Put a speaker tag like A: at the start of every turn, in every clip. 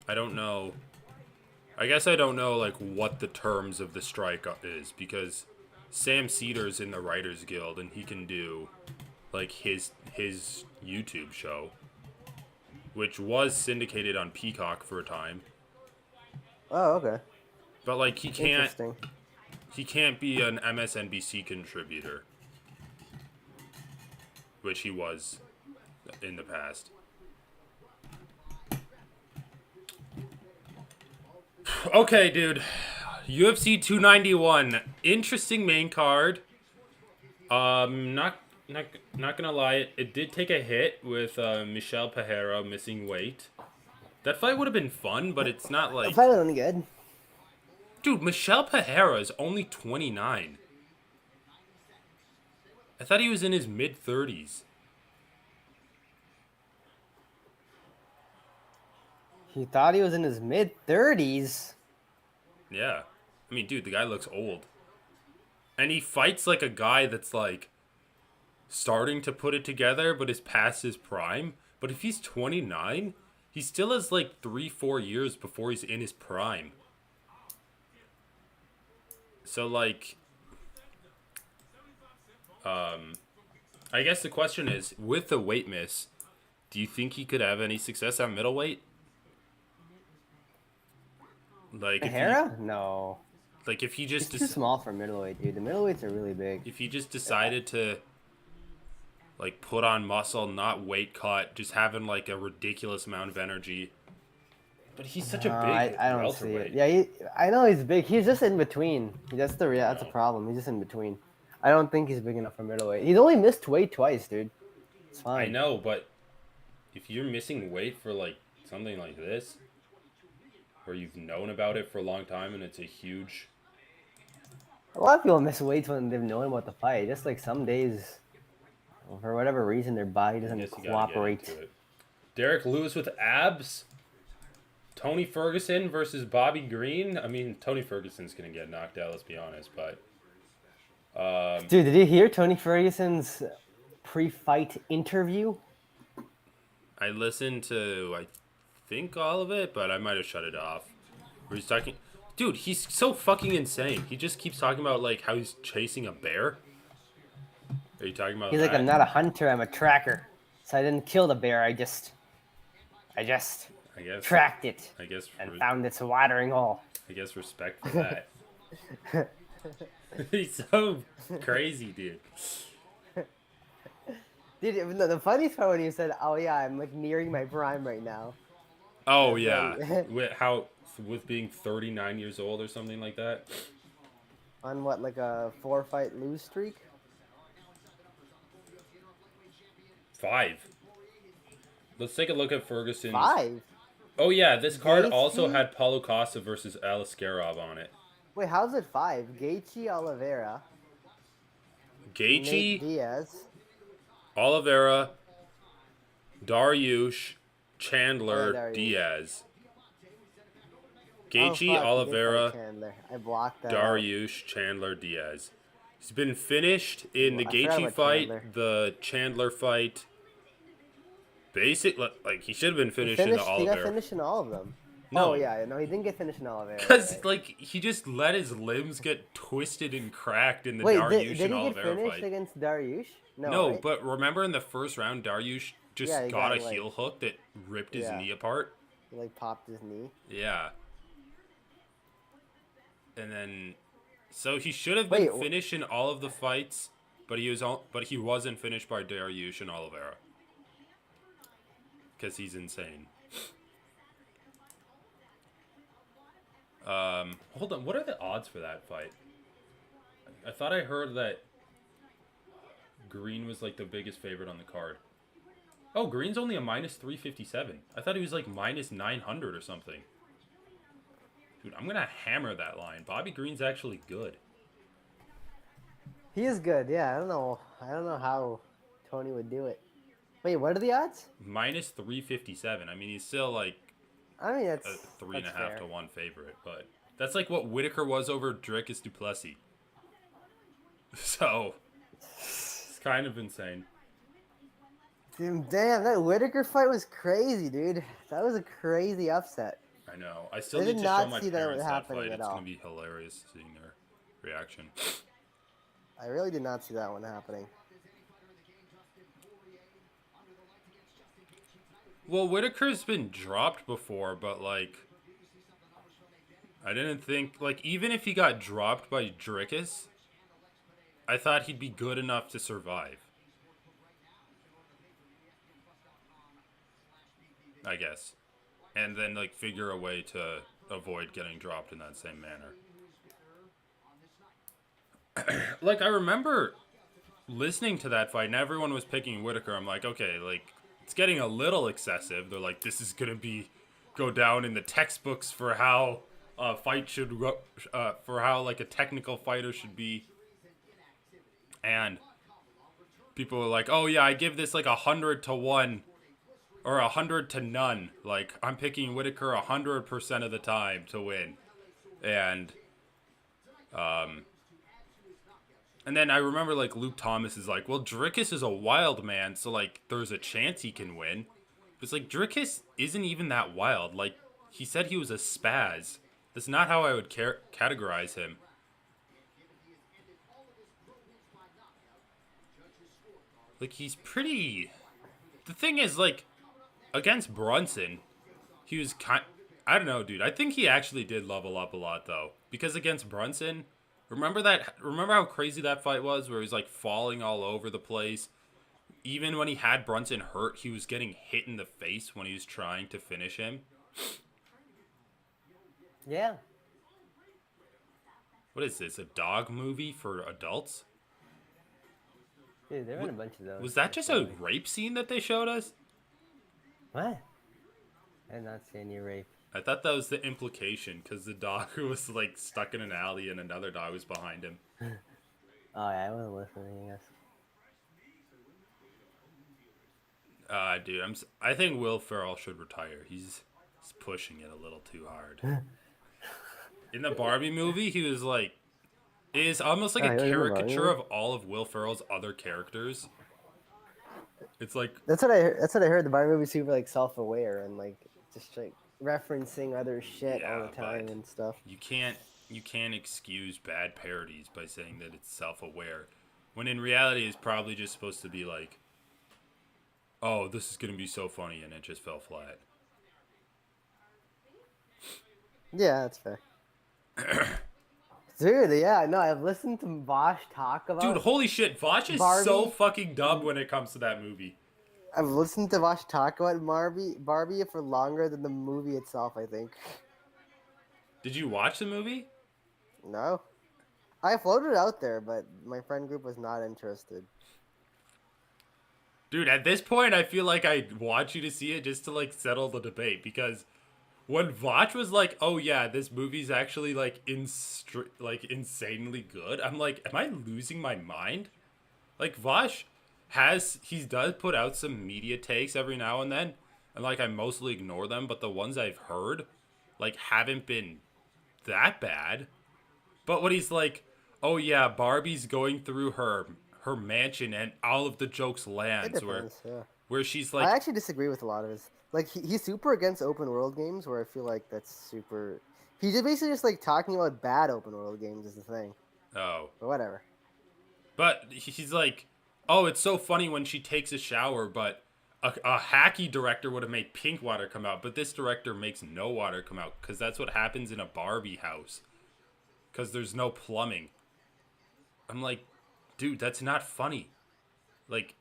A: I don't know. I guess I don't know like what the terms of the strike is because Sam Cedar's in the Writers Guild and he can do like his YouTube show, which was syndicated on Peacock for a time.
B: Oh, okay.
A: But like
B: Interesting.
A: he can't be an MSNBC contributor, which he was in the past. Okay, dude. UFC 291. Interesting main card. Not not not gonna lie, it did take a hit with Michel Pereira missing weight. That fight would have been fun, but it's not
B: If I
A: like,
B: was good.
A: dude. Michel Pereira is only 29. I thought he was in his mid 30s.
B: He thought he was in his mid-30s.
A: Yeah, I mean, dude, the guy looks old, and he fights like a guy that's like starting to put it together, but is past his prime. But if he's 29, he still has like 3-4 years before he's in his prime. So like, I guess the question is, with the weight miss, do you think he could have any success at middleweight? Like if he,
B: Hera? No.
A: like if he
B: He's
A: just
B: too small for middleweight, dude. The middleweights are really big.
A: if he just decided to like put on muscle, not weight cut, just having like a ridiculous amount of energy. But he's such a big
B: I don't see it.
A: welterweight.
B: Yeah, I know he's big. He's just in between. That's a problem. He's just in between. I don't think he's big enough for middleweight. He's only missed weight twice, dude. It's
A: I
B: fine.
A: know, but if you're missing weight for like something like this, where you've known about it for a long time and it's a huge,
B: A lot of people miss weight when they've known about the fight. Just like some days, for whatever reason, their body
A: I
B: doesn't
A: guess you gotta get
B: cooperate.
A: into it. Derek Lewis with abs. Tony Ferguson versus Bobby Green. I mean, Tony Ferguson's gonna get knocked out. Let's be honest, but
B: Dude, did you hear Tony Ferguson's pre-fight interview?
A: I listened to I think all of it, but I might have shut it off. Where he's talking, dude, he's so fucking insane. He just keeps talking about like how he's chasing a bear. Are you talking about
B: He's
A: that?
B: like, I'm not a hunter, I'm a tracker. So I didn't kill the bear, I just
A: I guess.
B: tracked it
A: I guess.
B: and found its watering hole.
A: I guess respect for that. He's so crazy, dude.
B: Dude, no, the funniest part when you said, "Oh yeah, I'm like nearing my prime right now."
A: Oh
B: That's
A: yeah,
B: like-
A: with being 39 years old or something like that.
B: on what, like a 4-fight lose streak?
A: 5. Let's take a look at Ferguson's.
B: 5.
A: Oh yeah, this card
B: Gaethje?
A: also had Paulo Costa versus Aliskerov on it.
B: Wait, how's it 5? Gaethje, Oliveira, Nate
A: Gaethje,
B: Diaz.
A: Oliveira, Dariush, Chandler,
B: Dariush.
A: Diaz.
B: Oh,
A: Gaethje,
B: fuck, he did fight
A: Oliveira,
B: Chandler. I blocked that. out.
A: Dariush, Chandler, Diaz. He's been finished in the
B: I forgot
A: Gaethje
B: about
A: fight,
B: Chandler.
A: the Chandler fight. Like he should have been
B: He
A: finished in the
B: got
A: Oliveira.
B: finished in all of them.
A: No.
B: Oh yeah, no, he didn't get finished in Oliveira.
A: Because
B: right.
A: like he just let his limbs get twisted and cracked in the
B: Wait,
A: Dariush
B: did
A: and
B: he get
A: Oliveira
B: finished
A: fight.
B: against Dariush?
A: No,
B: right?
A: but remember in the first round, Dariush just
B: Yeah, he
A: got
B: got,
A: a
B: like-
A: heel hook that ripped his
B: Yeah.
A: knee apart.
B: He like popped his knee.
A: Yeah. And then, so he should have been
B: Wait,
A: finished in all of the fights, but he wasn't finished by Dariush and Oliveira because he's insane. Hold on, what are the odds for that fight? I thought I heard that Green was like the biggest favorite on the card. Oh, Green's only a minus 357. I thought he was like minus 900 or something. Dude, I'm gonna hammer that line. Bobby Green's actually good.
B: He is good. Yeah, I don't know how Tony would do it. Wait, what are the odds?
A: Minus 357. I mean, he's still like
B: I mean, that's
A: a 3.5
B: fair.
A: to 1 favorite, but that's like what Whitaker was over Dricus Duplessis. So it's kind of insane.
B: Dude, damn, that Whitaker fight was crazy, dude. That was a crazy upset.
A: I know. I still
B: I did
A: need to show
B: not
A: my
B: see that
A: parents that
B: happening
A: fight.
B: at
A: It's
B: all.
A: gonna be hilarious seeing their reaction.
B: I really did not see that one happening.
A: Well, Whitaker's been dropped before, but like, I didn't think like even if he got dropped by Drickus, I thought he'd be good enough to survive. I guess, and then like figure a way to avoid getting dropped in that same manner. Like I remember listening to that fight, and everyone was picking Whitaker. I'm like, okay, like it's getting a little excessive. They're like, this is gonna go down in the textbooks for how a fight should go, for how like a technical fighter should be. And people were like, oh yeah, I give this like 100-1 or 100-0. Like I'm picking Whitaker 100% of the time to win, and um. And then I remember, like, Luke Thomas is like, well, Drickus is a wild man, so, like, there's a chance he can win. But it's like, Drickus isn't even that wild. Like, he said he was a spaz. That's not how I would categorize him. Like, he's pretty... The thing is, like, against Brunson, he was I don't know, dude. I think he actually did level up a lot, though. Because against Brunson... Remember how crazy that fight was where he was like falling all over the place? Even when he had Brunson hurt, he was getting hit in the face when he was trying to finish him.
B: Yeah.
A: What is this? A dog movie for adults?
B: Dude, there were a bunch of those.
A: Was that just a rape scene that they showed us?
B: What? I did not see any rape.
A: I thought that was the implication because the dog was like stuck in an alley and another dog was behind him.
B: Oh yeah, I wasn't listening. I guess.
A: Dude, I think Will Ferrell should retire. He's pushing it a little too hard. In the Barbie movie, he was like, it is almost like a caricature of all of Will Ferrell's other characters. It's like
B: that's what I heard. The Barbie movie's super like self-aware and like just like referencing other shit all the time and stuff.
A: You can't excuse bad parodies by saying that it's self-aware, when in reality it's probably just supposed to be like, oh, this is gonna be so funny, and it just fell flat.
B: Yeah, that's fair. Dude, yeah, no, I've listened to Vosh talk about.
A: Dude, holy shit, Vosh is
B: Barbie.
A: So fucking dumb when it comes to that movie.
B: I've listened to Vosh talk about Barbie for longer than the movie itself, I think.
A: Did you watch the movie?
B: No. I floated out there, but my friend group was not interested.
A: Dude, at this point, I feel like I want you to see it just to, like, settle the debate. Because when Vosh was like, oh, yeah, this movie's actually, like, insanely good, I'm like, am I losing my mind? Like, Vosh... he does put out some media takes every now and then, and like I mostly ignore them, but the ones I've heard like haven't been that bad. But when he's like, oh yeah, Barbie's going through her mansion and all of the jokes lands, where she's like,
B: I actually disagree with a lot of his, like he's super against open world games, where I feel like that's super, he's just basically just like talking about bad open world games is the thing.
A: Oh,
B: but whatever.
A: But he's like, oh, it's so funny when she takes a shower, but a hacky director would have made pink water come out, but this director makes no water come out, because that's what happens in a Barbie house. Because there's no plumbing. I'm like, dude, that's not funny. Like,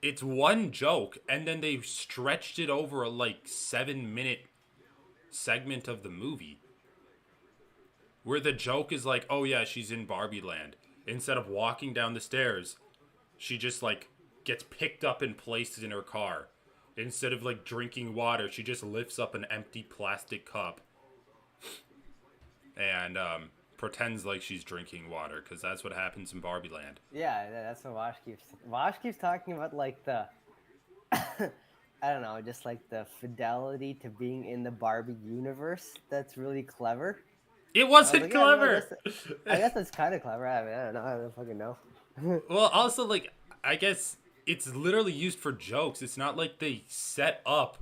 A: it's one joke, and then they stretched it over a, like, 7-minute segment of the movie. Where the joke is like, oh yeah, she's in Barbie land. Instead of walking down the stairs... She just, like, gets picked up and placed in her car. Instead of, like, drinking water, she just lifts up an empty plastic cup. And, pretends like she's drinking water, because that's what happens in Barbie Land.
B: Yeah, that's what Vosh keeps talking about, like, the... I don't know, just, like, the fidelity to being in the Barbie universe. That's really clever.
A: It wasn't clever!
B: I guess that's kind of clever. I mean, I don't know. I don't fucking know.
A: Well, also, like, I guess it's literally used for jokes. It's not like they set up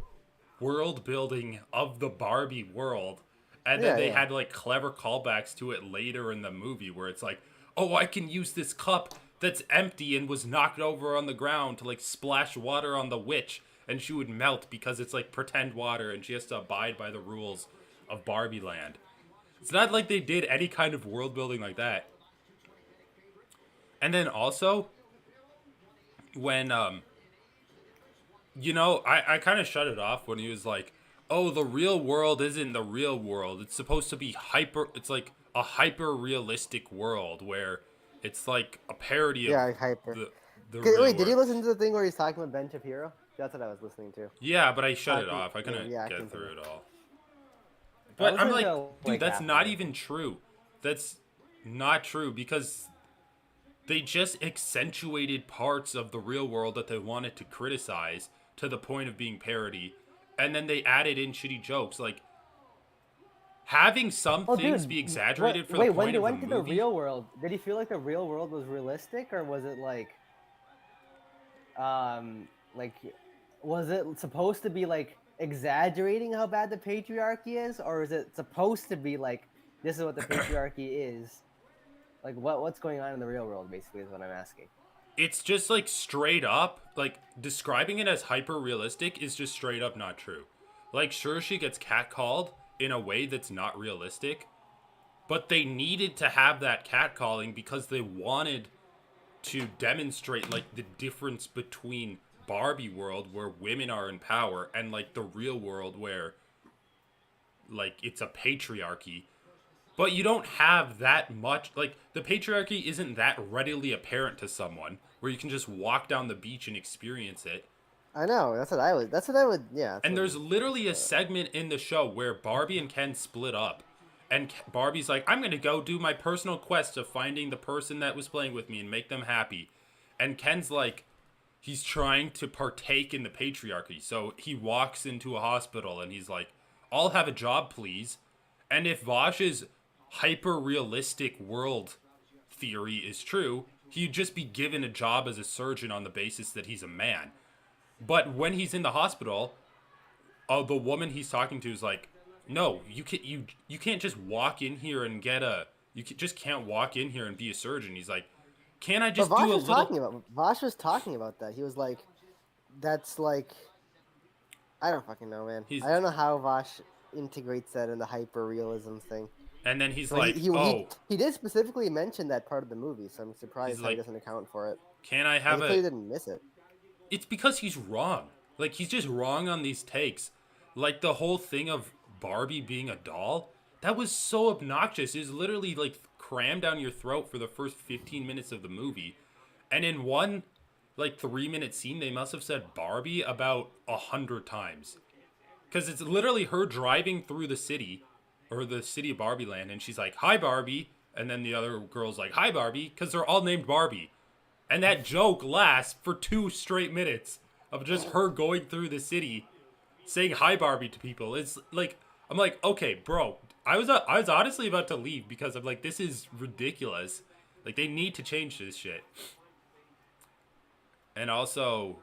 A: world building of the Barbie world. And then
B: Yeah,
A: they
B: yeah.
A: had like clever callbacks to it later in the movie where it's like, oh, I can use this cup that's empty and was knocked over on the ground to like splash water on the witch and she would melt because it's like pretend water and she has to abide by the rules of Barbie Land. It's not like they did any kind of world building like that. And then also when I kind of shut it off when he was like, "Oh, the real world isn't the real world. It's supposed to be hyper. It's like a hyper realistic world where it's like a parody of
B: Yeah, hyper.
A: the the
B: Okay,
A: real
B: wait, did
A: world."
B: you listen to the thing where he's talking about Ben Shapiro? That's what I was listening to.
A: Yeah, but I shut it
B: Talking,
A: off. I couldn't
B: yeah, I
A: get
B: can see
A: through
B: that.
A: it all.
B: I
A: But I'm
B: listened
A: like,
B: to
A: dude,
B: like
A: that's
B: half of
A: not
B: it.
A: even true. That's not true because they just accentuated parts of the real world that they wanted to criticize to the point of being parody, and then they added in shitty jokes. Like having some
B: Oh,
A: things
B: dude,
A: be
B: what?
A: exaggerated for the
B: Wait, when
A: point
B: they
A: of the
B: went to the
A: movie.
B: real world, did he feel like the real world was realistic, or was it like, was it supposed to be like exaggerating how bad the patriarchy is, or is it supposed to be like this is what the patriarchy is? Like, what's going on in the real world? Basically, is what I'm asking.
A: It's just like straight up, like describing it as hyper realistic is just straight up not true. Like, sure, she gets catcalled in a way that's not realistic, but they needed to have that catcalling because they wanted to demonstrate like the difference between Barbie world where women are in power and like the real world where like it's a patriarchy. But you don't have that much like the patriarchy isn't that readily apparent to someone where you can just walk down the beach and experience it.
B: I know. That's what I would. That's what I would. Yeah.
A: And there's literally a segment in the show where Barbie and Ken split up. And Barbie's like, I'm going to go do my personal quest of finding the person that was playing with me and make them happy. And Ken's like, he's trying to partake in the patriarchy. So he walks into a hospital and he's like, I'll have a job, please. And if Vosh's hyper realistic world theory is true, he'd just be given a job as a surgeon on the basis that he's a man. But when he's in the hospital, the woman he's talking to is like, "No, you can't just walk in here and get a just can't walk in here and be a surgeon." He's like, "Can't I
B: But
A: just
B: Vosh
A: do a
B: was
A: little?"
B: talking about. Vosh was talking about that. He was like, "That's like, I don't fucking know, man.
A: He's
B: I don't know how Vosh integrates that in the hyper realism thing."
A: and then he's
B: But
A: like, "Oh,
B: he did specifically mention that part of the movie, so I'm
A: he's
B: surprised how he
A: like,
B: doesn't account for it.
A: can I
B: Like,
A: have
B: I clearly
A: a?"
B: didn't miss it.
A: It's because he's wrong. Like he's just wrong on these takes. Like the whole thing of Barbie being a doll, that was so obnoxious. It was literally like crammed down your throat for the first 15 minutes of the movie. And in one like 3-minute scene, they must have said Barbie about 100 times. Because it's literally her driving through the city, or the city of Barbie Land, and she's like, "Hi, Barbie." And then the other girl's like, "Hi, Barbie," because they're all named Barbie. And that joke lasts for 2 straight minutes of just her going through the city saying "Hi, Barbie" to people. It's like, I'm like, okay, bro. I was honestly about to leave because I'm like, this is ridiculous. Like, they need to change this shit. And also,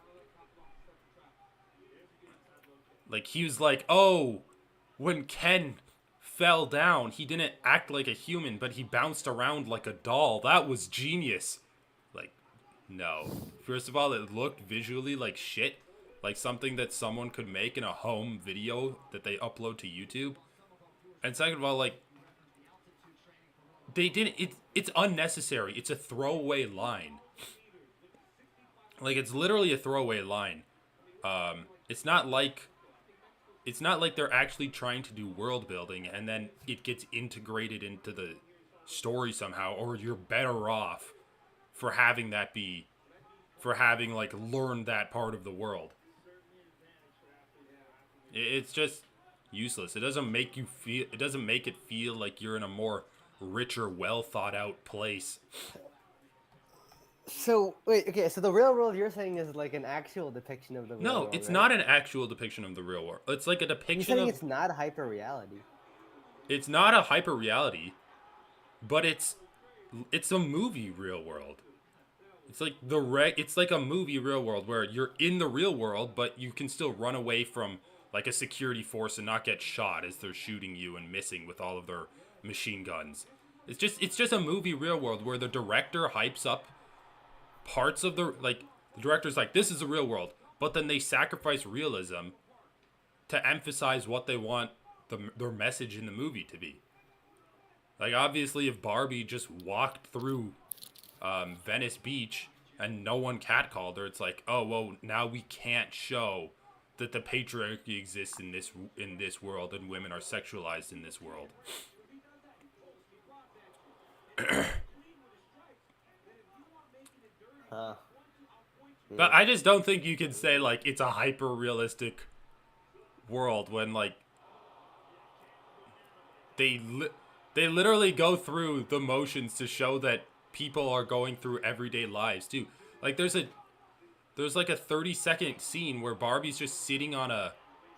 A: like, he was like, oh, when Ken fell down, he didn't act like a human, but he bounced around like a doll. That was genius. Like, no. First of all, it looked visually like shit. Like something that someone could make in a home video that they upload to YouTube. And second of all, like, they didn't, it's unnecessary. It's a throwaway line. Like, it's literally a throwaway line. It's not like they're actually trying to do world building and then it gets integrated into the story somehow, or you're better off for having like learned that part of the world. It's just useless. It doesn't make it feel like you're in a more richer, well thought out place.
B: So wait, okay. So the real world you're saying is like an actual depiction of the real
A: No,
B: world,
A: it's
B: right?
A: not an actual depiction of the real world. It's like a
B: You're
A: depiction
B: saying
A: of.
B: it's not hyper reality.
A: It's not a hyper reality, but it's a movie real world. It's like it's like a movie real world where you're in the real world, but you can still run away from like a security force and not get shot as they're shooting you and missing with all of their machine guns. It's just a movie real world where the director hypes up parts of the director's like, this is the real world, but then they sacrifice realism to emphasize what they want their message in the movie to be. Like, obviously, if Barbie just walked through Venice Beach and no one catcalled her, it's like, oh, well, now we can't show that the patriarchy exists in this world and women are sexualized in this world. But I just don't think you can say, like, it's a hyper-realistic world when, like, they literally go through the motions to show that people are going through everyday lives, too. Like, there's like a 30-second scene where Barbie's just sitting on a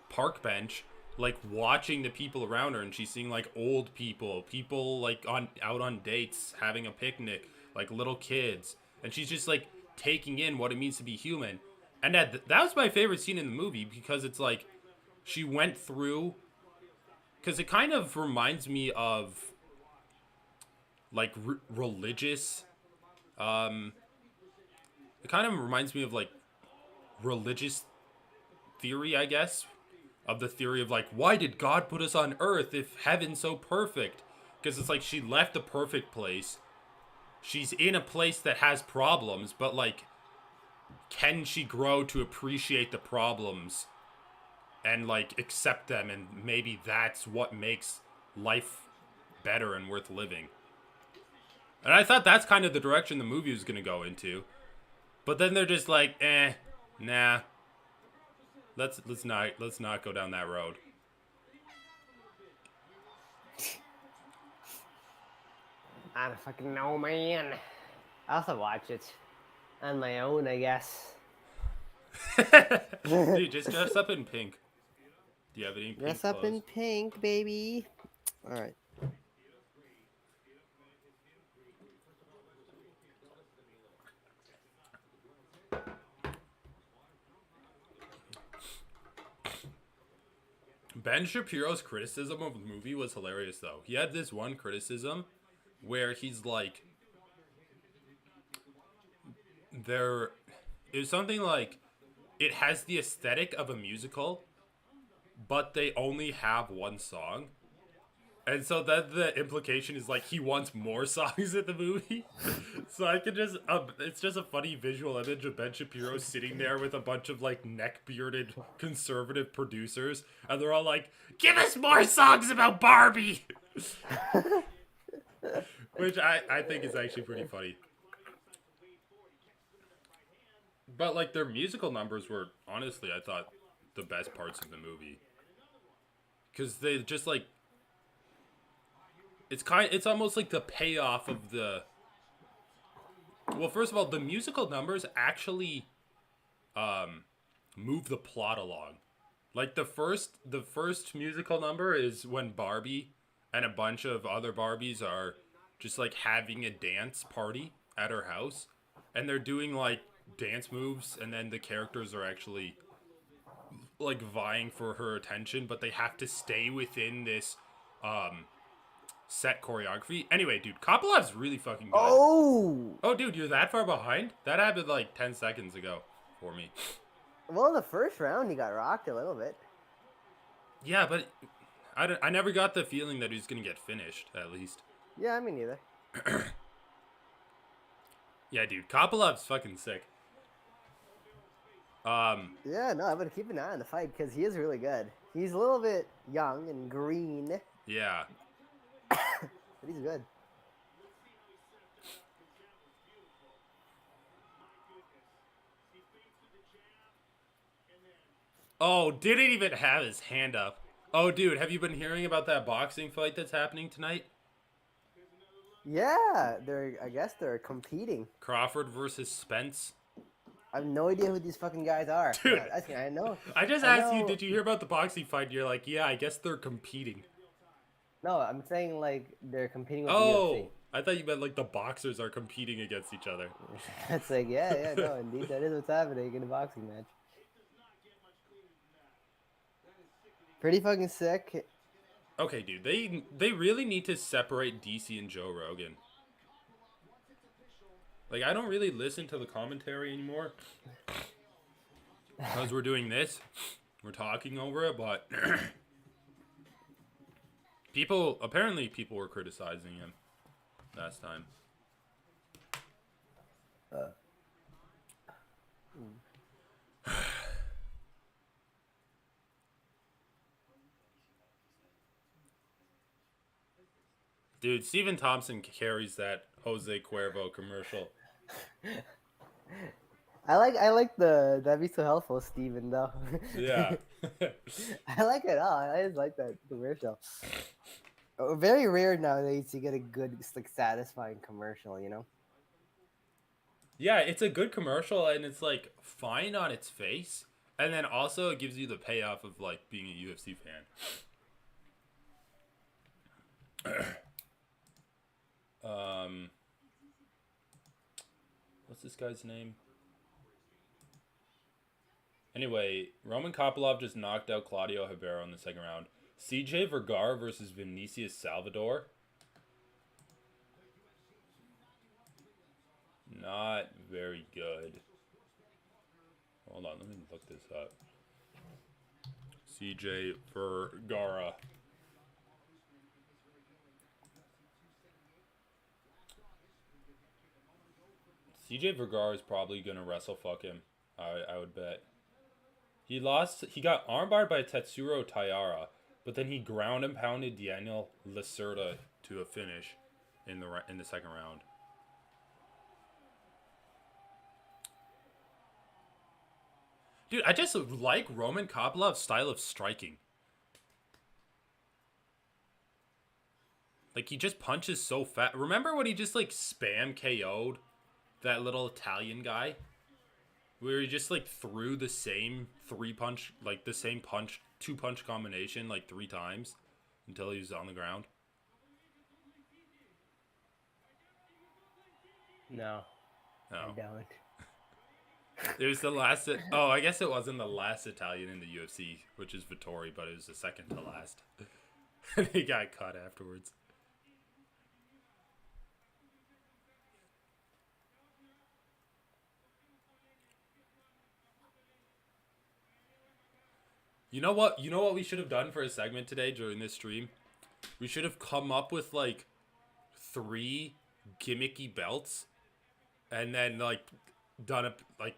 A: park bench, like, watching the people around her, and she's seeing, like, old people, like, out on dates, having a picnic, like, little kids, and she's just, like, taking in what it means to be human. And that was my favorite scene in the movie, because it's, like, she went through, because it kind of reminds me of, like, religious, it kind of reminds me of, like, religious theory, I guess, of the theory of, like, why did God put us on Earth if heaven's so perfect? Because it's like she left a perfect place. She's in a place that has problems, but, like, can she grow to appreciate the problems and, like, accept them? And maybe that's what makes life better and worth living. And I thought that's kind of the direction the movie was going to go into. But then they're just like, nah. Let's not go down that road.
B: I don't fucking know, man. I'll have to watch it on my own, I guess.
A: Dude, just dress up in pink. Do you have any pink
B: Dress up
A: clothes?
B: in pink, baby. All right.
A: Ben Shapiro's criticism of the movie was hilarious, though. He had this one criticism where he's like, it was something like, it has the aesthetic of a musical, but they only have one song. And so then the implication is, like, he wants more songs in the movie. So I can just, it's just a funny visual image of Ben Shapiro sitting there with a bunch of, like, neck-bearded conservative producers. And they're all like, give us more songs about Barbie! Which I think is actually pretty funny. But, like, their musical numbers were, honestly, I thought, the best parts of the movie. Because they just, like, it's almost like the payoff of the... Well, first of all, the musical numbers actually move the plot along. Like, the first musical number is when Barbie and a bunch of other Barbies are just, like, having a dance party at her house. And they're doing, like, dance moves, and then the characters are actually, like, vying for her attention, but they have to stay within this set choreography. Anyway, dude, Kopylev's really fucking good. Oh, dude, you're that far behind? That happened like 10 seconds ago for me.
B: Well, in the first round, he got rocked a little bit.
A: Yeah, but I never got the feeling that he was going to get finished, at least.
B: Yeah, me neither.
A: Yeah, dude, Kopylev's fucking sick.
B: Yeah, no, I'm going to keep an eye on the fight because he is really good. He's a little bit young and green.
A: Yeah.
B: But he's good.
A: Oh, didn't even have his hand up. Oh, dude, have you been hearing about that boxing fight that's happening tonight?
B: Yeah, I guess they're competing.
A: Crawford versus Spence.
B: I have no idea who these fucking guys are.
A: Dude,
B: I know.
A: I just asked you, did you hear about the boxing fight? You're like, yeah, I guess they're competing.
B: No, I'm saying, like, they're competing with
A: the
B: UFC.
A: Oh, I thought you meant, like, the boxers are competing against each other.
B: It's like, no, indeed, that is what's happening in a boxing match. Pretty fucking sick.
A: Okay, dude, they really need to separate DC and Joe Rogan. Like, I don't really listen to the commentary anymore because we're doing this. We're talking over it, but apparently people were criticizing him last time. Dude, Stephen Thompson carries that Jose Cuervo commercial.
B: I like the That'd Be So Helpful, Steven, though.
A: Yeah.
B: I like it all. I just like that commercial. Very rare nowadays to get a good, like, satisfying commercial, you know?
A: Yeah, it's a good commercial and it's like fine on its face. And then also it gives you the payoff of like being a UFC fan. What's this guy's name? Anyway, Roman Kopylov just knocked out Claudio Ribera in the second round. CJ Vergara versus Vinicius Salvador. Not very good. Hold on, let me look this up. CJ Vergara. CJ Vergara is probably gonna wrestle fuck him. I would bet. He got armbarred by Tetsuro Taira, but then he ground and pounded Daniel Lacerda to a finish in the second round. Dude, I just like Roman Kopylov's style of striking. Like, he just punches so fast. Remember when he just, like, spam KO'd that little Italian guy? Where he just, like, threw the same two-punch combination, like, 3 times until he was on the ground?
B: No.
A: No.
B: I don't.
A: It was the last... Oh, I guess it wasn't the last Italian in the UFC, which is Vittori, but it was the second to last. He got cut afterwards. You know what? You know what we should have done for a segment today during this stream? We should have come up with, like, 3 gimmicky belts and then, like,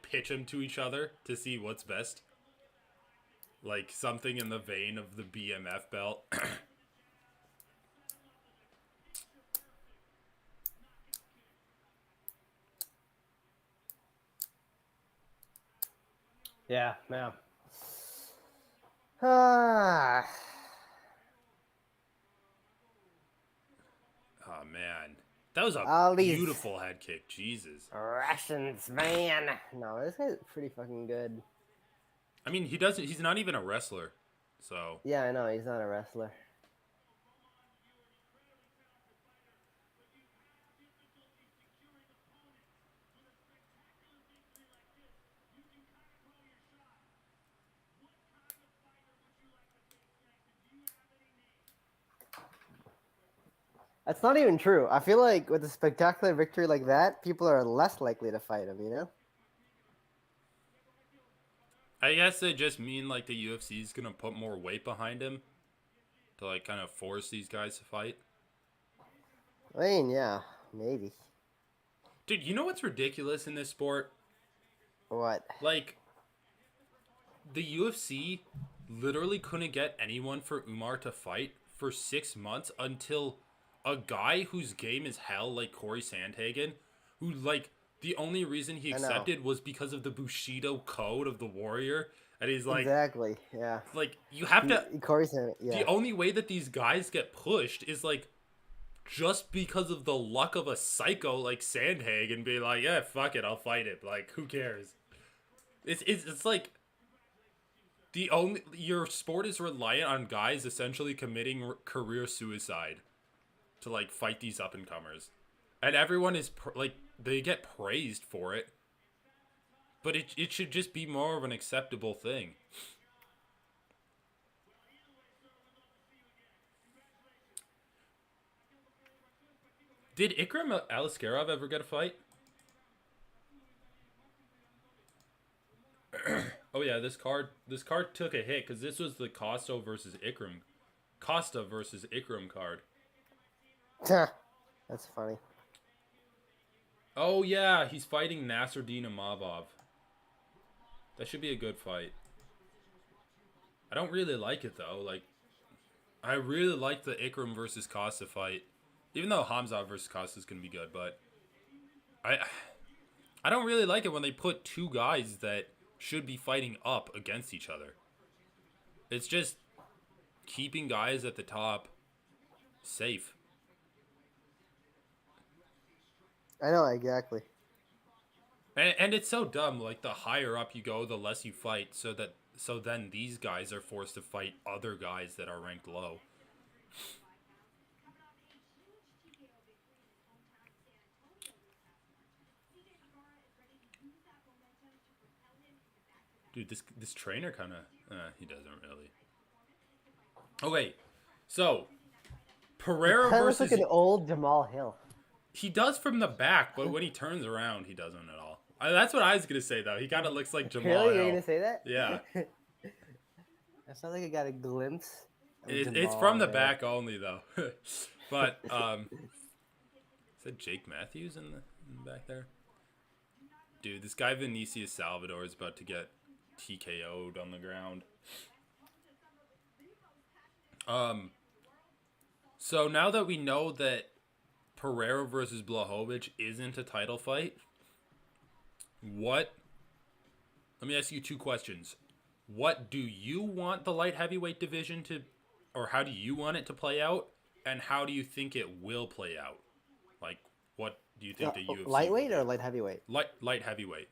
A: pitch them to each other to see what's best. Like, something in the vein of the BMF belt.
B: Yeah. Ah.
A: Oh, man. That was a
B: All these
A: beautiful head kick. Jesus.
B: Russians, man. No, this guy's pretty fucking good.
A: I mean, he's not even a wrestler. So.
B: Yeah, I know. He's not a wrestler. That's not even true. I feel like with a spectacular victory like that, people are less likely to fight him, you know?
A: I guess they just mean, like, the UFC is going to put more weight behind him to, like, kind of force these guys to fight.
B: I mean, yeah, maybe.
A: Dude, you know what's ridiculous in this sport?
B: What?
A: Like, the UFC literally couldn't get anyone for Umar to fight for 6 months until a guy whose game is hell, like Corey Sandhagen, who, like, the only reason he accepted was because of the Bushido code of the Warrior. And he's like...
B: Exactly, yeah.
A: Like, you have to...
B: Corey Sandhagen, yeah.
A: The only way that these guys get pushed is, like, just because of the luck of a psycho like Sandhagen being like, yeah, fuck it, I'll fight it. Like, who cares? It's like... Your sport is reliant on guys essentially committing career suicide to, like, fight these up-and-comers. And everyone is, like, they get praised for it. But it should just be more of an acceptable thing. Did Ikram Aliskerov ever get a fight? Oh yeah, this card took a hit because this was the Costa versus Ikram card.
B: That's funny.
A: Oh yeah, he's fighting Nasruddin Imavov. That should be a good fight. I don't really like it though. Like, I really like the Ikram versus Costa fight, even though Hamza versus Costa is gonna be good. But I don't really like it when they put two guys that should be fighting up against each other. It's just keeping guys at the top safe.
B: I know exactly.
A: And it's so dumb. Like, the higher up you go, the less you fight. So then these guys are forced to fight other guys that are ranked low. Dude, this trainer kind of he doesn't really. Okay, so Pereira
B: Kind of looks
A: versus
B: like an old Jamal Hill.
A: he does from the back, but when he turns around, he doesn't at all. That's what I was gonna say though. He kind of looks like Jamal
B: Really,
A: Hill.
B: you're gonna say that?
A: Yeah.
B: I sound like I got a glimpse.
A: It's from the back only though. But is that Jake Matthews in the back there? Dude, this guy Vinicius Salvador is about to get TKO'd on the ground. So now that we know that Pereira versus Blachowicz isn't a title fight, let me ask you two questions. What do you want the light heavyweight division to, or how do you want it to play out, and how do you think it will play out? Like, what do you think the UFC
B: lightweight or light heavyweight?
A: Light heavyweight.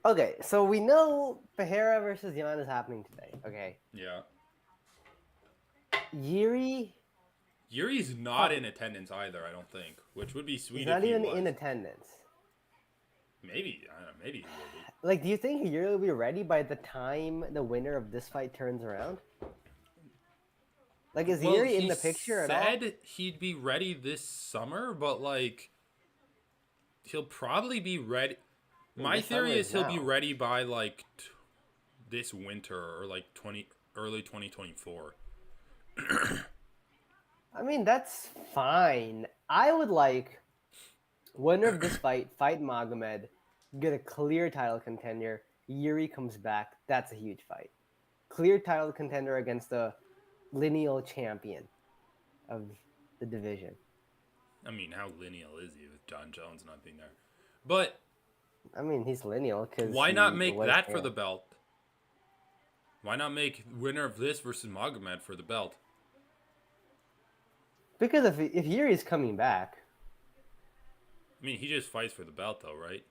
B: Okay, so we know Pereira versus Yan is happening today. Okay.
A: Yeah.
B: Yuri's
A: not in attendance either, I don't think, which would be sweet.
B: He's
A: if
B: not
A: he
B: even
A: was.
B: in attendance.
A: Maybe, I don't know, maybe he will be.
B: Like, do you think Yuri will be ready by the time the winner of this fight turns around? Like, is Yuri in the picture at all?
A: He said he'd be ready this summer, but, like, he'll probably be ready. My theory is he'll be ready by, like, this winter or, like, early 2024.
B: I mean, that's fine. I would like winner of this fight Magomed, get a clear title contender. Yuri comes back. That's a huge fight. Clear title contender against the lineal champion of the division.
A: I mean, how lineal is he with John Jones not being there? But
B: I mean, he's lineal because
A: why not make that for the belt? Why not make winner of this versus Magomed for the belt?
B: Because if Yuri's coming back,
A: I mean, he just fights for the belt, though, right?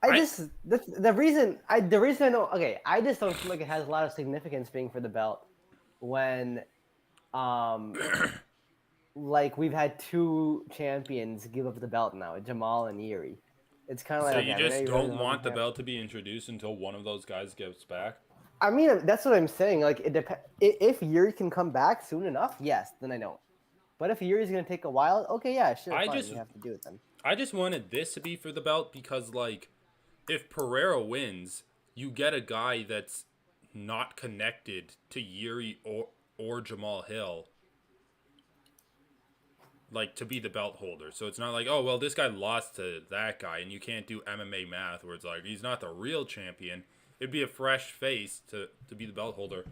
B: the reason I know. Okay, I just don't feel like it has a lot of significance being for the belt when, like we've had two champions give up the belt now, Jamal and Yuri. It's kind of like
A: so you just don't want the belt to be introduced until one of those guys gets back.
B: I mean, that's what I'm saying. Like, it depends. If Yuri can come back soon enough, yes, then I know. But if Yuri's gonna take a while, okay, yeah, sure, fine, you have to do it then.
A: I just wanted this to be for the belt because, like, if Pereira wins, you get a guy that's not connected to Yuri or Jamal Hill, like, to be the belt holder. So it's not like, oh, well, this guy lost to that guy, and you can't do MMA math where it's like, he's not the real champion. It'd be a fresh face to be the belt holder.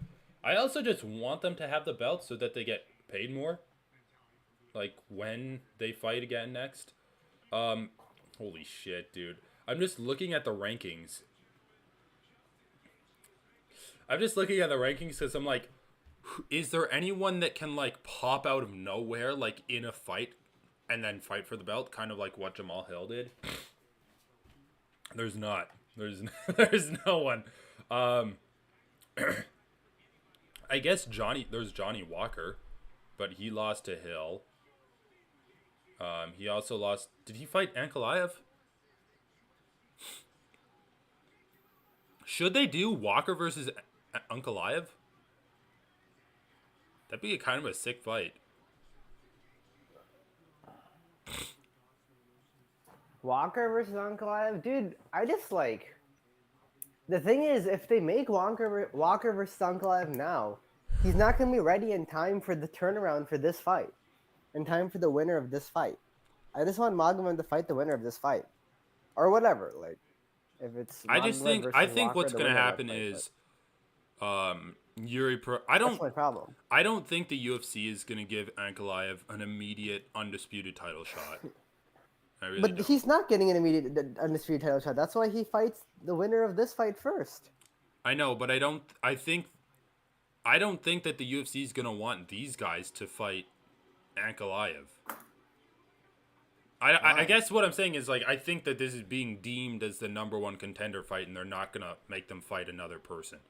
A: I also just want them to have the belt so that they get paid more. Like, when they fight again next. Holy shit, dude. I'm just looking at the rankings. Because I'm like, is there anyone that can, like, pop out of nowhere, like, in a fight and then fight for the belt? Kind of like what Jamal Hill did. There's not. There's no one. I guess there's Johnny Walker, but he lost to Hill. He also lost. Did he fight Ankalaev? Should they do Walker versus Ankalaev? That'd be kind of a sick fight.
B: Walker versus Ankalaev, dude. I just like. The thing is, if they make Walker versus Ankalaev now, he's not gonna be ready in time for the turnaround for this fight, in time for the winner of this fight. I just want Magomed to fight the winner of this fight, or whatever. Like, if it's Magomed
A: I
B: versus
A: think
B: Walker,
A: what's
B: the
A: gonna
B: winner of that
A: happen
B: fight,
A: is,
B: but that's my problem.
A: I don't think the UFC is gonna give Ankalaev an immediate undisputed title shot. I really
B: But
A: don't.
B: he's not getting an immediate undisputed title shot. That's why he fights the winner of this fight first.
A: I know, but I don't. I don't think that the UFC is gonna want these guys to fight Ankalaev. I guess what I'm saying is, like, I think that this is being deemed as the number one contender fight, and they're not gonna make them fight another person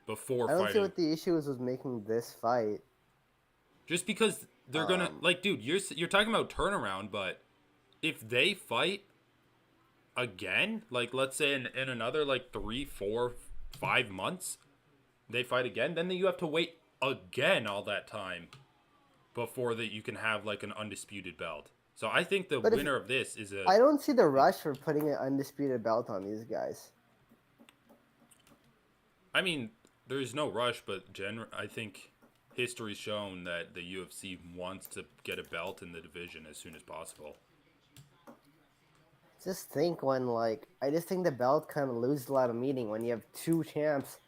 A: before
B: I don't see
A: fighting.
B: what the issue is with making this fight.
A: Just because they're gonna, like, dude, you're talking about turnaround, but if they fight again, like, let's say in another, like, 3, 4, 5 months, they fight again, then you have to wait again all that time before that you can have, like, an undisputed belt. So I think the winner of this is
B: I don't see the rush for putting an undisputed belt on these guys.
A: I mean, there's no rush, but I think history's shown that the UFC wants to get a belt in the division as soon as possible.
B: Just think when, like, I just think the belt kind of loses a lot of meaning when you have two champs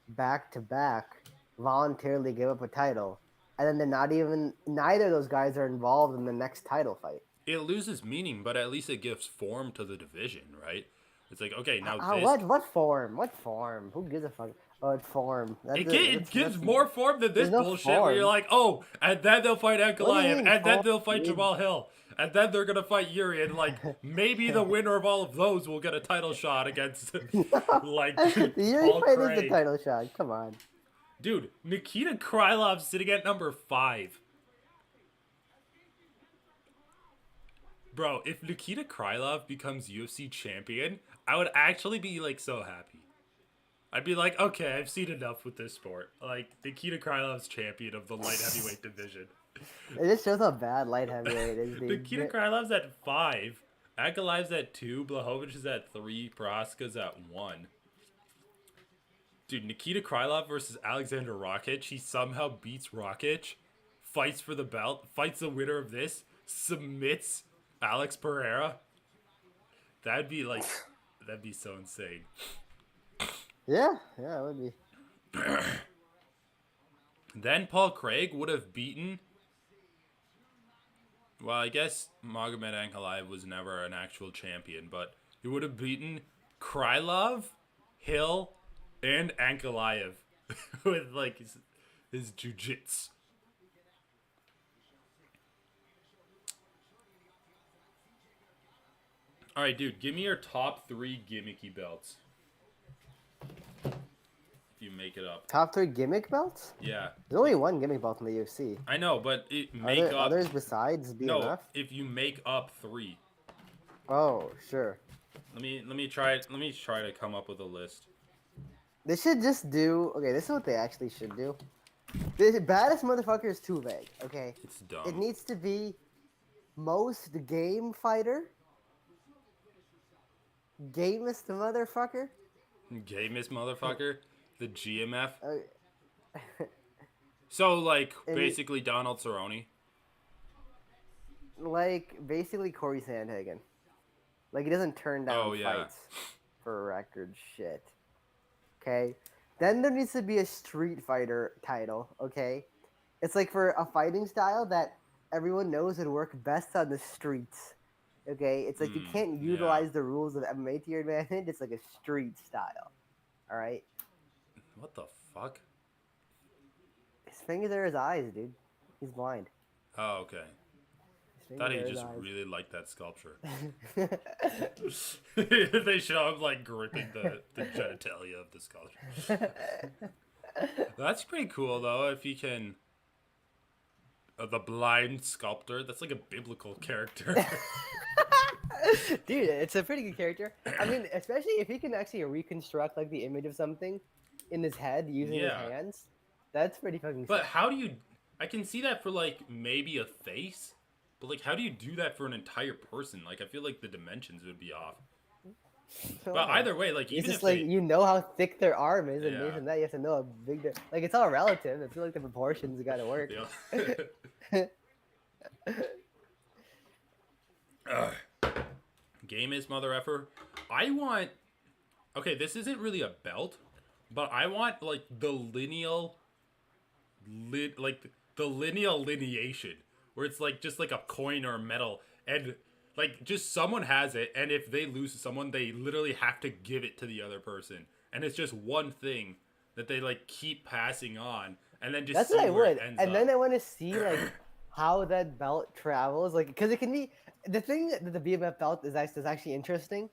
B: back to back voluntarily give up a title, and then neither of those guys are involved in the next title fight.
A: It loses meaning, but at least it gives form to the division, right? It's like, okay, now
B: What form? What form? Who gives a fuck? Oh, it's form.
A: It gives more form than this bullshit where you're like, oh, and then they'll fight Ankalaev, and then they'll fight Jamal Hill, and then they're gonna fight Yuri, and, like, maybe the winner of all of those will get a title shot against, like,
B: the Yuri
A: Paul
B: fight
A: Craig.
B: is the title shot. Come on.
A: Dude, Nikita Krylov's sitting at number 5. Bro, if Nikita Krylov becomes UFC champion, I would actually be, like, so happy. I'd be like, okay, I've seen enough with this sport. Like, Nikita Krylov's champion of the light heavyweight division.
B: It just shows how bad light heavyweight is, dude.
A: Nikita Krylov's at 5. Ankalaev's at 2. Blachowicz is at 3. Prohaska's at 1. Dude, Nikita Krylov versus Alexander Rakic. He somehow beats Rakic, fights for the belt, fights the winner of this, submits Alex Pereira. That'd be so insane.
B: Yeah, it would be.
A: Then Paul Craig would have beaten. Well, I guess Magomed Ankalaev was never an actual champion, but he would have beaten Krylov, Hill, and Ankalaev with, like, his jiu-jitsu. All right, dude, give me your top 3 gimmicky belts. If you make it up.
B: Top 3 gimmick belts?
A: Yeah.
B: There's only one gimmick belt in the UFC.
A: I know, but
B: Are there others besides BMF?
A: No, if you make up 3.
B: Oh, sure.
A: Let me try to come up with a list.
B: They should just do. Okay, this is what they actually should do. The baddest motherfucker is too vague. Okay.
A: It's dumb.
B: It needs to be most game fighter. Gamest motherfucker.
A: Gamest motherfucker. The GMF.
B: Uh,
A: So, like, basically Donald Cerrone.
B: Like, basically Corey Sandhagen. Like, he doesn't turn down fights for record shit. Okay? Then there needs to be a Street Fighter title, okay? It's like for a fighting style that everyone knows would work best on the streets. Okay? It's like you can't utilize the rules of MMA to your advantage. It's like a street style. Alright?
A: What the fuck?
B: His fingers are his eyes, dude. He's blind.
A: Oh, okay. I thought he just really liked that sculpture. They show him, like, gripping the genitalia of the sculpture. That's pretty cool, though, if he can... the blind sculptor, that's like a biblical character.
B: Dude, it's a pretty good character. I mean, especially if he can actually reconstruct, like, the image of something in his head using his hands. That's pretty fucking
A: But
B: sick.
A: how do you? I can see that for like maybe a face, but like how do you do that for an entire person? Like I feel like the dimensions would be off. But
B: Oh.
A: either way, like
B: It's
A: even
B: just
A: if
B: like
A: they,
B: you know how thick their arm is, and this
A: yeah,
B: and that. You have to know how big they're like. It's all relative. I feel like the proportions got to work.
A: yeah. Ugh. Game is mother effer. I want. Okay, this isn't really a belt, but I want like the lineal, like the lineal lineation, where it's like just like a coin or a medal, and like just someone has it, and if they lose to someone, they literally have to give it to the other person, and it's just one thing that they like keep passing on, and then just
B: That's what
A: see
B: I
A: where it
B: would,
A: ends
B: and then
A: up.
B: I want to see like how that belt travels, like because it can be the thing that the BMF belt is actually interesting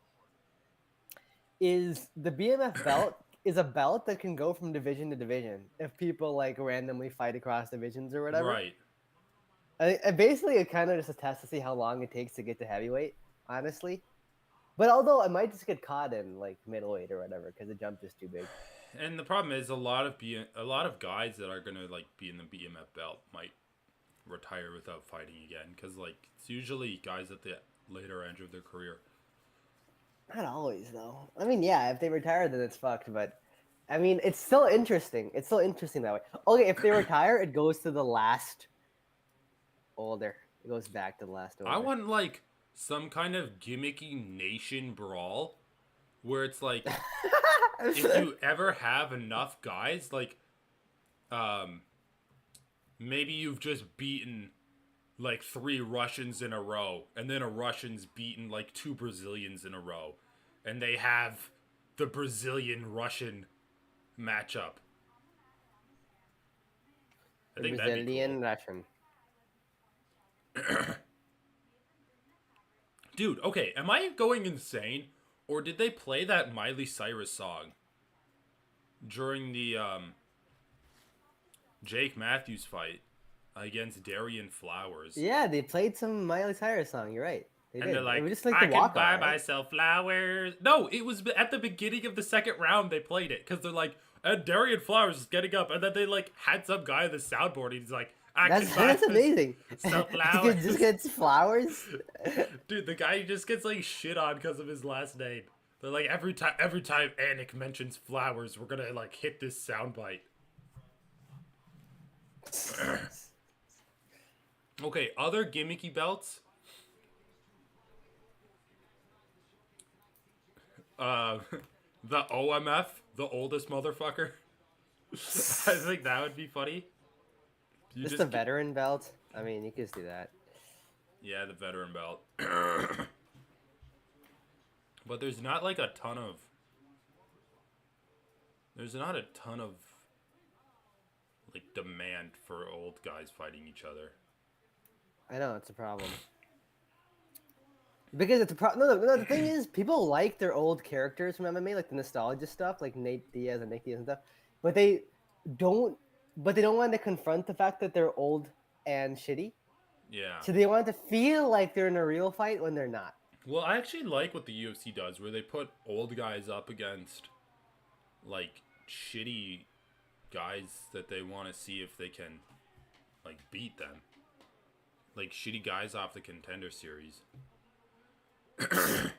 B: is the BMF belt is a belt that can go from division to division if people like randomly fight across divisions or whatever.
A: Right.
B: Basically, it kind of just a test to see how long it takes to get to heavyweight, honestly. But although I might just get caught in like middleweight or whatever because the jump is too big.
A: And the problem is a lot of guys that are gonna like be in the BMF belt might retire without fighting again because like it's usually guys at the later end of their career.
B: Not always though. I mean, yeah, if they retire, then it's fucked. But I mean, it's still interesting. It's still interesting that way. Okay, if they retire, it goes to the last older. It goes back to the last
A: I
B: older.
A: want like some kind of gimmicky nation brawl where it's like if you ever have enough guys like um maybe you've just beaten like 3 Russians in a row, and then a Russian's beaten like 2 Brazilians in a row, and they have the Brazilian Russian matchup. I
B: The
A: think that'd be cool.
B: Brazilian Russian.
A: Dude, okay, am I going insane? Or did they play that Miley Cyrus song during the Jake Matthews fight against Darian Flowers?
B: Yeah, they played some Miley Cyrus song. You're right. They
A: And they're
B: did. It
A: like,
B: was just like the
A: I can
B: walk on,
A: buy
B: right?
A: myself flowers. No, it was at the beginning of the second round they played it because they're like, and Darian Flowers is getting up, and then they like had some guy on the soundboard. And he's like, I can
B: That's
A: buy
B: that's amazing.
A: myself
B: Just
A: flowers.
B: gets flowers.
A: Dude, the guy just gets like shit on because of his last name. They're like every time Anik mentions flowers, we're gonna like hit this soundbite. Okay, other gimmicky belts. Uh, the OMF, the oldest motherfucker. I think that would be funny. You
B: Just
A: just
B: a veteran belt. I mean, you could just do that.
A: yeah, the veteran belt. But there's not like a ton of. There's not a ton of like demand for old guys fighting each other.
B: I know it's a problem. Because it's a problem. No. The thing is, people like their old characters from MMA, like the nostalgia stuff, like Nate Diaz and Nick Diaz and stuff. But they don't. But they don't want to confront the fact that they're old and shitty.
A: Yeah.
B: So they want to feel like they're in a real fight when they're not.
A: Well, I actually like what the UFC does, where they put old guys up against like shitty guys that they want to see if they can like beat them. Like shitty guys off the Contender Series. I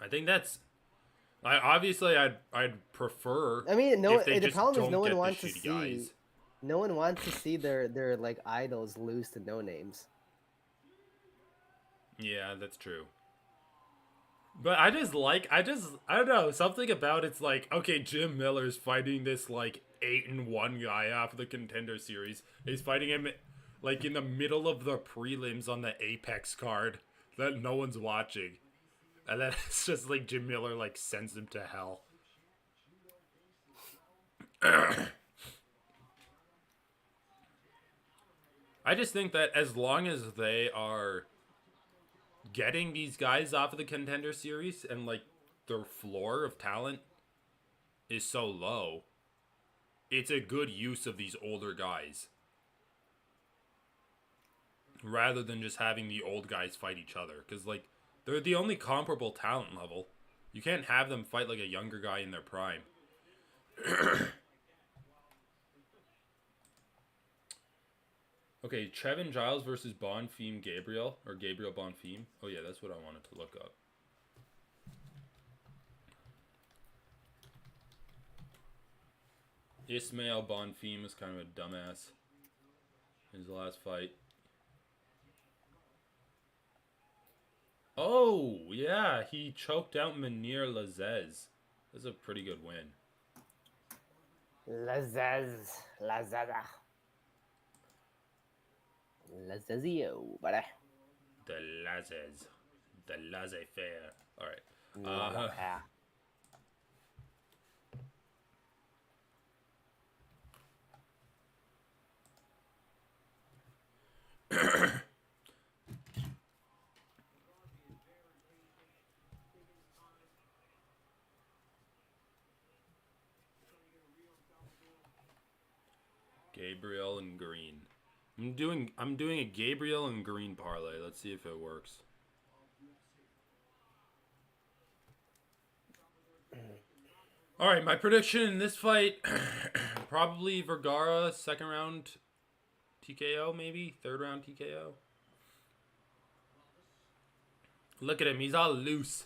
A: think that's. I'd prefer.
B: I mean, no.
A: If they
B: The
A: just
B: problem is
A: don't
B: no one
A: get the
B: wants to
A: shitty
B: see.
A: guys.
B: No one wants to see their like idols lose to no names.
A: Yeah, that's true. But I don't know, something about it's like, okay, Jim Miller's fighting this like 8-1 guy off the Contender Series. He's fighting him like in the middle of the prelims on the Apex card that no one's watching. And then it's just like Jim Miller like sends him to hell. I just think that as long as they are getting these guys off of the Contender Series and like their floor of talent is so low, it's a good use of these older guys rather than just having the old guys fight each other, because like they're the only comparable talent level. You can't have them fight like a younger guy in their prime. Okay, Trevin Giles versus Bonfim Gabriel, or Gabriel Bonfim. Oh yeah, that's what I wanted to look up. Ismail Bonfim was kind of a dumbass in his last fight. Oh, yeah, he choked out Munir Lazez. That's a pretty good win.
B: Lazada. Lazezio, buddy.
A: The Lazez. The laissez-faire. Alright. Gabriel and Green. I'm doing a Gabriel and Green parlay. Let's see if it works. Alright, my prediction in this fight, probably Vergara, second round TKO, maybe? Third round TKO? Look at him, he's all loose.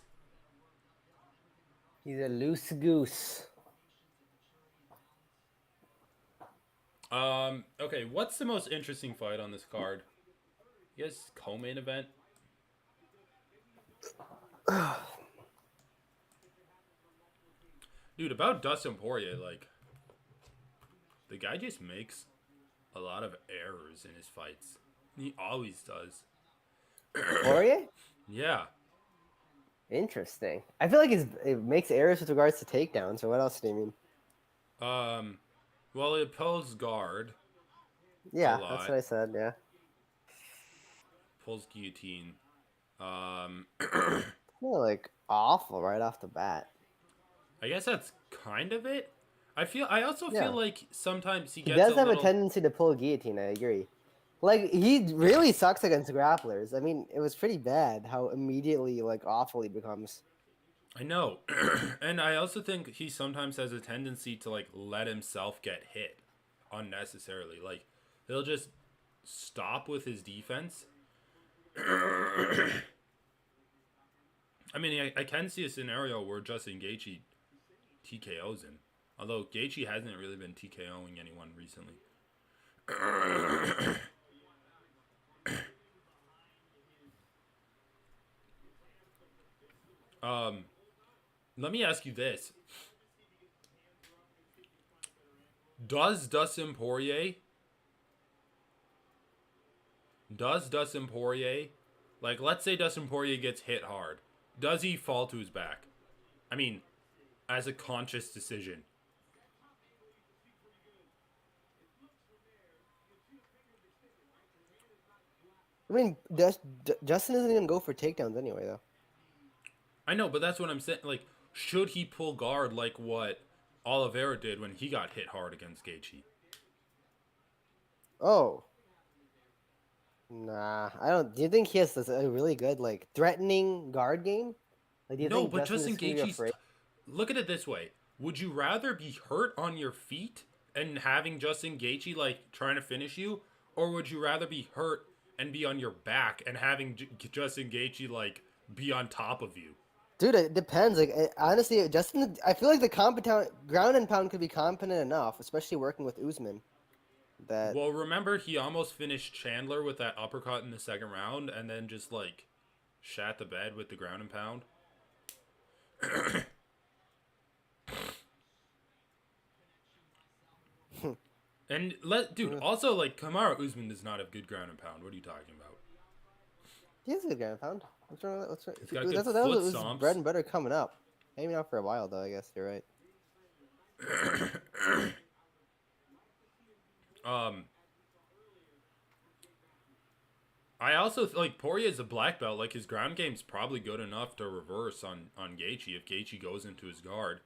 B: He's a loose goose.
A: Okay, what's the most interesting fight on this card? You guys, co-main event? Dude, about Dustin Poirier, like, the guy just makes a lot of errors in his fights. He always does.
B: Poirier?
A: Yeah.
B: Interesting. I feel like it makes errors with regards to takedowns. So what else do you mean?
A: Well, it pulls guard.
B: Yeah, that's what I said. Yeah.
A: Pulls guillotine.
B: Like awful right off the bat.
A: I guess that's kind of it. I also feel like sometimes he gets
B: does have a tendency to pull guillotine. I agree. Like he really sucks against grapplers. I mean, it was pretty bad how immediately like awful he becomes.
A: I know. And I also think he sometimes has a tendency to like let himself get hit unnecessarily. Like he'll just stop with his defense. I mean, I can see a scenario where Justin Gaethje TKOs him. Although Gaethje hasn't really been TKOing anyone recently. Let me ask you this. Does Dustin Poirier, like, let's say Dustin Poirier gets hit hard. Does he fall to his back? I mean, as a conscious decision.
B: I mean, Justin isn't gonna go for takedowns anyway, though.
A: I know, but that's what I'm saying. Like, should he pull guard like what Oliveira did when he got hit hard against Gaethje?
B: Oh. Nah, I don't. Do you think he has a really good like threatening guard game? Like, do you think
A: but Justin Gaethje's. Look at it this way: would you rather be hurt on your feet and having Justin Gaethje like trying to finish you, or would you rather be hurt and be on your back and having Justin Gaethje like be on top of you?
B: Dude, it depends. Like honestly, Justin, I feel like the ground and pound could be competent enough, especially working with Usman.
A: Well, remember he almost finished Chandler with that uppercut in the second round, and then just like shat the bed with the ground and pound. And also like Kamaru Usman does not have good ground and pound. What are you talking about?
B: He has a good ground and pound. What's wrong with that? What's wrong?
A: He's got good
B: That was
A: stomps.
B: bread and butter coming up. Maybe not for a while though. I guess you're right.
A: I also like Poirier is a black belt. Like his ground game's probably good enough to reverse on Gaethje if Gaethje goes into his guard.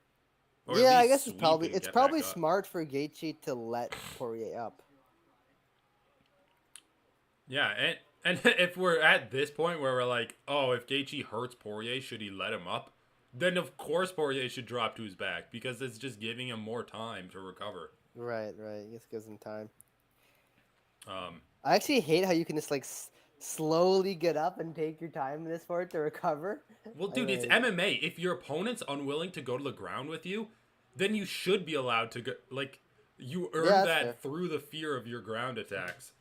B: Yeah, I guess it's probably smart for Gaethje to let Poirier up.
A: Yeah, and if we're at this point where we're like, oh, if Gaethje hurts Poirier, should he let him up? Then of course Poirier should drop to his back because it's just giving him more time to recover.
B: Right. It just gives him time. I actually hate how you can just like slowly get up and take your time in this sport to recover.
A: Well,
B: I
A: dude, it's
B: like,
A: MMA. If your opponent's unwilling to go to the ground with you, then you should be allowed to go. Like, you
B: yeah,
A: earned
B: that's fair.
A: that through the fear of your ground attacks.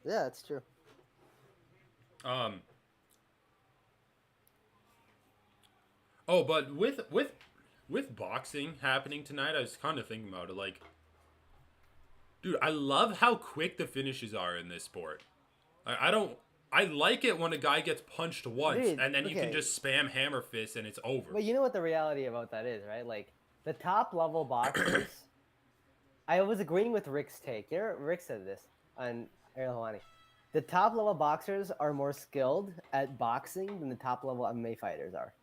B: Yeah, that's true.
A: Um. Oh, but with boxing happening tonight, I was kind of thinking about it. Like, dude, I love how quick the finishes are in this sport. I don't. I like it when a guy gets punched once
B: Dude,
A: and then you can
B: okay.
A: just spam hammer fist and it's over.
B: But you know what the reality about that is, right? Like the top level boxers. I was agreeing with Rick's take. You know, Rick said this on Ariel Helwani. The top level boxers are more skilled at boxing than the top level MMA fighters are.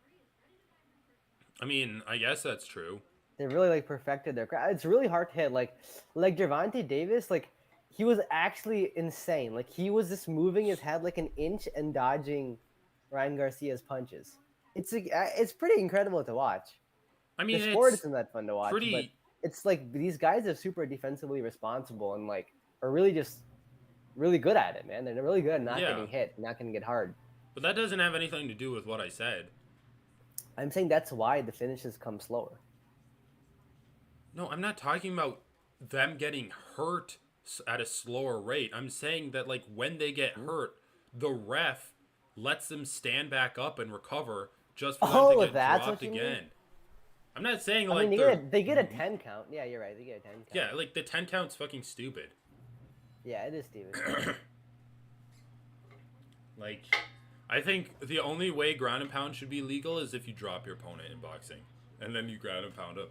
A: I mean, I guess that's true.
B: They really like perfected their craft. It's really hard to hit. Like Gervonta Davis, like he was actually insane. Like he was just moving his head like an inch and dodging Ryan Garcia's punches. It's pretty incredible to watch.
A: I
B: The
A: mean,
B: sport
A: it's
B: isn't that fun to watch, but
A: pretty.
B: it's like these guys are super defensively responsible and like are really just really good at it, man. They're really good at not
A: Yeah,
B: getting hit, not getting get hard.
A: but that doesn't have anything to do with what I said.
B: I'm saying that's why the finishes come slower.
A: No, I'm not talking about them getting hurt at a slower rate. I'm saying that, like, when they get
B: Hmm?
A: hurt, the ref lets them stand back up and recover just for them to
B: Oh,
A: get
B: that's
A: dropped
B: what you mean?
A: again. I'm not saying
B: I mean,
A: like they're
B: they get a 10 count. Yeah, you're right. They get a 10 count.
A: yeah, like the 10 count's fucking stupid.
B: Yeah, it is stupid.
A: Like, I think the only way ground and pound should be legal is if you drop your opponent in boxing, and then you ground and pound up.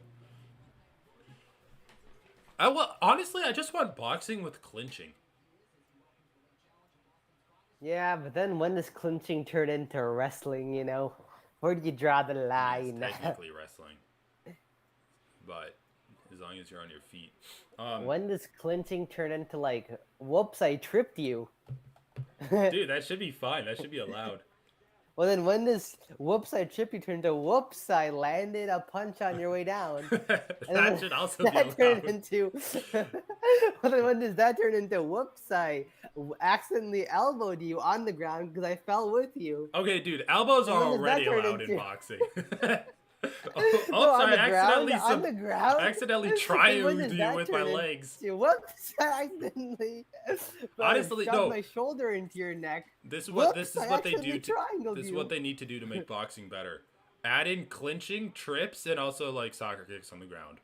A: Honestly, I just want boxing with clinching.
B: Yeah, but then when does clinching turn into wrestling, you know? Where do you draw the
A: I mean, it's
B: line?
A: technically wrestling, but as long as you're on your feet.
B: When does clinching turn into like, whoops, I tripped you?
A: Dude, that should be fine. That should be allowed.
B: Well, then when does whoops, I tripped you turn to whoops, I landed a punch on your way down? And
A: That
B: then
A: should also be
B: that turned
A: allowed.
B: into. Well, then when does that turn into whoops, I accidentally elbowed you on the ground because I fell with you?
A: Okay, dude, elbows
B: And
A: are
B: when does that
A: already
B: turn
A: allowed in
B: into?
A: boxing.
B: No,
A: Oops,
B: on
A: I
B: the ground,
A: accidentally
B: on the ground.
A: accidentally
B: Then when
A: trianged
B: does
A: you
B: that
A: with my
B: turn
A: legs.
B: into whoops? I accidentally
A: Honestly,
B: shoved
A: no.
B: my shoulder into your neck.
A: This is what
B: Whoops!
A: this is
B: I
A: what they
B: accidentally
A: do to
B: triangled
A: this is
B: you.
A: what they need to do to make boxing better. Add in clinching, trips, and also like soccer kicks on the ground.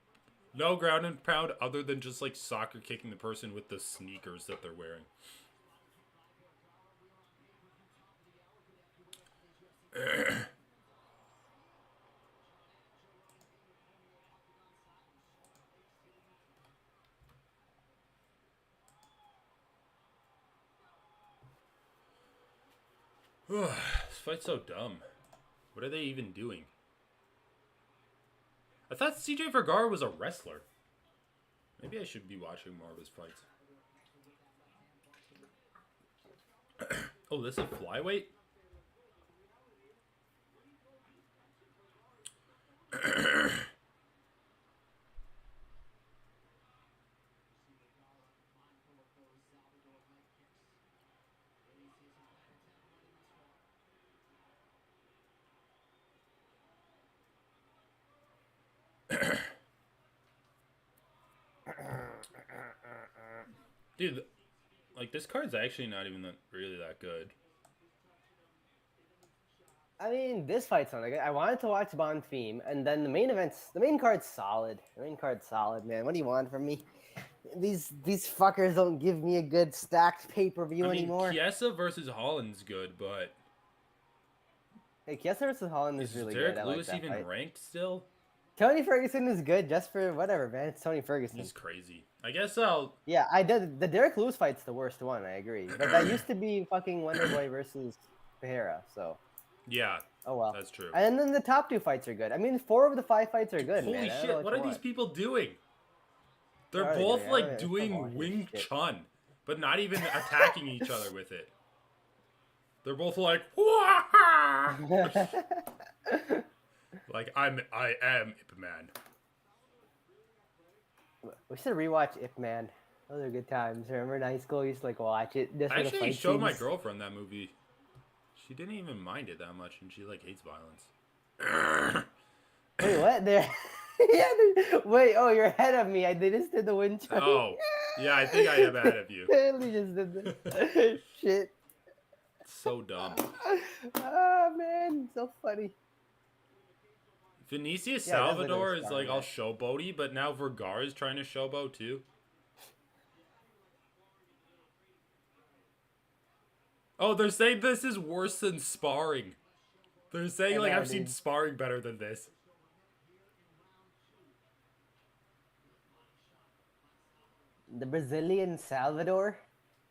A: No ground and pound other than just like soccer kicking the person with the sneakers that they're wearing. This fight's so dumb. What are they even doing? I thought CJ Vergara was a wrestler. Maybe I should be watching more of his fights. Oh, this is a flyweight? Dude, like this card's actually not even really that good.
B: I mean, this fight's not good. I wanted to watch Bonfim, and then the main card's solid. The main card's solid, man. What do you want from me? These fuckers don't give me a good stacked pay-per-view
A: I mean,
B: anymore.
A: Chiesa versus Holland's good, but
B: Hey, Chiesa versus Holland is
A: is
B: really
A: Derek
B: good. I like
A: Lewis
B: that
A: even
B: fight.
A: ranked still?
B: Tony Ferguson is good just for whatever, man. It's Tony Ferguson.
A: He's crazy. I guess I'll.
B: Yeah, I did. The Derek Lewis fight's the worst one. I agree, but that used to be fucking Wonderboy versus Pereira. So,
A: Yeah,
B: oh well.
A: that's true.
B: And then the top 2 fights are good. I mean, 4 of the 5 fights are good,
A: Holy
B: man. I don't know
A: shit! What
B: you
A: are these
B: want.
A: people doing? They're
B: What are they
A: both
B: doing? I
A: like
B: don't
A: doing
B: watch this
A: Wing
B: shit.
A: Chun, but not even attacking each other with it. They're both like, like I am Ip Man.
B: We should rewatch Ip Man. Those are good times. Remember in high school, you used to like watch it just
A: I
B: for the
A: actually
B: fight
A: showed my
B: scenes.
A: girlfriend that movie. She didn't even mind it that much, and she like hates violence.
B: Wait, what? There. Yeah. Wait. Oh, you're ahead of me. They just did the wind chime.
A: Oh, yeah, I think I am ahead of you.
B: They literally just did the shit.
A: So dumb.
B: Ah, man, so funny.
A: Vinicius
B: Yeah, that's literally
A: Salvador is like
B: sparring
A: all
B: match.
A: showboaty, but now Vergara is trying to showboat too. Oh, they're saying this is worse than sparring. They're saying
B: I
A: like
B: know,
A: I've seen
B: dude.
A: sparring better than this.
B: The Brazilian Salvador.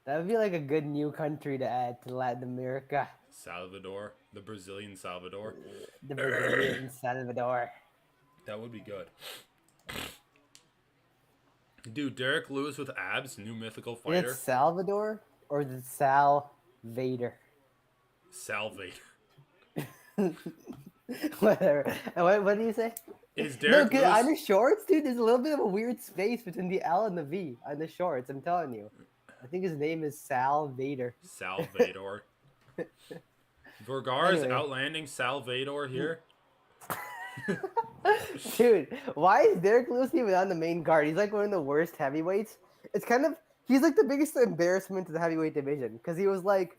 B: That would be like a good new country to add to Latin America.
A: Salvador, the Brazilian Salvador.
B: The Brazilian Salvador.
A: That would be good. Dude, Derek Lewis with abs, new mythical
B: Is it
A: fighter.
B: Salvador or is it Sal Vader?
A: Salvate.
B: Whatever. And what do you say?
A: Is
B: No,
A: Derek
B: cause on
A: Lewis
B: the shorts, dude, there's a little bit of a weird space between the L and the V on the shorts. I'm telling you. I think his name is Sal Vader.
A: Salvador? Vergara's
B: Anyway.
A: outlanding Salvador here.
B: Dude, why is Derek Lewis even on the main card? He's like one of the worst heavyweights. It's kind of he's like the biggest embarrassment to the heavyweight division because he was like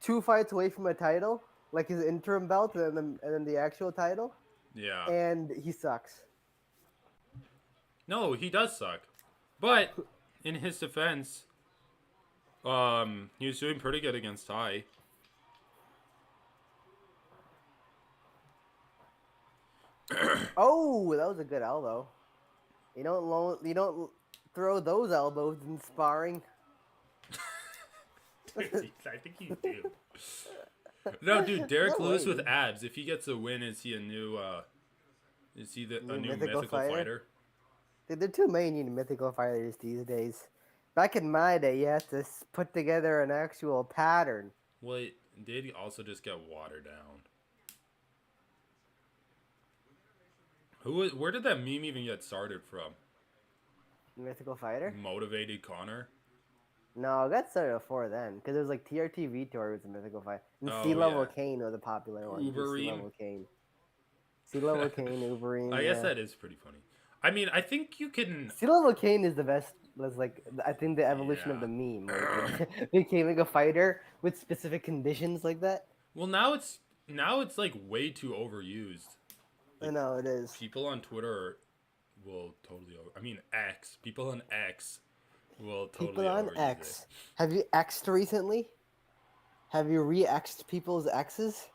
B: 2 fights away from a title, like his interim belt and then the actual title,
A: Yeah.
B: and he sucks.
A: No, he does suck. But in his defense, he was doing pretty good against Ty.
B: Oh, that was a good elbow. You don't throw those elbows in sparring.
A: Dude, I think you do. No, dude, Derek
B: No
A: Lewis
B: way,
A: with
B: dude.
A: abs. If he gets a win, is he a new a new
B: mythical
A: mythical fighter?
B: Dude, there are too many mythical fighters these days. Back in my day, you had to put together an actual pattern.
A: Well, it did also just get watered down. Where did that meme even get started from?
B: Mythical fighter?
A: Motivated Connor?
B: No, it got started before then, because it was like TRT Vitor was a mythical fighter. And
A: Oh,
B: Sea Level
A: yeah.
B: Kane was a popular one. Sea
A: Ubereem?
B: Level Kane. Sea Level Kane, Ubereem.
A: I guess
B: Yeah.
A: that is pretty funny. I mean, I think you can.
B: Sea Level Kane is the best. Was like I think the evolution of the meme, like becoming a fighter with specific conditions like that.
A: Well, now it's like way too overused.
B: I know it is.
A: People on Twitter will totally over. I mean, X. People on X will totally
B: People on
A: overuse
B: X. Have you X'd recently? Have you re-X'd people's X's?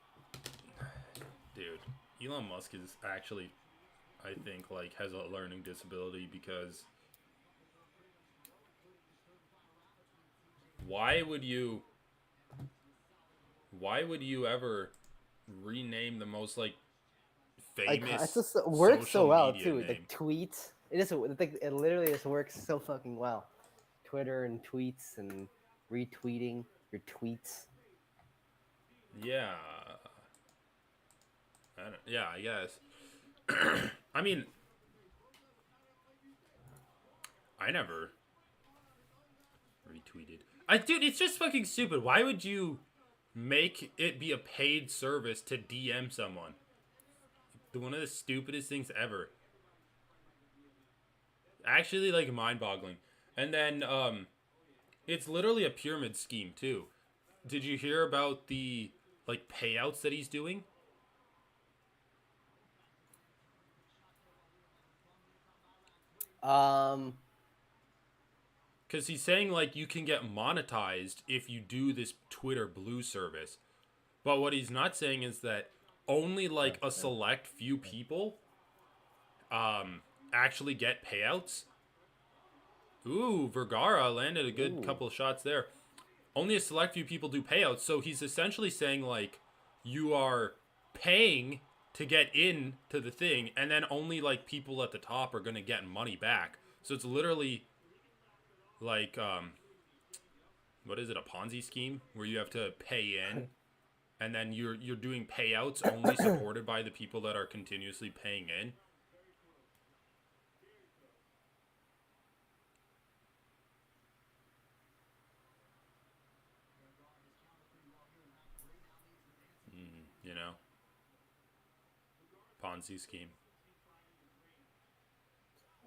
A: Dude, Elon Musk is actually, I think, like has a learning disability because why would you ever rename the most like famous
B: It just works so
A: social
B: well
A: media
B: too.
A: name?
B: The tweets. It literally just works so fucking well. Twitter and tweets and retweeting your tweets.
A: Yeah. Yeah, I guess. I mean, I never retweeted. Dude, it's just fucking stupid. Why would you make it be a paid service to DM someone? One of the stupidest things ever. Actually, like, mind-boggling. And then, it's literally a pyramid scheme, too. Did you hear about the, like, payouts that he's doing? Because he's saying, like, you can get monetized if you do this Twitter Blue service. But what he's not saying is that only, like, a select few people actually get payouts. Ooh, Vergara landed a good couple of shots there. Only a select few people do payouts. So he's essentially saying, like, you are paying to get in to the thing, and then only, like, people at the top are going to get money back. So it's literally like, what is it, a Ponzi scheme? Where you have to pay in, and then you're doing payouts only supported by the people that are continuously paying in. Ponzi scheme.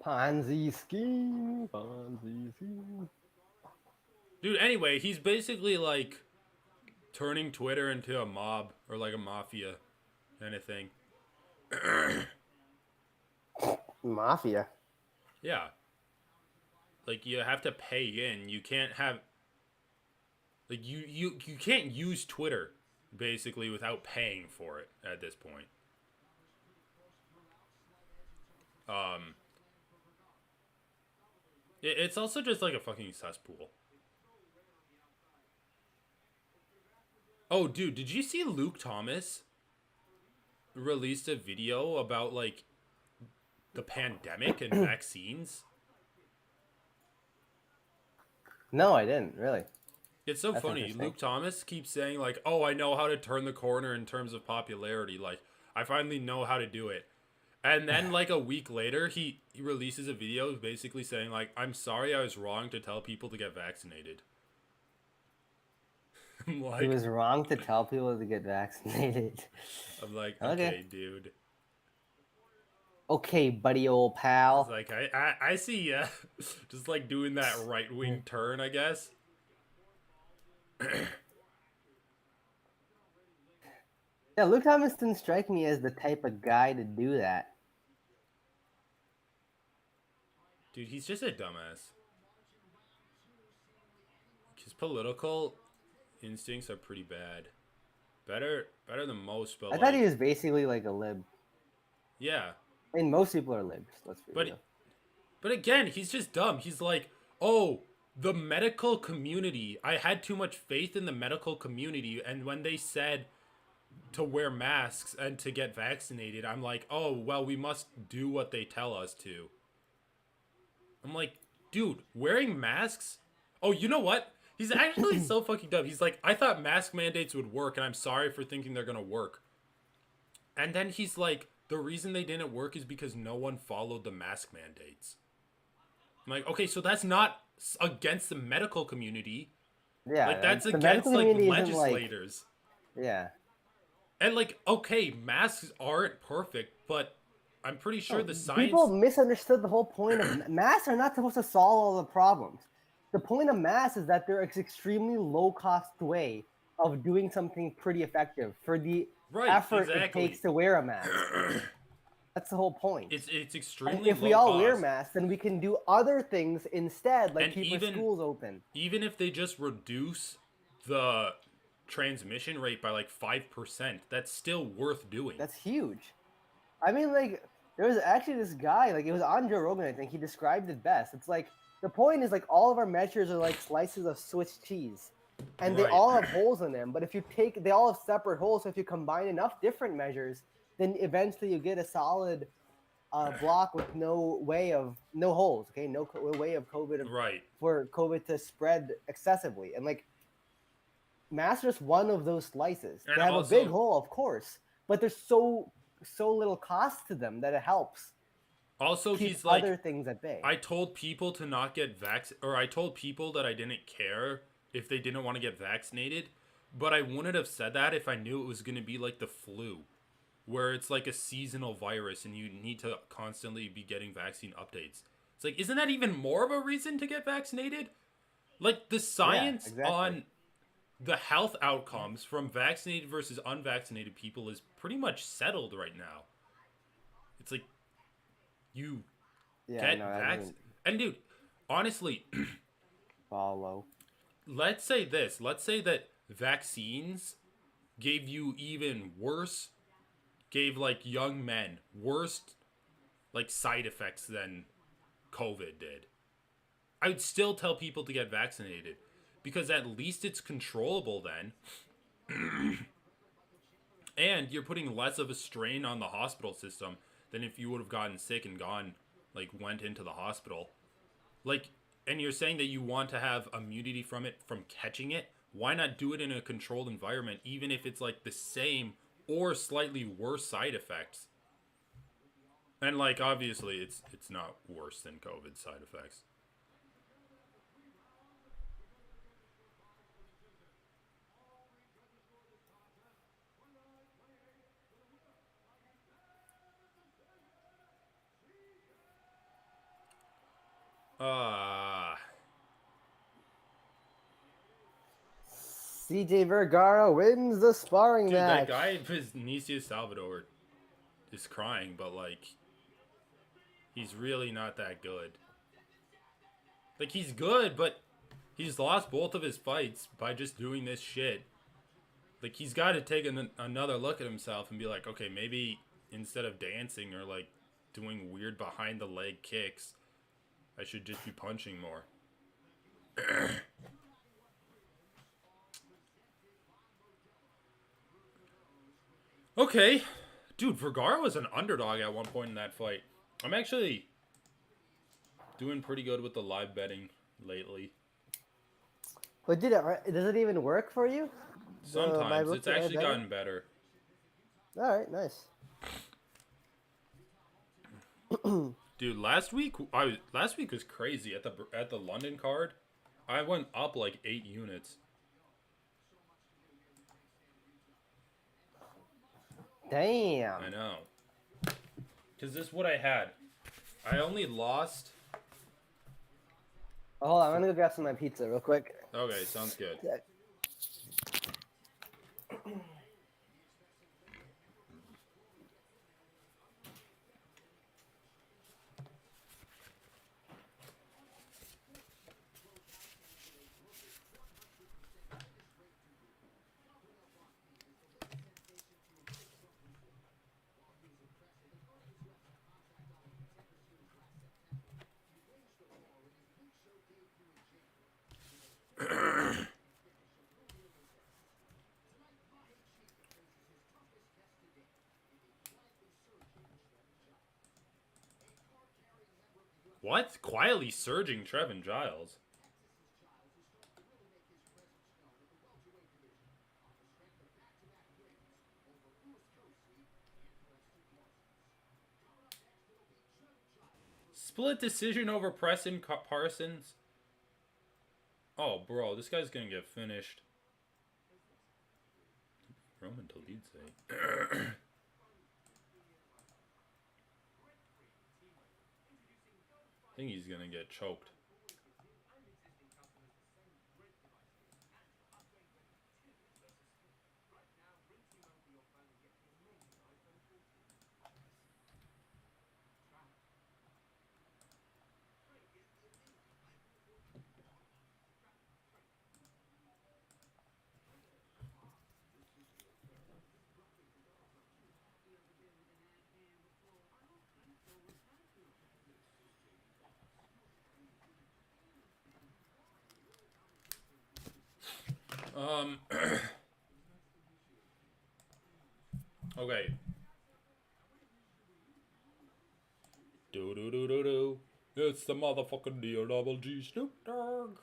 B: Ponzi scheme. Ponzi scheme.
A: Dude, anyway, he's basically like turning Twitter into a mob or like a mafia kind of thing.
B: Mafia.
A: Yeah. Like you have to pay in. You can't have like you can't use Twitter basically without paying for it at this point. It's also just like a fucking cesspool. Oh, dude, did you see Luke Thomas released a video about like the pandemic and vaccines?
B: No, I didn't really.
A: It's so
B: That's
A: funny.
B: interesting.
A: Luke Thomas keeps saying like, "Oh, I know how to turn the corner in terms of popularity. Like, I finally know how to do it." And then like a week later, he releases a video basically saying like, "I'm sorry, I was wrong to tell people to get vaccinated." I'm
B: He
A: like,
B: was wrong to tell people to get vaccinated. Okay.
A: okay, dude.
B: Okay, buddy, old
A: It's
B: pal.
A: like I see ya, just like doing that right wing turn, I guess.
B: Yeah, Luke Thomas didn't strike me as the type of guy to do that.
A: Dude, he's just a dumbass. His political instincts are pretty bad. Better than most, but
B: I thought he
A: like,
B: was basically like a lib.
A: yeah.
B: I mean, most people are libs. Let's be
A: But
B: real.
A: but again, he's just dumb. He's like, oh, the medical community. I had too much faith in the medical community, and when they said to wear masks and to get vaccinated, I'm like, oh, well, we must do what they tell us to. I'm like, dude, wearing masks? Oh, you know what? He's actually so fucking dumb. He's like, I thought mask mandates would work, and I'm sorry for thinking they're gonna work. And then he's like, the reason they didn't work is because no one followed the mask mandates. I'm like, okay, so that's not against the medical community.
B: Yeah,
A: Like, that's
B: the medical
A: against, like,
B: community isn't like.
A: legislators.
B: Yeah.
A: And, like, okay, masks aren't perfect, but I'm pretty sure
B: No,
A: the
B: people
A: science...
B: misunderstood the whole point of masks are not supposed to solve all the problems. The point of masks is that they're an extremely low cost way of doing something pretty effective for the
A: Right,
B: effort it
A: exactly.
B: takes to wear a mask. That's the whole point.
A: It's
B: And
A: extremely
B: if we
A: low
B: all wear
A: cost.
B: masks, then we can do other things instead, like
A: And
B: keep our schools open.
A: even if they just reduce the transmission rate by, like, 5%, that's still worth doing.
B: That's huge. I mean, like, there was actually this guy, like, it was on Joe Rogan, I think. He described it best. It's like, the point is, like, all of our measures are like slices of Swiss cheese. And they
A: Right.
B: all have holes in them. But if you take, they all have separate holes. So if you combine enough different measures, then eventually you get a solid block with no holes, okay? No way of COVID,
A: Right.
B: for COVID to spread excessively. And, like, masks are just one of those slices.
A: And
B: They have
A: also,
B: a big hole, of course, but there's so little cost to them that it helps keep
A: he's like,
B: other things at bay.
A: I told people to not get or I told people that I didn't care if they didn't want to get vaccinated, but I wouldn't have said that if I knew it was going to be like the flu, where it's like a seasonal virus and you need to constantly be getting vaccine updates. It's like, isn't that even more of a reason to get vaccinated? Like, the science
B: exactly.
A: on the health outcomes from vaccinated versus unvaccinated people is pretty much settled right now. It's like, you get vaccinated. And dude, honestly,
B: follow.
A: let's say this. Let's say that vaccines gave you even worse, gave like young men worse like side effects than COVID did. I would still tell people to get vaccinated because at least it's controllable then. And you're putting less of a strain on the hospital system than if you would have gotten sick and went into the hospital. Like, and you're saying that you want to have immunity from it, from catching it. Why not do it in a controlled environment, even if it's like the same or slightly worse side effects? And like, obviously, it's not worse than COVID side effects. Ah,
B: CJ Vergara wins the sparring
A: dude, that
B: match.
A: guy, Vinicius Salvador, is crying, but like, he's really not that good. Like, he's good, but he's lost both of his fights by just doing this shit. Like, he's got to take another look at himself and be like, okay, maybe instead of dancing or like doing weird behind the leg kicks, I should just be punching more. Okay. Dude, Vergara was an underdog at one point in that fight. I'm actually doing pretty good with the live betting lately.
B: But does it even work for you? The my
A: Sometimes. It's
B: bookie live
A: actually
B: betting?
A: gotten better.
B: All right, nice.
A: Dude, last week was crazy at the London card. I went up like 8 units.
B: Damn.
A: I know. Cuz this is what I had. I only lost.
B: Oh, hold on, I'm gonna go grab some of my pizza real quick.
A: Okay, sounds good. What? Quietly surging Trevin Giles. Split decision over Preston Parsons. Oh, bro, this guy's gonna get finished. Roman Dolidze. I think he's gonna get choked. Okay. Do do do do do. It's the motherfucking deal, double G Snoop Dogg.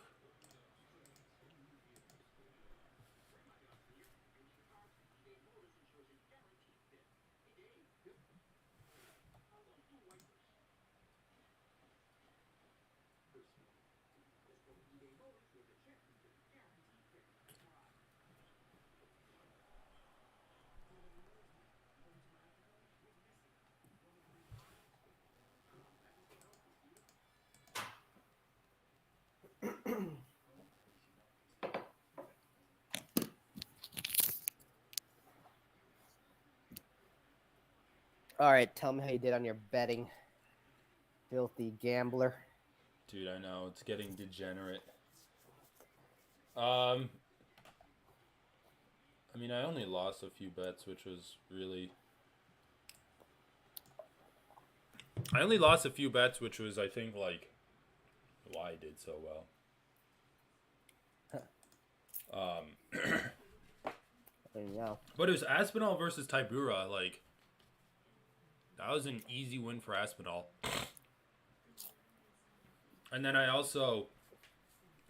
B: All right, tell me how you did on your betting, filthy gambler.
A: Dude, I know it's getting degenerate. I mean, I only lost a few bets, which was really. I only lost a few bets, which was, I think, like, why I did so well.
B: Yeah.
A: But it was Aspinall versus Tybura. Like, that was an easy win for Aspinall. And then I also,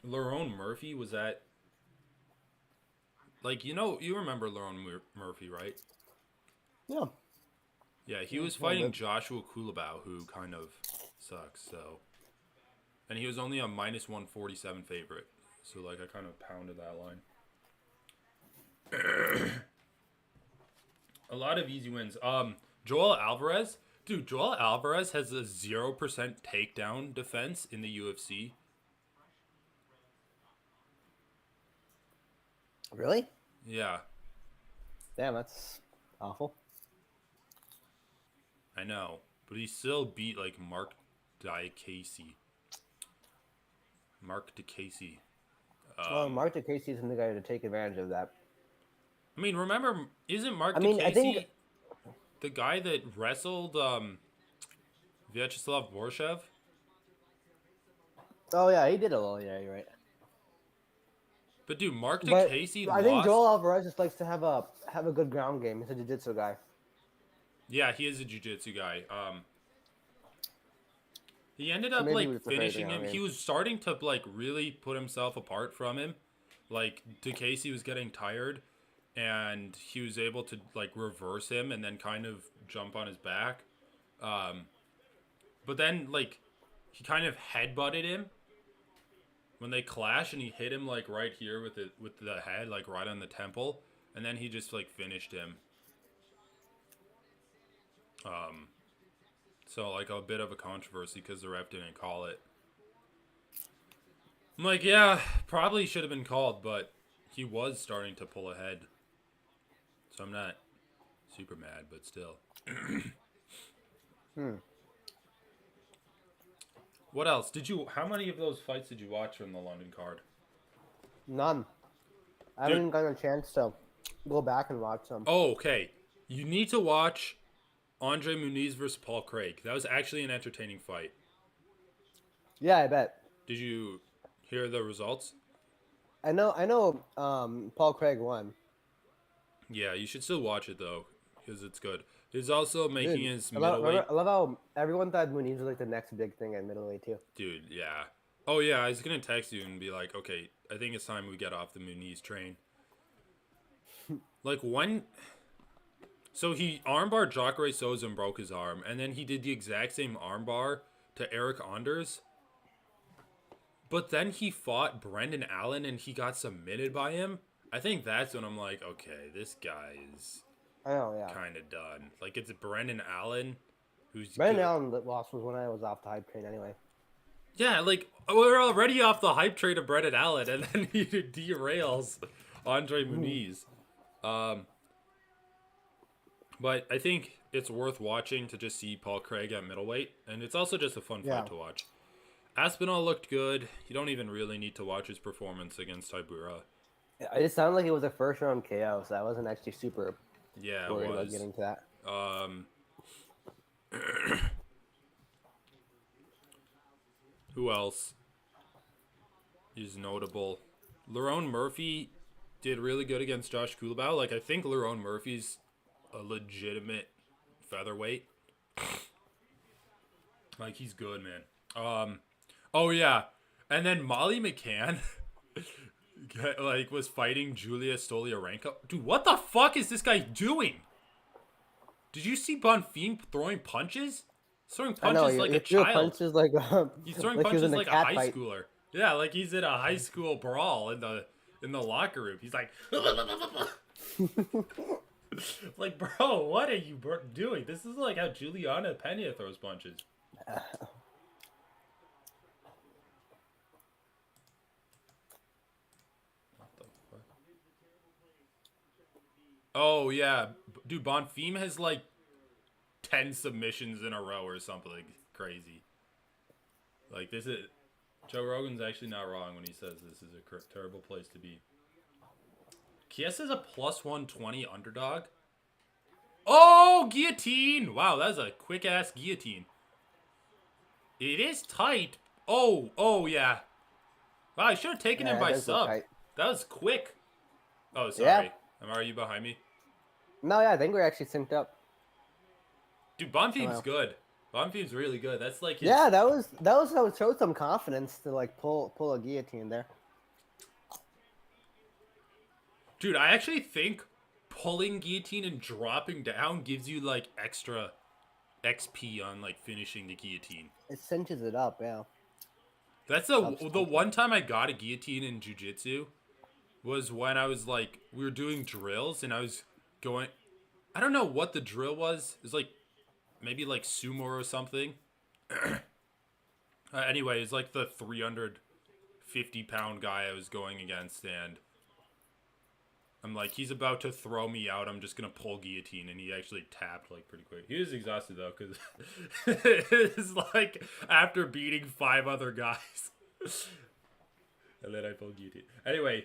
A: Lerone Murphy was at. Like, you remember Lerone Murphy, right?
B: Yeah.
A: Yeah, he was fighting Joshua Kulabau, who kind of sucks. So, and he was only a minus 147 favorite. So, like, I kind of pounded that line. A lot of easy wins. Joel Alvarez, Dude, Joel Alvarez has a 0% takedown defense in the UFC.
B: Really?
A: Yeah,
B: Damn, that's awful.
A: I know. But he still beat, like, Mark DeCasey. Mark DeCasey.
B: Well, Mark DeCasey isn't the guy to take advantage of that.
A: I mean, remember, isn't Mark
B: I mean, I think.
A: DeCasey the guy that wrestled Vyacheslav Borshev?
B: Oh yeah, he did a little. Yeah, you're right.
A: But dude, Mark
B: But
A: DeCasey
B: I think
A: lost.
B: Joel Alvarez just likes to have a good ground game. He's a jiu-jitsu guy.
A: Yeah, he is a jiu-jitsu guy. He ended
B: So
A: up
B: maybe he
A: like
B: was prepared
A: finishing
B: the
A: him.
B: ground
A: He
B: game.
A: was starting to like really put himself apart from him. Like DeCasey was getting tired, and he was able to like reverse him and then kind of jump on his back. But then like he kind of headbutted him when they clash, and he hit him like right here with the head, like right on the temple, and then he just like finished him. So like a bit of a controversy because the ref didn't call it. I'm like, yeah, probably should have been called, but he was starting to pull ahead. So I'm not super mad, but still. What else? How many of those fights did you watch from the London card?
B: None. I haven't even gotten a chance to go back and watch them.
A: Oh, okay. You need to watch Andre Muniz versus Paul Craig. That was actually an entertaining fight.
B: Yeah, I bet.
A: Did you hear the results?
B: I know. Paul Craig won.
A: Yeah, you should still watch it though, because it's good. He's also making
B: Dude,
A: his
B: I love,
A: middleweight.
B: I love how everyone thought Muniz was like the next big thing at middleweight too.
A: Dude, yeah. Oh yeah, I was gonna text you and be like, okay, I think it's time we get off the Muniz train. Like when. So he armbarred Jacare Souza and broke his arm, and then he did the exact same armbar to Eric Anders. But then he fought Brendan Allen and he got submitted by him. I think that's when I'm like, okay, this guy is
B: I know, yeah.
A: kind of done. Like it's Brendan Allen, who's
B: Brendan
A: good.
B: Allen lost was when I was off the hype train anyway.
A: Yeah, like we're already off the hype train of Brendan Allen, and then he derails Andre Muniz. But I think it's worth watching to just see Paul Craig at middleweight, and it's also just a fun fight to watch. Aspinall looked good. You don't even really need to watch his performance against Tybura.
B: It sounded like it was a first round KO, so I wasn't actually super
A: Yeah,
B: worried
A: it
B: about
A: was.
B: getting to that.
A: Who else is notable? Lerone Murphy did really good against Josh Kulabau. Like, I think Lerone Murphy's a legitimate featherweight. Like, he's good, man. Oh, yeah. And then Molly McCann, like, was fighting Julia Stoliarenko. Dude, what the fuck is this guy doing? Did you see Bonfim throwing punches? He's throwing punches like a child.
B: Punches like
A: He's throwing
B: like
A: punches
B: he was in
A: like a
B: cat
A: high
B: fight.
A: schooler. Yeah, like he's in a high school brawl in the locker room. He's like, like, bro, what are you doing? This is like how Juliana Pena throws punches. What the fuck? Oh yeah, dude, Bonfim has like 10 submissions in a row or something crazy. Like this is Joe Rogan's actually not wrong when he says this is a terrible place to be. Kies is a plus 120 underdog. Oh, guillotine! Wow, that was a quick ass guillotine. It is tight. Oh yeah. Wow, I should have taken him by sub. That was quick. Oh, sorry.
B: Yeah.
A: Are you behind me?
B: No, yeah, I think we're actually synced up.
A: Dude, Bonfim's good. Bonfim's really good. That's like his...
B: Yeah, that was how it showed some confidence to like pull a guillotine there.
A: Dude, I actually think pulling guillotine and dropping down gives you like extra XP on like finishing the guillotine.
B: It cinches it up, yeah.
A: That's the one time I got a guillotine in jiu-jitsu was when I was like, we were doing drills and I was going, I don't know what the drill was. It was like maybe like sumo or something. Anyway, it's like the 350-pound guy I was going against, and I'm like, he's about to throw me out. I'm just gonna pull guillotine, and he actually tapped like pretty quick. He was exhausted though, because it's like after beating 5 other guys, and then I pulled guillotine. Anyway,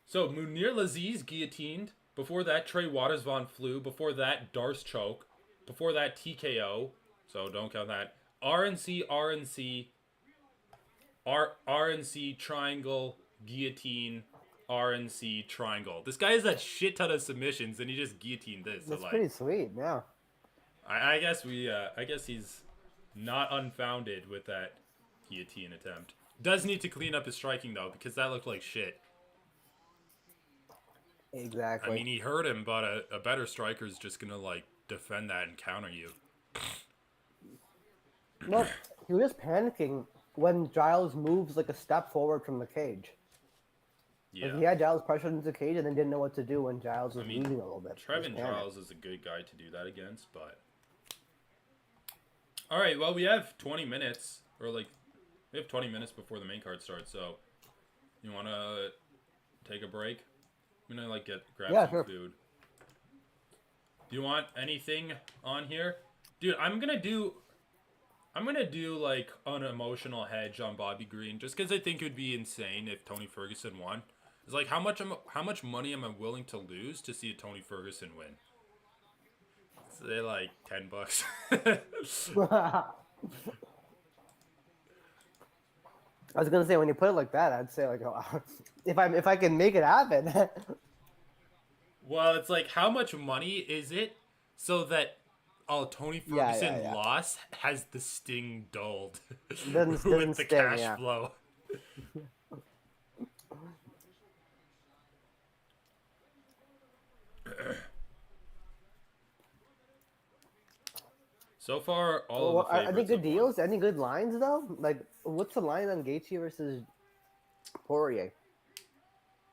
A: so Munir Laziz guillotined. Before that, Trey Watersvon flew. Before that, Darce choke. Before that, TKO. So don't count that. RNC, triangle, guillotine, RNC, triangle. This guy has a shit ton of submissions, and he just guillotined this.
B: That's
A: so, like,
B: pretty sweet. Yeah.
A: I guess I guess he's not unfounded with that guillotine attempt. Does need to clean up his striking though, because that looked like shit.
B: Exactly.
A: I mean, he hurt him, but a better striker is just gonna like defend that and counter you.
B: Well, he was panicking when Giles moves like a step forward from the cage.
A: Yeah.
B: Like he had Giles pressured into the cage and then didn't know what to do when Giles was leading a little bit.
A: Trevin Giles is a good guy to do that against, but... Alright, well, we have 20 minutes, or like, we have 20 minutes before the main card starts, so you want to take a break? I'm going to like grab some food. Do you want anything on here? Dude, I'm going to do like an emotional hedge on Bobby Green, just because I think it would be insane if Tony Ferguson won. It's like, how much money am I willing to lose to see a Tony Ferguson win? Say like $10.
B: I was gonna say, when you put it like that, I'd say like, oh, if I can make it happen.
A: Well, it's like, how much money is it so that Tony Ferguson loss has the sting dulled with the cash flow. So far, all of the favorites.
B: Are they good deals? Any good lines though? Like, what's the line on Gaethje versus Poirier?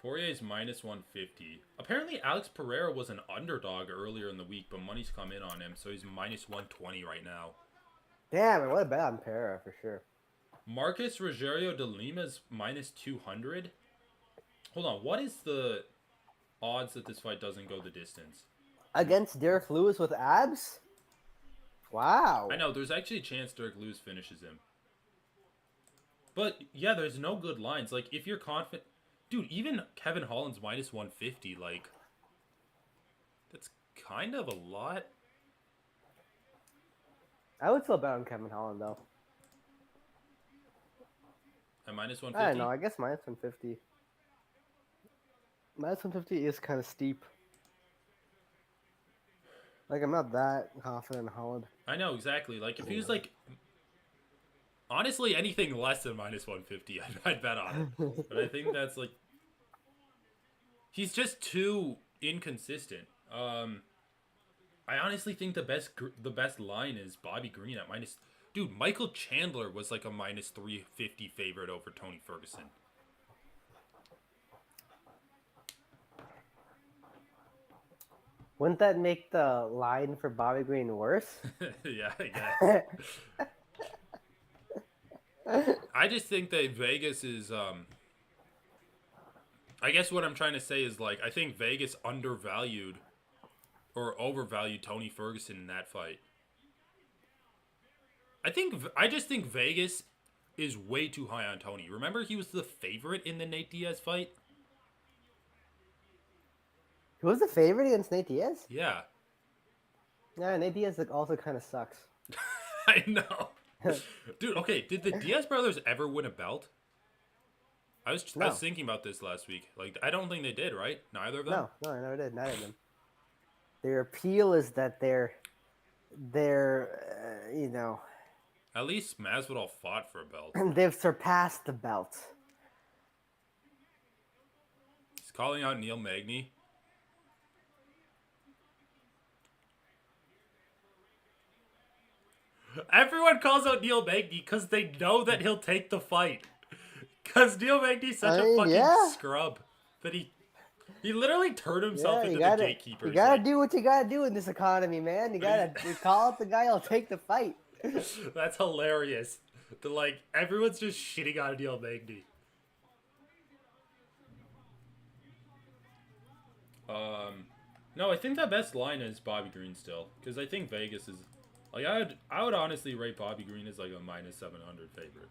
A: Poirier's minus 150. Apparently, Alex Pereira was an underdog earlier in the week, but money's come in on him, so he's minus 120 right now.
B: Damn, what a bet on Pereira for sure.
A: Marcus Rogerio de Lima's minus 200. Hold on, what is the odds that this fight doesn't go the distance?
B: Against Derek Lewis with abs? Wow.
A: I know, there's actually a chance Derek Lewis finishes him. But, yeah, there's no good lines. Like, if you're confident... Dude, even Kevin Holland's minus 150, like... That's kind of a lot.
B: I would still bet on Kevin Holland, though.
A: At minus 150?
B: I don't know, I guess minus 150. Minus 150 is kind of steep. Like, I'm not that confident in Holland.
A: I know, exactly. Like, if he was, like... Honestly, anything less than minus 150, I'd bet on it. But I think that's, like... He's just too inconsistent. I honestly think the best line is Bobby Green at minus... Dude, Michael Chandler was, like, a minus 350 favorite over Tony Ferguson.
B: Wouldn't that make the line for Bobby Green worse?
A: Yeah, I guess. I just think that Vegas is, I guess what I'm trying to say is, like, I think Vegas undervalued or overvalued Tony Ferguson in that fight. I just think Vegas is way too high on Tony. Remember, he was the favorite in the Nate Diaz fight?
B: He was the favorite against Nate Diaz?
A: Yeah.
B: Yeah, Nate Diaz also kind of sucks.
A: I know. Dude, okay, did the Diaz brothers ever win a belt? I was thinking about this last week. Like, I don't think they did, right? Neither of them?
B: No, I never did. Neither of them. Their appeal is that they're you know...
A: At least Masvidal fought for a belt.
B: They've surpassed the belt.
A: He's calling out Neil Magny. Everyone calls out Neil Magny because they know that he'll take the fight. Because Neil Magny's such a fucking scrub that he He literally turned himself
B: Yeah,
A: into the gatekeeper.
B: you
A: He's
B: gotta
A: like,
B: do what you gotta do in this economy, man. You gotta you call up the guy, I'll take the fight.
A: that's hilarious. The like everyone's just shitting on Neil Magny. No, I think that best line is Bobby Green still, because I think Vegas is like I would honestly rate Bobby Green as like a -700 favorite.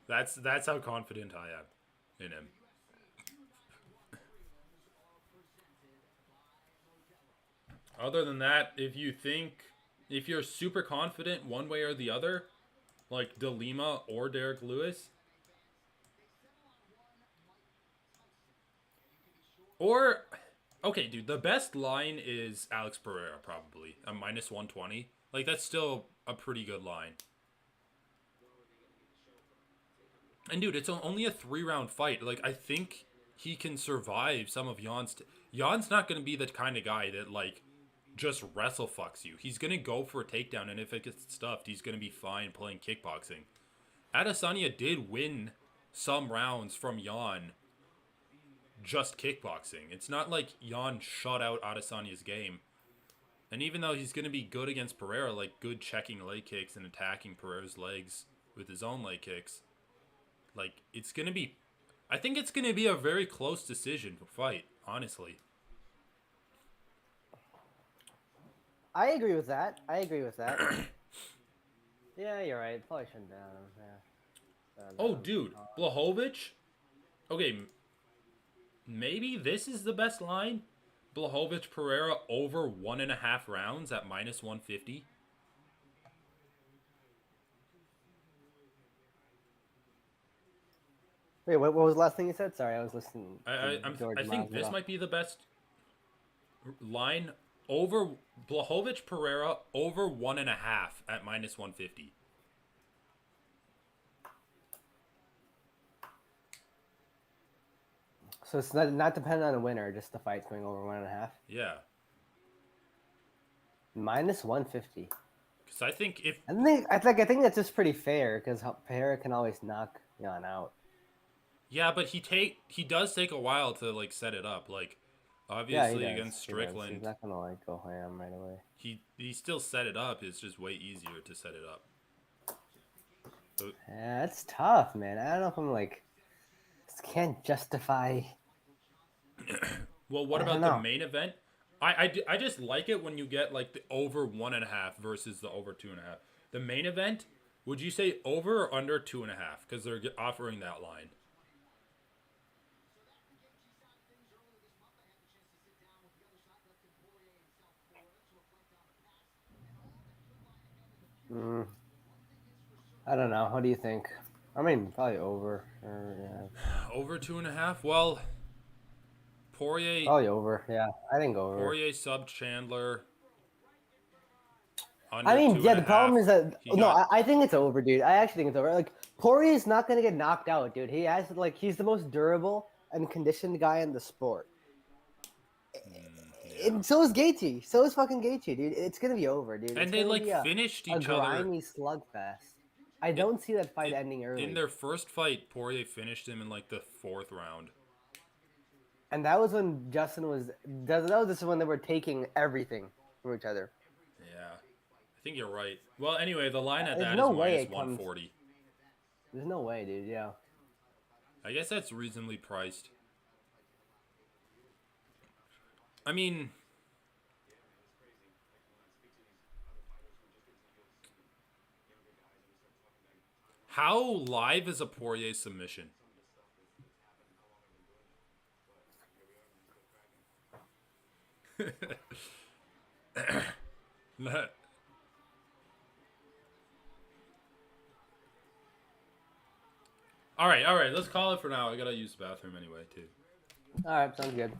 A: That's how confident I am in him. Other than that, if you're super confident one way or the other, like DeLima or Derek Lewis, or okay, dude, the best line is Alex Pereira probably a -120. Like that's still a pretty good line. And dude, it's only a 3-round fight. Like I think he can survive some of Jan's. Jan's not gonna be the kind of guy that like just wrestle fucks you. He's gonna go for a takedown, and if it gets stuffed, he's gonna be fine playing kickboxing. Adesanya did win some rounds from Jan just kickboxing. It's not like Jan shut out Adesanya's game. And even though he's gonna be good against Pereira, like good checking leg kicks and attacking Pereira's legs with his own leg kicks, like it's gonna be, I think it's gonna be a very close decision fight. Honestly,
B: I agree with that. I agree with that. Yeah, you're right. Probably shouldn't down him. Yeah.
A: oh dude, Blachowicz. Okay, maybe this is the best line. Blachowicz Pereira over 1.5 rounds at -150.
B: Wait, what was the last thing you said? Sorry, I was listening to George
A: I think this might be the best line over Blachowicz Pereira over 1.5 at -150.
B: So it's not dependent on the winner, just the fight's going over 1.5.
A: Yeah,
B: -150.
A: because I think if
B: I think that's just pretty fair because Pereira can always knock Jan out.
A: yeah, but he does take a while to like set it up. Like
B: Yeah, he
A: obviously
B: does.
A: against
B: He does.
A: Strickland,
B: He's not gonna like go ham right away.
A: he still set it up. It's just way easier to set it up. But,
B: Yeah, it's tough, man. I don't know if I'm like, just can't justify.
A: well, what
B: I don't
A: about the
B: know.
A: main event? I just like it when you get like the over 1.5 versus the over 2.5. The main event, would you say over or under 2.5? Because they're offering that line.
B: Mm, I don't know. What do you think? I mean, probably over. Or, yeah.
A: Over 2.5. Well, Poirier
B: Probably over. Yeah, I think over.
A: Poirier sub Chandler
B: I
A: under
B: mean,
A: two
B: yeah.
A: and a
B: The problem
A: half.
B: is that
A: He
B: no,
A: got
B: I think it's over, dude. I actually think it's over. Like Poirier's not gonna get knocked out, dude. He has like he's the most durable and conditioned guy in the sport.
A: yeah.
B: And so is Gaethje. So is fucking Gaethje, dude. It's gonna be over, dude.
A: And
B: It's
A: they
B: gonna
A: like
B: be
A: finished
B: a
A: each other.
B: grimy slugfest. I
A: It,
B: don't see that fight ending
A: in
B: early.
A: their first fight, Poirier finished him in like the 4th round.
B: And that was when Justin was. That was just when they were taking everything from each other.
A: Yeah, I think you're right. Well, anyway, the line at
B: There's
A: that is
B: no way
A: minus
B: it comes.
A: 140.
B: There's no way, dude. Yeah.
A: I guess that's reasonably priced. I mean, how live is a Poirier submission? All right. Let's call it for now. I gotta use the bathroom anyway, too.
B: All right, sounds good.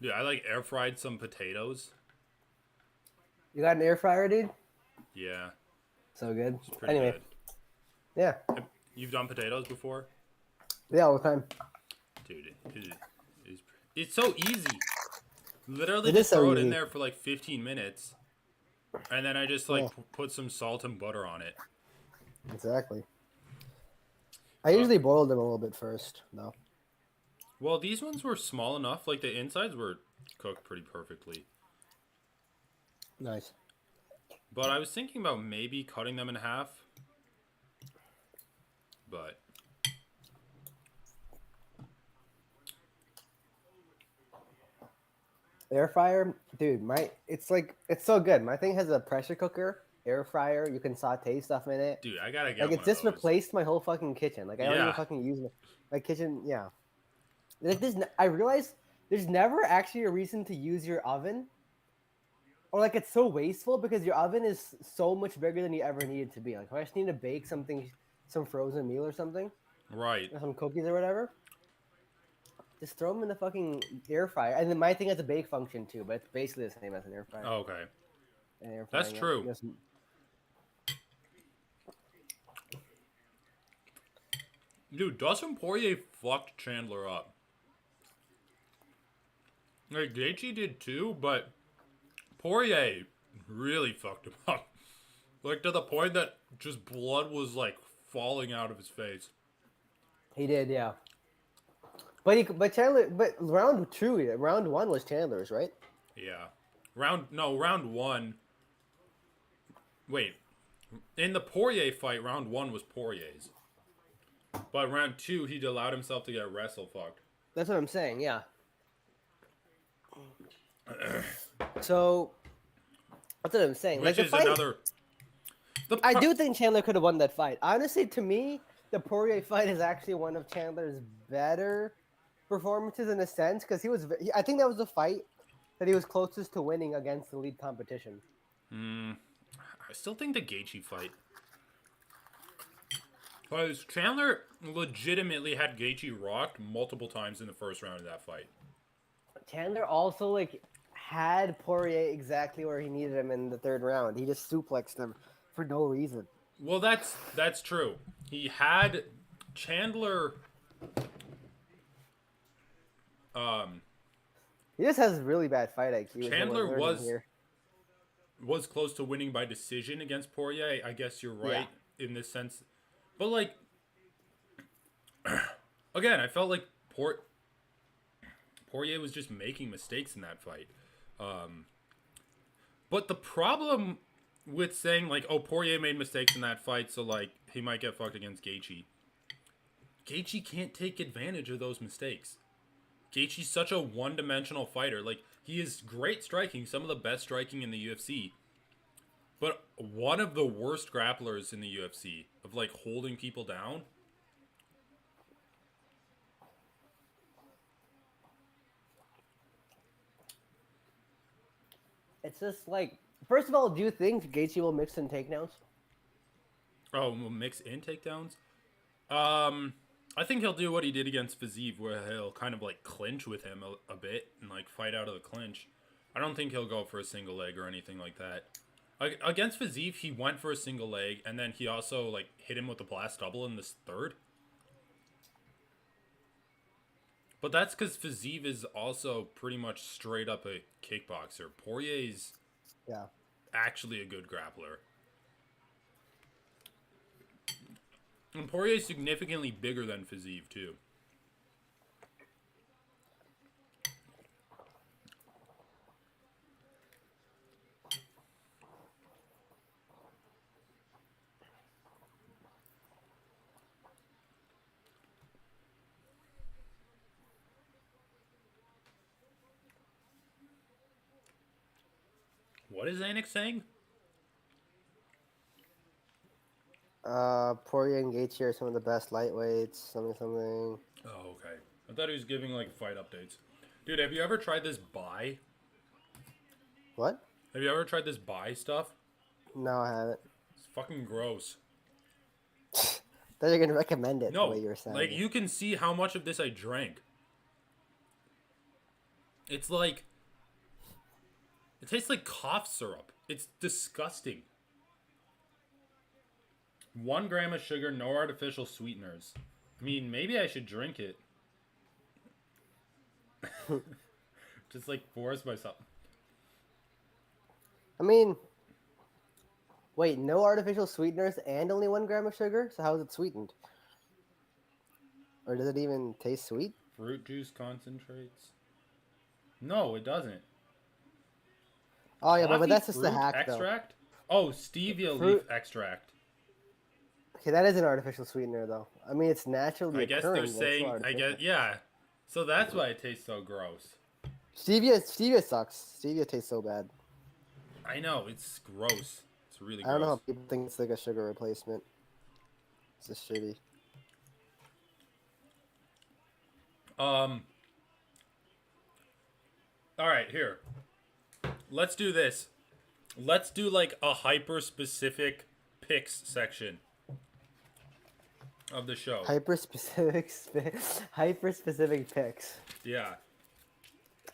A: Dude, I like air fried some potatoes.
B: You got an air fryer, dude?
A: Yeah,
B: So good.
A: it's pretty
B: Anyway,
A: good.
B: yeah.
A: You've done potatoes before?
B: Yeah, all the time.
A: Dude, it's so easy. Literally
B: It is
A: just
B: so
A: throw it in
B: easy.
A: there for like 15 minutes. And then I just
B: Yeah,
A: like put some salt and butter on it.
B: exactly. I
A: Uh,
B: usually boil them a little bit first, though.
A: well, these ones were small enough. Like the insides were cooked pretty perfectly.
B: Nice.
A: But I was thinking about maybe cutting them in half. But
B: Air fryer, dude, it's so good. My thing has a pressure cooker, air fryer. You can saute stuff in it.
A: dude, I gotta
B: Like
A: get
B: it's
A: one of
B: just
A: those.
B: replaced my whole fucking kitchen. Like I don't even
A: Yeah,
B: fucking use my kitchen. Yeah. Like I realized there's never actually a reason to use your oven, or like it's so wasteful because your oven is so much bigger than you ever need it to be. Like if I just need to bake something, some frozen meal or something,
A: right.
B: or some cookies or whatever, just throw them in the fucking air fryer. And then my thing has a bake function too, but it's basically the same as an air fryer.
A: Okay,
B: And air
A: that's
B: frying it.
A: true.
B: Just,
A: Dude, Dustin Poirier fucked Chandler up. Like Gaethje did too, but Poirier really fucked him up. Like to the point that just blood was like falling out of his face.
B: he did, yeah. But round one was Chandler's, right?
A: Yeah. Round one. Wait. In the Poirier fight, round one was Poirier's. But round two, he allowed himself to get wrestle fucked.
B: That's what I'm saying, yeah. So that's what I'm saying. Like
A: Which
B: the
A: is
B: fight,
A: another.
B: I do think Chandler could have won that fight. Honestly, to me, the Poirier fight is actually one of Chandler's better performances in a sense because I think that was the fight that he was closest to winning against the lead competition.
A: I still think the Gaethje fight. Because Chandler legitimately had Gaethje rocked multiple times in the first round of that fight.
B: Chandler also like had Poirier exactly where he needed him in the third round. He just suplexed him for no reason.
A: Well, that's true. He had Chandler.
B: He just has really bad fight IQ. Is what
A: Chandler
B: we're learning here.
A: was close to winning by decision against Poirier. I guess you're right in this sense, but like again, I felt like Poirier was just making mistakes in that fight. But the problem with saying like, oh, Poirier made mistakes in that fight, so like he might get fucked against Gaethje. Gaethje can't take advantage of those mistakes. Gaethje's such a one-dimensional fighter. Like he is great striking, some of the best striking in the UFC, but one of the worst grapplers in the UFC of like holding people down.
B: It's just like, first of all, do you think Gaethje will mix in takedowns?
A: Oh, mix in takedowns. I think he'll do what he did against Fiziev, where he'll kind of like clinch with him a bit and like fight out of the clinch. I don't think he'll go for a single leg or anything like that. Against Fiziev, he went for a single leg, and then he also like hit him with the blast double in this third. But that's because Fiziev is also pretty much straight up a kickboxer. Poirier's actually a good grappler. And Poirier's significantly bigger than Fiziev, too. What is Anik saying?
B: Poirier and Gaethje are some of the best lightweights. Something.
A: Oh, okay. I thought he was giving, like, fight updates. Dude, have you ever tried this buy?
B: What?
A: Have you ever tried this buy stuff?
B: No, I haven't.
A: It's fucking gross.
B: Thought you were gonna recommend it
A: No,
B: the way you were saying.
A: like, you can see how much of this I drank. It's like it tastes like cough syrup. It's disgusting. 1 gram of sugar, no artificial sweeteners. I mean, maybe I should drink it. Just like force myself.
B: I mean, wait, no artificial sweeteners and only 1 gram of sugar? So how is it sweetened? Or does it even taste sweet?
A: Fruit juice concentrates. No, it doesn't.
B: Oh yeah, but
A: Coffee
B: that's just the
A: fruit
B: hack though.
A: extract? Oh, stevia leaf
B: Fruit.
A: extract.
B: Okay, that is an artificial sweetener though. I mean, it's naturally
A: I guess they're
B: occurring, but it's still
A: saying, I
B: artificial.
A: guess, yeah. So that's why it tastes so gross.
B: Stevia sucks. Stevia tastes so bad.
A: I know, it's gross. It's really
B: I don't know how
A: gross.
B: people think it's like a sugar replacement. It's just shitty.
A: All right, here. Let's do this. Let's do like a hyper specific picks section of the show.
B: Hyper specific picks.
A: Yeah.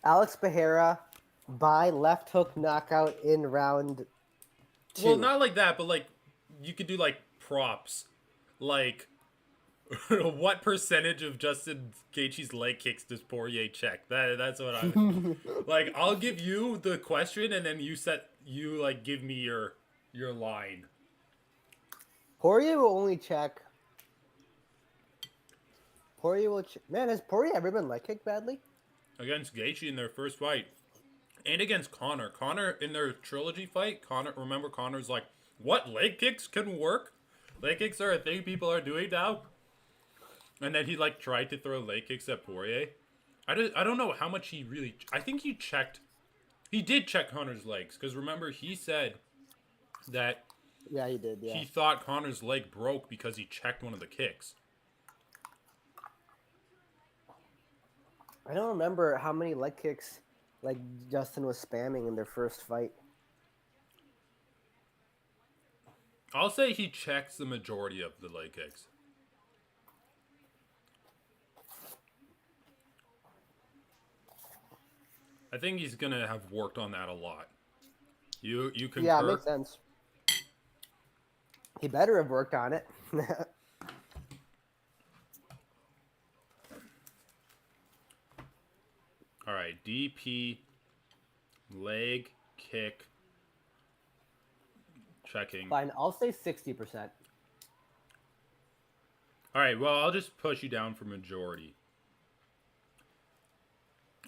B: Alex Pereira by left hook knockout in round 2.
A: Well, not like that, but like you could do like props. Like what percentage of Justin Gaethje's leg kicks does Poirier check? That's what I like. I'll give you the question, and then you like give me your line.
B: Poirier will only check. Man, has Poirier ever been leg kicked badly?
A: Against Gaethje in their first fight, and against Connor. Connor in their trilogy fight. Remember Connor's like, what, leg kicks can work? Leg kicks are a thing people are doing now. And then he like tried to throw leg kicks at Poirier. I don't know how much he really. I think he did check Connor's legs, because remember he said that
B: Yeah, he did. Yeah.
A: he thought Connor's leg broke because he checked one of the kicks.
B: I don't remember how many leg kicks like Justin was spamming in their first fight.
A: I'll say he checks the majority of the leg kicks. I think he's gonna have worked on that a lot. You concur?
B: Yeah, it makes sense. He better have worked on it.
A: All right, DP, leg kick, checking.
B: Fine, I'll say 60%.
A: All right, well, I'll just push you down for majority.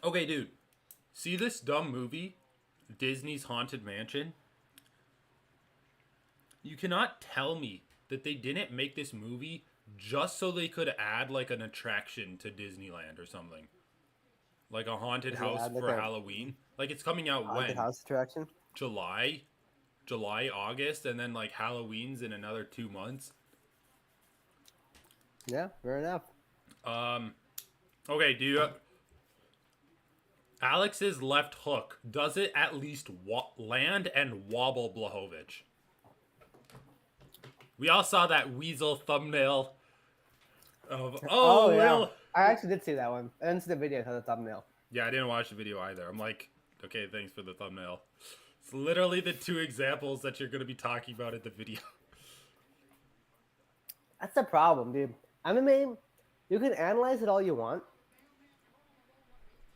A: Okay, dude. See this dumb movie, Disney's Haunted Mansion? You cannot tell me that they didn't make this movie just so they could add like an attraction to Disneyland or something. Like a haunted house for Halloween. Like it's coming out when?
B: Haunted house attraction?
A: July, August, and then like Halloween's in another 2 months.
B: Yeah, fair enough.
A: Okay, do you... Alex's left hook, does it at least land and wobble Blachowicz? We all saw that weasel thumbnail of...
B: Oh yeah. I actually did see that one. I didn't see the video, I saw the thumbnail.
A: Yeah, I didn't watch the video either. I'm like, okay, thanks for the thumbnail. It's literally the 2 examples that you're going to be talking about in the video.
B: That's the problem, dude. MMA, you can analyze it all you want.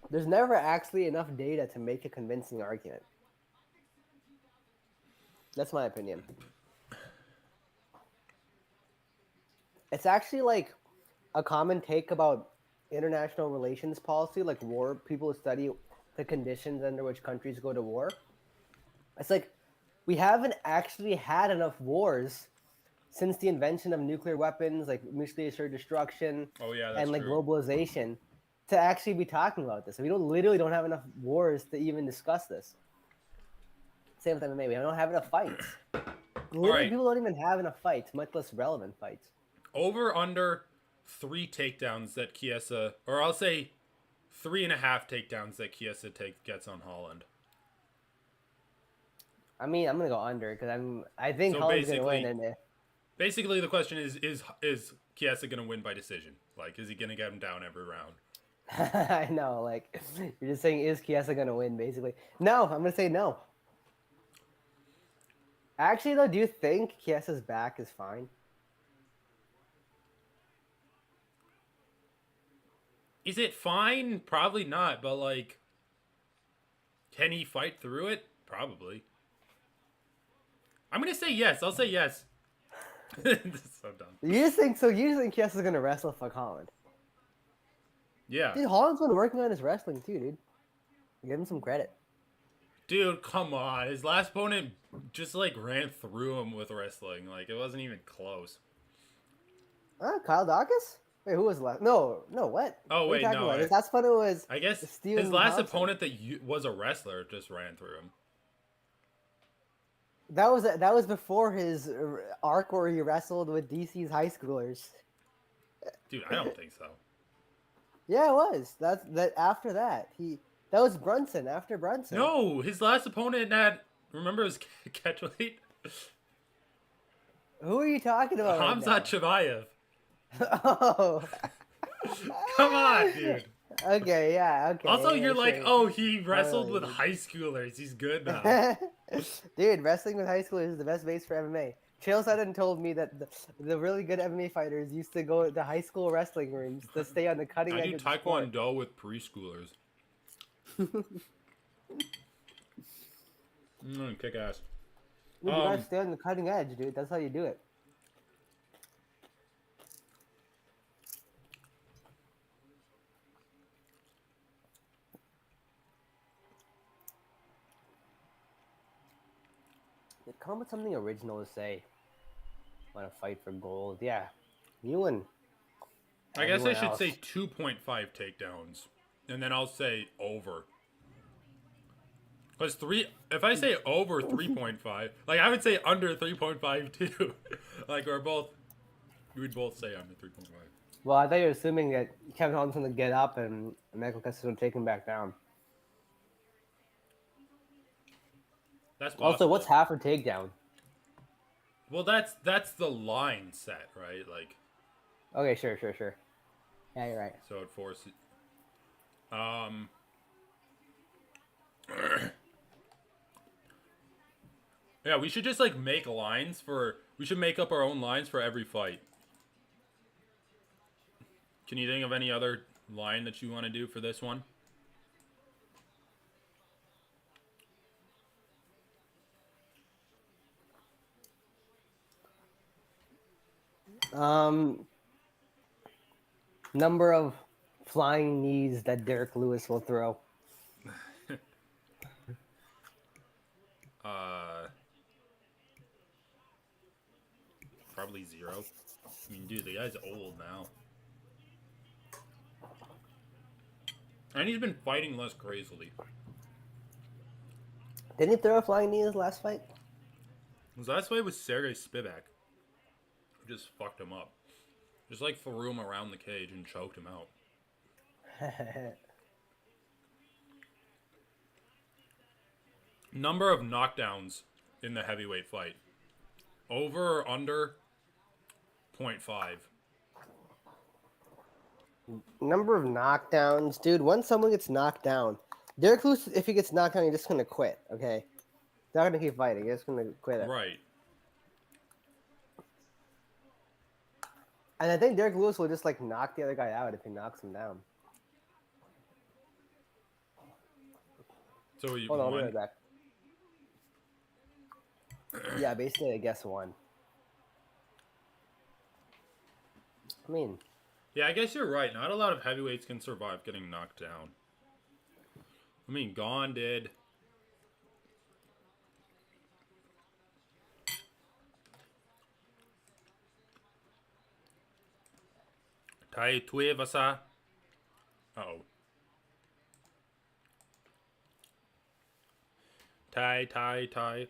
B: There's never actually enough data to make a convincing argument. That's my opinion. It's actually like a common take about international relations policy, like war. People study the conditions under which countries go to war. It's like we haven't actually had enough wars since the invention of nuclear weapons, like mutually assured destruction,
A: Oh yeah, that's
B: and like
A: true.
B: globalization, to actually be talking about this. We literally don't have enough wars to even discuss this. Same with MMA. We don't have enough fights. Literally,
A: right.
B: people don't even have enough fights, much less relevant fights.
A: Over under 3 takedowns that Chiesa, or I'll say 3.5 takedowns that Chiesa gets on Holland.
B: I mean, I'm gonna go under because I think
A: So
B: Holland's gonna win. And
A: basically, the question is Chiesa gonna win by decision? Like, is he gonna get him down every round?
B: I know, like you're just saying, is Chiesa gonna win? Basically, no. I'm gonna say no. Actually, though, do you think Chiesa's back is fine?
A: Is it fine? Probably not, but like, can he fight through it? Probably. I'm gonna say yes. I'll say yes. This is so dumb.
B: You just think so? You just think Chiesa's gonna wrestle fuck Holland?
A: Yeah.
B: Dude, Holland's been working on his wrestling too, dude. Give him some credit.
A: Dude, come on. His last opponent just like ran through him with wrestling. Like it wasn't even close.
B: Kyle Dawkins? Wait, who was last? No, what?
A: Oh
B: What are
A: wait,
B: you talking
A: no.
B: about? His last opponent was
A: I guess
B: Steven
A: his last
B: Thompson.
A: opponent that was a wrestler just ran through him.
B: That was before his arc where he wrestled with DC's high schoolers.
A: Dude, I don't think so.
B: Yeah, it was. That after that that was Brunson after Brunson.
A: No, his last opponent had remember his catchweight?
B: Who are you talking about?
A: Hamzat Chimaev.
B: Oh.
A: Come on, dude.
B: Okay, yeah, okay.
A: Also,
B: yeah,
A: you're like,
B: sure.
A: oh, he wrestled
B: Totally,
A: with high schoolers. He's good now.
B: Dude, wrestling with high schoolers is the best base for MMA. Chael Sutton told me that the really good MMA fighters used to go to high school wrestling rooms to stay on the cutting
A: I
B: edge
A: do
B: of the sport.
A: taekwondo with preschoolers. Kick ass.
B: Dude, you gotta stay on the cutting edge, dude. That's how you do it. Come with something original to say. Want to fight for gold? Yeah, you and
A: I guess I should
B: else.
A: say 2.5 takedowns, and then I'll say over. Because if I say over 3.5, like I would say under 3.5 too. Like we'd both say under 3.5.
B: Well, I thought you were assuming that Kevin Holland's going to get up and Michael Custis will take him back down.
A: That's possible.
B: Also, what's half a takedown?
A: Well, that's the line set, right? Like.
B: Okay, sure. Yeah, you're right.
A: So it forces. Yeah, we should just like make lines for. We should make up our own lines for every fight. Can you think of any other line that you want to do for this one?
B: Number of flying knees that Derek Lewis will throw.
A: Probably 0. I mean, dude, the guy's old now. And he's been fighting less crazily.
B: Didn't he throw a flying knee in his last fight?
A: His last fight was Sergey Spivak. Who just fucked him up. Just like threw him around the cage and choked him out. Number of knockdowns in the heavyweight fight. Over or under 0.5.
B: Number of knockdowns. Dude, once someone gets knocked down, Derek Lewis, if he gets knocked down, he's just going to quit, okay? He's not going to keep fighting. He's just going to quit it.
A: Right.
B: And I think Derek Lewis will just, like, knock the other guy out if he knocks him down.
A: So you
B: Hold on, I'll be
A: won.
B: right back. Yeah, basically, I guess one. I mean...
A: Yeah, I guess you're right. Not a lot of heavyweights can survive getting knocked down. I mean, Gon did. Tai Tuivasa. Uh-oh. Tai.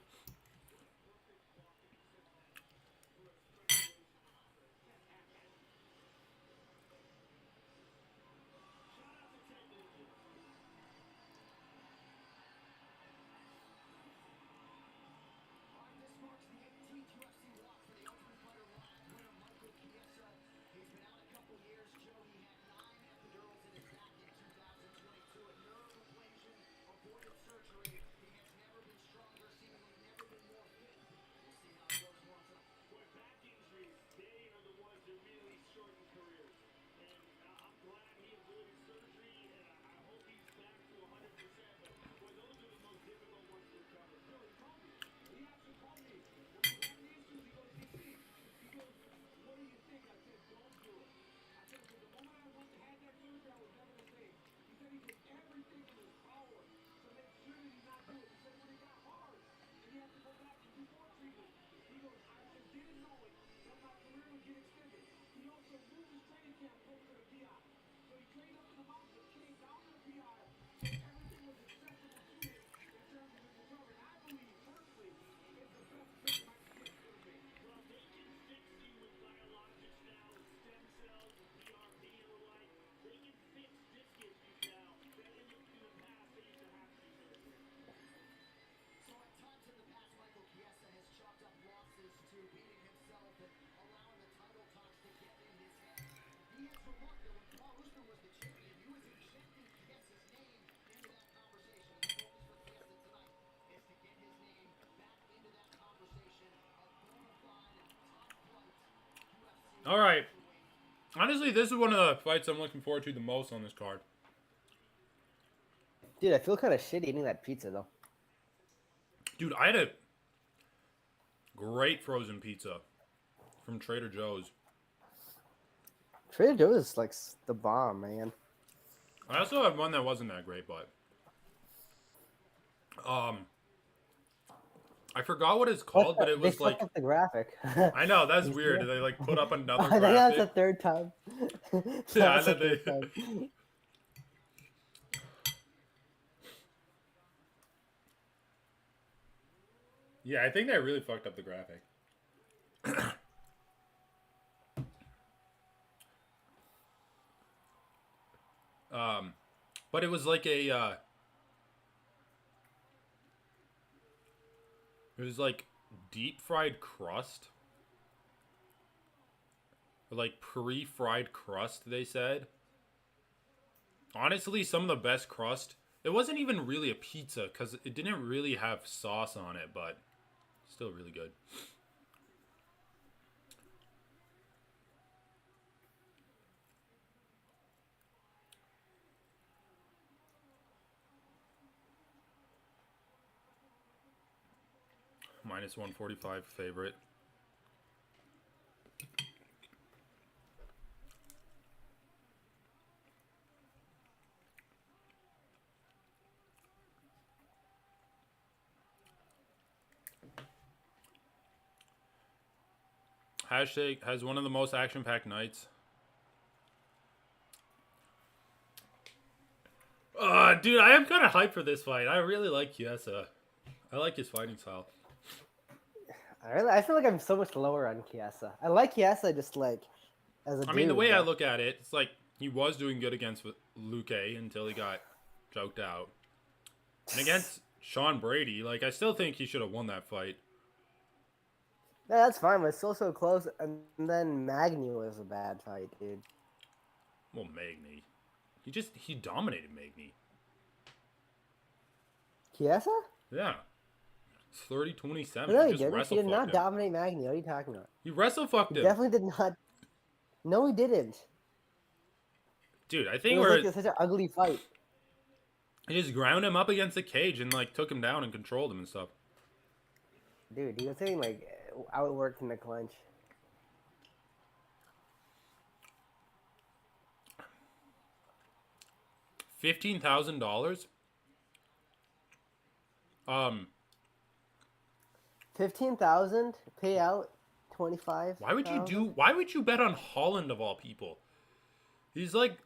A: All right. Honestly, this is one of the fights I'm looking forward to the most on this card.
B: Dude, I feel kind of shitty eating that pizza though.
A: Dude, I had a great frozen pizza from Trader Joe's.
B: Trader Joe's is like the bomb, man.
A: I also had one that wasn't that great, but I forgot what it's called, but it was
B: they
A: like
B: fucked up the graphic.
A: I know that's weird. They like put up another
B: I think that's the
A: graphic.
B: third time.
A: Yeah,
B: That's the
A: that they-
B: third time.
A: Yeah, I think they really fucked up the graphic. But it was like a it was like deep fried crust. Or like pre-fried crust, they said. Honestly, some of the best crust. It wasn't even really a pizza because it didn't really have sauce on it, but still really good. Minus 145 favorite. Hashtag has one of the most action-packed nights. Dude, I am kind of hyped for this fight. I really like Chiesa. I like his fighting style.
B: I feel like I'm so much lower on Chiesa. I like Chiesa just like as a
A: I mean, the
B: dude,
A: way I
B: but-
A: look at it, it's like he was doing good against Luque until he got choked out. And against Sean Brady, like, I still think he should have won that fight.
B: Yeah, that's fine, but it's still so close. And then Magny was a bad fight, dude.
A: Well, Magny. He dominated Magny.
B: Chiesa?
A: Yeah. 30-27.
B: No,
A: He
B: he
A: just
B: didn't. He
A: wrestle
B: did
A: fucked
B: not
A: him.
B: dominate Magny. What are you talking about?
A: He wrestle fucked
B: He
A: him.
B: definitely did not. No, he didn't.
A: Dude, I
B: It
A: think
B: was like such an ugly fight.
A: he just ground him up against the cage and, like, took him down and controlled him and stuff.
B: Dude, he was getting like outworked in the clinch.
A: $15,000?
B: 15,000 payout, 25.
A: Why would you bet on Holland of all people? He's like,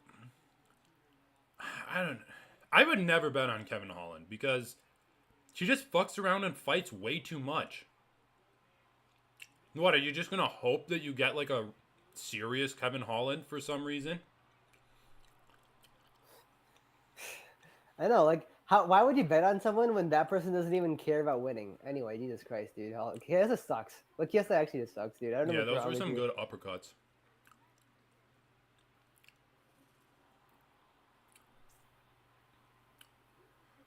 A: I would never bet on Kevin Holland because she just fucks around and fights way too much. What, are you just gonna hope that you get like a serious Kevin Holland for some reason?
B: I know, like, why would you bet on someone when that person doesn't even care about winning? Anyway, Jesus Christ, dude. Chiesa sucks. Like, Chiesa actually just sucks, dude. I don't know
A: Yeah,
B: what's
A: those
B: wrong
A: were
B: with
A: some
B: you.
A: good uppercuts.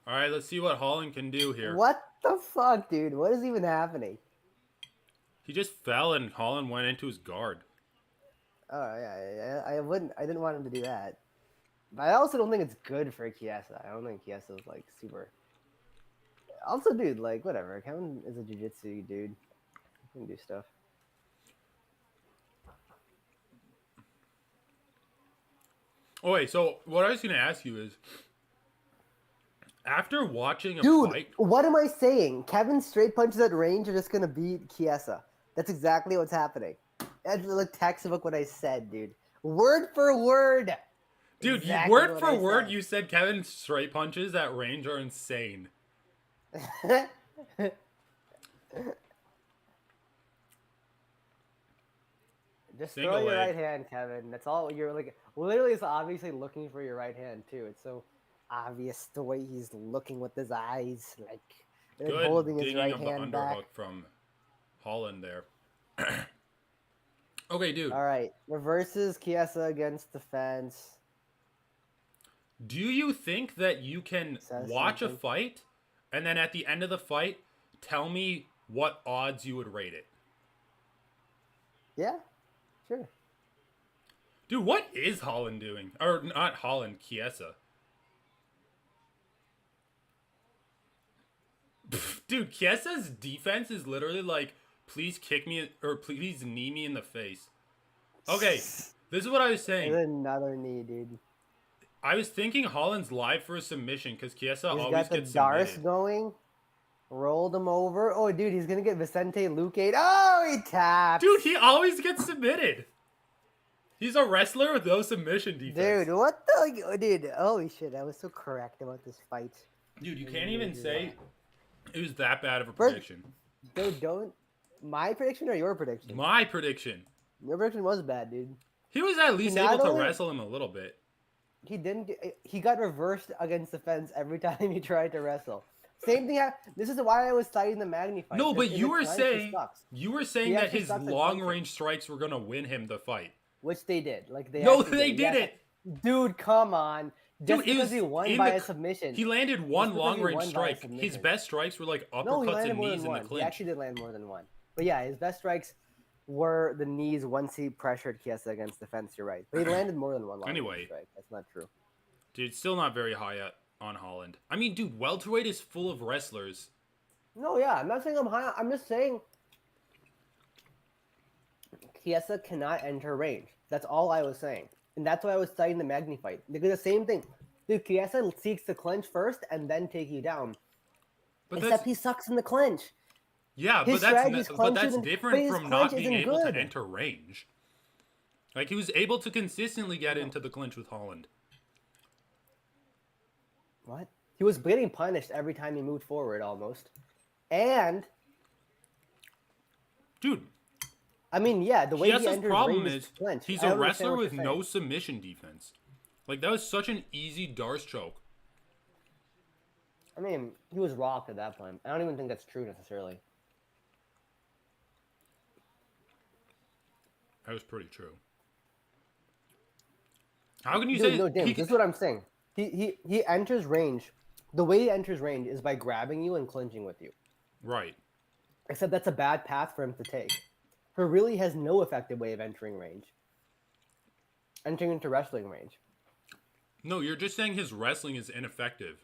A: All right, let's see what Holland can do here.
B: What the fuck, dude? What is even happening?
A: He just fell and Holland went into his guard.
B: Oh yeah, I didn't want him to do that. But I also don't think it's good for Chiesa. I don't think Chiesa is like super. Also, dude, like whatever. Kevin is a jiu-jitsu dude. He can do stuff.
A: Oh wait, so what I was gonna ask you is, after watching a
B: Dude,
A: fight,
B: what am I saying? Kevin's straight punches at range are just gonna beat Chiesa. That's exactly what's happening. That's like textbook what I said, dude. Word for word.
A: Dude,
B: Exactly
A: word
B: what
A: for
B: I
A: word,
B: said.
A: you said Kevin's straight punches at range are insane.
B: Just throw
A: Single
B: your
A: leg.
B: right hand, Kevin. That's all you're like. Literally, it's obviously looking for your right hand too. It's so obvious the way he's looking with his eyes, like, and
A: Good
B: holding his
A: dinging
B: right
A: of the
B: hand back.
A: underhook from Holland there. Okay, dude.
B: All right, reverses Chiesa against the fence.
A: Do you think that you can
B: Says
A: watch a
B: something.
A: fight and then at the end of the fight tell me what odds you would rate it?
B: Yeah, sure.
A: Dude, what is Holland doing? Or not Holland, Chiesa. Dude, Chiesa's defense is literally like, please kick me or please knee me in the face. Okay, this is what I was
B: And
A: saying.
B: another knee, dude.
A: I was thinking Holland's live for a submission because Chiesa
B: He's
A: always
B: got the
A: gets
B: Darce
A: submitted.
B: going. Rolled him over. Oh, dude, he's gonna get Vicente Luque. Oh, he taps.
A: Dude, he always gets submitted. He's a wrestler with no submission defense.
B: Dude, what the? Dude, holy shit, I was so correct about this fight.
A: Dude, you
B: I
A: can't
B: really
A: even
B: do
A: say
B: that.
A: it was that bad of a
B: First,
A: prediction.
B: dude, don't. My prediction or your prediction?
A: My prediction.
B: Your prediction was bad, dude.
A: He was at
B: He
A: least able
B: not
A: to
B: only
A: wrestle him a little bit.
B: he didn't. He got reversed against the fence every time he tried to wrestle. Same thing. This is why I was citing the magnified.
A: No,
B: 'Cause
A: but
B: in
A: you
B: the
A: were
B: clinch, he
A: saying
B: sucks. He
A: that
B: actually
A: his
B: sucks at
A: long
B: clinching,
A: range strikes were gonna win him the fight.
B: which they did. Like they
A: No,
B: actually
A: they
B: did. Yes,
A: didn't.
B: dude, come on. Just
A: Dude, it
B: because
A: was
B: he won
A: in
B: by
A: the.
B: a submission.
A: He landed
B: Just
A: one
B: because
A: long
B: he
A: range
B: won by a
A: strike. His
B: submission.
A: best strikes were like
B: No, he
A: uppercuts
B: landed
A: and
B: more
A: knees
B: than
A: in the
B: one. He
A: clinch.
B: actually did land more than one. But yeah, his best strikes were the knees once he pressured Chiesa against the fence. You're right. But he landed more than one long
A: Anyway.
B: strike. That's not true.
A: Dude, still not very high on Holland. I mean, dude, welterweight is full of wrestlers.
B: No, yeah, I'm not saying I'm high. I'm just saying Chiesa cannot enter range. That's all I was saying. And that's why I was citing the magnified. Because the same thing. Dude, Chiesa seeks to clinch first and then take you down.
A: But
B: Except
A: that's
B: he sucks in the clinch.
A: yeah,
B: His strategy is clinch, but
A: different
B: his
A: from
B: clinch
A: not being
B: isn't
A: able to
B: good.
A: enter range. Like he was able to consistently get into the clinch with Holland.
B: What? He was getting punished every time he moved forward, almost. And
A: Dude,
B: I mean, yeah, the way he
A: Chiesa's
B: enters
A: problem
B: range
A: is
B: is clinch.
A: he's
B: I
A: a
B: understand
A: wrestler
B: what
A: with
B: you're
A: no
B: saying.
A: submission defense. Like that was such an easy Darce choke.
B: I mean, he was rocked at that point. I don't even think that's true necessarily.
A: That was pretty true. How can you
B: Dude,
A: say
B: no, James, this is what I'm saying. He enters range. The way he enters range is by grabbing you and clinching with you.
A: right?
B: Except that's a bad path for him to take. He really has no effective way of entering range. Entering into wrestling range.
A: No, you're just saying his wrestling is ineffective.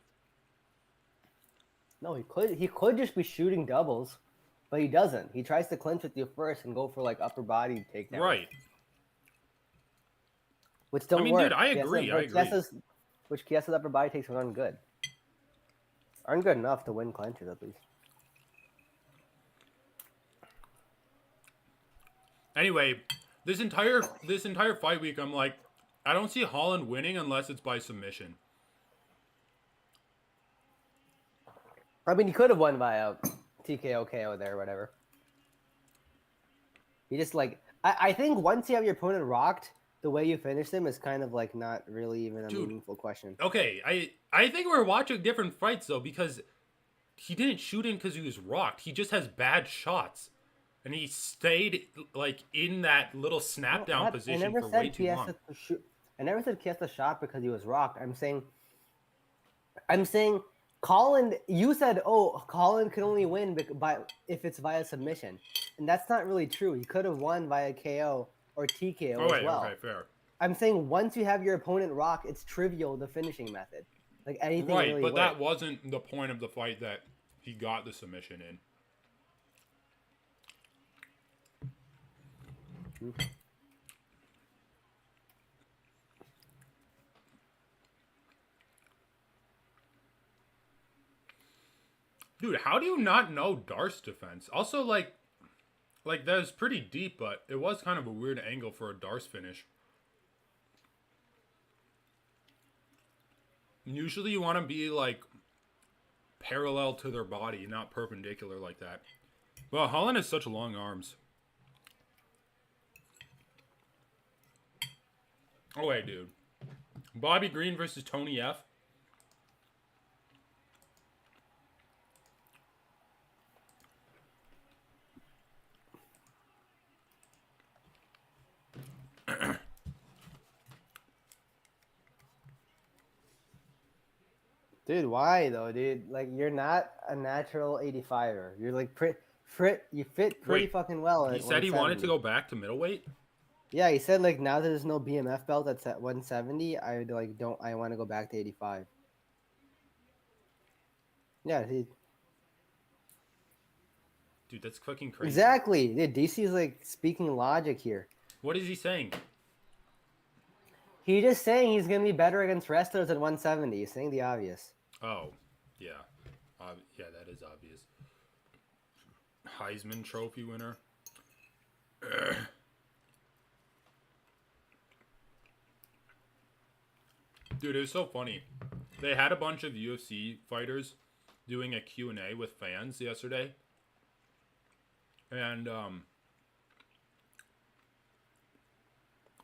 B: No, he could just be shooting doubles, but he doesn't. He tries to clinch with you first and go for like upper body takedown.
A: Right.
B: Which don't
A: I mean,
B: work.
A: dude, I agree.
B: Which Chiesa's upper body takes aren't good. Aren't good enough to win clinches at least.
A: Anyway, this entire fight week, I'm like, I don't see Holland winning unless it's by submission.
B: I mean, he could have won via TKO, KO there, or whatever. He just like I think once you have your opponent rocked, the way you finish them is kind of like not really even a meaningful question.
A: Okay, I think we're watching different fights though because he didn't shoot in because he was rocked. He just has bad shots, and he stayed like in that little snap down position for way too long.
B: I never said Chiesa shot because he was rocked. I'm saying Colin. You said, "Oh, Colin can only win if it's via submission," and that's not really true. He could have won via KO or TKO as well.
A: Okay, fair.
B: I'm saying once you have your opponent rocked, it's trivial the finishing method. Like anything
A: Right,
B: really
A: but that
B: works.
A: wasn't the point of the fight that he got the submission in. Dude, how do you not know Darce defense? Also, like that was pretty deep, but it was kind of a weird angle for a Darce finish. Usually you want to be like parallel to their body, not perpendicular like that. Well, Holland has such long arms. Oh wait, dude. Bobby Green versus Tony F.
B: Dude, why though, dude? Like, you're not a natural 85er. You're like you fit pretty
A: Wait,
B: fucking well
A: he
B: at
A: said he wanted to
B: 170.
A: go back to middleweight?
B: Yeah, he said like now that there's no BMF belt that's at 170, I want to go back to 85. Yeah,
A: Dude, that's fucking crazy.
B: exactly. Dude, DC is like speaking logic here.
A: What is he saying?
B: He's just saying he's gonna be better against wrestlers at 170. He's saying the obvious.
A: Oh, yeah. Yeah, that is obvious. Heisman Trophy winner. Dude, it was so funny. They had a bunch of UFC fighters doing a Q&A with fans yesterday. And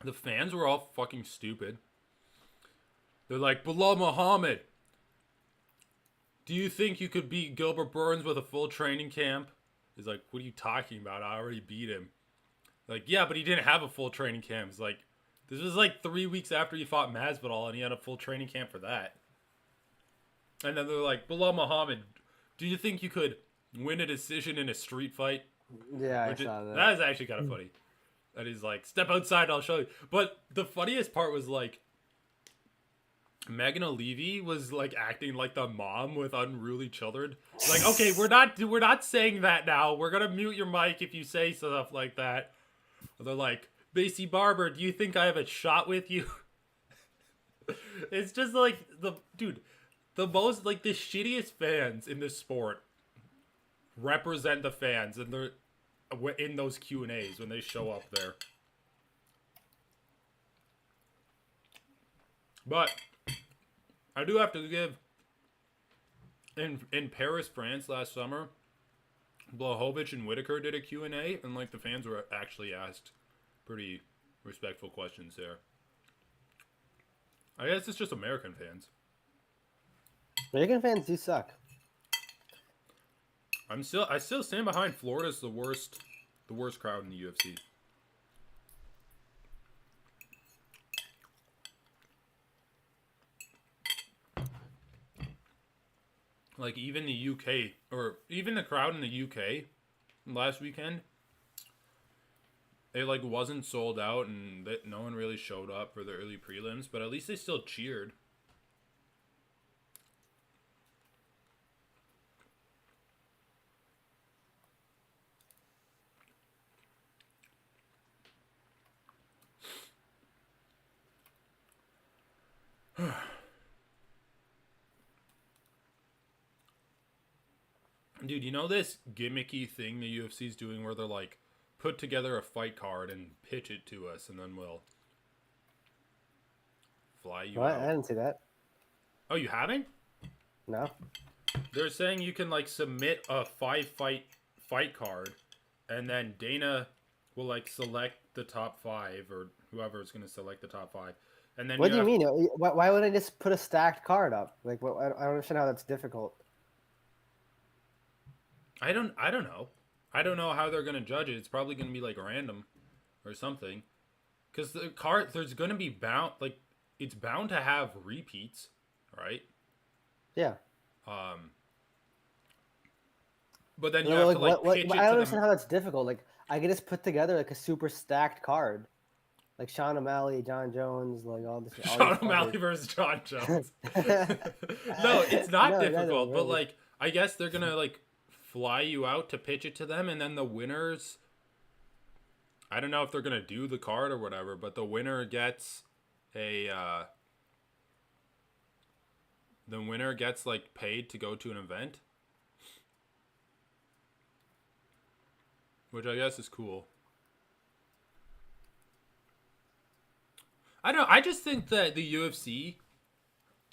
A: the fans were all fucking stupid. They're like, Bilal Muhammad, do you think you could beat Gilbert Burns with a full training camp? He's like, what are you talking about? I already beat him. Like, yeah, but he didn't have a full training camp. It's like, this was like 3 weeks after he fought Masvidal, and he had a full training camp for that. And then they're like, Bilal Muhammad, do you think you could win a decision in a street fight?
B: Yeah, I saw that.
A: That is actually kind of funny. And he's like, step outside, I'll show you. But the funniest part was like, Megan O'Leary was like acting like the mom with unruly children. Like, okay, we're not saying that now. We're gonna mute your mic if you say stuff like that. And they're like, Basie Barber, do you think I have a shot with you? It's just like the most like the shittiest fans in this sport represent the fans, and they're in those Q&As when they show up there. But I do have to give in Paris, France last summer, Blachowicz and Whitaker did a Q&A, and like the fans were actually asked pretty respectful questions there. I guess it's just American fans.
B: American fans do suck.
A: I still stand behind Florida's the worst crowd in the UFC. Like, even the UK, or even the crowd in the UK last weekend, it like wasn't sold out, and that no one really showed up for the early prelims, but at least they still cheered. Dude, you know this gimmicky thing the UFC's doing where they're like, put together a fight card and pitch it to us, and then we'll fly you
B: What?
A: out.
B: I didn't see that.
A: Oh, you haven't?
B: No.
A: They're saying you can like submit a 5-fight card, and then Dana will like select the top 5, or whoever is going to select the top 5. And then
B: What do you mean? Why would I just put a stacked card up? Like, what? I don't understand how that's difficult.
A: I don't know. I don't know how they're going to judge it. It's probably going to be like random or something. Cuz the card there's going to be it's bound to have repeats, right?
B: Yeah.
A: But then you have to like pitch it
B: I don't
A: to
B: understand
A: them.
B: how that's difficult. Like, I could just put together like a super stacked card, like Sean O'Malley, John Jones, like all this.
A: Sean O'Malley versus John Jones. No, it's not
B: No,
A: difficult, but
B: really.
A: like I guess they're going to like fly you out to pitch it to them, and then the winners, I don't know if they're going to do the card or whatever, but the winner gets like paid to go to an event, which I guess is cool. I just think that the UFC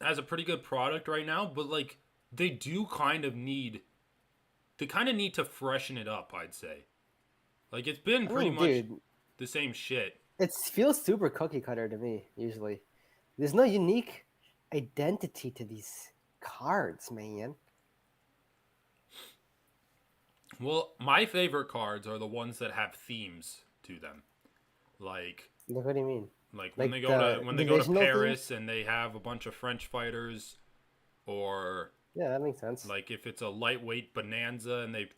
A: has a pretty good product right now, but like they do kind of need to freshen it up, I'd say. Like it's been
B: I
A: pretty
B: mean,
A: much
B: dude,
A: the same shit.
B: it feels super cookie cutter to me. Usually, there's no unique identity to these cards, man.
A: Well, my favorite cards are the ones that have themes to them. Like
B: Like, what do you mean?
A: when
B: Like
A: they go to
B: the divisional
A: Paris
B: themes?
A: and they have a bunch of French fighters, or
B: Yeah, that makes sense.
A: like if it's a lightweight bonanza and they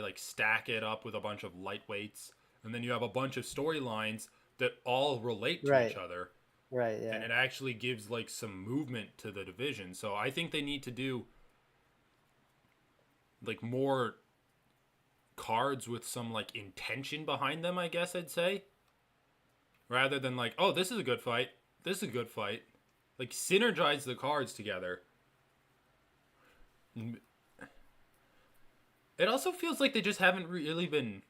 A: like stack it up with a bunch of lightweights, and then you have a bunch of storylines that all relate to each
B: Right,
A: other,
B: right,
A: and
B: yeah.
A: it actually gives like some movement to the division. So I think they need to do like more cards with some like intention behind them, I guess I'd say, rather than like, oh, this is a good fight, this is a good fight. Like synergize the cards together. It also feels like they just haven't really been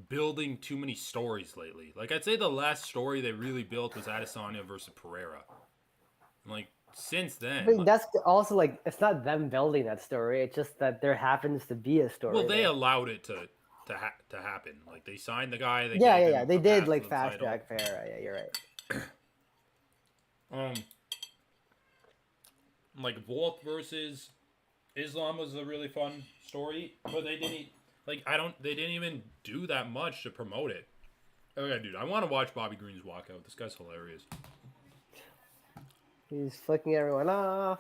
A: building too many stories lately. Like I'd say the last story they really built was Adesanya versus Pereira. Like since
B: I
A: then,
B: mean, that's also like it's not them building that story. It's just that there happens to be a
A: well,
B: story
A: they
B: there.
A: allowed it to happen. Like they signed the guy, they
B: Yeah,
A: gave
B: yeah, yeah.
A: him
B: They
A: a
B: did
A: path
B: like
A: to the
B: fast
A: title.
B: track Farah. Yeah, you're right.
A: Um, like Volk versus Islam was a really fun story, but they didn't even do that much to promote it. Okay, dude, I want to watch Bobby Green's walkout. This guy's hilarious.
B: He's flicking everyone off.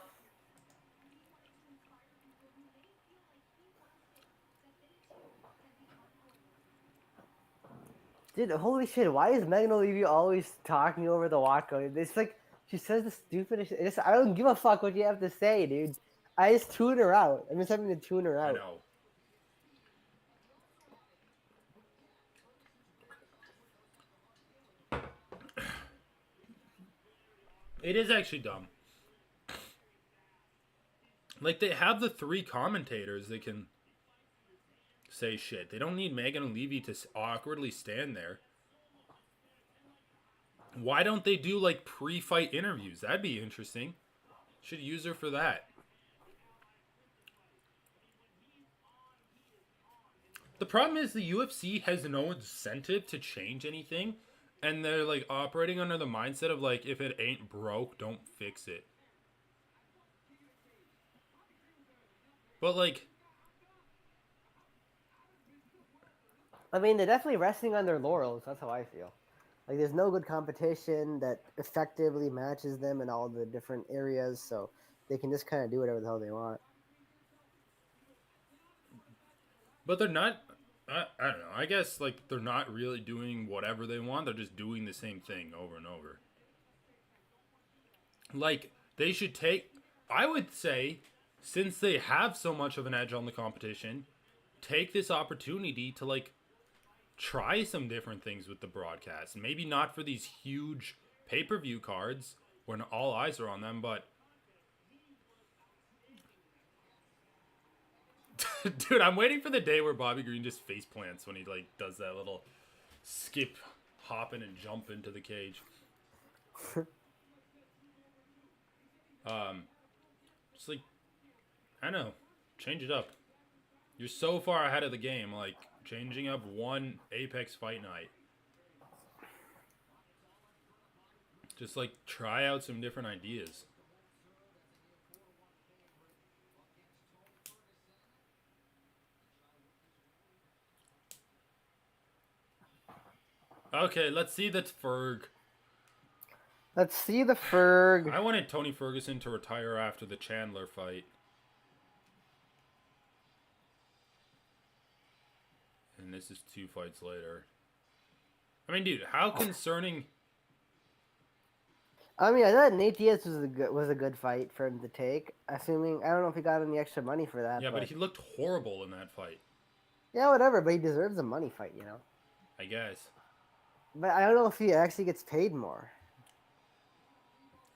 B: Dude, holy shit! Why is Megan O'Leary always talking over the walkout? It's like she says the stupidest. I don't give a fuck what you have to say, dude. I just tune her out. I'm just having to tune her
A: I
B: out.
A: know. It is actually dumb. Like they have the three commentators that can say shit. They don't need Megan Levy to awkwardly stand there. Why don't they do like pre-fight interviews? That'd be interesting. Should use her for that. The problem is the UFC has no incentive to change anything, and they're like operating under the mindset of like if it ain't broke, don't fix it. But like
B: I mean, they're definitely resting on their laurels. That's how I feel. Like, there's no good competition that effectively matches them in all the different areas, so they can just kind of do whatever the hell they want.
A: but they're not I don't know. I guess like they're not really doing whatever they want. They're just doing the same thing over and over. Like they should take I would say since they have so much of an edge on the competition, take this opportunity to like try some different things with the broadcast. Maybe not for these huge pay-per-view cards when all eyes are on them, but dude, I'm waiting for the day where Bobby Green just face plants when he like does that little skip, hopping and jump into the cage. Just like I don't know, change it up. You're so far ahead of the game, like changing up one Apex fight night. Just like try out some different ideas. Okay, let's see that's Ferg.
B: Let's see the Ferg.
A: I wanted Tony Ferguson to retire after the Chandler fight. And this is 2 fights later. I mean, dude, how concerning...
B: I mean, I thought Nate Diaz was a good fight for him to take. Assuming I don't know if he got any extra money for that.
A: Yeah, but he looked horrible in that fight.
B: Yeah, whatever. But he deserves a money fight, you know.
A: I guess.
B: But I don't know if he actually gets paid more.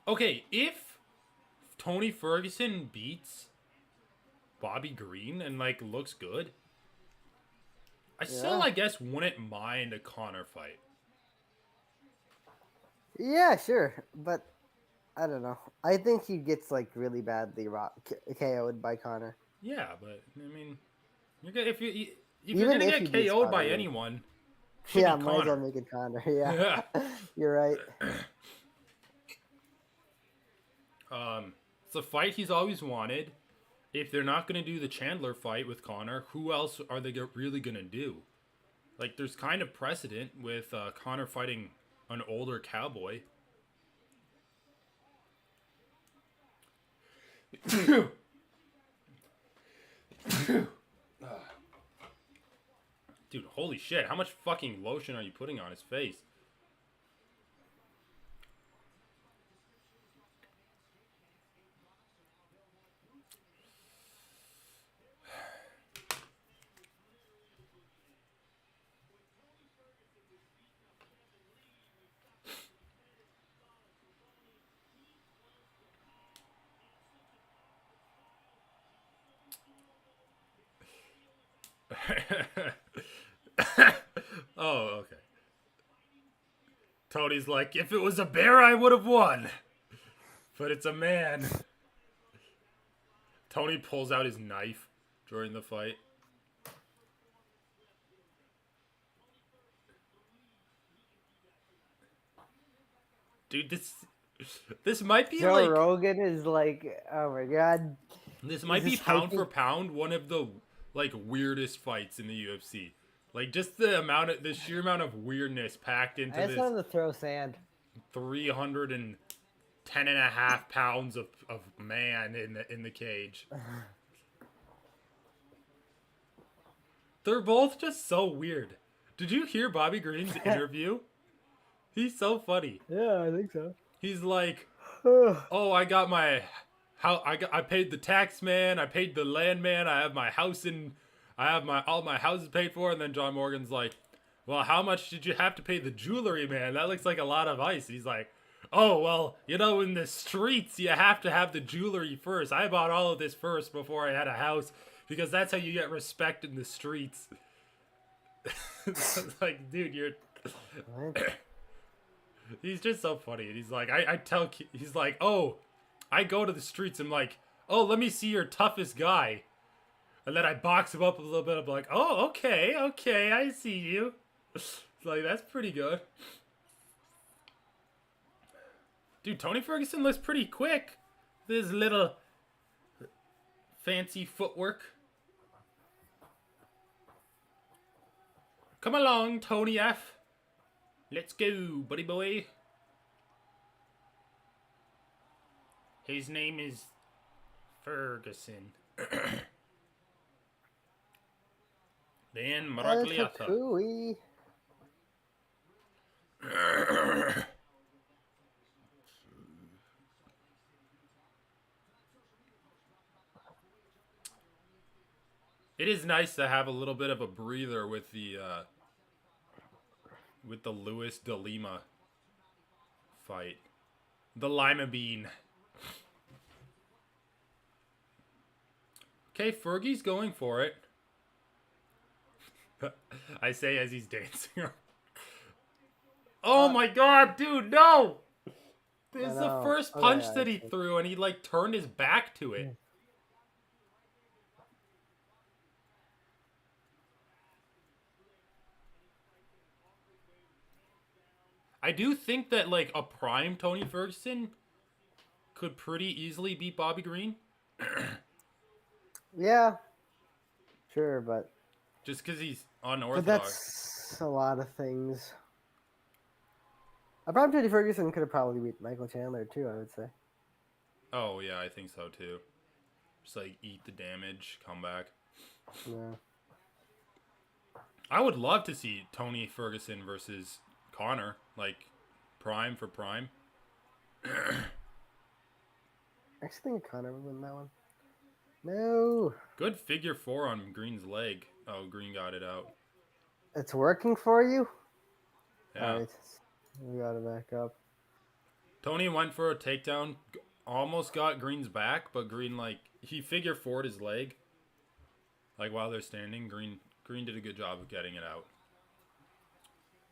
A: Okay, if Tony Ferguson beats Bobby Green and, like, looks good, I still, I guess, wouldn't mind a Conor fight.
B: Yeah, sure. But I don't know. I think he gets like really badly KO'd by Connor.
A: Yeah, but I mean, if you're
B: Even
A: gonna
B: if he
A: get
B: beats
A: KO'd
B: Connor,
A: by
B: yeah.
A: anyone, should be
B: Yeah, might as well
A: Connor.
B: make it Connor. Yeah,
A: Yeah.
B: you're right.
A: It's a fight he's always wanted. If they're not gonna do the Chandler fight with Connor, who else are they really gonna do? Like, there's kind of precedent with Connor fighting an older cowboy. Dude, holy shit. How much fucking lotion are you putting on his face? Oh, okay. Tony's like, if it was a bear, I would have won. But it's a man. Tony pulls out his knife during the fight. Dude, this might be
B: Joe
A: like
B: Rogan is like, oh my god.
A: this might be pound for pound one of the like weirdest fights in the UFC. Like just the sheer amount of weirdness packed into
B: I just
A: this
B: wanted to throw sand.
A: 310.5 pounds of man in the cage. They're both just so weird. Did you hear Bobby Green's interview? He's so funny.
B: Yeah, I think so.
A: He's like, "Oh, I got my I paid the tax man, I paid the land man, I have my house all my houses paid for." And then John Morgan's like, "Well, how much did you have to pay the jewelry man? That looks like a lot of ice." And he's like, "Oh, well, you know, in the streets, you have to have the jewelry first. I bought all of this first before I had a house because that's how you get respect in the streets." It's like, dude, you're... He's just so funny. And he's like, he's like, "Oh, I go to the streets. I'm like, oh, let me see your toughest guy." And then I box him up a little bit. I'm like, "Oh, okay, I see you." It's like, that's pretty good. Dude, Tony Ferguson looks pretty quick. This little fancy footwork. Come along, Tony F. Let's go, buddy boy. His name is Ferguson. Then Maragliata. It is nice to have a little bit of a breather with the Luis de Lima fight. The Lima Bean. Okay, Fergie's going for it. I say as he's dancing. Oh my god, dude, no! This is the first punch that he threw, and he like turned his back to it. I do think that like a prime Tony Ferguson could pretty easily beat Bobby Green.
B: Yeah, sure, but
A: just because he's unorthodox.
B: But that's a lot of things. A prime Tony Ferguson could have probably beat Michael Chandler too, I would say.
A: Oh yeah, I think so too. Just like eat the damage, come back.
B: Yeah.
A: I would love to see Tony Ferguson versus Connor, like prime for prime.
B: I actually think Connor would win that one. No.
A: Good figure four on Green's leg. Oh, Green got it out.
B: It's working for you?
A: Yeah.
B: All right. We gotta back up.
A: Tony went for a takedown, almost got Green's back, but Green, like, he figure four'd his leg. Like, while they're standing, Green did a good job of getting it out.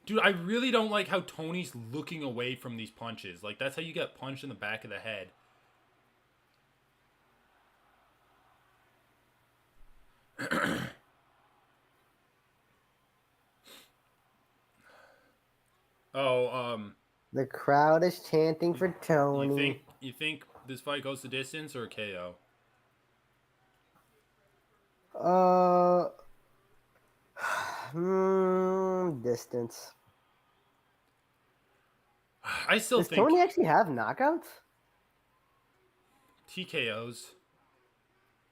A: Dude, I really don't like how Tony's looking away from these punches. Like, that's how you get punched in the back of the head.
B: The crowd is chanting for Tony.
A: You think this fight goes to distance or KO?
B: Distance.
A: I still
B: Does
A: think
B: Tony actually have knockouts?
A: TKOs.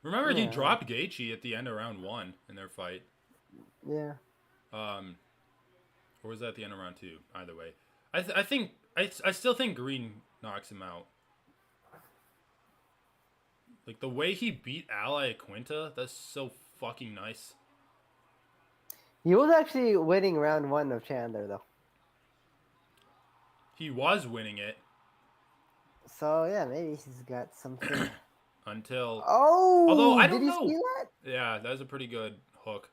A: Remember, he dropped Gaethje at the end of round 1 in their fight.
B: Yeah.
A: Or was that at the end of round 2? Either way, I still think Green knocks him out. Like, the way he beat Ally Quinta, that's so fucking nice.
B: He was actually winning round 1 of Chandler, though.
A: He was winning it.
B: So, yeah, maybe he's got something.
A: Until...
B: Oh!
A: Although, I don't know.
B: Did you see that?
A: Yeah, that was a pretty good hook.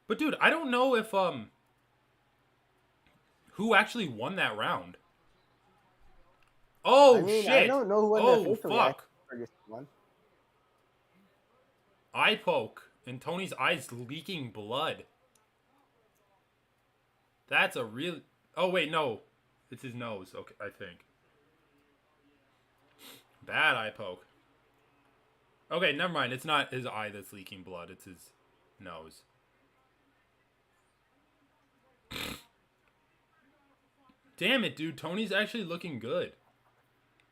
A: But, dude, I don't know if, who actually won that round? Oh, shit!
B: I don't know who won that officially.
A: Fuck.
B: One.
A: Eye poke. And Tony's eyes leaking blood. That's a real... Oh, wait, no. It's his nose, okay, I think. Bad eye poke. Okay, never mind. It's not his eye that's leaking blood. It's his nose. Damn it, dude. Tony's actually looking good.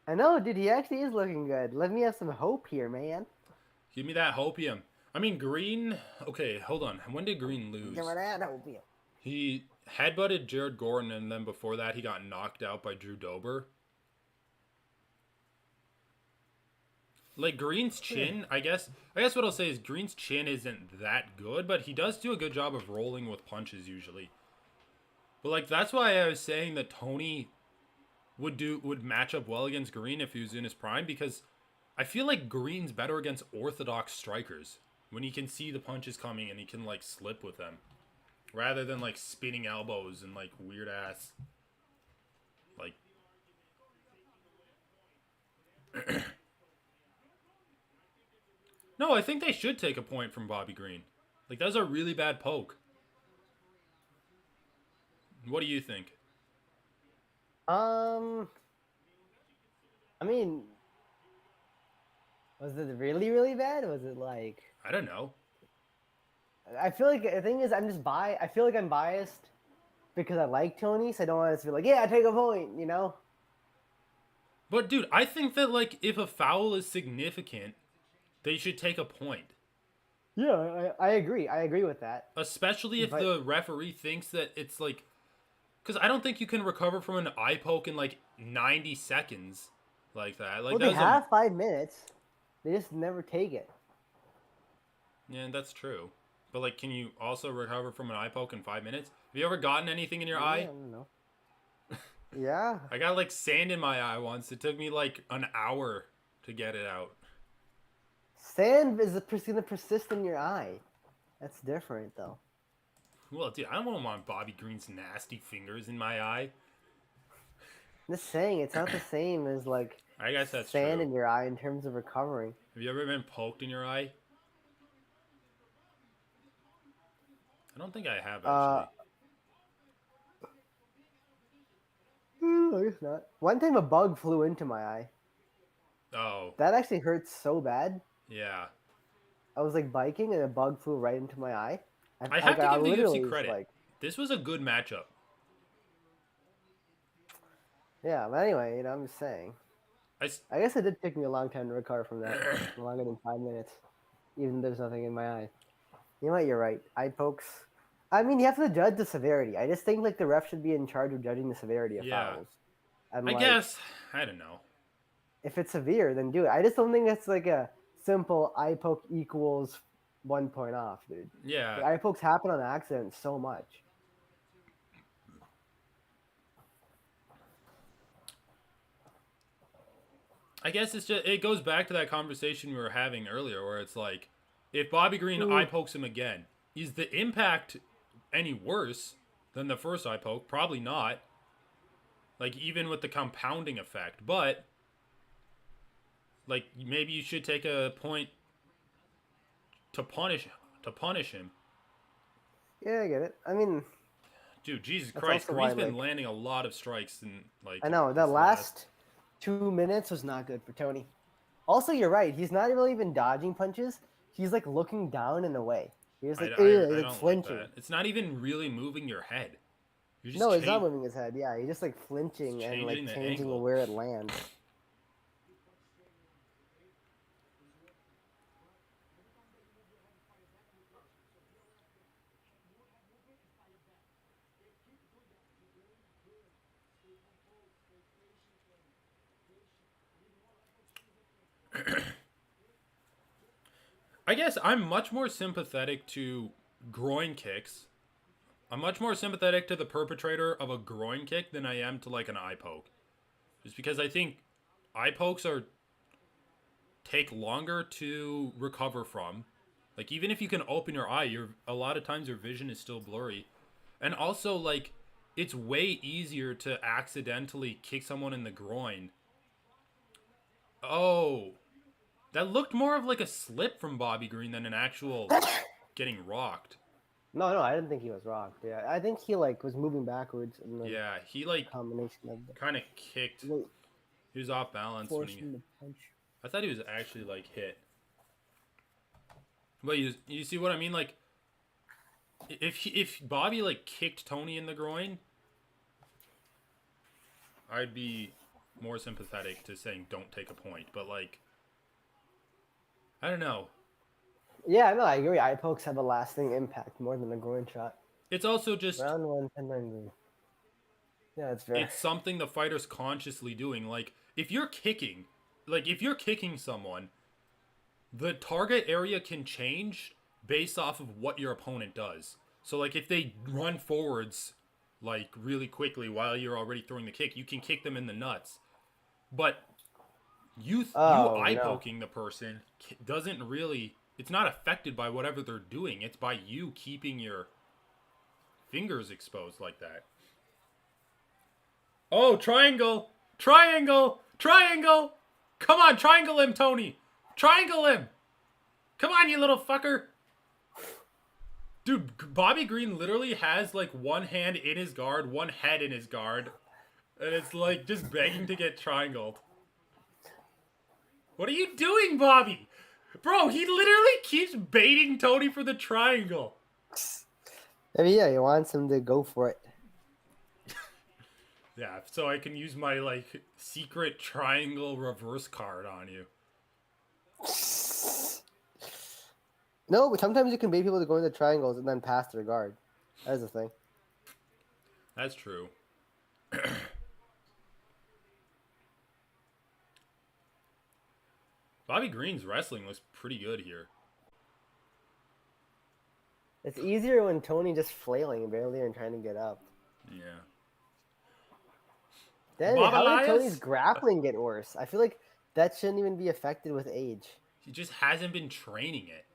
B: I know, dude. He actually is looking good. Let me have some hope here, man.
A: Give me that hopium. I mean, Green... Okay, hold on. When did Green lose?
B: Give me that hopium.
A: He headbutted Jared Gordon, and then before that, he got knocked out by Drew Dober. Like, Green's chin, I guess what I'll say is Green's chin isn't that good, but he does do a good job of rolling with punches usually. But, like, that's why I was saying that Tony would match up well against Green if he was in his prime, because I feel like Green's better against orthodox strikers when he can see the punches coming and he can, like, slip with them. Rather than, like, spinning elbows and, like, weird-ass, like... No, I think they should take a point from Bobby Green. Like, that was a really bad poke. What do you think?
B: I mean, was it really, really bad? Was it like...
A: I don't know.
B: I feel like the thing is, I feel like I'm biased because I like Tony, so I don't want to be like, yeah, take a point, you know?
A: But, dude, I think that, like, if a foul is significant, they should take a point.
B: Yeah, I agree. I agree with that.
A: Especially if the referee thinks that it's, like... Because I don't think you can recover from an eye poke in, like, 90 seconds like that. Like,
B: well, they have 5 minutes. They just never take it.
A: Yeah, that's true. But, like, can you also recover from an eye poke in 5 minutes? Have you ever gotten anything in your eye?
B: I don't know. Yeah.
A: I got, like, sand in my eye once. It took me, like, an hour to get it out.
B: Sand is going to persist in your eye. That's different, though.
A: Well, dude, I don't want Bobby Green's nasty fingers in my eye.
B: I'm just saying, it's not the same as, like,
A: I guess that's
B: sand
A: true.
B: in your eye in terms of recovering.
A: Have you ever been poked in your eye? I don't think I have, actually.
B: I guess not. One time a bug flew into my eye.
A: Oh.
B: That actually hurts so bad.
A: Yeah.
B: I was, like, biking and a bug flew right into my eye.
A: I have to give the UFC credit. Like, this was a good matchup.
B: Yeah, but anyway, you know, I'm just saying. I guess it did take me a long time to recover from that. Longer than 5 minutes. Even though there's nothing in my eye. You know what, you're right. Eye pokes. I mean, you have to judge the severity. I just think, like, the ref should be in charge of judging the severity of fouls. And,
A: I guess. I don't know.
B: If it's severe, then do it. I just don't think it's, like, a simple eye poke equals 1 point off, dude.
A: Yeah.
B: Like, eye pokes happen on accident so much.
A: I guess it's just, it goes back to that conversation we were having earlier where it's like, if Bobby Green eye pokes him again, is the impact any worse than the first eye poke. Probably not. Like, even with the compounding effect. But, like, maybe you should take a point to punish him.
B: Yeah, I get it. I mean,
A: Dude, Jesus
B: that's
A: Christ.
B: also why,
A: Green's been
B: like,
A: landing a lot of strikes in, like,
B: I know the
A: this
B: last 2 minutes was not good for Tony. Also, you're right. He's not really even dodging punches. He's like looking down and away. He's like,
A: I
B: like
A: don't like
B: flinching.
A: that. It's not even really moving your head. You're just
B: No, he's not moving his head. Yeah, he's just like flinching and like
A: changing the
B: changing
A: angle.
B: where it lands.
A: I guess I'm much more sympathetic to groin kicks. I'm much more sympathetic to the perpetrator of a groin kick than I am to like an eye poke. Just because I think eye pokes take longer to recover from. Like, even if you can open your eye, a lot of times your vision is still blurry. And also, like, it's way easier to accidentally kick someone in the groin. Oh, that looked more of like a slip from Bobby Green than an actual getting rocked.
B: No, I didn't think he was rocked. Yeah, I think he like was moving backwards and then
A: Yeah, he like
B: combination of the
A: kind of kicked. He was off balance when he.
B: the punch.
A: I thought he was actually like hit. But you see what I mean? Like, if Bobby like kicked Tony in the groin, I'd be more sympathetic to saying don't take a point. But like, I don't know.
B: Yeah, no, I agree. Eye pokes have a lasting impact more than a groin shot.
A: It's also just
B: Round 1, 10-9 green. Yeah, it's fair.
A: it's something the fighter's consciously doing. Like, if you're kicking someone, the target area can change based off of what your opponent does. So, like, if they run forwards, like, really quickly while you're already throwing the kick, you can kick them in the nuts. But you eye poking the person doesn't really. It's not affected by whatever they're doing. It's by you keeping your fingers exposed like that. Oh, triangle! Triangle! Triangle! Come on, triangle him, Tony! Triangle him! Come on, you little fucker! Dude, Bobby Green literally has like one hand in his guard, one head in his guard. And it's like just begging to get triangled. What are you doing, Bobby? Bro, he literally keeps baiting Tony for the triangle.
B: Maybe, yeah, he wants him to go for it.
A: Yeah, so I can use my like secret triangle reverse card on you.
B: No, but sometimes you can bait people to go into triangles and then pass their guard. That's the thing.
A: That's true. Bobby Green's wrestling looks pretty good here.
B: It's easier when Tony just flailing barely and trying to get up.
A: Yeah.
B: Then how did Tony's grappling get worse? I feel like that shouldn't even be affected with age.
A: He just hasn't been training it.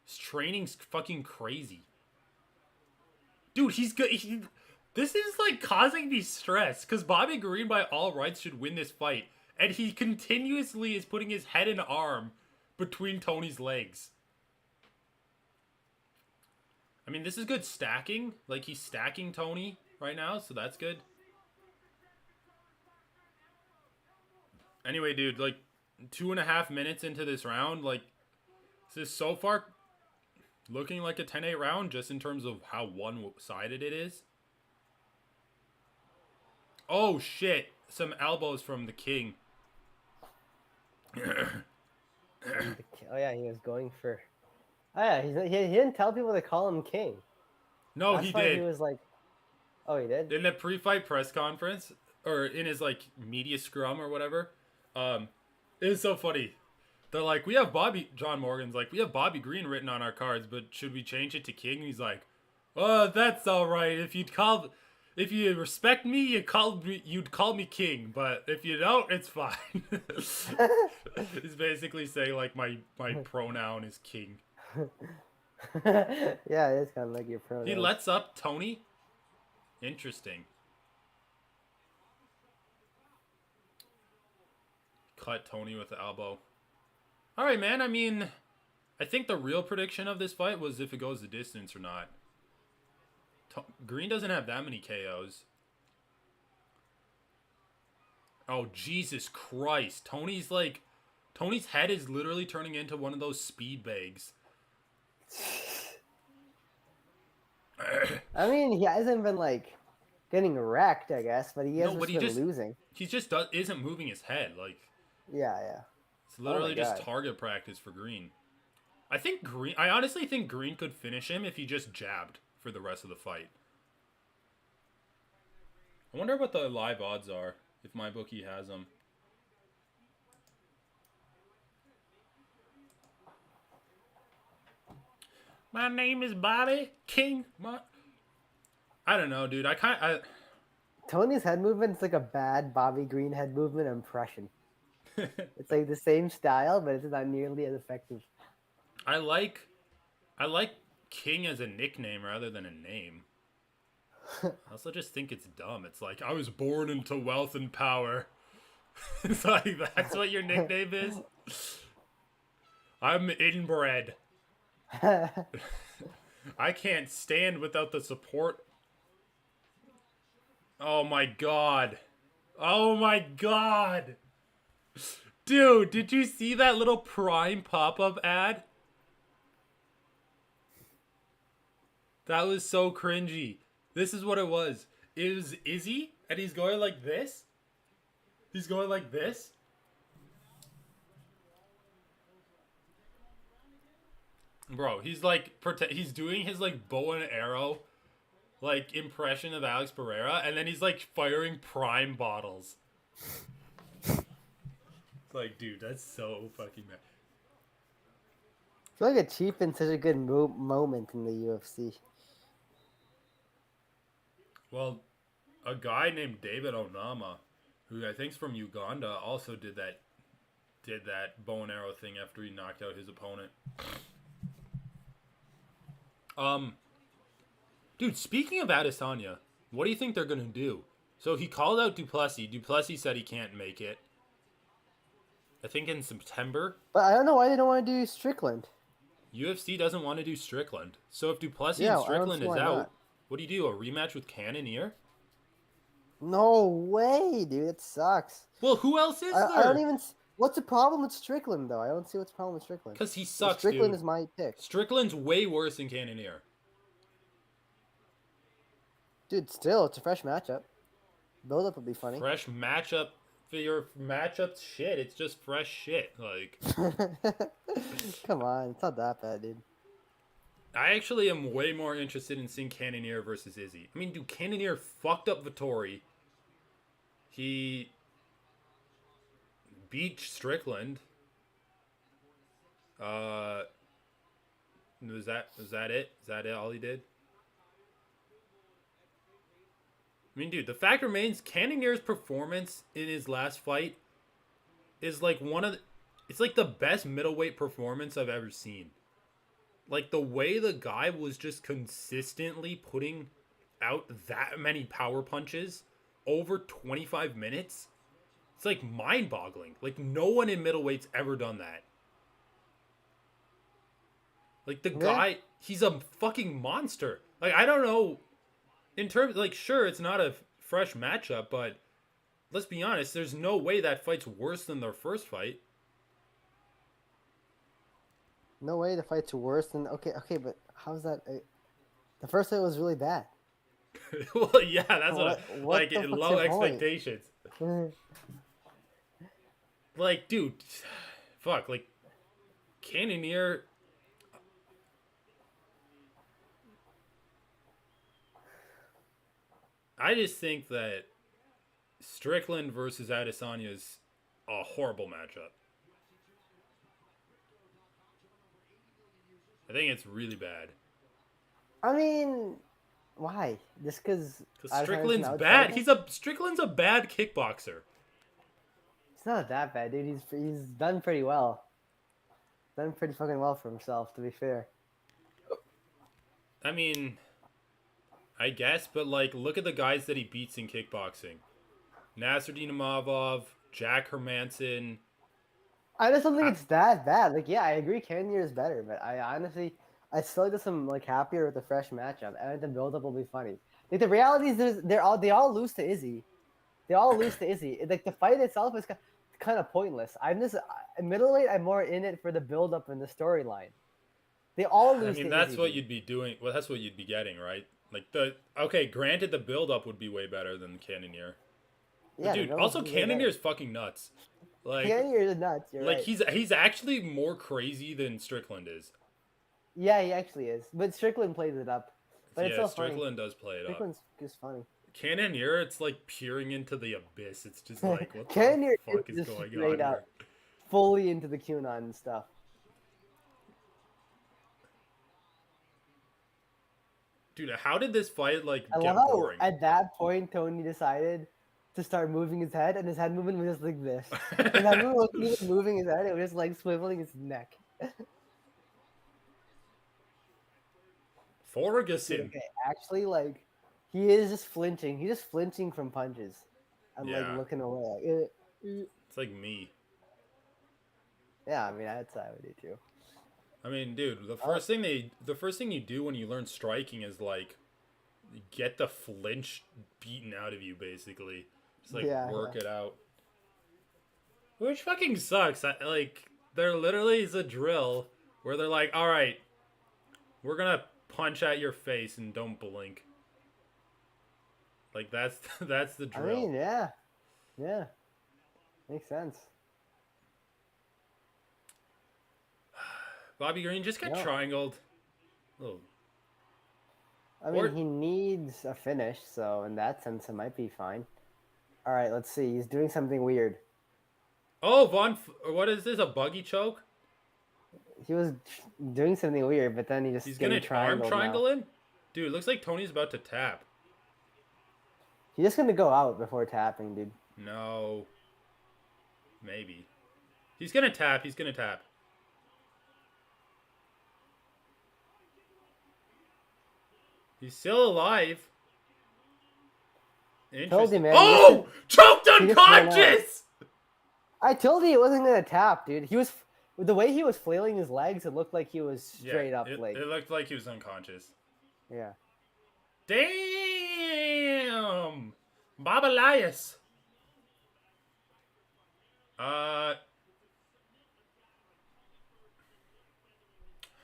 A: His training's fucking crazy. Dude, he's good. This is like causing me stress because Bobby Green, by all rights, should win this fight. And he continuously is putting his head and arm between Tony's legs. I mean, this is good stacking. Like, he's stacking Tony right now, so that's good. Anyway, dude, like, 2.5 minutes into this round, like, this is so far looking like a 10-8 round just in terms of how one-sided it is. Oh, shit. Some elbows from the King.
B: Oh, yeah, he was going for... Oh, yeah, he didn't tell people to call him King.
A: No,
B: That's
A: he
B: why
A: did.
B: He was like... Oh, he did?
A: In the pre-fight press conference, or in his, like, media scrum or whatever, it was so funny. They're like, John Morgan's like, we have Bobby Green written on our cards, but should we change it to King? And he's like, oh, that's all right. If you respect me, you'd call me King, but if you don't, it's fine. He's basically saying, like, my pronoun is King.
B: Yeah, it is kind of like your pronoun.
A: He lets up Tony. Interesting. Cut Tony with the elbow. All right, man. I mean, I think the real prediction of this fight was if it goes the distance or not. Green doesn't have that many KOs. Oh, Jesus Christ. Tony's head is literally turning into one of those speed bags.
B: I mean, he hasn't been like getting wrecked, I guess, but he has been losing.
A: He just isn't moving his head. Like,
B: yeah.
A: It's literally just target practice for Green. I honestly think Green could finish him if he just jabbed for the rest of the fight. I wonder what the live odds are, if my bookie has them. My name is Bobby King. I don't know, dude.
B: Tony's head movement is like a bad Bobby Green head movement impression. It's like the same style, but it's not nearly as effective.
A: I like King as a nickname rather than a name. I also just think it's dumb. It's like, I was born into wealth and power. It's like, that's what your nickname is? I'm inbred. I can't stand without the support. Oh my god. Oh my god. Dude, did you see that little Prime pop-up ad? That was so cringy. This is what it was. It was Izzy, and he's going like this. He's going like this. Bro, he's like, he's doing his like bow and arrow, like impression of Alex Pereira, and then he's like firing Prime bottles. It's like, dude, that's so fucking bad.
B: I feel like it cheapened such a good moment in the UFC.
A: Well, a guy named David Onama, who I think's from Uganda, also did that bow and arrow thing after he knocked out his opponent. Dude, speaking of Adesanya, what do you think they're gonna do? So he called out Duplessis. Duplessis said he can't make it. I think in September.
B: But I don't know why they don't want to do Strickland.
A: UFC doesn't want to do Strickland. So if Duplessis and Strickland is out,
B: not.
A: What do you do? A rematch with Cannonier?
B: No way, dude. It sucks.
A: Well, who else is there?
B: I don't even. What's the problem with Strickland, though? I don't see what's the problem with Strickland.
A: Because he sucks,
B: Strickland
A: dude.
B: is my pick.
A: Strickland's way worse than Cannonier.
B: Dude, still, it's a fresh matchup. Build-up would be funny.
A: Fresh matchup for your matchup shit. It's just fresh shit. Like,
B: come on, it's not that bad, dude.
A: I actually am way more interested in seeing Cannonier versus Izzy. I mean, dude, Cannonier fucked up Vettori. He beat Strickland. Was that it? Is that it? All he did? I mean, dude, the fact remains, Cannonier's performance in his last fight is like it's like the best middleweight performance I've ever seen. Like, the way the guy was just consistently putting out that many power punches over 25 minutes, it's like mind-boggling. Like, no one in middleweight's ever done that. Like, the guy, he's a fucking monster. Like, I don't know, in terms, like, sure, it's not a fresh matchup, but let's be honest, there's no way that fight's worse than their first fight.
B: No way the fight's worse than... Okay, but how's that... The first fight was really bad.
A: Well, yeah, that's what like, low expectations. Like, dude, fuck, like, Cannonier... I just think that Strickland versus Adesanya is a horrible matchup. I think it's really bad.
B: I mean, why? Just because
A: Strickland's bad. Strickland's a bad kickboxer.
B: It's not that bad, dude. He's done pretty well. Done pretty fucking well for himself, to be fair.
A: I mean, I guess, but like, look at the guys that he beats in kickboxing: Nasruddin Imavov, Jack Hermanson.
B: I just don't think
A: Ha-
B: it's that bad. Like, yeah, I agree, Cannonier is better, but I still just am like happier with the fresh matchup. And I think the build-up will be funny. Like the reality is, they all lose to Izzy. They all lose to Izzy. Like the fight itself is kind of pointless. Middleweight. I'm more in it for the build-up and the storyline. They all
A: I
B: lose
A: mean,
B: to
A: that's
B: Izzy,
A: what
B: dude.
A: you'd be doing. Well, that's what you'd be getting, right? Like okay, granted, the build up would be way better than Cannonier, but
B: Yeah, the
A: dude,
B: build-up
A: also
B: is way
A: Cannonier
B: better.
A: is fucking nuts. Like,
B: Cannonier is nuts. You're
A: like
B: right.
A: he's actually more crazy than Strickland is.
B: Yeah, he actually is. But Strickland plays it up. But it's
A: Yeah,
B: so funny.
A: Strickland does play it up.
B: Strickland's just funny.
A: Cannonier, it's like peering into the abyss. It's just like, what the
B: Cannonier is
A: fuck is
B: just
A: going
B: straight
A: on
B: up
A: here?
B: fully into the QAnon stuff.
A: Dude, how did this fight like
B: I love
A: get
B: how
A: boring?
B: at that point Tony decided to start moving his head, and his head movement was just like this. His head movement wasn't even moving his head; it was just like swiveling his neck. Dude,
A: Ferguson.
B: okay, actually, like he is just flinching. He's just flinching from punches, and like
A: Yeah,
B: looking away. Like,
A: it's like me.
B: yeah, I mean that's how I would do too.
A: I mean, dude,
B: Oh,
A: the first thing you do when you learn striking is like get the flinch beaten out of you, basically. Just like
B: yeah,
A: work
B: yeah.
A: it out. Which fucking sucks. Like there literally is a drill where they're like, "All right, we're gonna punch at your face and don't blink." Like that's that's the
B: I
A: drill.
B: mean, yeah, yeah, makes sense.
A: Bobby Green just got
B: No,
A: triangled. Oh,
B: I mean
A: or
B: he needs a finish, so in that sense it might be fine. All right, let's see. He's doing something weird.
A: oh what is this? A buggy choke?
B: He was doing something weird, but then he
A: He's
B: just getting
A: gonna arm
B: triangled now.
A: triangle him. Dude, looks like Tony's about to tap.
B: He's just gonna go out before tapping, dude.
A: No, maybe. He's gonna tap. He's gonna tap. He's still alive.
B: Told you,
A: Interesting.
B: man.
A: Oh! Choked
B: He just went out.
A: unconscious!
B: I told you it wasn't gonna tap, dude. He was the way he was flailing his legs. It looked like he was
A: Yeah,
B: straight up, like
A: it looked like he was unconscious.
B: yeah.
A: Damn! Bob Elias. Uh.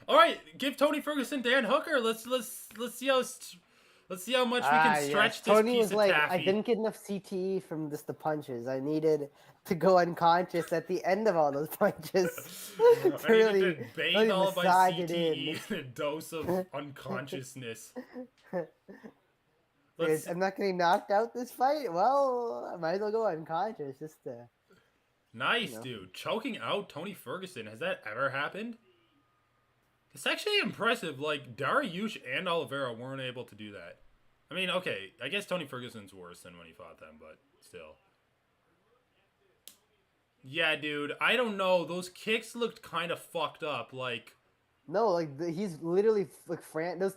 A: All right, give Tony Ferguson Dan Hooker. Let's see how let's see how much we can stretch
B: Yes.
A: this
B: Tony
A: piece
B: was
A: of
B: like, I
A: taffy.
B: didn't get enough CTE from just the punches. I needed to go unconscious at the end of all those punches
A: I
B: to really,
A: needed to bathe
B: really
A: all of my
B: massage it
A: CTE
B: in.
A: in a dose of unconsciousness.
B: Because
A: Let's
B: I'm not getting knocked out this fight. Well, I might as well go unconscious just to,
A: nice, dude. Choking out Tony Ferguson. Has that ever happened? It's actually impressive. Like, Dariush and Oliveira weren't able to do that. I mean, okay, I guess Tony Ferguson's worse than when he fought them, but still. Yeah, dude, I don't know. Those kicks looked kind of fucked up. Like,
B: No, like he's literally like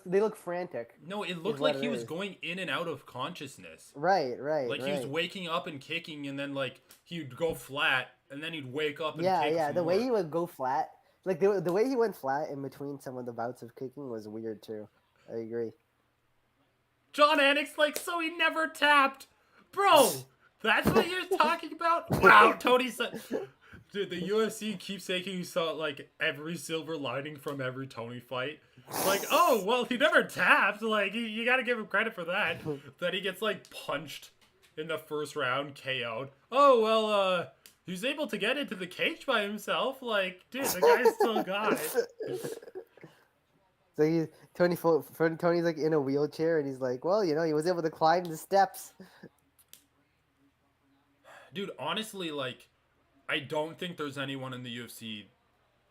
B: they look frantic.
A: no, it
B: Is
A: looked
B: what
A: like
B: it
A: he was
B: is.
A: going in and out of consciousness.
B: Right, right,
A: Like, he was
B: right.
A: waking up and kicking, and then, like, he'd go flat, and then he'd wake up and
B: Yeah,
A: kick
B: yeah.
A: some
B: The way
A: more.
B: he would go flat, like the way he went flat in between some of the bouts of kicking was weird too. I agree.
A: John Anik's like, so he never tapped. Bro, that's what you're talking about? Wow, Tony said... Dude, the UFC keeps taking you saw like every silver lining from every Tony fight. Like, oh, well, he never tapped. Like, you gotta give him credit for that. That he gets like punched in the first round, KO'd. Oh, well, he was able to get into the cage by himself. Like, dude, the guy's still got it.
B: So Tony's like in a wheelchair, and he's like, well, he was able to climb the steps.
A: Dude, honestly, like, I don't think there's anyone in the UFC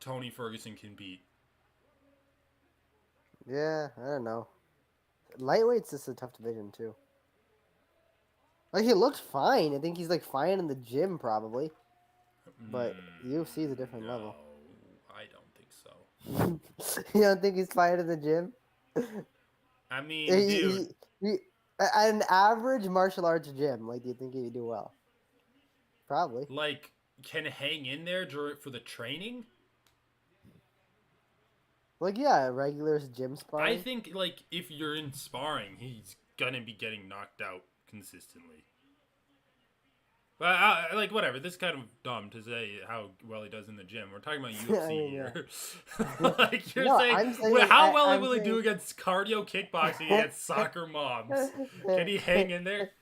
A: Tony Ferguson can beat.
B: Yeah, I don't know. Lightweight's just a tough division too. Like he looked fine. I think he's like fine in the gym probably, but UFC is a different
A: No,
B: level.
A: I don't think so.
B: You don't think he's fine in the gym?
A: I mean,
B: He-
A: dude,
B: he- An average martial arts gym, like, do you think he'd do well? Probably.
A: Like, can hang in there for the training.
B: Like, yeah, regular gym
A: I
B: sparring.
A: think like if you're in sparring, he's gonna be getting knocked out consistently. But like whatever. This is kind of dumb to say how well he does in the gym. We're talking about
B: I
A: UFC
B: mean,
A: here.
B: yeah.
A: Like you're
B: No,
A: saying,
B: I'm saying,
A: how well
B: I'm
A: will he do
B: saying.
A: against cardio kickboxing against soccer moms? Can he hang in there?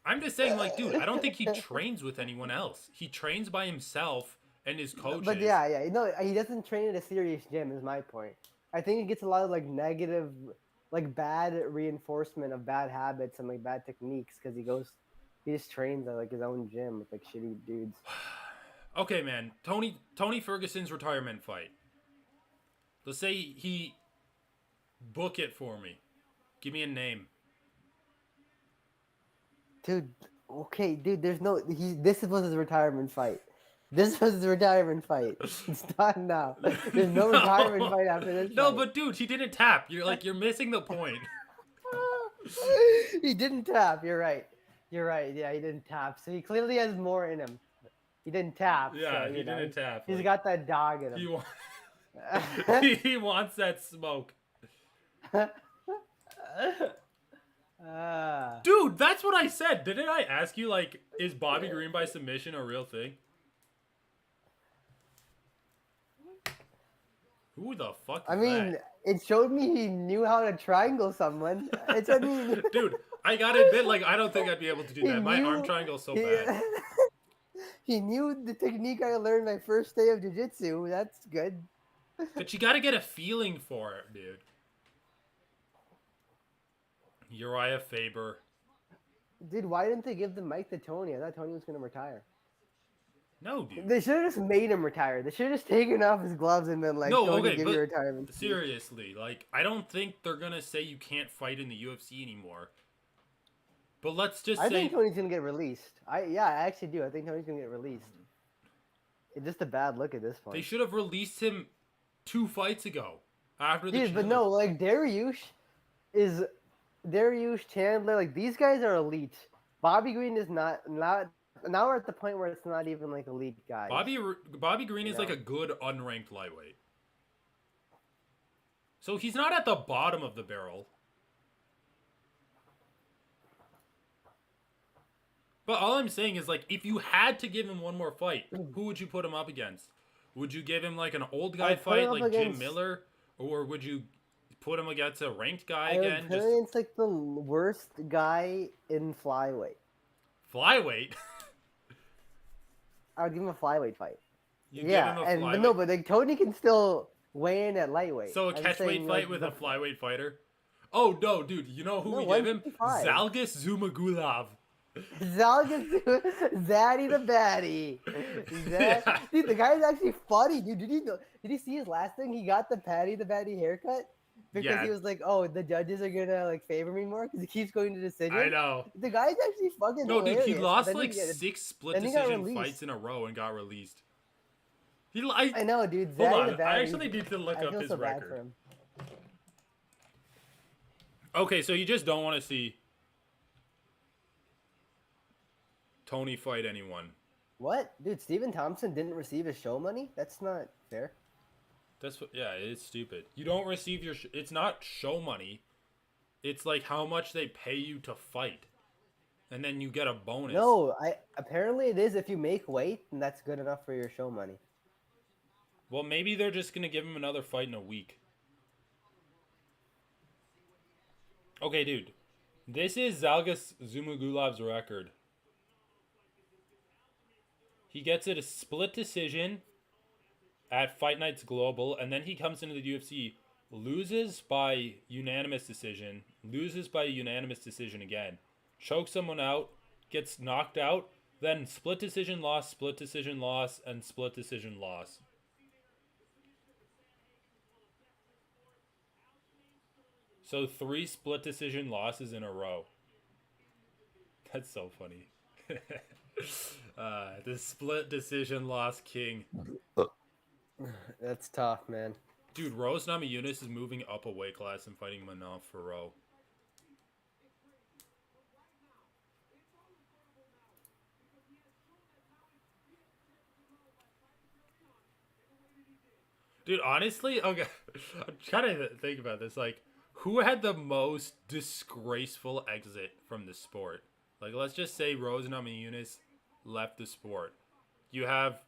A: I'm just saying, like, dude, I don't think he trains with anyone else. He trains by himself and his
B: But
A: coaches.
B: yeah, no, he doesn't train at a serious gym. Is my point. I think he gets a lot of like negative, like bad reinforcement of bad habits and like bad techniques because he just trains at like his own gym with like shitty dudes.
A: Okay, man. Tony Ferguson's retirement fight. Let's say he book it for me. Give me a name.
B: Dude, okay, dude. There's no. This was his retirement fight. This was his retirement fight. It's done now. There's no retirement fight after this
A: No,
B: fight.
A: but dude, he didn't tap. You're missing the point.
B: He didn't tap. You're right. You're right. Yeah, he didn't tap. So he clearly has more in him. He didn't tap.
A: Yeah,
B: So
A: he didn't tap.
B: he's
A: Like,
B: got that dog in
A: he
B: him.
A: he wants that smoke. Dude, that's what I said. Didn't I ask you, like, is Bobby Green by submission a real thing? Who the fuck is
B: I mean,
A: that?
B: it showed me he knew how to triangle someone. It's, I mean,
A: Dude, I gotta admit, like, I don't think I'd be able to do
B: he
A: that. My arm
B: knew
A: triangle's so
B: he,
A: bad.
B: he knew the technique I learned my first day of jiu-jitsu. That's good.
A: But you gotta get a feeling for it, dude. Uriah Faber.
B: Dude, why didn't they give the mic to Tony? I thought Tony was gonna retire.
A: No, dude.
B: They should have just made him retire. They should have just taken off his gloves and been like,
A: No,
B: Tony,
A: okay,
B: give
A: but
B: your retirement speech.
A: seriously, like, I don't think they're gonna say you can't fight in the UFC anymore. But let's just
B: I
A: say
B: think Tony's gonna get released. I actually do. I think Tony's gonna get released. It's just a bad look at this point.
A: they should have released him 2 fights ago. After the
B: Dude, but no, like Dariush, Chandler, like these guys are elite. Bobby Green is not. Now we're at the point where it's not even like elite guys.
A: Bobby Green is like a good unranked lightweight. So he's not at the bottom of the barrel. But all I'm saying is, like, if you had to give him one more fight, who would you put him up against? Would you give him like an old guy fight like Jim Miller, or would you put him against a ranked guy again?
B: Put him against like the worst guy in flyweight.
A: Flyweight.
B: I would give him a flyweight fight.
A: Give him a flyweight.
B: But like Tony can still weigh in at lightweight.
A: So a catchweight fight with a flyweight fighter. Oh no, dude! You know who we give him? Zalgas Zumagulov.
B: Zaddy the baddie.
A: Yeah.
B: Dude, the guy's actually funny, dude. Did you see his last thing? He got the Patty the baddie haircut because he was like, "Oh, the judges are gonna like favor me more because he keeps going to decision."
A: I know.
B: The guy's actually fucking
A: dude,
B: hilarious.
A: he lost like 6 split decision fights in a row and got released.
B: I know, dude.
A: Hold on, I actually need to look up his record. Okay, so you just don't want to see Tony fight anyone.
B: What? Dude, Stephen Thompson didn't receive his show money? That's not fair.
A: It's stupid. You don't receive it's not show money. It's like how much they pay you to fight. And then you get a bonus.
B: No, apparently it is if you make weight, and that's good enough for your show money.
A: Well, maybe they're just going to give him another fight in a week. Okay, dude. This is Zalgas Zumugulov's record. He gets it a split decision at Fight Nights Global, and then he comes into the UFC, loses by unanimous decision, loses by unanimous decision again, chokes someone out, gets knocked out, then split decision loss, and split decision loss. So 3 split decision losses in a row. That's so funny. The split decision loss king.
B: That's tough, man.
A: Dude, Rose Namajunas is moving up a weight class and fighting Manaf Farrow. Dude, honestly, okay. I'm trying to think about this. Like, who had the most disgraceful exit from the sport? Like, let's just say Rose Namajunas left the sport. You have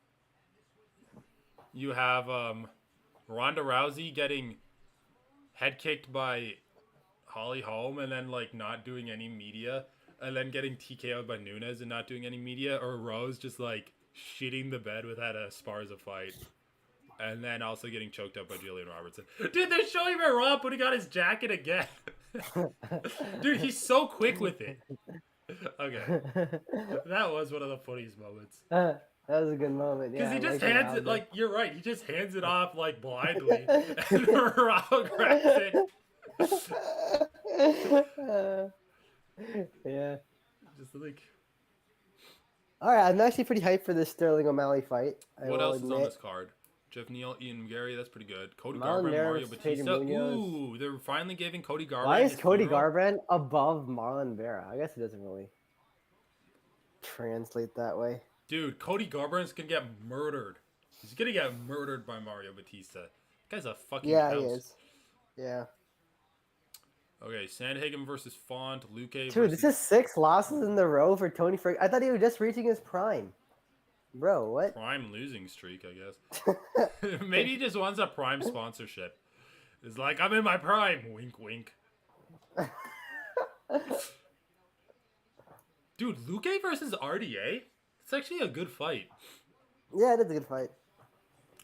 A: Ronda Rousey getting head kicked by Holly Holm and then like not doing any media, and then getting TKO'd by Nunes and not doing any media, or Rose just like shitting the bed without a Sparza fight. And then also getting choked up by Julian Robertson. Dude, they're showing me Raw putting on his jacket again. Dude, he's so quick with it. Okay. That was one of the funniest moments.
B: That was a good moment.
A: Because
B: Yeah,
A: he
B: I
A: just
B: like
A: hands it,
B: Ronaldo.
A: like, you're right, he just hands it off, like, blindly. And Raw grabs it.
B: Yeah.
A: Just like,
B: All right, I'm actually pretty hyped for this Sterling O'Malley fight. I
A: what
B: will
A: else is on
B: admit.
A: this card? Jeff Neal, Ian Gary, that's pretty good. Cody
B: Marlon
A: Garbrandt,
B: Vera
A: Mario
B: versus Pedro
A: Batista.
B: Munoz.
A: Ooh, they're finally giving Cody
B: Why
A: Garbrandt
B: is
A: his
B: Cody
A: funeral.
B: Garbrandt above Marlon Vera? I guess it doesn't really translate that way.
A: Dude, Cody Garbrandt's gonna get murdered. He's gonna get murdered by Mario Batista. That guy's a fucking
B: Yeah, he
A: house.
B: is. Yeah.
A: Okay, Sandhagen versus Font, Luque
B: Dude,
A: versus...
B: this is 6 losses in the row for Tony Ferguson. I thought he was just reaching his prime. Bro, what?
A: prime losing streak, I guess. Maybe he just wants a prime sponsorship. It's like, I'm in my prime. Wink, wink. Dude, Luque versus RDA? It's actually a good fight.
B: Yeah, it is a good fight.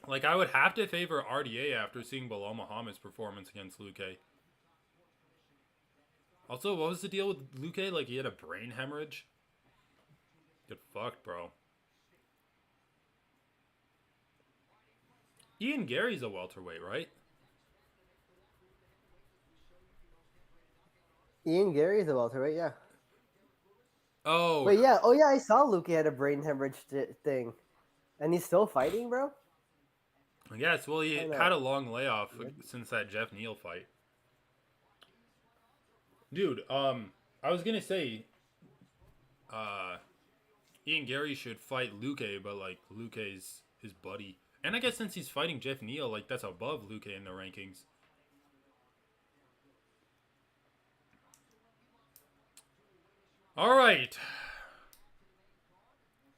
A: Like, I would have to favor RDA after seeing Bilal Muhammad's performance against Luque. Also, what was the deal with Luque? Like, he had a brain hemorrhage? Get fucked, bro. Ian Gary's a welterweight, right?
B: Ian Gary is a welterweight, yeah.
A: Oh,
B: Wait, yeah. Oh, yeah, I saw Luke had a brain hemorrhage thing. And he's still fighting, bro?
A: yes. Well, he
B: I know.
A: had a long layoff since that Jeff Neal fight. Dude, I was gonna say, Ian Gary should fight Luque, but like Luque's his buddy, and I guess since he's fighting Jeff Neal, like that's above Luque in the rankings. All right,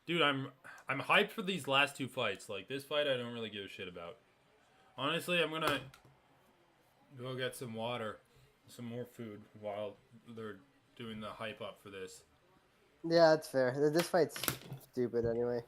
A: dude, I'm hyped for these last two fights. Like this fight, I don't really give a shit about. Honestly, I'm gonna go get some water, some more food while they're doing the hype up for this.
B: Yeah, that's fair. This fight's stupid anyway.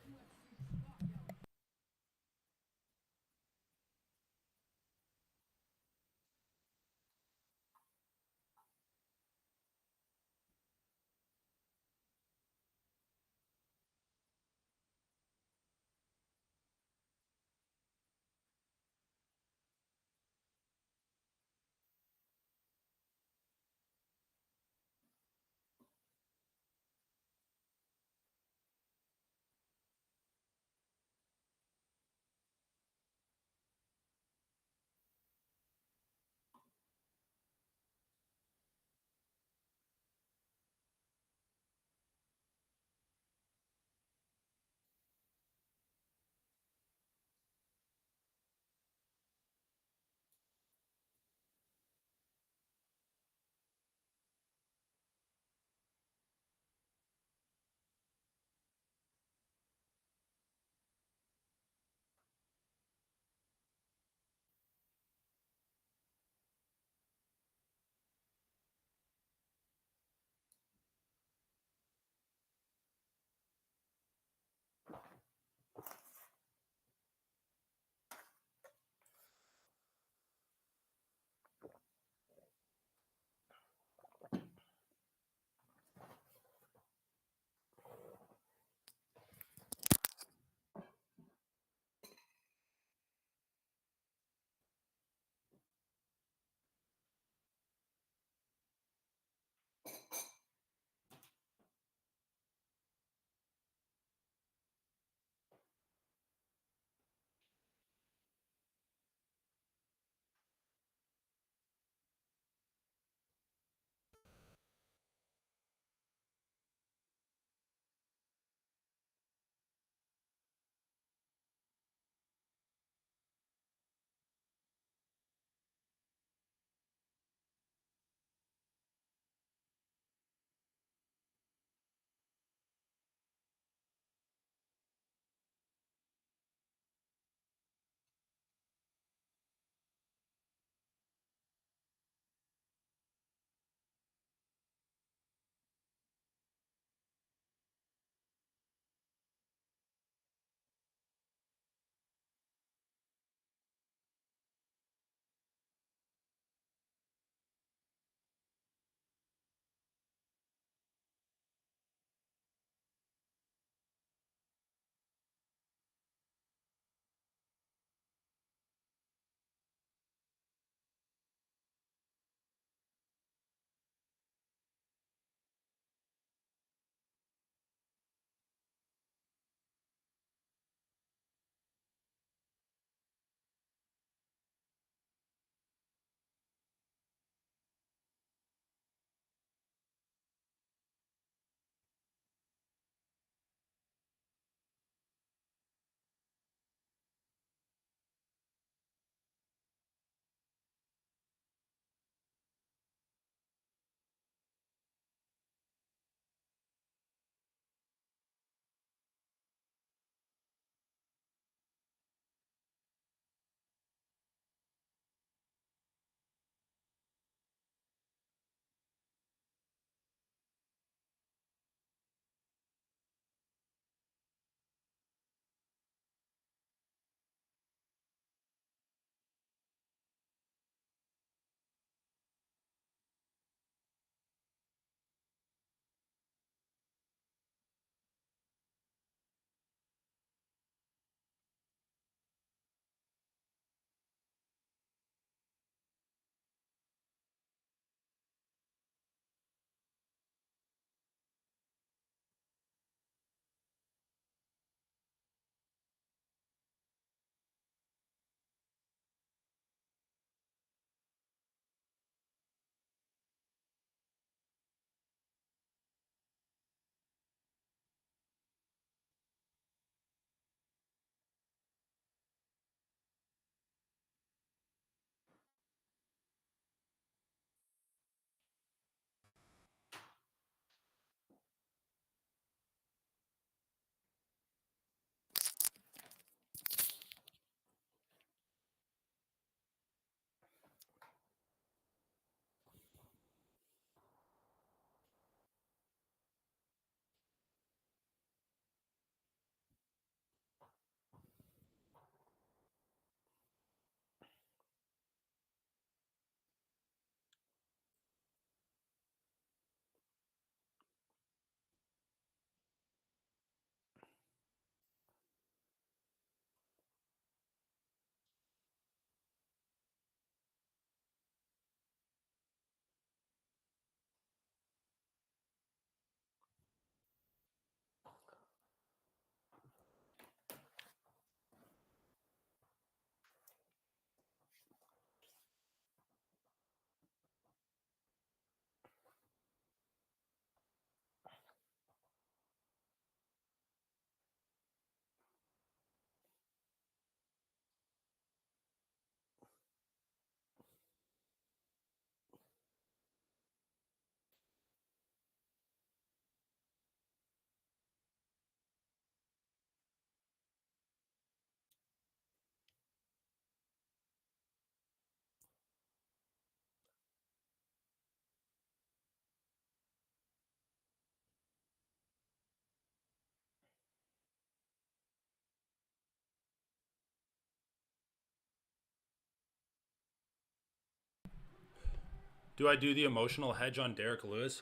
A: Do I do the emotional hedge on Derek Lewis?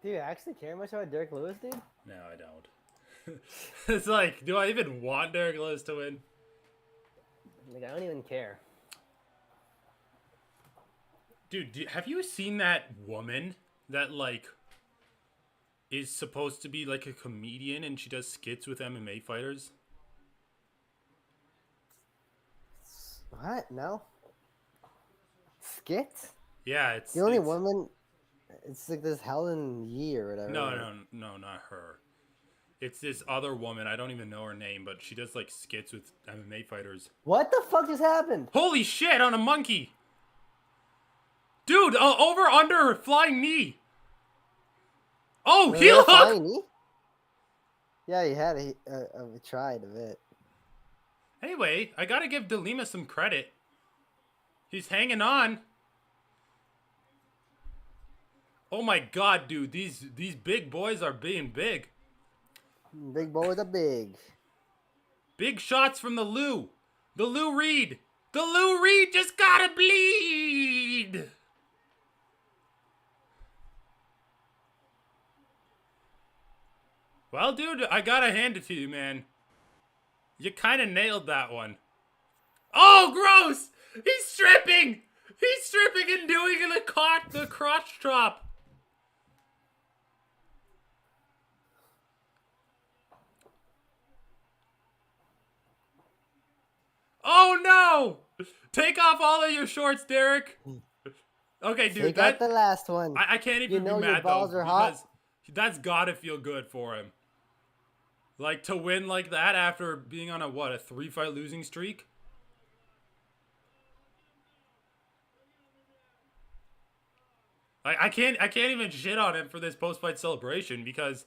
B: Do you actually care much about Derek Lewis, dude?
A: No, I don't. It's like, do I even want Derek Lewis to win?
B: Like, I don't even care.
A: Dude, have you seen that woman that, like, is supposed to be, like, a comedian and she does skits with MMA fighters?
B: What? No? Skit?
A: Yeah, it's...
B: The only woman... It's like this Helen Yee or whatever.
A: No, not her. It's this other woman. I don't even know her name, but she does, like, skits with MMA fighters.
B: What the fuck just happened?
A: Holy shit, on a monkey! Dude, over, under, flying knee! Oh,
B: Was
A: heel
B: that a
A: hook!
B: flying knee? Yeah, he had a tried a bit.
A: Anyway, I gotta give De Lima some credit. He's hanging on. Oh my god, dude, these big boys are being big.
B: Big boys are big.
A: Big shots from the Lou. The Lou Reed. The Lou Reed just gotta bleed. Well, dude, I gotta hand it to you, man. You kind of nailed that one. Oh, gross! He's stripping! He's stripping and doing the crotch chop. Oh, no! Take off all of your shorts, Derek. Okay, dude.
B: Take out the last one.
A: I can't even be mad,
B: your balls
A: though,
B: are
A: because
B: hot.
A: that's gotta feel good for him. Like, to win like that after being on a 3-fight losing streak? I can't even shit on him for this post-fight celebration because,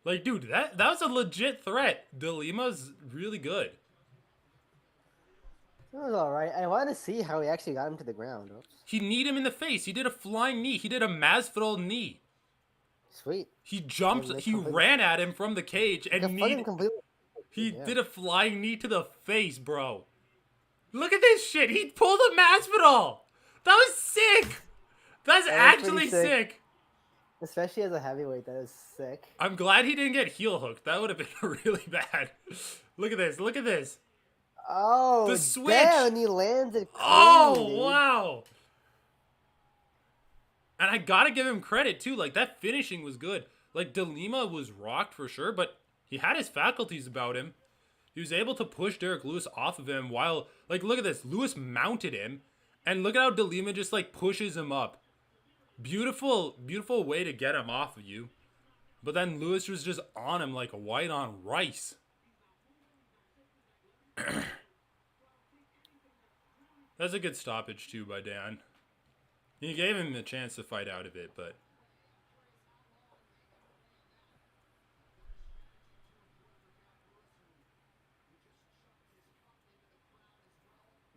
A: like, dude, that was a legit threat. De Lima's really good.
B: It was alright. I wanted to see how he actually got him to the ground. Oops.
A: He kneed him in the face. He did a flying knee. He did a Masvidal knee.
B: Sweet.
A: He jumped. He ran at him from the cage and He did a flying knee to the face, bro. Look at this shit. He pulled a Masvidal. That was sick. That's actually sick.
B: Especially as a heavyweight, that is sick.
A: I'm glad he didn't get heel hooked. That would have been really bad. Look at this. Look at this.
B: Oh,
A: the switch.
B: Damn, he landed clean,
A: Oh,
B: dude.
A: wow. And I gotta give him credit, too. Like, that finishing was good. Like, De Lima was rocked for sure, but he had his faculties about him. He was able to push Derek Lewis off of him while, like, look at this. Lewis mounted him. And look at how De Lima just, like, pushes him up. Beautiful, beautiful way to get him off of you. But then Lewis was just on him like a white on rice. That's a good stoppage, too, by Dan. He gave him the chance to fight out of it, but...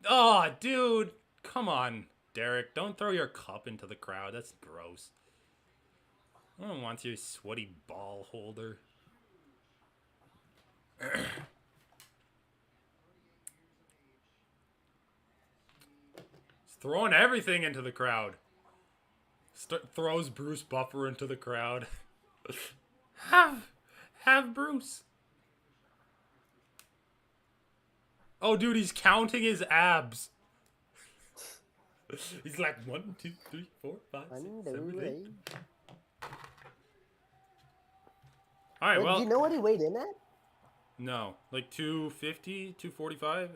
A: Oh, dude. Come on, Derek. Don't throw your cup into the crowd. That's gross. I don't want your sweaty ball holder. He's throwing everything into the crowd. Throws Bruce Buffer into the crowd. Have Bruce. Oh, dude, he's counting his abs. He's like 1, 2, 3, 4, 5, 6, 7, 8. All right, well.
B: Do you know what he weighed in at?
A: No, like 250, 245,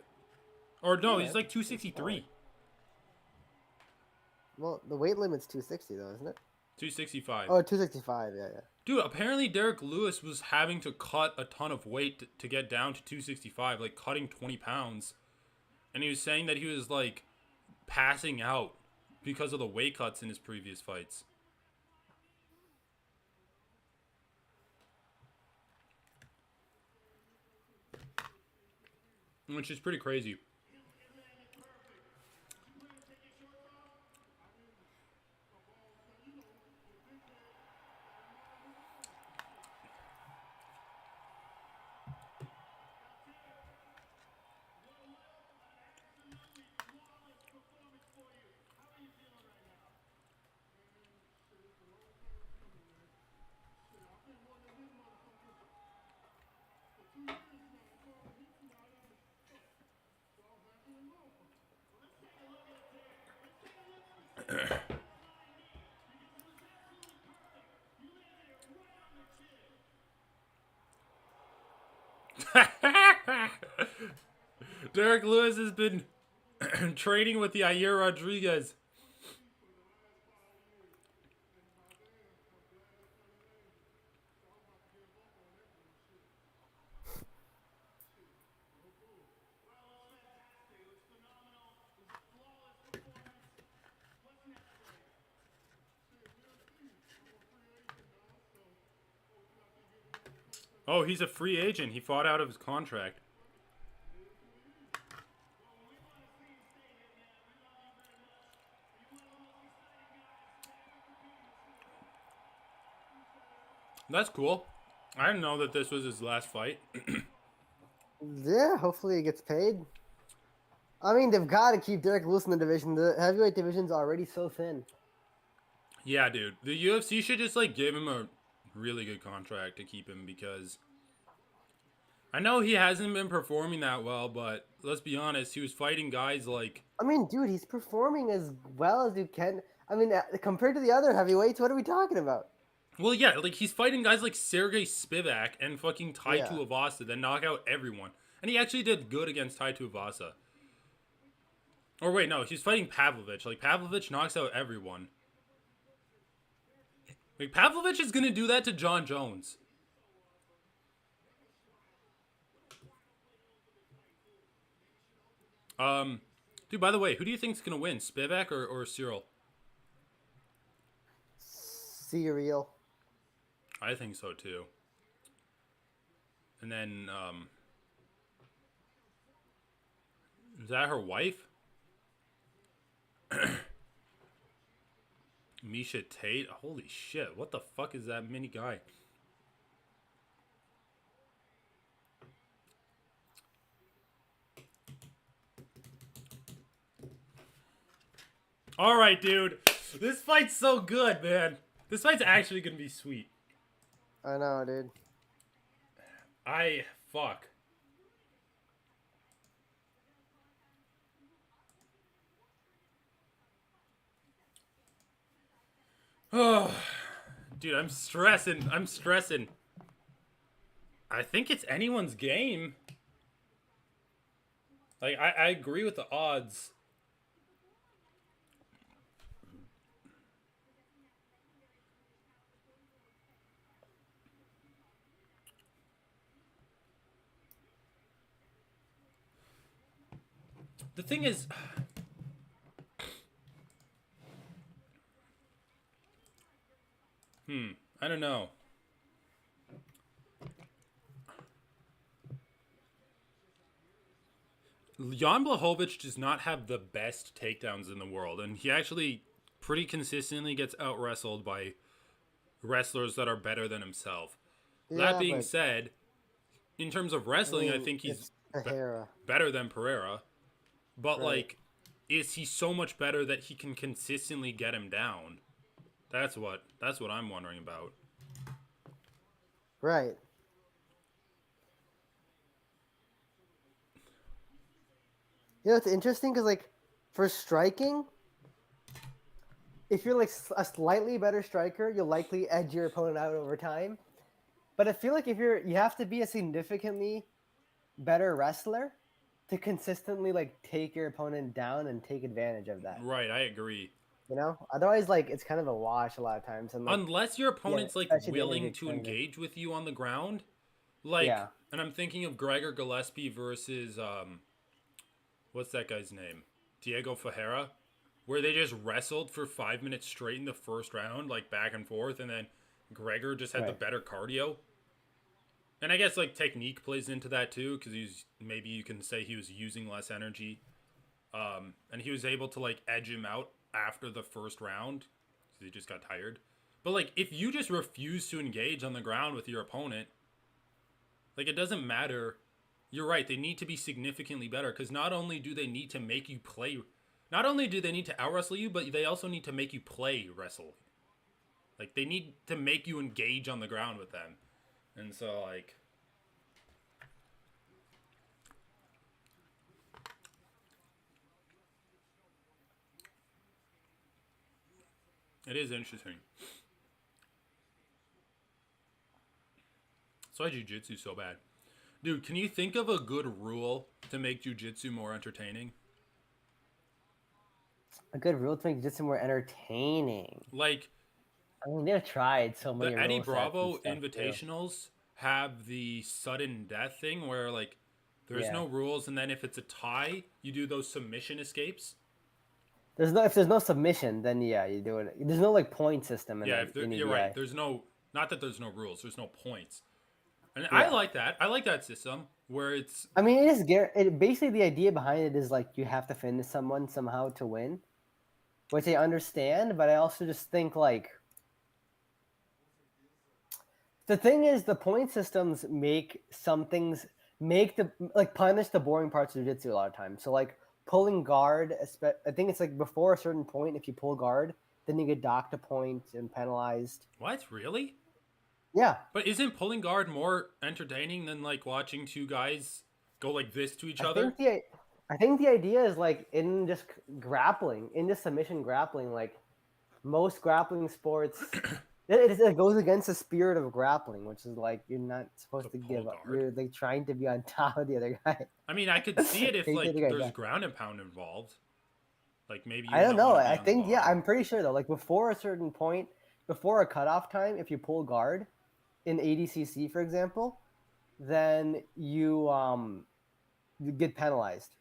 A: or no, he's like 263.
B: Well, the weight limit's 260 though, isn't it?
A: 265.
B: Oh, 265. Yeah.
A: Dude, apparently Derek Lewis was having to cut a ton of weight to get down to 265, like cutting 20 pounds. And he was saying that he was like passing out because of the weight cuts in his previous fights. Which is pretty crazy. Derek Lewis has been training with the Yair Rodriguez. Oh, he's a free agent. He fought out of his contract. That's cool. I didn't know that this was his last fight.
B: Yeah, hopefully he gets paid. I mean, they've got to keep Derek Lewis in the division. The heavyweight division's already so thin.
A: Yeah, dude. The UFC should just like give him a really good contract to keep him, because I know he hasn't been performing that well, but let's be honest, he was fighting guys like...
B: I mean, dude, he's performing as well as you can. I mean, compared to the other heavyweights, what are we talking about?
A: Well, yeah, like he's fighting guys like Sergey Spivak and fucking Tai
B: Yeah.
A: Tuivasa that knock out everyone. And he actually did good against Tai Tuivasa. Or wait, no, he's fighting Pavlovich. Like, Pavlovich knocks out everyone. Like, Pavlovich is gonna do that to John Jones. Dude, by the way, who do you think's gonna win? Spivak or Cyril?
B: Serial.
A: I think so too. And then, is that her wife? Misha Tate? Holy shit, what the fuck is that mini guy? Alright, dude. This fight's so good, man. This fight's actually gonna be sweet.
B: I know, dude.
A: Fuck. Oh, dude, I'm stressing. I think it's anyone's game. Like, I agree with the odds. The thing is... I don't know. Jan Blachowicz does not have the best takedowns in the world, and he actually pretty consistently gets out-wrestled by wrestlers that are better than himself.
B: Yeah,
A: That being said, in terms of wrestling, I think he's better than Pereira. But,
B: Right.
A: like, is he so much better that he can consistently get him down? That's what I'm wondering about.
B: Right. You know, it's interesting because, like, for striking, if you're like a slightly better striker, you'll likely edge your opponent out over time. But I feel like you have to be a significantly better wrestler to consistently like take your opponent down and take advantage of that.
A: Right, I agree.
B: You know, otherwise, like it's kind of a wash a lot of times. And like,
A: Unless your opponent's like
B: especially the
A: willing
B: energy
A: to
B: extender.
A: engage with you on the ground, like,
B: Yeah.
A: and I'm thinking of Gregor Gillespie versus what's that guy's name? Diego Ferreira, where they just wrestled for 5 minutes straight in the first round, like back and forth, and then Gregor just had the
B: Right.
A: better cardio. And I guess like technique plays into that too, because maybe you can say he was using less energy, and he was able to like edge him out after the first round because he just got tired. But like if you just refuse to engage on the ground with your opponent, like it doesn't matter. You're right. They need to be significantly better because not only do they need to make you play, not only do they need to out wrestle you, but they also need to make you play wrestle. Like they need to make you engage on the ground with them. And so, like, it is interesting. That's why jiu-jitsu is so bad. Dude, can you think of a good rule to make jiu-jitsu more entertaining?
B: A good rule to make jiu-jitsu more entertaining.
A: Like
B: I mean, they've tried so many
A: the Eddie
B: rule sets and
A: Bravo
B: stuff too.
A: invitationals have the sudden death thing where like there's
B: Yeah.
A: no rules and then if it's a tie, you do those submission escapes.
B: If there's no submission, then yeah, you do it. There's no like point system
A: Yeah, if
B: in
A: you're right.
B: EBI.
A: There's no not that there's no rules, there's no points. And I
B: Yeah.
A: like that. I like that system where it's
B: I mean, basically the idea behind it is like you have to finish someone somehow to win, which I understand, but I also just think like the thing is the point systems make some things make the like punish the boring parts of jiu-jitsu a lot of times. So like pulling guard, I think it's like before a certain point, if you pull guard, then you get docked a point and penalized.
A: what? Really?
B: Yeah,
A: But isn't pulling guard more entertaining than like watching two guys go like this to each
B: I
A: other?
B: think the I think the idea is like in just grappling, in just submission grappling, like most grappling sports, it goes against the spirit of grappling, which is like you're not
A: To
B: supposed to
A: pull
B: give up.
A: guard.
B: You're like trying to be on top of the other guy.
A: I mean, I could see it if
B: Take the
A: like
B: other guy
A: there's
B: down.
A: ground and pound involved. Like maybe you
B: I don't
A: don't
B: know.
A: want to be
B: I
A: on the
B: think yeah,
A: bottom.
B: I'm pretty sure though. Like before a certain point, before a cutoff time, if you pull guard in ADCC, for example, then you get penalized.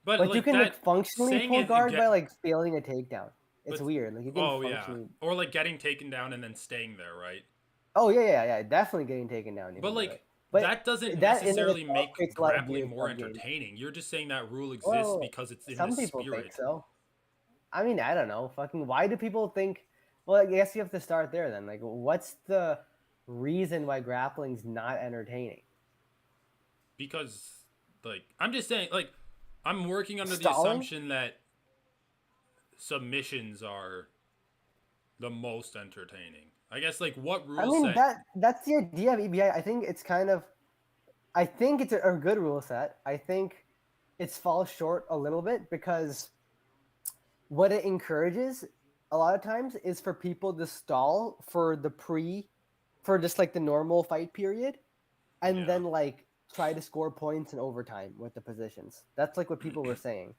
A: But
B: Like you
A: like
B: can like
A: that
B: functionally
A: saying
B: pull
A: it
B: guard by
A: get
B: like failing a takedown. It's
A: but
B: weird. Like you can
A: oh yeah.
B: functionally.
A: Or like getting taken down and then staying there, right?
B: Oh yeah. Definitely getting taken down. You
A: But
B: can do it.
A: like
B: But
A: that doesn't
B: that in and of
A: necessarily
B: itself
A: make
B: creates a lot of
A: grappling
B: weird
A: more
B: sub games.
A: entertaining. You're just saying that rule exists
B: Well,
A: because it's in the
B: some people think
A: spirit.
B: so. I mean, I don't know. Fucking, why do people think? Well, I guess you have to start there then. Like, what's the reason why grappling's not entertaining?
A: Because like I'm just saying like I'm working under the
B: Stalling?
A: assumption that submissions are the most entertaining. I guess like what
B: I
A: rule
B: mean,
A: set
B: that's the idea of EBI. I think it's kind of, I think it's a good rule set. I think it falls short a little bit because what it encourages a lot of times is for people to stall for just like the normal fight period and
A: yeah.
B: then like try to score points in overtime with the positions. That's like what people were saying.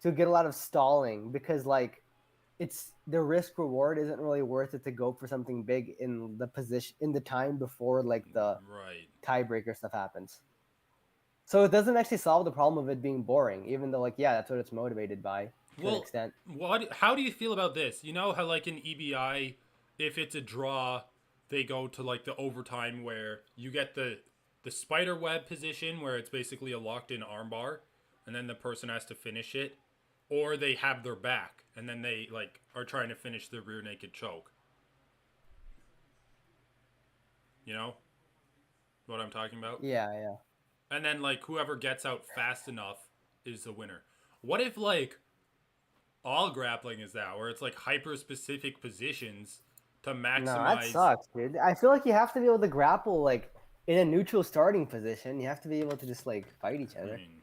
B: To get a lot of stalling because like it's the risk reward isn't really worth it to go for something big in the position in the time before like the
A: Right.
B: tiebreaker stuff happens. So it doesn't actually solve the problem of it being boring, even though like yeah, that's what it's motivated by to an
A: Well,
B: extent.
A: what? How do you feel about this? You know how like in EBI, if it's a draw, they go to like the overtime where you get the spider web position where it's basically a locked in armbar, and then the person has to finish it, or they have their back and then they like are trying to finish the rear naked choke. You know what I'm talking about?
B: Yeah.
A: And then like whoever gets out fast enough is the winner. What if like all grappling is that, where it's like hyper specific positions to
B: No, that
A: maximize.
B: sucks, dude. I feel like you have to be able to grapple like in a neutral starting position. You have to be able to just like fight each
A: I
B: other.
A: mean,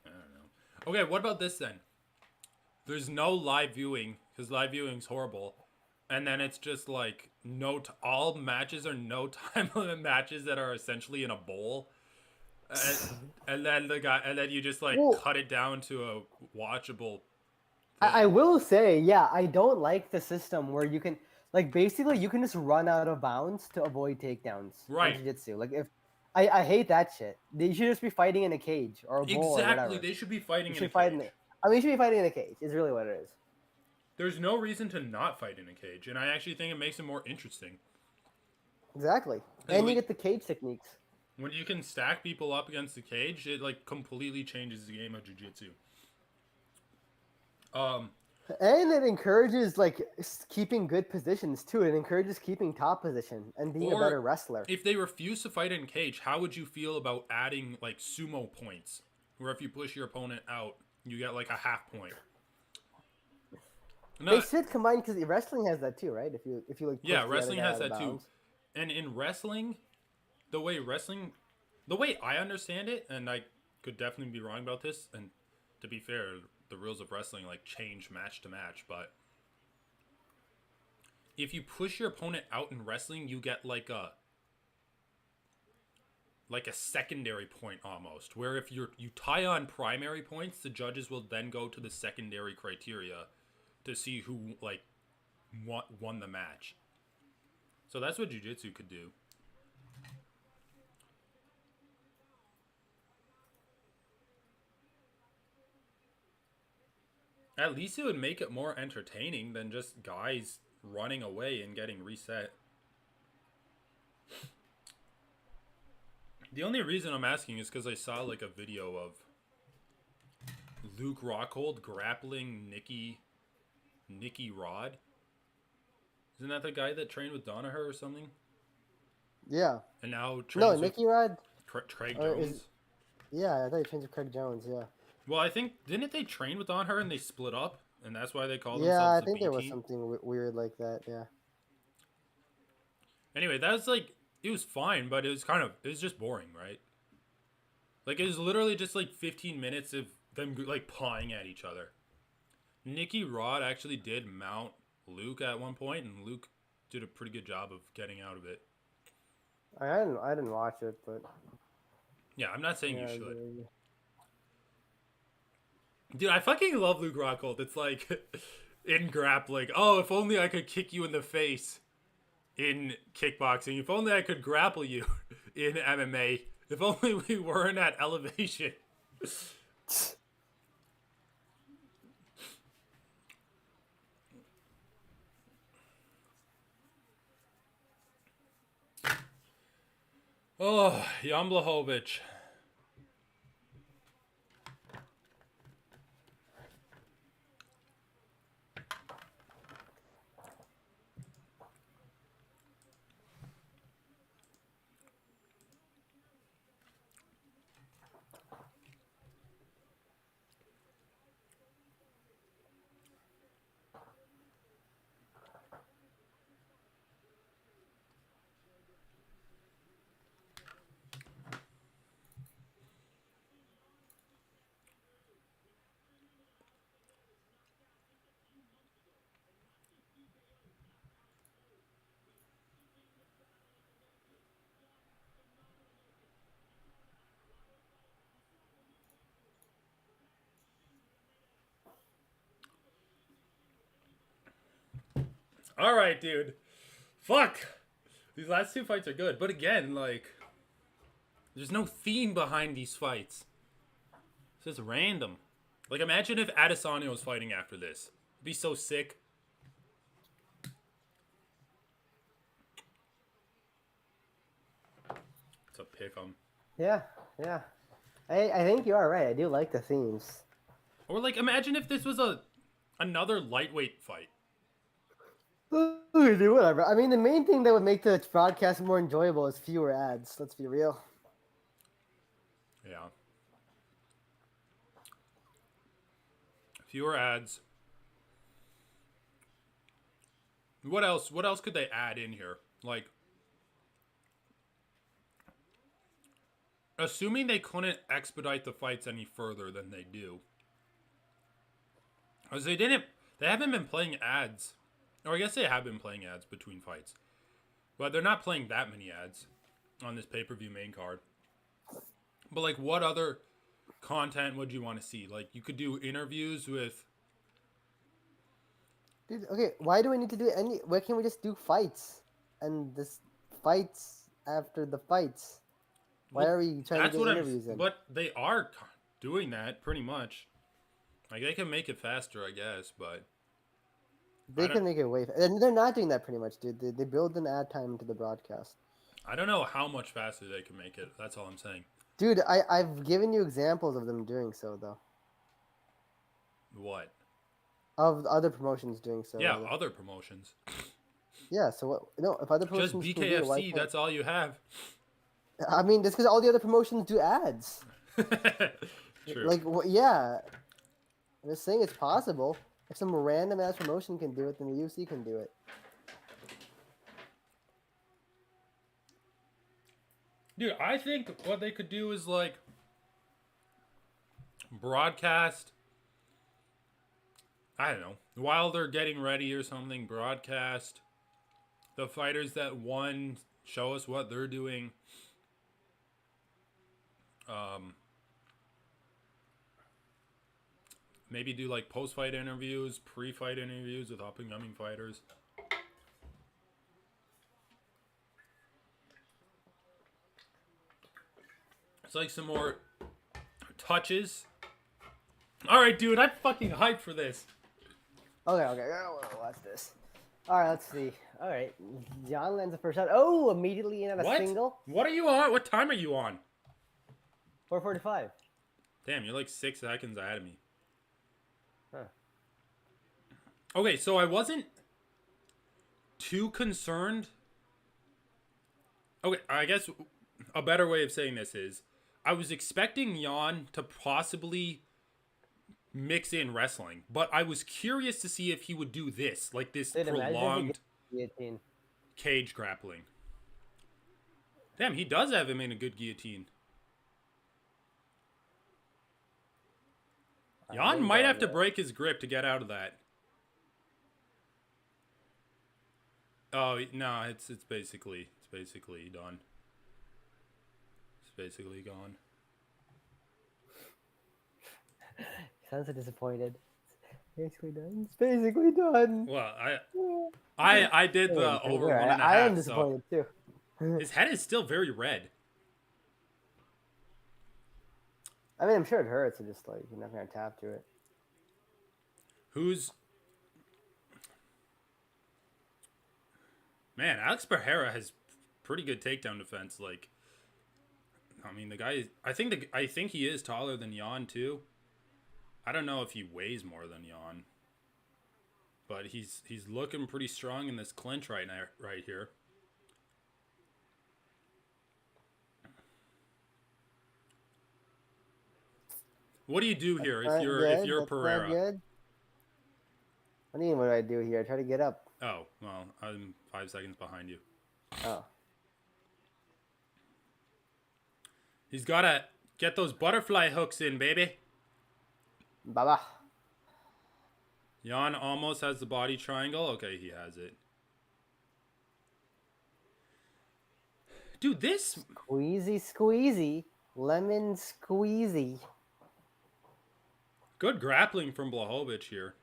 A: I don't know. Okay, what about this then? There's no live viewing because live viewing's horrible, and then it's just like all matches are no time limit matches that are essentially in a bowl, and, and then you just like
B: Well,
A: cut it down to a watchable
B: I
A: thing.
B: will say, yeah, I don't like the system where you can, like, basically you can just run out of bounds to avoid takedowns in
A: Right.
B: jiu-jitsu. Like, if I hate that shit. They should just be fighting in a cage or a bull or
A: Exactly.
B: whatever.
A: They should be
B: You
A: fighting in a
B: should fight in
A: cage.
B: it. I mean, you should be fighting in a cage. Is really what it is.
A: There's no reason to not fight in a cage, and I actually think it makes it more interesting.
B: Exactly.
A: Because
B: And you get the cage techniques.
A: when you can stack people up against the cage, it like completely changes the game of jiu-jitsu. Um,
B: And it encourages like keeping good positions too. It encourages keeping top position and being a better
A: or
B: wrestler.
A: if they refuse to fight in cage, how would you feel about adding like sumo points, where if you push your opponent out, you get like a half point?
B: They
A: No,
B: should combine because wrestling has that too, right? If you like push
A: yeah,
B: the other
A: wrestling
B: guy
A: has
B: out of
A: that too,
B: bounds.
A: and in wrestling, the way wrestling, the way I understand it, and I could definitely be wrong about this, and to be fair, the rules of wrestling like change match to match, but if you push your opponent out in wrestling, you get like like a secondary point almost, where if you tie on primary points, the judges will then go to the secondary criteria to see who like won the match. So that's what jiu-jitsu could do. At least it would make it more entertaining than just guys running away and getting reset. The only reason I'm asking is because I saw like a video of Luke Rockhold grappling Nicky Rod. Isn't that the guy that trained with Danaher or something?
B: Yeah.
A: And now
B: No,
A: trains
B: Nicky Rod.
A: with Craig Jones.
B: Yeah, I thought he trained with Craig Jones. Yeah.
A: Well, I think didn't they train with Danaher and they split up, and that's why they call
B: Yeah, I
A: themselves the
B: think
A: B
B: there was
A: team?
B: something weird like that. Yeah.
A: Anyway, that was like it was fine, but it was just boring, right? Like it was literally just like 15 minutes of them like pawing at each other. Nicky Rod actually did mount Luke at one point, and Luke did a pretty good job of getting out of it.
B: I didn't watch it, but
A: Yeah, I'm not saying
B: yeah,
A: you should. Dude, I fucking love Luke Rockhold. It's like in grappling. Oh, if only I could kick you in the face in kickboxing. If only I could grapple you in MMA. If only we weren't at elevation. Oh, Jan Blachowicz. All right, dude. Fuck. These last two fights are good, but again, like, there's no theme behind these fights. It's just random. Like, imagine if Adesanya was fighting after this. It'd be so sick. It's a pick 'em.
B: Yeah, yeah. I think you are right. I do like the themes.
A: Or like, imagine if this was another lightweight fight.
B: Do whatever. I mean, the main thing that would make the broadcast more enjoyable is fewer ads. Let's be real.
A: Yeah. Fewer ads. What else? What else could they add in here? Like, assuming they couldn't expedite the fights any further than they do. Because they haven't been playing ads. Or I guess they have been playing ads between fights. But they're not playing that many ads on this pay-per-view main card. But like, what other content would you want to see? Like, you could do interviews with...
B: Dude, okay, why do we need to do any... Why can't we just do fights? And this fights after the fights? Why are we trying to get interviews in?
A: But they are doing that, pretty much. Like, they can make it faster, I guess, but...
B: They can make it way... And they're not doing that pretty much, dude. They build an ad time into the broadcast.
A: I don't know how much faster they can make it. That's all I'm saying.
B: Dude, I've given you examples of them doing so, though.
A: What?
B: Of other promotions doing so.
A: Yeah, other promotions.
B: Yeah, so what? No, if other promotions
A: Just
B: can do it, why
A: BKFC,
B: can't...
A: that's all you have.
B: I mean, that's because all the other promotions do ads.
A: True.
B: Like, yeah. I'm just saying it's possible. If some random ass promotion can do it, then the UFC can do it.
A: Dude, I think what they could do is, like, broadcast, I don't know, while they're getting ready or something, broadcast the fighters that won, show us what they're doing. Um, maybe do like post-fight interviews, pre-fight interviews with up-and-coming fighters. It's like some more touches. All right, dude, I'm fucking hyped for this.
B: Okay, watch this. All right, let's see. All right, John lands the first shot. Oh, immediately in at a
A: What?
B: single.
A: What are you on? What time are you on?
B: 4:45.
A: Damn, you're like 6 seconds ahead of me.
B: Huh.
A: Okay, so I wasn't too concerned. Okay, I guess a better way of saying this is I was expecting Jan to possibly mix in wrestling, but I was curious to see if he would do this, like this
B: Dude, imagine if he
A: prolonged
B: gets guillotine.
A: cage grappling. Damn, he does have him in a good guillotine. Jan might have to break his grip to get out of that. Oh no, it's basically done. It's basically gone.
B: Sounds so disappointed. It's basically done. It's basically done.
A: Well, I did the over 1.5.
B: I am disappointed too.
A: His head is still very red.
B: I mean, I'm sure it hurts. It's just like you're not gonna tap to it.
A: Who's man? Alex Pereira has pretty good takedown defense. Like, I mean, the guy. I think he is taller than Jan too. I don't know if he weighs more than Jan, but he's looking pretty strong in this clinch right now, right here. What do you do here if you're Pereira?
B: Good. What do you mean? What do I do here? I try to get up.
A: Oh well, I'm 5 seconds behind you.
B: Oh.
A: He's gotta get those butterfly hooks in, baby.
B: Baba.
A: Jan almost has the body triangle. Okay, he has it. Dude, this
B: Squeezy, lemon squeezy.
A: Good grappling from Blachowicz here.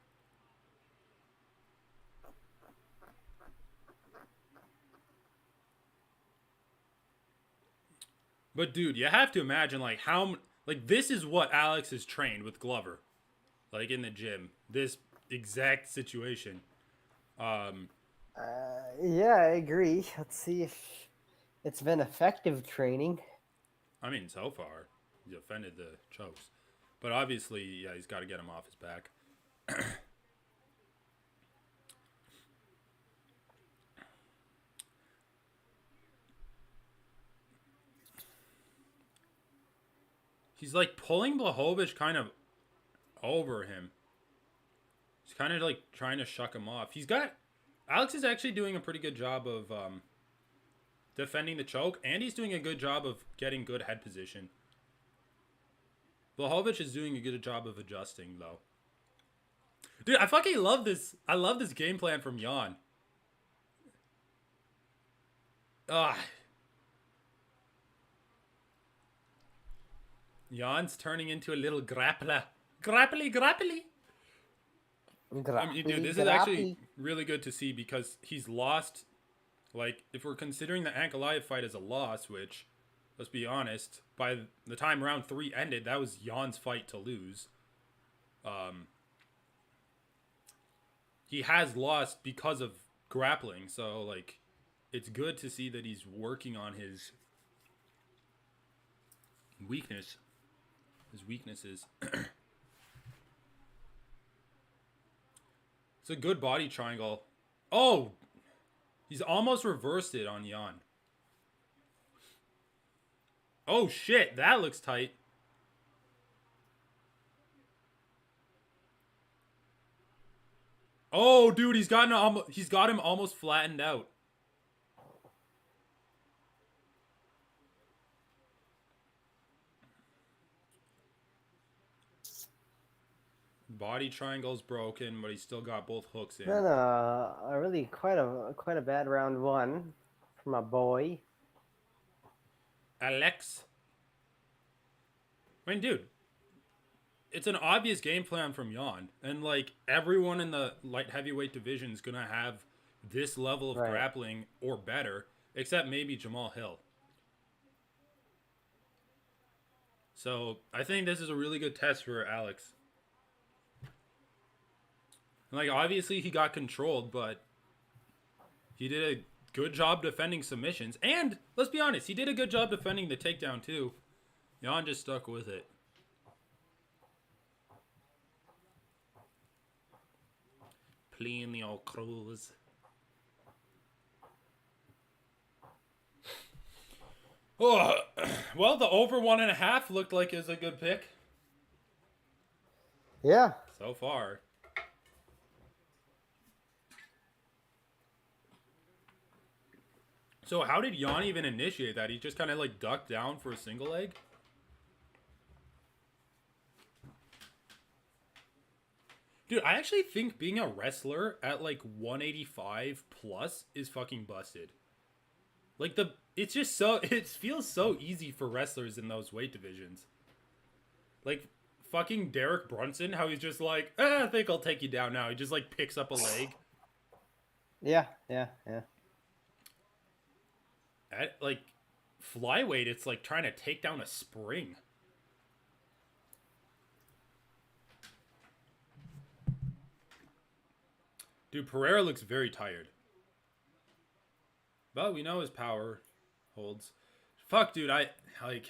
A: But dude, you have to imagine like how this is what Alex has trained with Glover, like in the gym. This exact situation.
B: Yeah, I agree. Let's see if it's been effective training.
A: I mean, so far, he defended the chokes. But obviously, yeah, he's got to get him off his back. He's like pulling Blachowicz kind of over him. He's kind of like trying to shuck him off. Alex is actually doing a pretty good job of defending the choke, and he's doing a good job of getting good head position. Blachowicz is doing a good job of adjusting, though. Dude, I fucking love this. I love this game plan from Jan. Jan's turning into a little grappler. Grapply. I mean, dude, this is actually really good to see because he's lost. Like, if we're considering the Ankalaev fight as a loss, which, let's be honest, by the time round 3 ended, that was Jan's fight to lose. He has lost because of grappling, so, like, it's good to see that he's working on his weaknesses. It's a good body triangle. Oh! He's almost reversed it on Jan. Oh shit, that looks tight. Oh, dude, he's got him almost flattened out. Body triangle's broken, but he's still got both hooks in.
B: Really quite a bad round 1 for my boy.
A: Alex. I mean, dude, it's an obvious game plan from Jan, and like everyone in the light heavyweight division is gonna have this level of
B: Right.
A: grappling or better, except maybe Jamal Hill. So I think this is a really good test for Alex. Like obviously he got controlled, but he did a good job defending submissions, and let's be honest, he did a good job defending the takedown too. Jan just stuck with it. Playing the old cruise. Oh, well, the over 1.5 looked like it was a good pick
B: Yeah.
A: so far. So how did Jan even initiate that? He just kind of like ducked down for a single leg? Dude, I actually think being a wrestler at like 185 plus is fucking busted. Like it's just so, it feels so easy for wrestlers in those weight divisions. Like fucking Derek Brunson, how he's just like, I think I'll take you down now. He just like picks up a leg.
B: Yeah.
A: At like flyweight, it's like trying to take down a spring. Dude, Pereira looks very tired. But we know his power holds. Fuck, dude, I like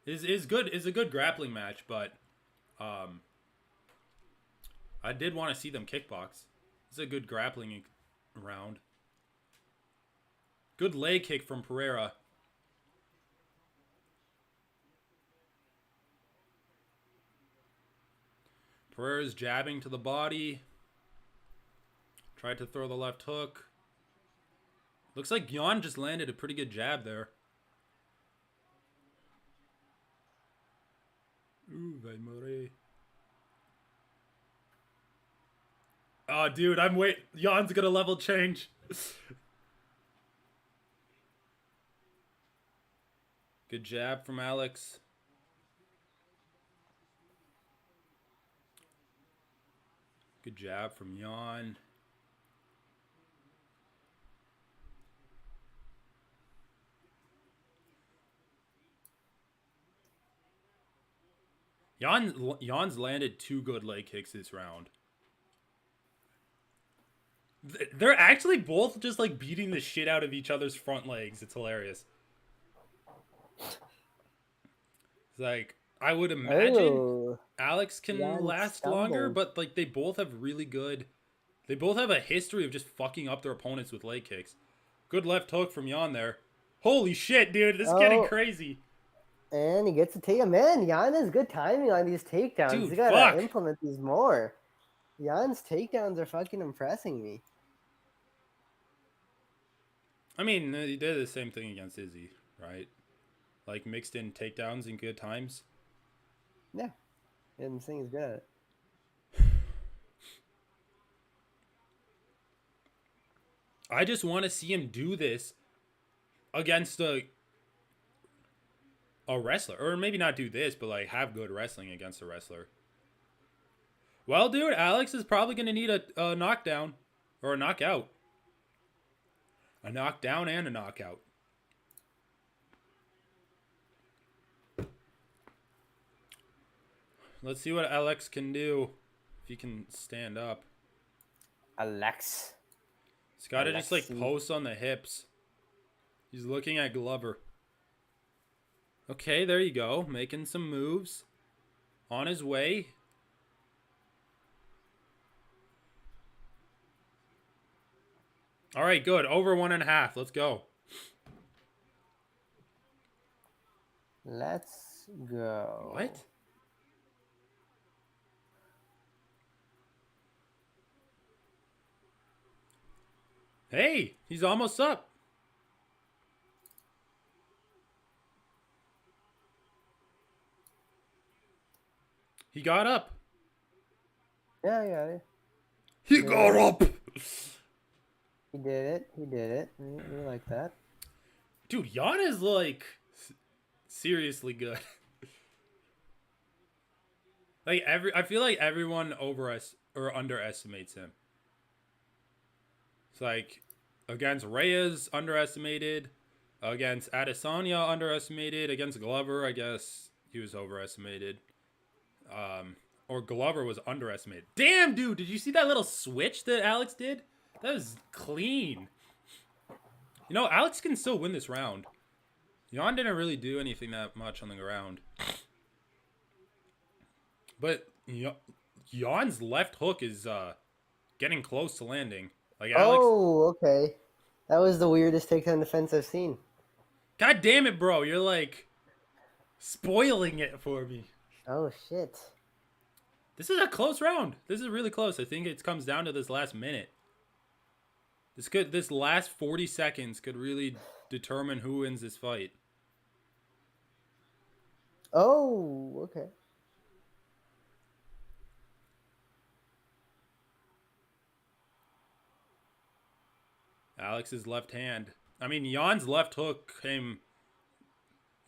A: is good is a good grappling match, but I did want to see them kickbox. It's a good grappling round. Good leg kick from Pereira. Pereira's jabbing to the body. Tried to throw the left hook. Looks like Jan just landed a pretty good jab there. Ooh, Murray. Oh, dude, I'm wait. Jan's gonna level change. Good jab from Alex. Good jab from Jan. Jan's landed 2 good leg kicks this round. They're actually both just like beating the shit out of each other's front legs. It's hilarious. It's like I would imagine Alex can
B: Jan
A: last longer, but like they both have really good. They both have a history of just fucking up their opponents with leg kicks. Good left hook from Jan there. Holy shit, dude, this is getting crazy.
B: And he gets to take him. Man, Jan has good timing on these takedowns.
A: Dude,
B: He's gotta
A: fuck.
B: implement these more. Jan's takedowns are fucking impressing me.
A: I mean, he did the same thing against Izzy, right? Like mixed in takedowns and good times.
B: Yeah. And this thing is good at it.
A: I just want to see him do this against a wrestler. Or maybe not do this, but like have good wrestling against a wrestler. Well, dude, Alex is probably going to need a knockdown or a knockout. A knockdown and a knockout. Let's see what Alex can do. If he can stand up.
B: Alex.
A: He's got to just like post on the hips. He's looking at Glover. Okay, there you go. Making some moves. On his way. All right, good. Over 1.5. Let's go.
B: Let's go.
A: What? Hey, he's almost up. He got up.
B: Yeah.
A: He got up.
B: He did it. We like that.
A: Dude, Jan is like seriously good. Like I feel like everyone or underestimates him. It's like against Reyes underestimated, against Adesanya underestimated, against Glover I guess he was overestimated. Or Glover was underestimated. Damn, dude, did you see that little switch that Alex did? That was clean. You know, Alex can still win this round. Jan didn't really do anything that much on the ground. But Jan's left hook is getting close to landing. Like Alex.
B: Oh, okay. That was the weirdest takedown defense I've seen.
A: God damn it, bro. You're like spoiling it for me.
B: Oh shit.
A: This is a close round. This is really close. I think it comes down to this last minute. This last 40 seconds could really determine who wins this fight.
B: Oh, okay.
A: Alex's left hand. I mean, Jan's left hook came.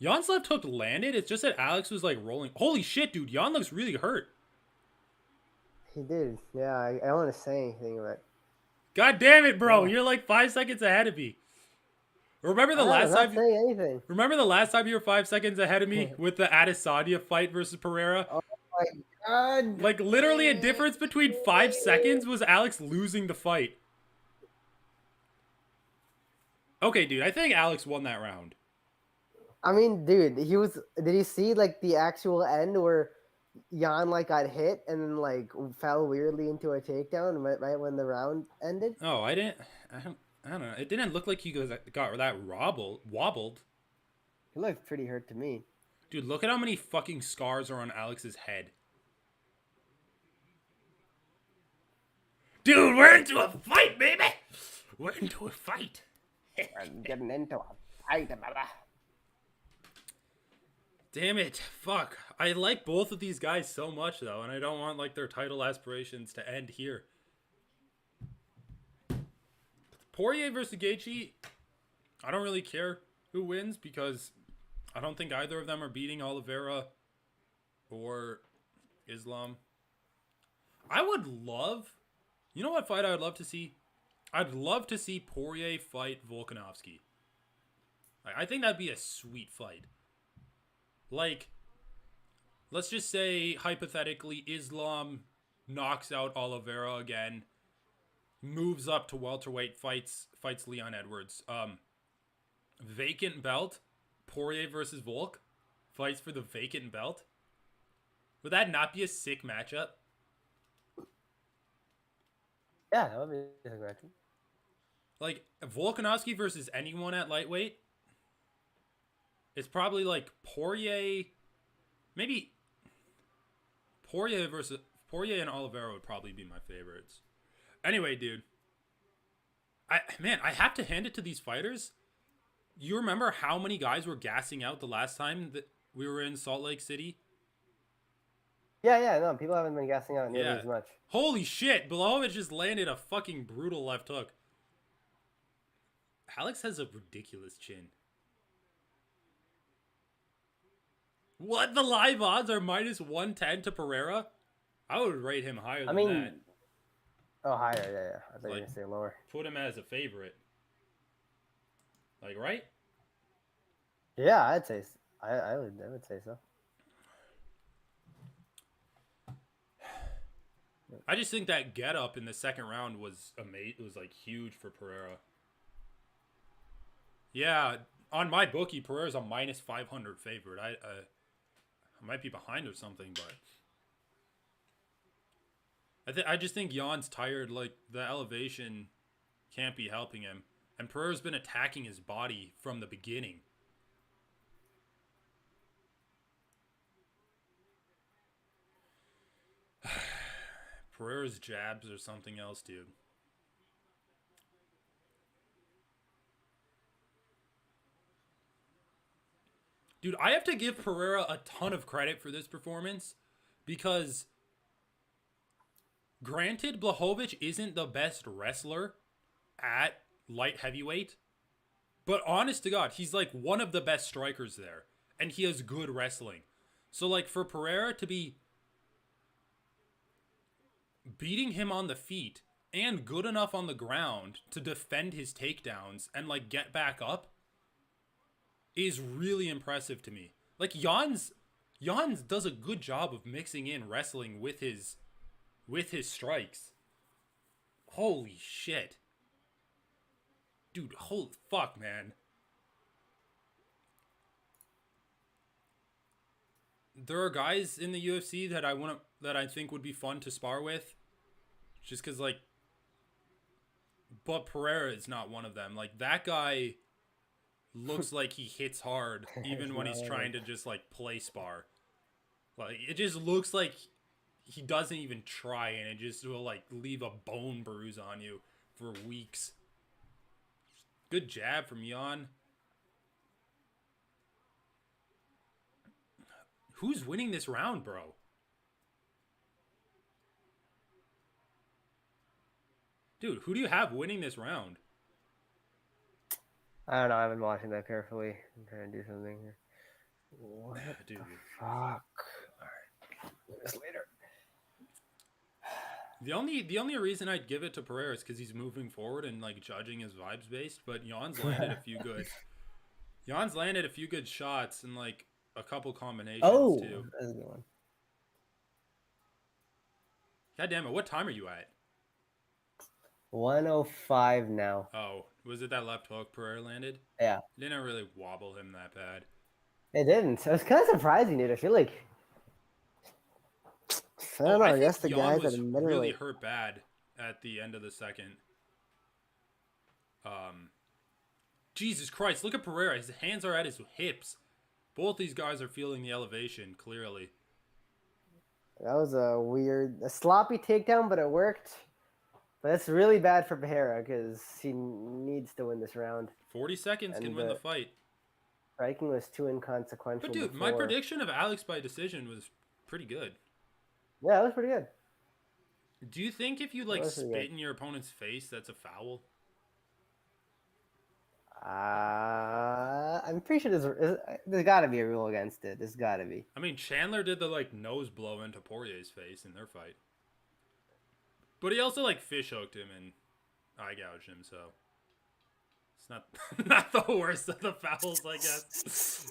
A: Jan's left hook landed. It's just that Alex was like rolling. Holy shit, dude. Jan looks really hurt.
B: He did. Yeah, I don't want to say anything, but
A: God damn it, bro. You're like 5 seconds ahead of me. Remember the last time?
B: saying anything.
A: Remember the last time you were 5 seconds ahead of me with the Adesanya fight versus Pereira?
B: Oh my god.
A: Like literally a difference between 5 seconds was Alex losing the fight. Okay, dude, I think Alex won that round.
B: I mean, dude, he was. Did you see like the actual end where Jan like got hit and then like fell weirdly into a takedown right when the round ended?
A: Oh, I don't know. It didn't look like he got that wobbled.
B: He looked pretty hurt to me.
A: Dude, look at how many fucking scars are on Alex's head. Dude, we're into a fight, baby! We're into a fight.
B: I'm getting into a fight, brother.
A: Damn it. Fuck. I like both of these guys so much, though, and I don't want, like, their title aspirations to end here. Poirier versus Gaethje, I don't really care who wins because I don't think either of them are beating Oliveira or Islam. I would love... You know what fight I would love to see? I'd love to see Poirier fight Volkanovski. I think that'd be a sweet fight. Like, let's just say, hypothetically, Islam knocks out Oliveira again, moves up to welterweight, fights Leon Edwards. Vacant belt, Poirier versus Volk, fights for the vacant belt. Would that not be a sick matchup?
B: Yeah, that would be a good matchup.
A: Like, Volkanovski versus anyone at lightweight, it's probably like Poirier, maybe Poirier and Oliveira would probably be my favorites. Anyway, dude, I have to hand it to these fighters. You remember how many guys were gassing out the last time that we were in Salt Lake City?
B: Yeah, no, people haven't been gassing out nearly as much.
A: Holy shit, Blachowicz just landed a fucking brutal left hook. Alex has a ridiculous chin. What? The live odds are minus 110 to Pereira? I would rate him higher than that.
B: Oh, higher, yeah. I thought you were going to say lower.
A: Put him as a favorite. Like, right?
B: Yeah, I'd say I would say so.
A: I just think that get up in the second round was amazing. It was like huge for Pereira. Yeah, on my bookie, Pereira's a minus 500 favorite. I might be behind or something, but I just think Jan's tired. Like, the elevation can't be helping him, and Pereira's been attacking his body from the beginning. Pereira's jabs or something else, dude. Dude, I have to give Pereira a ton of credit for this performance because, granted, Blachowicz isn't the best wrestler at light heavyweight, but honest to God, he's like one of the best strikers there, and he has good wrestling. So, like, for Pereira to be beating him on the feet and good enough on the ground to defend his takedowns and like get back up is really impressive to me. Like Jan's does a good job of mixing in wrestling with his strikes. Holy shit. Dude, holy fuck, man. There are guys in the UFC that I think would be fun to spar with just cuz like but Pereira is not one of them. Like that guy looks like he hits hard even when he's trying to just like play spar. Like it just looks like he doesn't even try and it just will like leave a bone bruise on you for weeks. Good jab from Jan. Who's winning this round, bro? Dude, who do you have winning this round?
B: I don't know. I've been watching that carefully. I'm trying to do something here. What
A: Dude.
B: the fuck? Alright. Do this later.
A: The only reason I'd give it to Pereira is because he's moving forward and like judging his vibes based, but Jan's landed a few good shots and like a couple combinations too.
B: That's a good one.
A: God damn it, what time are you at?
B: 105 now.
A: Oh, was it that left hook Pereira landed?
B: Yeah.
A: Didn't really wobble him that bad.
B: It didn't. It was kind of surprising, dude. I feel like I don't know. I guess the guys that
A: really hurt bad at the end of the second. Jesus Christ, look at Pereira. His hands are at his hips. Both these guys are feeling the elevation, clearly.
B: That was a sloppy takedown, but it worked. But it's really bad for Pereira because he needs to win this round.
A: 40 seconds can win the fight.
B: Striking was too inconsequential.
A: But dude, my prediction of Alex by decision was pretty good.
B: Yeah, it was pretty good.
A: Do you think if you like spit in your opponent's face, that's a foul?
B: I'm pretty sure there's got to be a rule against it. There's got to be.
A: I mean, Chandler did the like nose blow into Poirier's face in their fight, but he also like fish hooked him and eye gouged him. So it's not the worst of the fouls, I guess.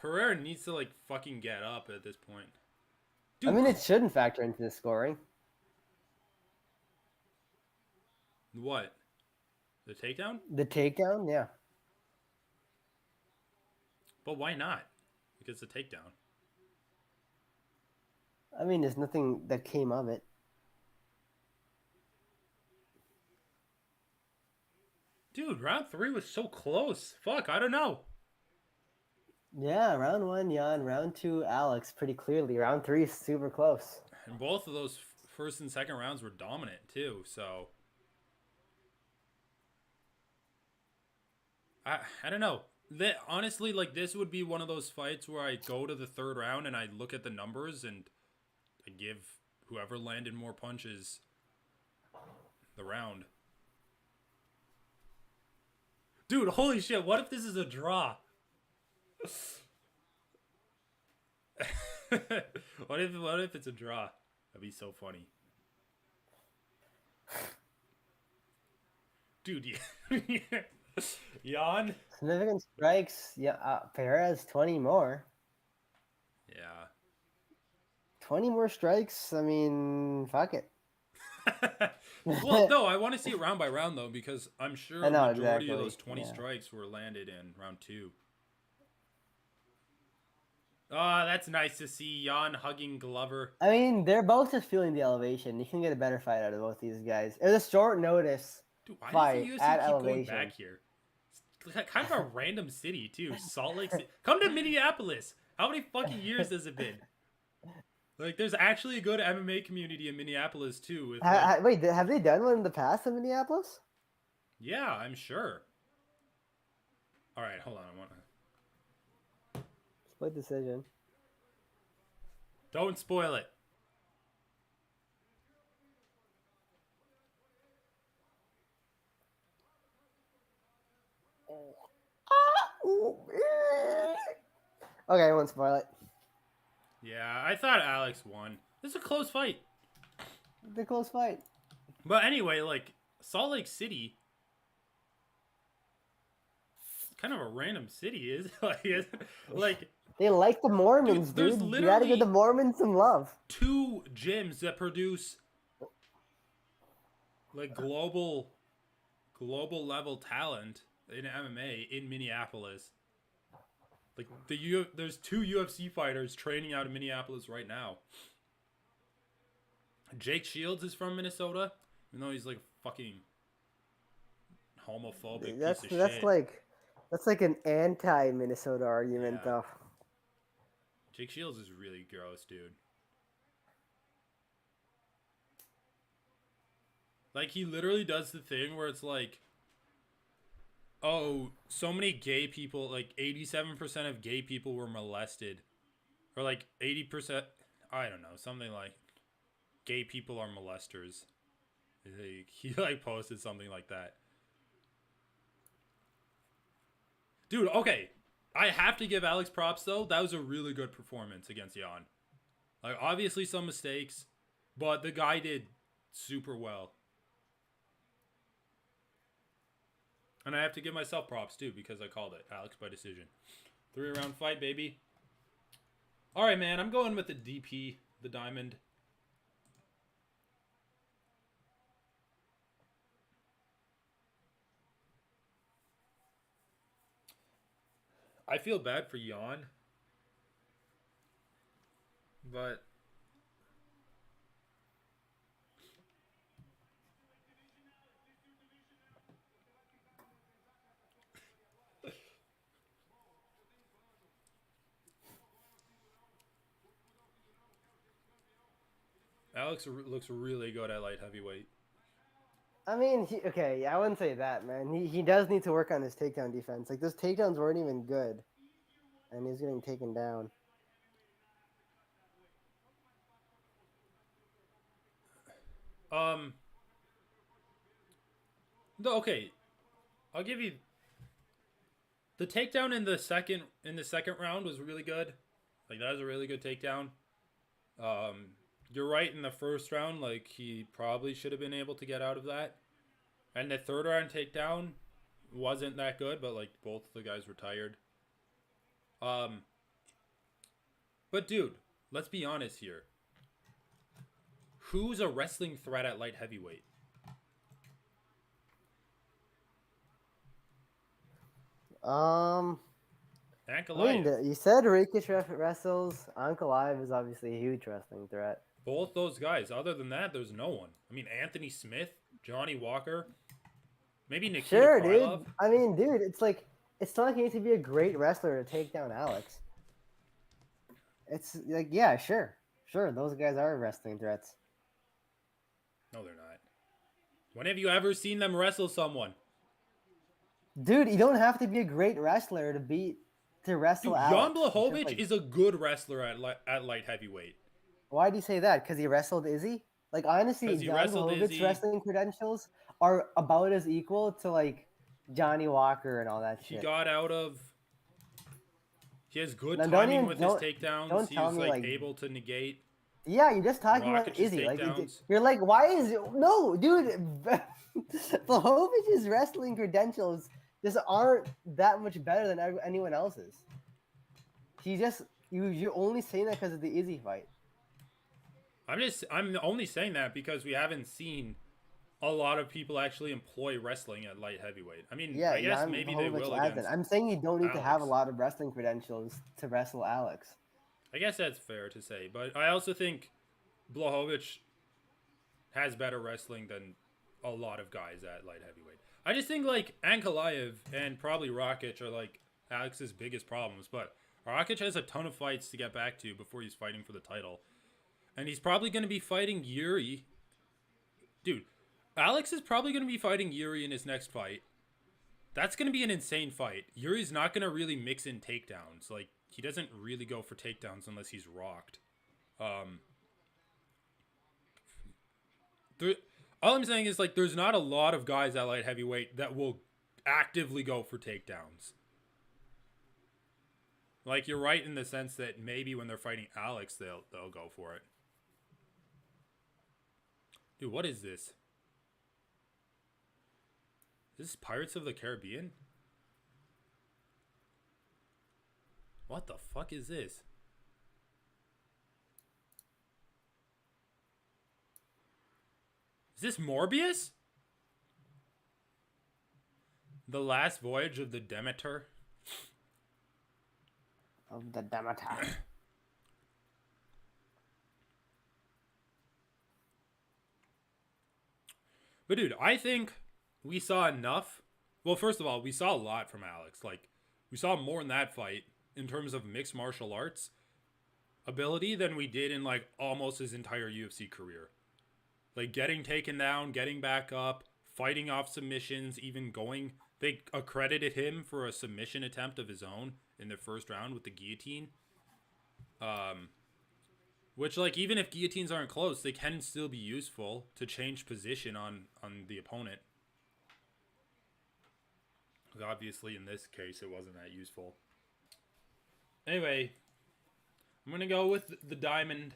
A: Pereira needs to like fucking get up at this point.
B: Dude, I mean, it shouldn't factor into the scoring.
A: What? The takedown?
B: The takedown, yeah.
A: But why not? Because it's a takedown.
B: I mean, there's nothing that came of it.
A: Dude, round 3 was so close. Fuck, I don't know.
B: Yeah, round 1, Jan. Round 2, Alex, pretty clearly. Round 3 is super close.
A: And both of those first and second rounds were dominant, too, so... I don't know. Honestly, like, this would be one of those fights where I go to the third round and I look at the numbers and I give whoever landed more punches the round. Dude, holy shit, what if this is a draw? What if it's a draw? That'd be so funny. Dude, yeah. Jan?
B: Significant strikes. Yeah, Pereira has 20 more.
A: Yeah.
B: 20 more strikes? I mean, fuck it.
A: Well, no, I want to see it round by round, though, because I'm sure a majority of those 20 strikes were landed in round 2. Oh, that's nice to see. Jan hugging Glover.
B: I mean, they're both just feeling the elevation. You can get a better fight out of both these guys. It was a short notice.
A: Dude, why
B: fight
A: does the UFC
B: at
A: keep
B: elevation.
A: going back here? It's kind of a random city, too. Salt Lake City. Come to Minneapolis. How many fucking years has it been? Like, there's actually a good MMA community in Minneapolis, too. With,
B: wait, have they done one in the past in Minneapolis?
A: Yeah, I'm sure. All right, hold on. I want to...
B: Split decision.
A: Don't spoil it.
B: Okay, I won't spoil it.
A: Yeah, I thought Alex won. This is a close fight.
B: The close fight.
A: But anyway, like, Salt Lake City, kind of a random city, is like
B: They like the Mormons,
A: there's
B: dude. You gotta give the
A: literally
B: Mormons some love.
A: 2 gyms that produce like global level talent in MMA in Minneapolis. Like there's 2 UFC fighters training out of Minneapolis right now. Jake Shields is from Minnesota, even though he's like a fucking homophobic piece of shit.
B: That's like an anti-Minnesota argument,
A: Yeah.
B: though.
A: Jake Shields is really gross, dude. Like, he literally does the thing where it's like, oh, so many gay people, like 87% of gay people were molested. Or like 80%, I don't know, something like gay people are molesters. He like posted something like that. Dude, okay. I have to give Alex props though. That was a really good performance against Jan. Like, obviously some mistakes, but the guy did super well. And I have to give myself props too because I called it. Alex by decision. 3-round fight, baby. All right, man. I'm going with the DP, the diamond. I feel bad for Jan, but Alex looks really good at light heavyweight.
B: I mean, okay, I wouldn't say that, man. He does need to work on his takedown defense. Like, those takedowns weren't even good, and he's getting taken down.
A: No, okay. I'll give you the takedown in the second round was really good. Like, that was a really good takedown. You're right, in the first round, like, he probably should have been able to get out of that. And the third round takedown wasn't that good, but like both the guys were tired. But dude, let's be honest here. Who's a wrestling threat at light heavyweight? Ankalaev.
B: You said Rikic wrestles. Ankalaev is obviously a huge wrestling threat.
A: Both those guys. Other than that, there's no one. I mean, Anthony Smith, Johnny Walker, maybe Nikita
B: Sure,
A: Krylov.
B: dude. I mean, dude, it's not like you need to be a great wrestler to take down Alex. It's like, yeah, sure. Those guys are wrestling threats.
A: No, they're not. When have you ever seen them wrestle someone?
B: Dude, you don't have to be a great wrestler to wrestle
A: Dude,
B: Alex.
A: Jan Blachowicz is a good wrestler at light heavyweight.
B: Why do you say that? Because he wrestled Izzy? Like, honestly, Jan Blachowicz wrestling credentials are about as equal to, like, Johnny Walker and all that shit.
A: He got out of... He has good timing with his tabletakedowns. He's, like, able to negate...
B: Yeah, you're just talking about Izzy. Like, you're like, why is it... No, dude. Blachowicz's wrestling credentials just aren't that much better than anyone else's. He just... You're only saying that because of the Izzy fight.
A: I'm only saying that because we haven't seen a lot of people actually employ wrestling at light heavyweight. I mean, yeah, I guess maybe they will against
B: I'm saying you don't need to have a lot of wrestling credentials to wrestle Alex.
A: I guess that's fair to say, but I also think Blachowicz has better wrestling than a lot of guys at light heavyweight. I just think, like, Ankalaev and probably Rakic are, like, Alex's biggest problems, but Rakic has a ton of fights to get back to before he's fighting for the title. And he's probably going to be fighting Yuri. Dude, Alex is probably going to be fighting Yuri in his next fight. That's going to be an insane fight. Yuri's not going to really mix in takedowns. Like, he doesn't really go for takedowns unless he's rocked. All I'm saying is, like, there's not a lot of guys at light heavyweight that will actively go for takedowns. Like, you're right in the sense that maybe when they're fighting Alex, they'll go for it. Dude, what is this? Is this Pirates of the Caribbean? What the fuck is this? Is this Morbius? The Last Voyage of the Demeter?
B: Of the Demeter.
A: But dude, I think we saw enough. Well, first of all, we saw a lot from Alex. Like, we saw more in that fight in terms of mixed martial arts ability than we did in like almost his entire UFC career. Like getting taken down, getting back up, fighting off submissions, even going. They accredited him for a submission attempt of his own in the first round with the guillotine. Which, like, even if guillotines aren't close, they can still be useful to change position on the opponent. Obviously, in this case, it wasn't that useful. Anyway, I'm going to go with the diamond.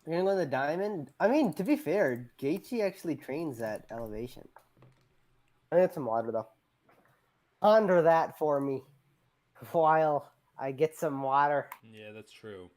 B: You're gonna go with the diamond? I mean, to be fair, Gaethje actually trains at elevation. I need some water, though. Ponder that for me while I get some water.
A: Yeah, that's true.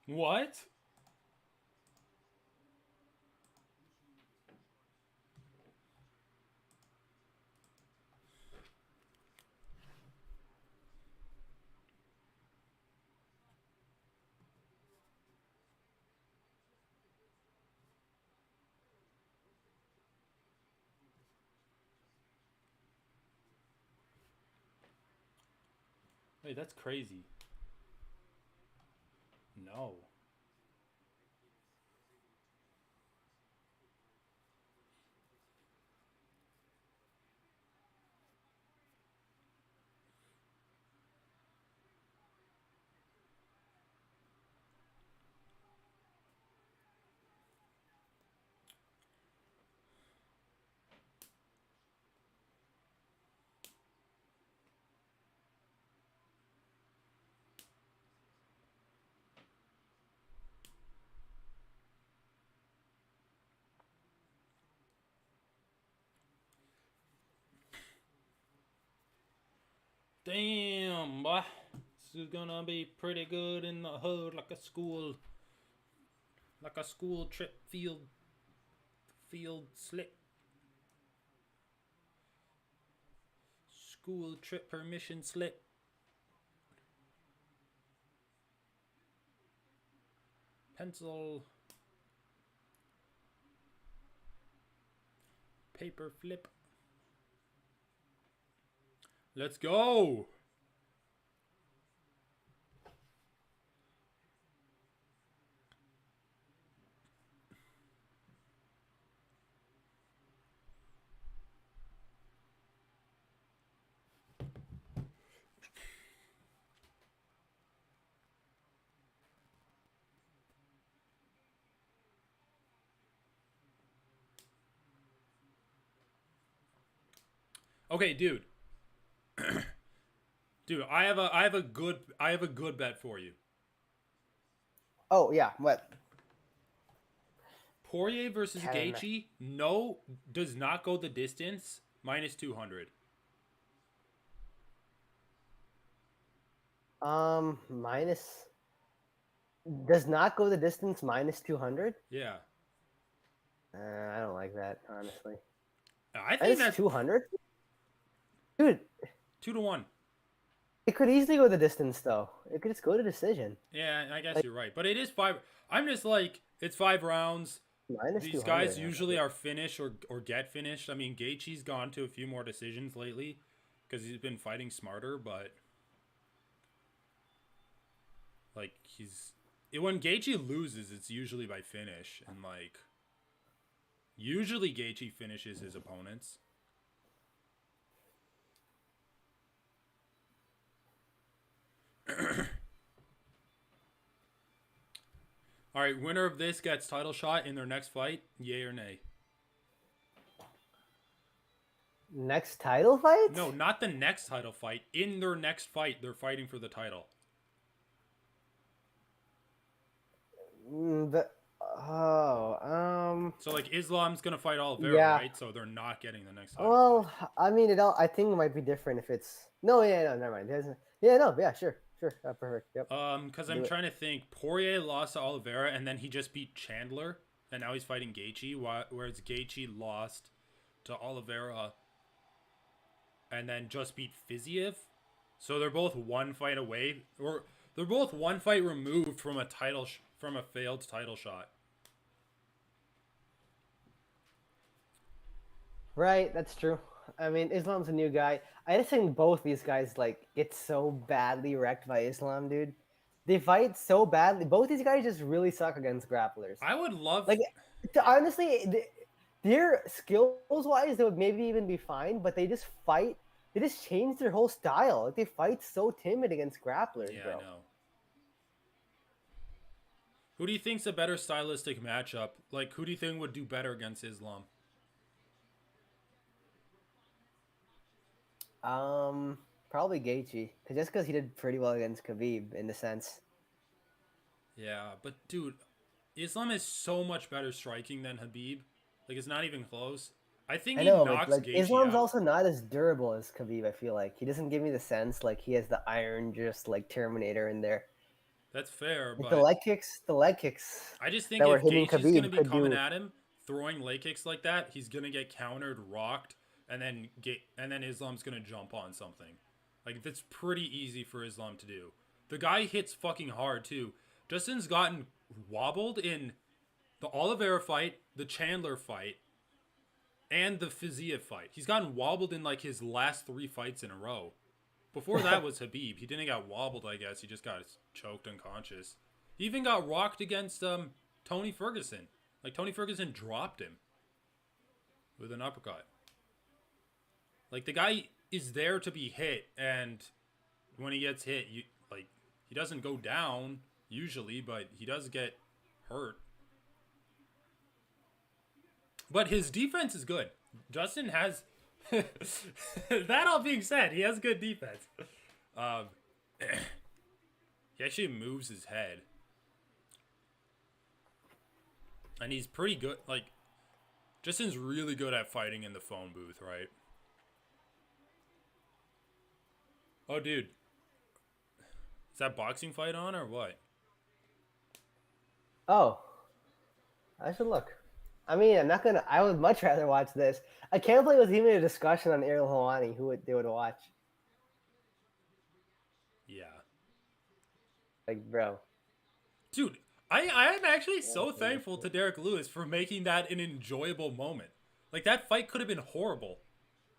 A: What? Wait, that's crazy. No. Damn, boy. This is gonna be pretty good in the hood, like a school trip field slip. School trip permission slip. Pencil. Paper flip. Let's go. Okay, dude. Dude, I have a good bet for you.
B: Oh, yeah, what?
A: Poirier versus
B: Tell me.
A: Gaethje, does not go the distance, minus 200.
B: Minus. Does not go the distance, minus 200?
A: Yeah.
B: I don't like that, honestly.
A: I think
B: Minus
A: that's
B: 200? Dude,
A: 2-1.
B: it could easily go the distance though. It could just go to decision.
A: Yeah, I guess
B: Like
A: you're right. But it is 5. I'm just like, it's 5 rounds.
B: minus
A: These
B: 200.
A: guys usually are finished or get finished. I mean, Gaethje's gone to a few more decisions lately because he's been fighting smarter, but like when Gaethje loses, it's usually by finish, and like usually Gaethje finishes his opponents. All right, winner of this gets title shot in their next fight. Yay or nay?
B: Next title fight?
A: No, not the next title fight. In their next fight, they're fighting for the title.
B: The, oh,
A: So like Islam's gonna fight Oliveira,
B: yeah.
A: right? So they're not getting the next title
B: Well,
A: fight.
B: I mean, I think it might be different if it's no, yeah, no, never mind. Yeah, no, yeah, sure, perfect, yep.
A: Because I'm trying to think. Poirier lost to Oliveira, and then he just beat Chandler, and now he's fighting Gaethje. Whereas Gaethje lost to Oliveira, and then just beat Fiziev. So they're both one fight away, or they're both one fight removed from a from a failed title shot.
B: Right, that's true. I mean, Islam's a new guy. I just think both these guys like get so badly wrecked by Islam, dude. They fight so badly. Both these guys just really suck against grapplers.
A: I would love.
B: Like, honestly, their skills wise, they would maybe even be fine, but they just fight. They just change their whole style. Like, they fight so timid against grapplers,
A: Yeah,
B: bro.
A: I know. Who do you think's a better stylistic matchup? Like, who do you think would do better against Islam?
B: Probably Gaethje, just because he did pretty well against Khabib in the sense.
A: Yeah, but dude, Islam is so much better striking than Habib. Like, it's not even close. I think
B: I
A: he
B: know, but
A: knocks
B: like
A: Gaethje
B: Islam's
A: out.
B: also not as durable as Khabib. I feel like he doesn't give me the sense like he has the iron, just like Terminator in there.
A: That's fair,
B: Like
A: but
B: the leg kicks
A: I just think
B: that were
A: if
B: hitting
A: Gaethje's gonna
B: Khabib
A: be
B: could
A: coming
B: do.
A: at him, throwing leg kicks like that, he's gonna get countered, rocked, and then Islam's gonna jump on something. Like, that's pretty easy for Islam to do. The guy hits fucking hard too. Justin's gotten wobbled in the Oliveira fight, the Chandler fight, and the Fiziev fight. He's gotten wobbled in like his last 3 fights in a row. Before that was Habib. He didn't get wobbled, I guess. He just got choked unconscious. He even got rocked against Tony Ferguson. Like, Tony Ferguson dropped him with an uppercut. Like, the guy is there to be hit, and when he gets hit, he doesn't go down usually, but he does get hurt. But his defense is good. Justin has that all being said, he has good defense. He actually moves his head. And he's pretty good. Like, Justin's really good at fighting in the phone booth, right? Oh, dude. Is that boxing fight on or what?
B: Oh, I should look. I mean, I'm not gonna. I would much rather watch this. I can't believe it was even a discussion on Ariel Helwani they would watch.
A: Yeah.
B: Like, bro.
A: Dude, I am actually so thankful to Derek Lewis for making that an enjoyable moment. Like, that fight could have been horrible.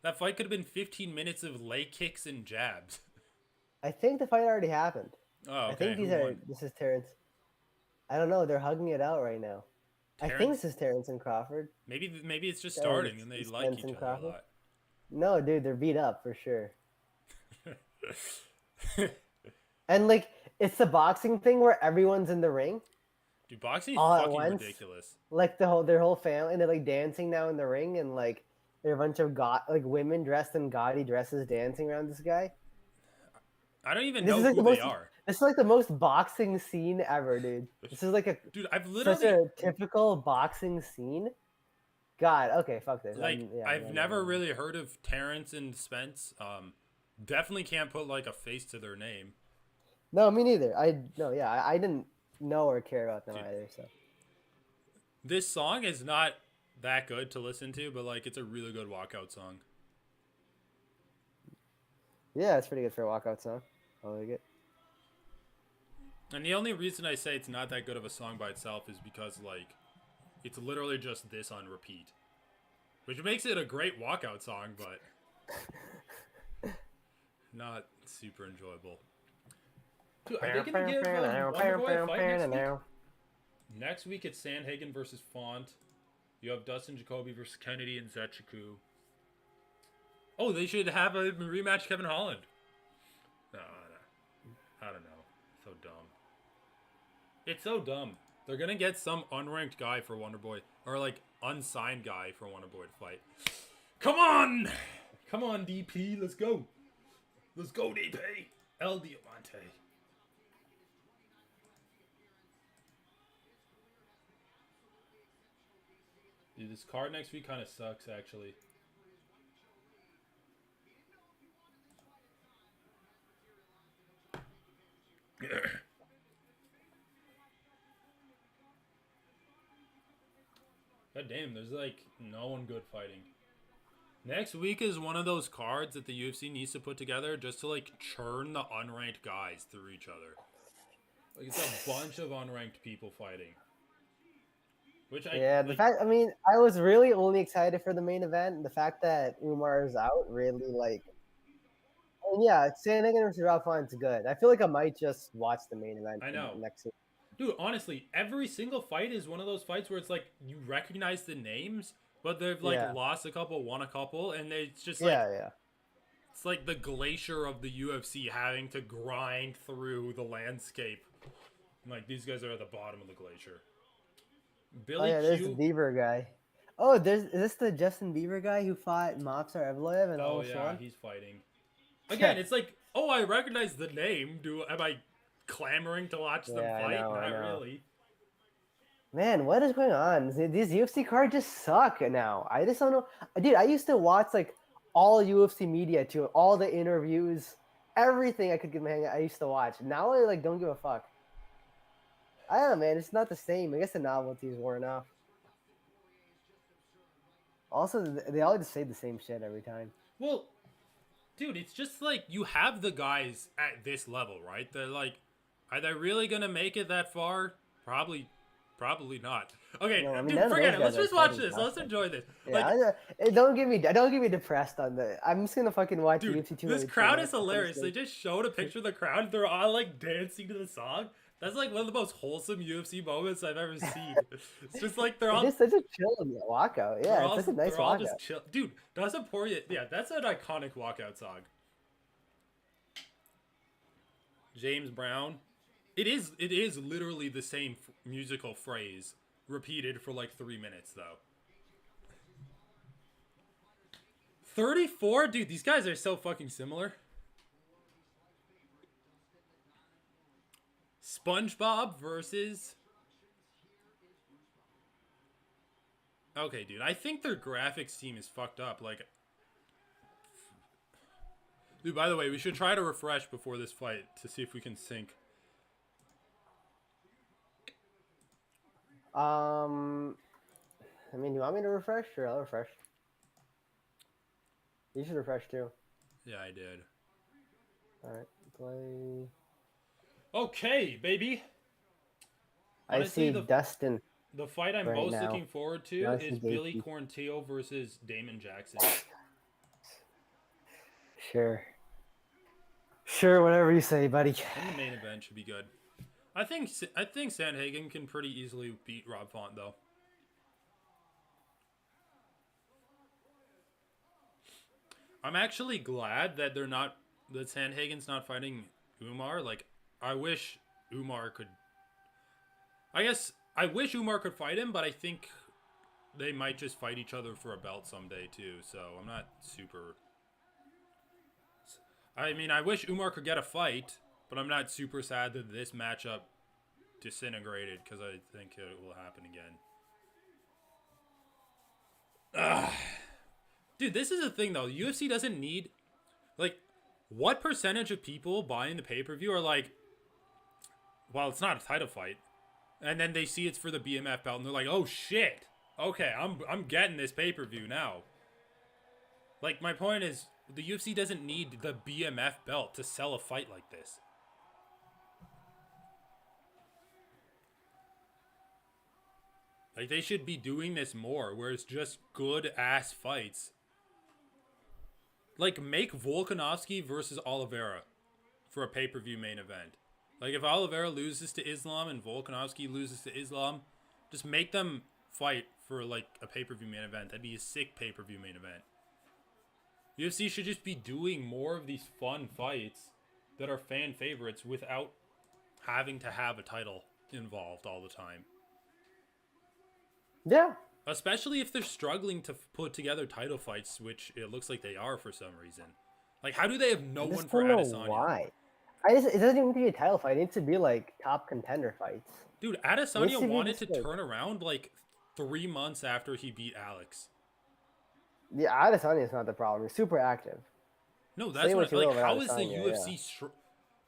A: That fight could have been 15 minutes of leg kicks and jabs.
B: I think the fight already happened.
A: Oh, okay.
B: I think
A: Who won?
B: this is Terrence. I don't know. They're hugging it out right now. I think
A: Terrence?
B: this is Terrence and Crawford.
A: Maybe it's just starting and they
B: It's
A: like
B: Spence
A: each
B: and
A: other a
B: Crawford.
A: lot.
B: No, dude, they're beat up for sure. And like, it's the boxing thing where everyone's in the ring.
A: Dude, boxing is
B: All at
A: fucking
B: once?
A: ridiculous.
B: Like their whole family, and they're like dancing now in the ring, and like there are a bunch of women dressed in gaudy dresses dancing around this guy.
A: I don't even
B: This
A: know
B: is like
A: who they are.
B: This is like the most boxing scene ever, dude. This is like
A: Dude, I've
B: such
A: literally
B: a typical boxing scene. God, okay, fuck this.
A: like I've never really heard of Terrence and Spence. Definitely can't put like a face to their name.
B: No, me neither. I didn't know or care about them either. So
A: This song is not that good to listen to, but like it's a really good walkout song.
B: Yeah, it's pretty good for a walkout song. I like it.
A: And the only reason I say it's not that good of a song by itself is because, like, it's literally just this on repeat. Which makes it a great walkout song, but not super enjoyable. Dude, are they going to give Wonderboy a fight next week? Next week it's Sandhagen versus Font. You have Dustin Jacoby versus Kennedy and Zechiku. Oh, they should have a rematch Kevin Holland. No, I don't know. So dumb. It's so dumb. They're gonna get some unranked guy for Wonderboy, or like unsigned guy for Wonderboy to fight. Come on! Come on, DP, let's go. Let's go, DP. El Diamante. Dude, this card next week kind of sucks, actually. God damn, there's like no one good fighting. Next week is one of those cards that the UFC needs to put together just to like churn the unranked guys through each other. Like it's a bunch of unranked people fighting. Which
B: I mean, I was really only excited for the main event. The fact that Umar is out really like. And yeah, Sandhagen versus Rob Font's good. I feel like I might just watch the main event
A: I know.
B: next week.
A: Dude, honestly, every single fight is one of those fights where it's like you recognize the names, but they've like lost a couple, won a couple, and it's just like it's like the glacier of the UFC having to grind through the landscape. Like these guys are at the bottom of the glacier. Billy
B: there's the Bieber guy. Oh, is this the Justin Bieber guy who fought Mopsar Evloev and almost won?
A: He's fighting. Again, it's like, oh, I recognize the name. Am I clamoring to watch them fight? Not really.
B: Man, what is going on? These UFC cards just suck now. I just don't know. Dude, I used to watch like all UFC media too, all the interviews, everything I could give my hand. I used to watch. Now I like don't give a fuck. I don't know, man. It's not the same. I guess the novelty is worn off. Also, they all just say the same shit every time.
A: Well, dude, it's just like you have the guys at this level, right? They're like, are they really gonna make it that far? Probably not. Okay,
B: no, I mean,
A: dude, forget it. Let's just watch this. Let's enjoy this.
B: Yeah, like, don't get me depressed on the. I'm just gonna fucking watch
A: dude,
B: UFC 2.
A: This crowd is hilarious. They just showed a picture of the crowd. They're all like dancing to the song. That's like one of the most wholesome UFC moments I've ever seen. It's just like they're all
B: just such a chill walkout. Yeah, it's such a nice walkout. All just
A: chill. Dude, Dustin Poirier. Yeah, that's an iconic walkout song. James Brown. It is literally the same musical phrase repeated for like 3 minutes though. 34? Dude, these guys are so fucking similar. SpongeBob versus... Okay, dude, I think their graphics team is fucked up. Like, dude, by the way, we should try to refresh before this fight to see if we can sync.
B: I mean, do you want me to refresh? Sure, I'll refresh. You should refresh too.
A: Yeah, I did.
B: Alright, play.
A: Okay, baby.
B: Honestly, I see Dustin.
A: The fight I'm most looking forward to is Billy Quarantillo versus Damon Jackson.
B: Sure, whatever you say, buddy.
A: And the main event should be good. I think Sandhagen can pretty easily beat Rob Font though. I'm actually glad that that Sandhagen's not fighting Umar. Like, I wish Umar could fight him, but I think they might just fight each other for a belt someday too. So I'm not super. I mean, I wish Umar could get a fight, but I'm not super sad that this matchup disintegrated because I think it will happen again. Dude, this is the thing though. UFC doesn't need, like, what percentage of people buying the pay-per-view are like, well, it's not a title fight, and then they see it's for the BMF belt and they're like, oh shit, okay, I'm getting this pay-per-view now. Like, my point is, The UFC doesn't need the BMF belt to sell a fight like this. Like, they should be doing this more, where it's just good-ass fights. Like, make Volkanovski versus Oliveira for a pay-per-view main event. Like, if Oliveira loses to Islam and Volkanovski loses to Islam, just make them fight for, like, a pay-per-view main event. That'd be a sick pay-per-view main event. UFC should just be doing more of these fun fights that are fan favorites without having to have a title involved all the time.
B: Yeah.
A: Especially if they're struggling to put together title fights, which it looks like they are for some reason. Like, how do they have no one for Adesanya?
B: Why? It doesn't even need to be a title fight. It needs to be like top contender fights.
A: Dude, Adesanya wanted to turn around like 3 months after he beat Alex.
B: Yeah, Adesanya is not the problem. He's super active.
A: No, that's what, like, how is the UFC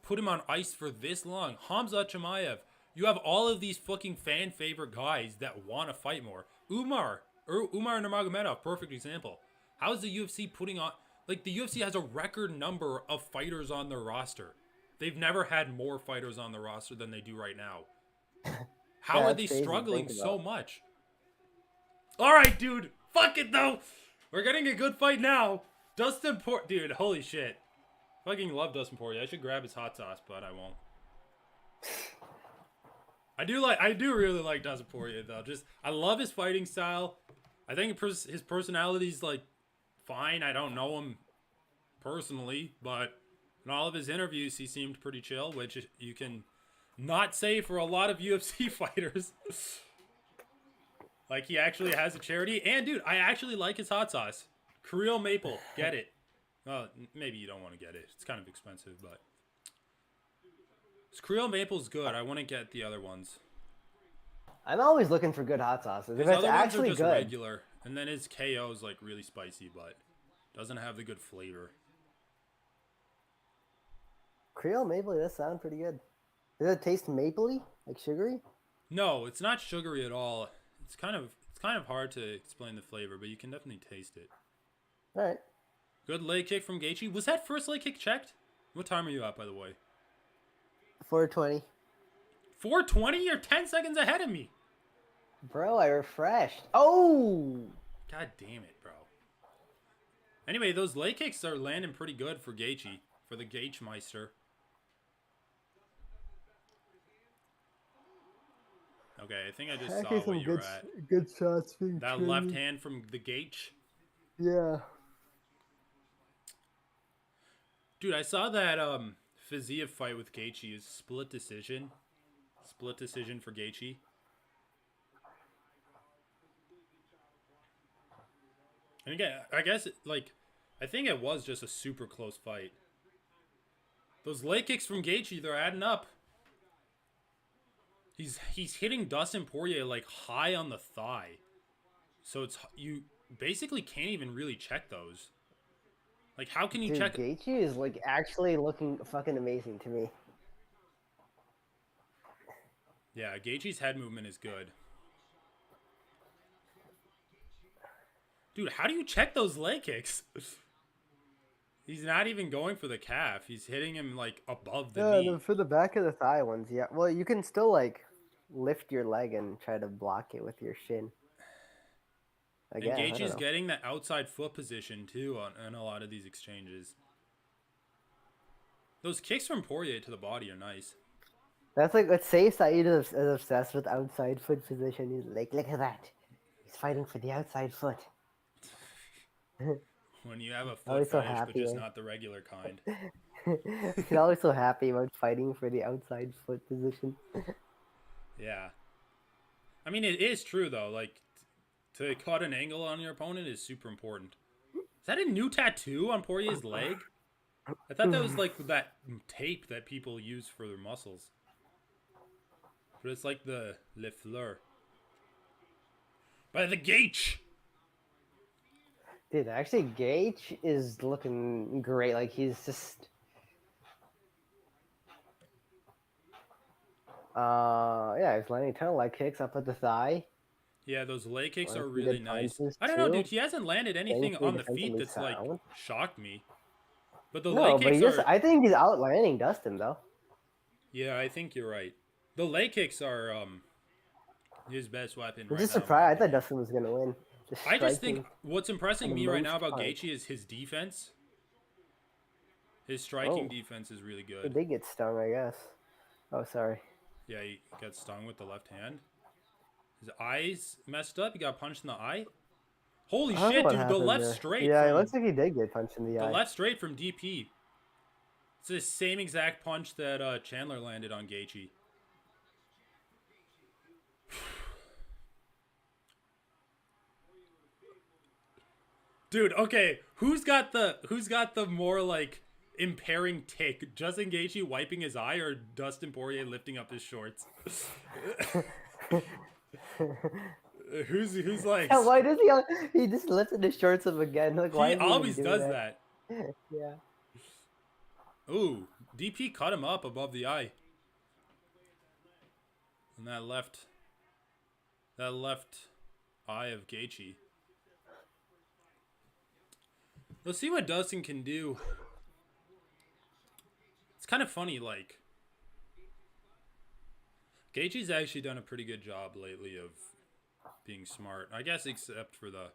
A: put him on ice for this long? Hamza Chimaev. You have all of these fucking fan favorite guys that want to fight more. Umar Nurmagomedov, perfect example. How is the UFC putting on, like, the UFC has a record number of fighters on their roster. They've never had more fighters on the roster than they do right now. How are they struggling so much? All right, dude. Fuck it, though. We're getting a good fight now. Dustin Poirier. Dude, holy shit. Fucking love Dustin Poirier. I should grab his hot sauce, but I won't. I do really like Dustin Poirier, though. I love his fighting style. I think his personality's, like, fine. I don't know him personally, but in all of his interviews, he seemed pretty chill, which you can not say for a lot of UFC fighters. Like, he actually has a charity. And, dude, I actually like his hot sauce. Creole Maple. Get it. Well, maybe you don't want to get it. It's kind of expensive, but... Creole Maple's good. I want to get the other ones.
B: I'm always looking for good hot sauces. If it's actually good.
A: Regular. And then his KO is, like, really spicy, but doesn't have the good flavor.
B: Creole Maple does sound pretty good. Does it taste mapley? Like sugary?
A: No, it's not sugary at all. It's kind of hard to explain the flavor, but you can definitely taste it.
B: All right.
A: Good leg kick from Gaethje. Was that first leg kick checked? What time are you at, by the way?
B: 4:20.
A: 4:20? You're 10 seconds ahead of me.
B: Bro, I refreshed. Oh!
A: God damn it, bro. Anyway, those leg kicks are landing pretty good for Gaethje, for the Gaethje Meister. Okay, I think I just saw where you're at.
B: Good shots.
A: That left hand from the Gaethje.
B: Yeah.
A: Dude, I saw that Fiziev fight with Gaethje is split decision. Split decision for Gaethje. And again, I guess, like, I think it was just a super close fight. Those leg kicks from Gaethje, they're adding up. He's hitting Dustin Poirier, like, high on the thigh. So you basically can't even really check those. Like, how can you check?
B: Gaethje is, like, actually looking fucking amazing to me.
A: Yeah, Gaethje's head movement is good. Dude, how do you check those leg kicks? He's not even going for the calf. He's hitting him, like, above the knee.
B: For the back of the thigh ones, yeah. Well, you can still, like, lift your leg and try to block it with your shin.
A: Again, and Gaethje's getting the outside foot position, too, on a lot of these exchanges. Those kicks from Poirier to the body are nice.
B: That's like, let's say Saeed is obsessed with outside foot position. He's like, look at that. He's fighting for the outside foot.
A: When you have a foot fetish, but just not the regular kind.
B: He's always so happy about fighting for the outside foot position.
A: Yeah. I mean, it is true, though. Like, to cut an angle on your opponent is super important. Is that a new tattoo on Poirier's leg? I thought that was like that tape that people use for their muscles. But it's like the Le Fleur. By the Gaethje!
B: Dude, actually, Gaethje is looking great. Like, he's just... yeah, he's landing a ton of leg kicks up at the thigh.
A: Yeah, those leg kicks are
B: Landing
A: really
B: good
A: nice.
B: punches
A: I don't know,
B: too.
A: dude. He hasn't landed anything
B: Technically
A: on the feet
B: defensively
A: that's like
B: sound.
A: shocked me. But the leg
B: No, but
A: kicks are.
B: I think he's outlanding Dustin though.
A: Yeah, I think you're right. The leg kicks are his best weapon
B: I'm
A: right
B: just
A: now, in my
B: surprised. I thought
A: opinion.
B: Dustin was gonna win. Just
A: I just think
B: striking
A: what's
B: for
A: impressing
B: the
A: me right
B: most
A: now about
B: part.
A: Gaethje is his defense. His striking
B: Oh,
A: defense is really
B: he
A: good.
B: did get stung, I guess. Oh, sorry.
A: Yeah, he got stung with the left hand. His eyes messed up. He got punched in the eye. Holy
B: I don't know
A: shit,
B: what
A: dude! The
B: happened
A: left
B: there.
A: straight
B: Yeah, it
A: from
B: looks like he did get punched in the eye.
A: DP. It's the same exact punch that Chandler landed on Gaethje. Dude, okay, who's got the more like impairing take? Justin Gaethje wiping his eye or Dustin Poirier lifting up his shorts? who's like
B: Yeah, why does he just lifted his shorts up again? Like, why
A: he
B: does he even
A: always
B: do
A: does
B: that?
A: that.
B: Yeah.
A: Ooh, DP cut him up above the eye. And that left eye of Gaethje. Let's see what Dustin can do. It's kind of funny, like Gaethje's actually done a pretty good job lately of being smart. I guess except for the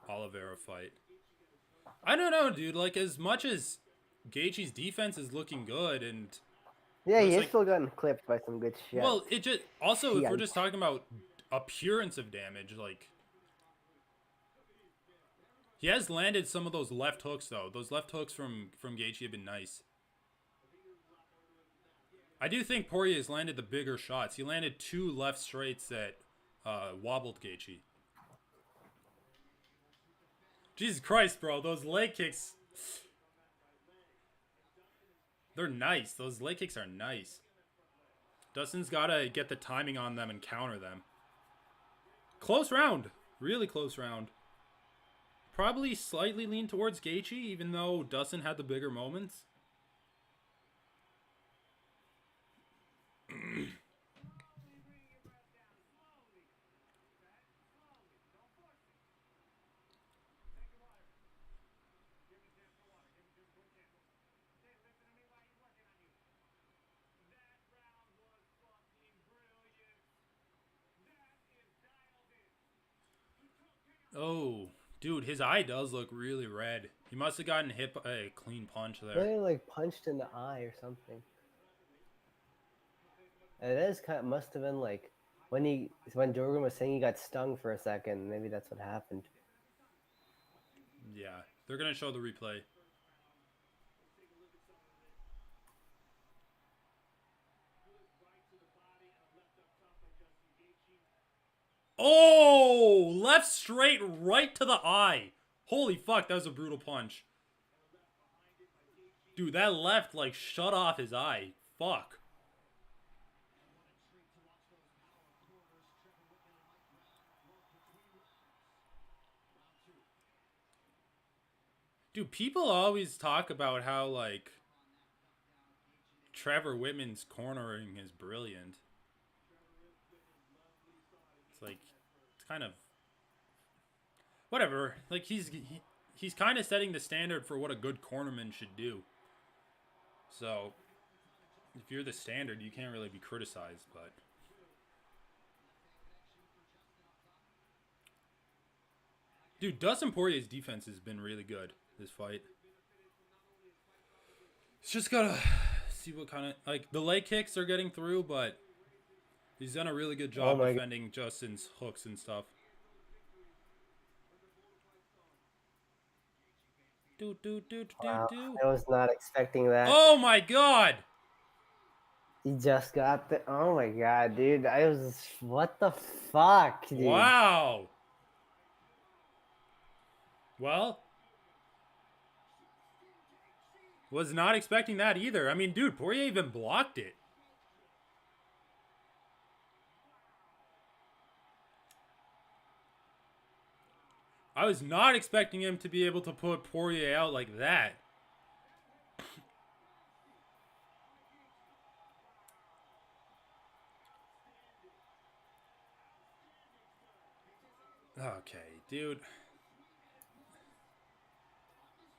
A: Oliveira fight. I don't know, dude. Like, as much as Gaethje's defense is looking good, and
B: Yeah, he
A: looks
B: is
A: like,
B: still getting clipped by some good shit.
A: well, it just also if we're
B: Shit.
A: just talking about appearance of damage, like he has landed some of those left hooks though. Those left hooks from Gaethje have been nice. I do think Poirier has landed the bigger shots. He landed 2 left straights that wobbled Gaethje. Jesus Christ, bro. Those leg kicks, they're nice. Those leg kicks are nice. Dustin's got to get the timing on them and counter them. Close round. Really close round. Probably slightly lean towards Gaethje, even though Dustin had the bigger moments. Oh, dude, his eye does look really red. He must have gotten hit by a clean punch there.
B: Really, like punched in the eye or something. It is kind of must have been like when Jorgen was saying he got stung for a second. Maybe that's what happened.
A: Yeah, they're going to show the replay. Oh, left straight right to the eye. Holy fuck, that was a brutal punch. Dude, that left like shut off his eye. Fuck. Dude, people always talk about how like Trevor Whitman's cornering is brilliant. It's like it's kind of whatever. Like he's kind of setting the standard for what a good cornerman should do. So if you're the standard, you can't really be criticized, but dude, Dustin Poirier's defense has been really good this fight. It's just gotta see what kind of like the leg kicks are getting through, but he's done a really good job defending Justin's hooks and stuff.
B: Wow, I was not expecting that.
A: Oh my god!
B: He just got the. Oh my god, dude! I was. What the fuck, dude?
A: Wow. Well, was not expecting that either. I mean, dude, Poirier even blocked it. I was not expecting him to be able to put Poirier out like that. Okay, dude.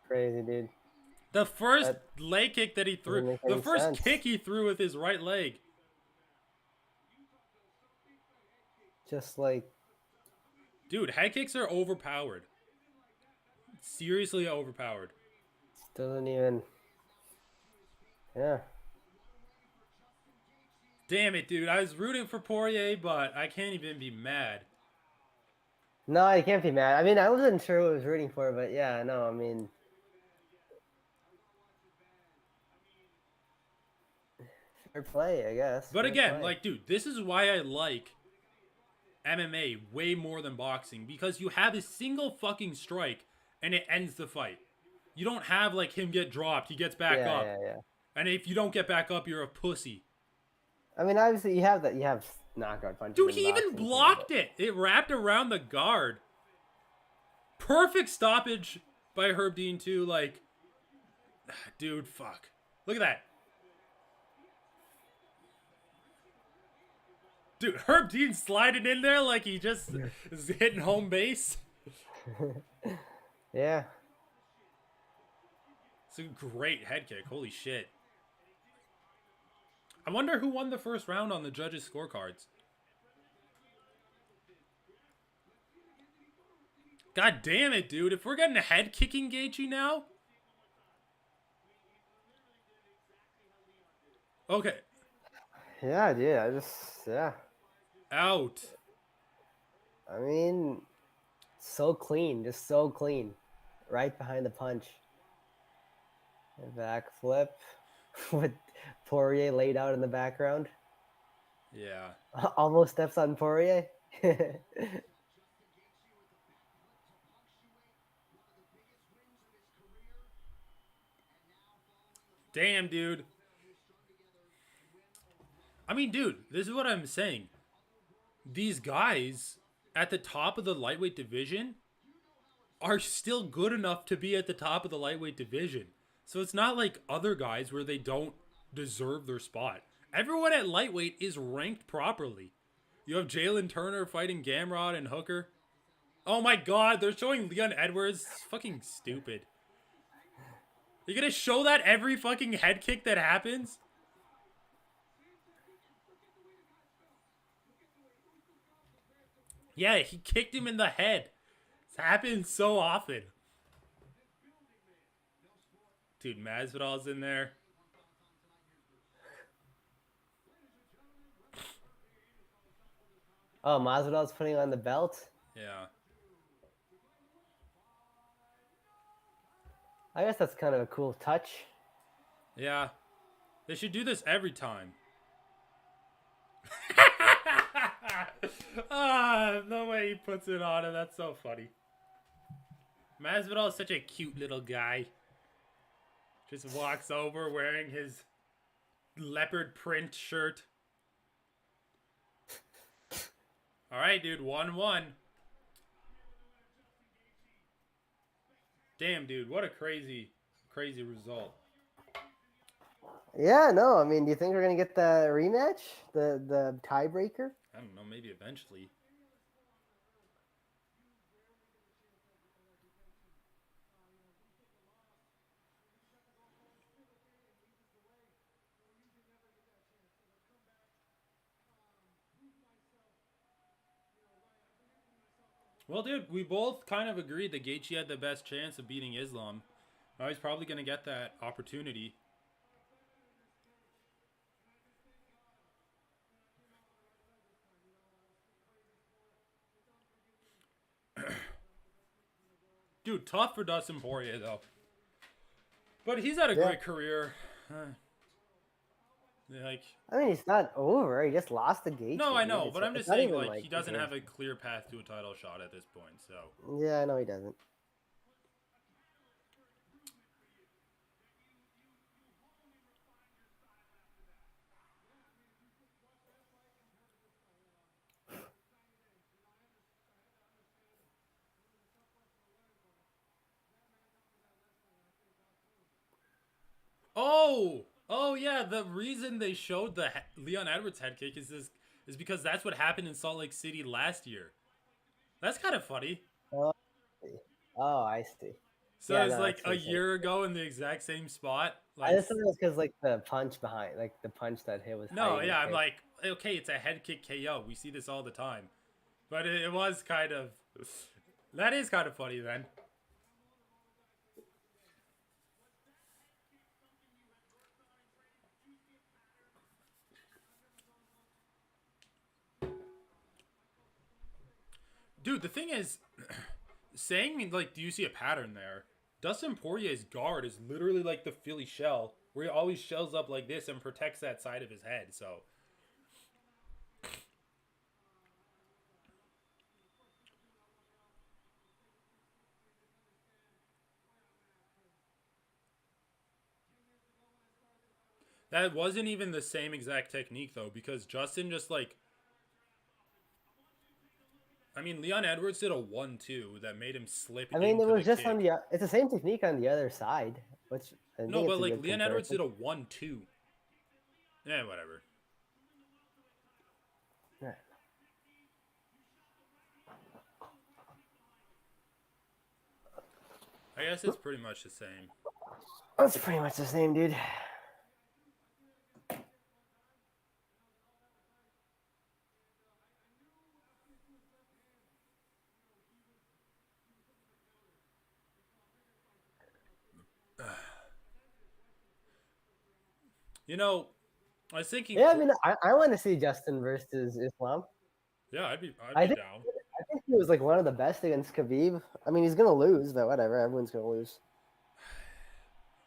B: Crazy, dude.
A: The first
B: That
A: leg kick that he threw,
B: doesn't make
A: the
B: any
A: first
B: sense.
A: kick he threw with his right leg.
B: Just like,
A: Dude, head kicks are overpowered. Seriously overpowered.
B: doesn't even. Yeah.
A: Damn it, dude. I was rooting for Poirier, but I can't even be mad.
B: No, I can't be mad. I mean, I wasn't sure who I was rooting for, but yeah, no, I mean, fair play, I guess.
A: But
B: Fair
A: again,
B: play.
A: like, dude, this is why I like MMA way more than boxing, because you have a single fucking strike and it ends the fight. You don't have like him get dropped, he gets back
B: Yeah,
A: up,
B: yeah, yeah.
A: and if you don't get back up, you're a pussy.
B: I mean, obviously, you have that. You have knockout punches
A: Dude,
B: in
A: he even
B: boxing too, but
A: blocked it. It wrapped around the guard. Perfect stoppage by Herb Dean too. Like, dude, fuck. Look at that. Dude, Herb Dean sliding in there like he just is hitting home base.
B: yeah.
A: It's a great head kick. Holy shit. I wonder who won the first round on the judges' scorecards. God damn it, dude. If we're getting a head kicking Gaethje now. Okay.
B: Yeah, dude. Yeah.
A: Out.
B: I mean, so clean, just so clean, right behind the punch. Back flip with Poirier laid out in the background.
A: Yeah.
B: Almost steps on Poirier.
A: Damn, dude. I mean, dude, this is what I'm saying. These guys at the top of the lightweight division are still good enough to be at the top of the lightweight division. So it's not like other guys where they don't deserve their spot. Everyone at lightweight is ranked properly. You have Jalen Turner fighting Gamrot and Hooker. Oh my god, they're showing Leon Edwards. It's fucking stupid. You're gonna show that every fucking head kick that happens? Yeah, he kicked him in the head. It's happened so often. Dude, Masvidal's in there.
B: Oh, Masvidal's putting on the belt.
A: Yeah.
B: I guess that's kind of a cool touch.
A: Yeah. They should do this every time. The way he puts it on him, that's so funny. Masvidal is such a cute little guy. Just walks over wearing his leopard print shirt. Alright, dude, 1-1. Damn, dude, what a crazy, crazy result.
B: Yeah, no, I mean, do you think we're gonna get the rematch, the tiebreaker?
A: I don't know, maybe eventually. Well, dude, we both kind of agreed that Gaethje had the best chance of beating Islam. Now he's probably going to get that opportunity. Dude, tough for Dustin Poirier, though. But he's had a great career. Like,
B: I mean, it's not over. He just lost the Gaethje.
A: no, I
B: dude.
A: know,
B: It's
A: but I'm
B: it's
A: just
B: not
A: saying,
B: even
A: like, he
B: the
A: doesn't have
B: game's-
A: a clear path to a title shot at this point, so.
B: Yeah, I know he doesn't.
A: Oh yeah. The reason they showed the Leon Edwards head kick is because that's what happened in Salt Lake City last year. That's kind of funny.
B: Oh, I see. Oh, I see.
A: So
B: Yeah,
A: it's
B: no,
A: like
B: that's
A: a
B: insane.
A: year ago in the exact same spot.
B: I
A: Like,
B: just thought it was because like the punch behind, like the punch that hit was
A: no,
B: hiding the
A: yeah, I'm
B: kick.
A: like, okay, it's a head kick KO. We see this all the time. But it was kind of. That is kind of funny then. Dude, the thing is, saying, like, do you see a pattern there? Dustin Poirier's guard is literally like the Philly shell, where he always shells up like this and protects that side of his head. So, that wasn't even the same exact technique, though, because Justin just, like, I mean, Leon Edwards did a 1-2 that made him slip
B: I mean, it
A: into the
B: was just on
A: kick.
B: the. It's the same technique on the other side, which I
A: No,
B: think
A: but,
B: it's a
A: like,
B: good
A: Leon Edwards
B: comparison.
A: did a 1-2. Yeah, whatever.
B: Yeah.
A: I guess it's pretty much the same.
B: That's pretty much the same, dude.
A: You know, I was thinking,
B: Yeah, I mean, I want to see Justin versus Islam.
A: yeah, I'd
B: I
A: be
B: think
A: down.
B: I think he was like one of the best against Khabib. I mean, he's gonna lose, but whatever. Everyone's gonna lose.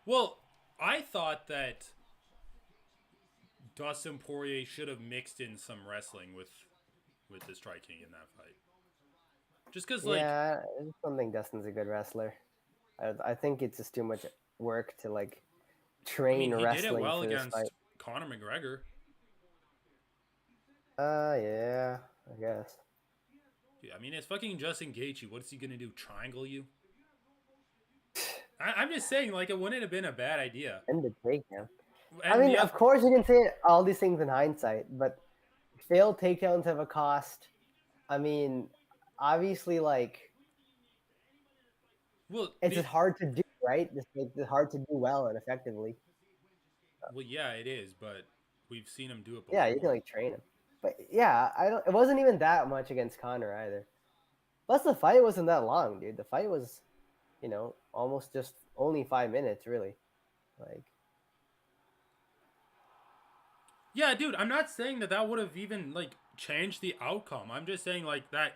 A: Well, I thought that Dustin Poirier should have mixed in some wrestling with the striking in that fight. Just because, like,
B: Yeah, I just don't think Dustin's a good wrestler. I think it's just too much work to like
A: I mean,
B: train
A: he did it
B: wrestling
A: well
B: for this fight.
A: against Conor McGregor.
B: Yeah, I guess.
A: I mean, it's fucking Justin Gaethje. What is he gonna do? Triangle you? I'm just saying, like, it wouldn't have been a bad idea.
B: And the takedown. I
A: And
B: mean,
A: the
B: of course you can say all these things in hindsight, but failed takedowns have a cost. I mean, obviously, like
A: well,
B: it's just hard to do, right? It's hard to do well and effectively.
A: yeah, it is, but we've seen him do it
B: Yeah, you can
A: before.
B: like train him, but yeah, I don't. It wasn't even that much against Connor either. Plus, the fight wasn't that long, dude. The fight was, almost just only 5 minutes, really. Like,
A: Yeah, dude, I'm not saying that would have even like changed the outcome. I'm just saying like that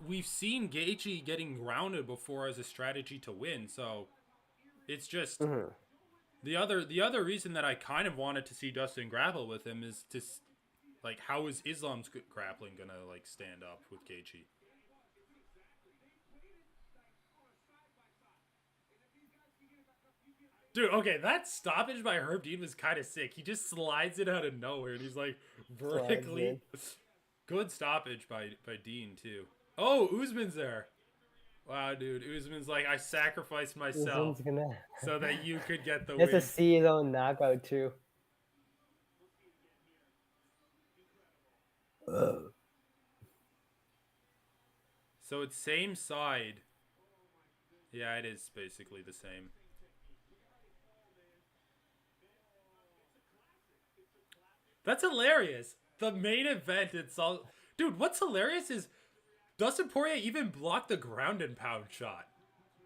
A: we've seen Gaethje getting grounded before as a strategy to win. So it's just
B: mhm.
A: the other reason that I kind of wanted to see Dustin grapple with him is to like how is Islam's grappling gonna like stand up with Gaethje? Dude, okay, that stoppage by Herb Dean was kind of sick. He just slides it out of nowhere, and he's like
B: Slides in.
A: vertically. Good stoppage by Dean too. Oh, Usman's there. Wow, dude, Usman's like, I sacrificed myself
B: Usman's gonna
A: so that you could get the
B: just to
A: win.
B: see his own knockout too. Ugh.
A: So it's same side. Yeah, it is basically the same. That's hilarious. The main event, it's all. Dude, what's hilarious is Dustin Poirier even blocked the ground and pound shot.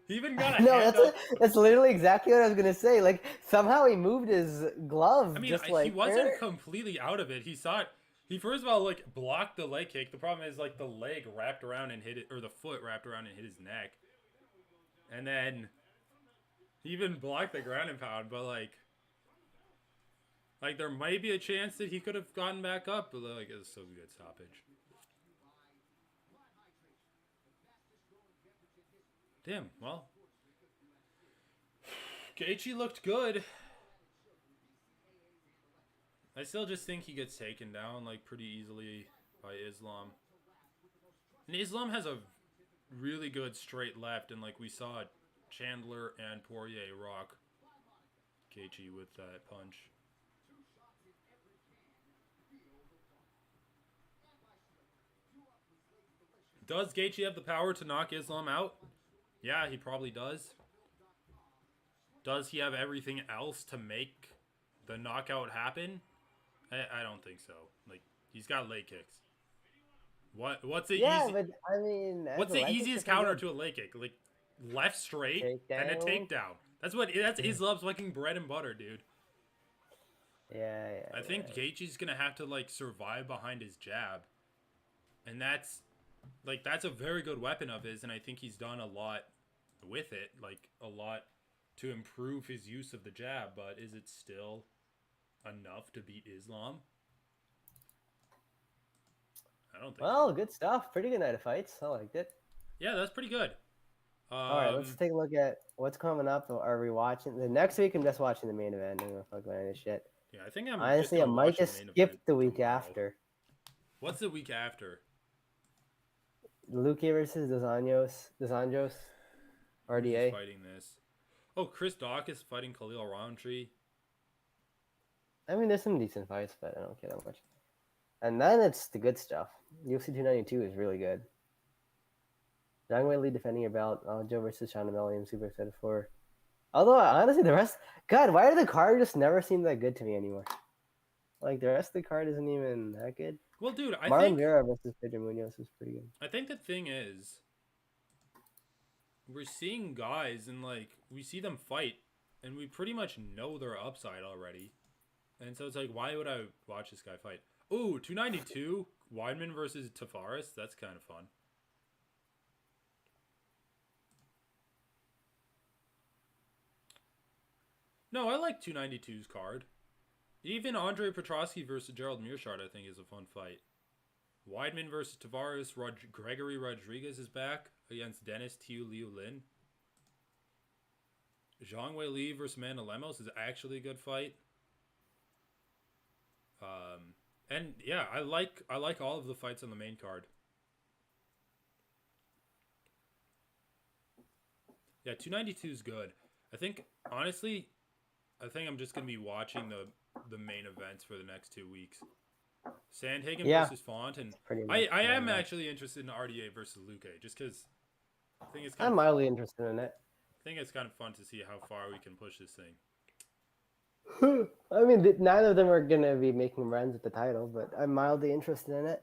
A: He even got a
B: No,
A: hand up.
B: that's literally exactly what I was gonna say. Like somehow he moved his
A: I
B: glove,
A: mean,
B: just
A: he
B: like
A: wasn't completely out of it. He saw it. He first of all like blocked the leg kick. The problem is like the leg wrapped around and hit it, or the foot wrapped around and hit his neck, and then he even blocked the ground and pound. But like there might be a chance that he could have gotten back up, but like it's still a good stoppage. Damn. Well, Gaethje looked good. I still just think he gets taken down like pretty easily by Islam. And Islam has a really good straight left, and like we saw Chandler and Poirier rock Gaethje with that punch. Does Gaethje have the power to knock Islam out? Yeah, he probably does. Does he have everything else to make the knockout happen? I don't think so. Like, he's got leg kicks. What's the
B: Yeah,
A: easy?
B: but I mean,
A: What's
B: the
A: the
B: leg kicks are
A: easiest
B: pretty
A: counter
B: good.
A: to a leg kick? Like left straight and a
B: Takedown.
A: takedown. That's Islam's fucking bread and butter, dude.
B: Yeah, yeah,
A: I
B: yeah.
A: think Gaethje's gonna have to like survive behind his jab, and that's a very good weapon of his, and I think he's done a lot with it, like a lot to improve his use of the jab. But is it still enough to beat Islam? I don't think so.
B: Well, good stuff. Pretty good night of fights. I liked it.
A: Yeah, that's pretty good.
B: All right, let's take a look at what's coming up. Are we watching the next week? I'm just watching the main event. I'm gonna fuck about any shit.
A: Yeah, I think I'm just
B: Honestly, I
A: gonna
B: might
A: watch the
B: just
A: main
B: skip
A: event
B: the week
A: tomorrow.
B: after.
A: What's the week after?
B: Luque versus Dos Anjos,
A: Who's
B: RDA.
A: fighting this? Oh, Chris Dawkins fighting Khalil Roundtree.
B: I mean, there's some decent fights, but I don't care that much. And then it's the good stuff. UFC 292 is really good. Zhang Weili defending your belt. Joe versus Sean O'Malley. I'm super excited for. Although honestly, the rest, God, why do the card just never seem that good to me anymore? Like the rest of the card isn't even that good.
A: Well, dude,
B: Marlon Vera versus Pedro Munoz was pretty good.
A: I think the thing is, we're seeing guys and like we see them fight, and we pretty much know their upside already, and so it's like, why would I watch this guy fight? Ooh, 292 Weidman versus Tavares. That's kind of fun. No, I like 292's card. Even Andre Petrosky versus Gerald Mearshart, I think, is a fun fight. Weidman versus Tavares. Gregory Rodriguez is back against Dennis Tiu Liu Lin. Zhang Weili versus Amanda Lemos is actually a good fight. And yeah, I like all of the fights on the main card. Yeah, 292 is good. I think honestly, I'm just gonna be watching the main events for the next 2 weeks. Sandhagen versus Font, and I am actually interested in RDA versus Luque, just because I think it's
B: I'm mildly interested in it.
A: I think it's kind of fun to see how far we can push this thing.
B: I mean, neither of them are gonna be making runs at the title, but I'm mildly interested in it.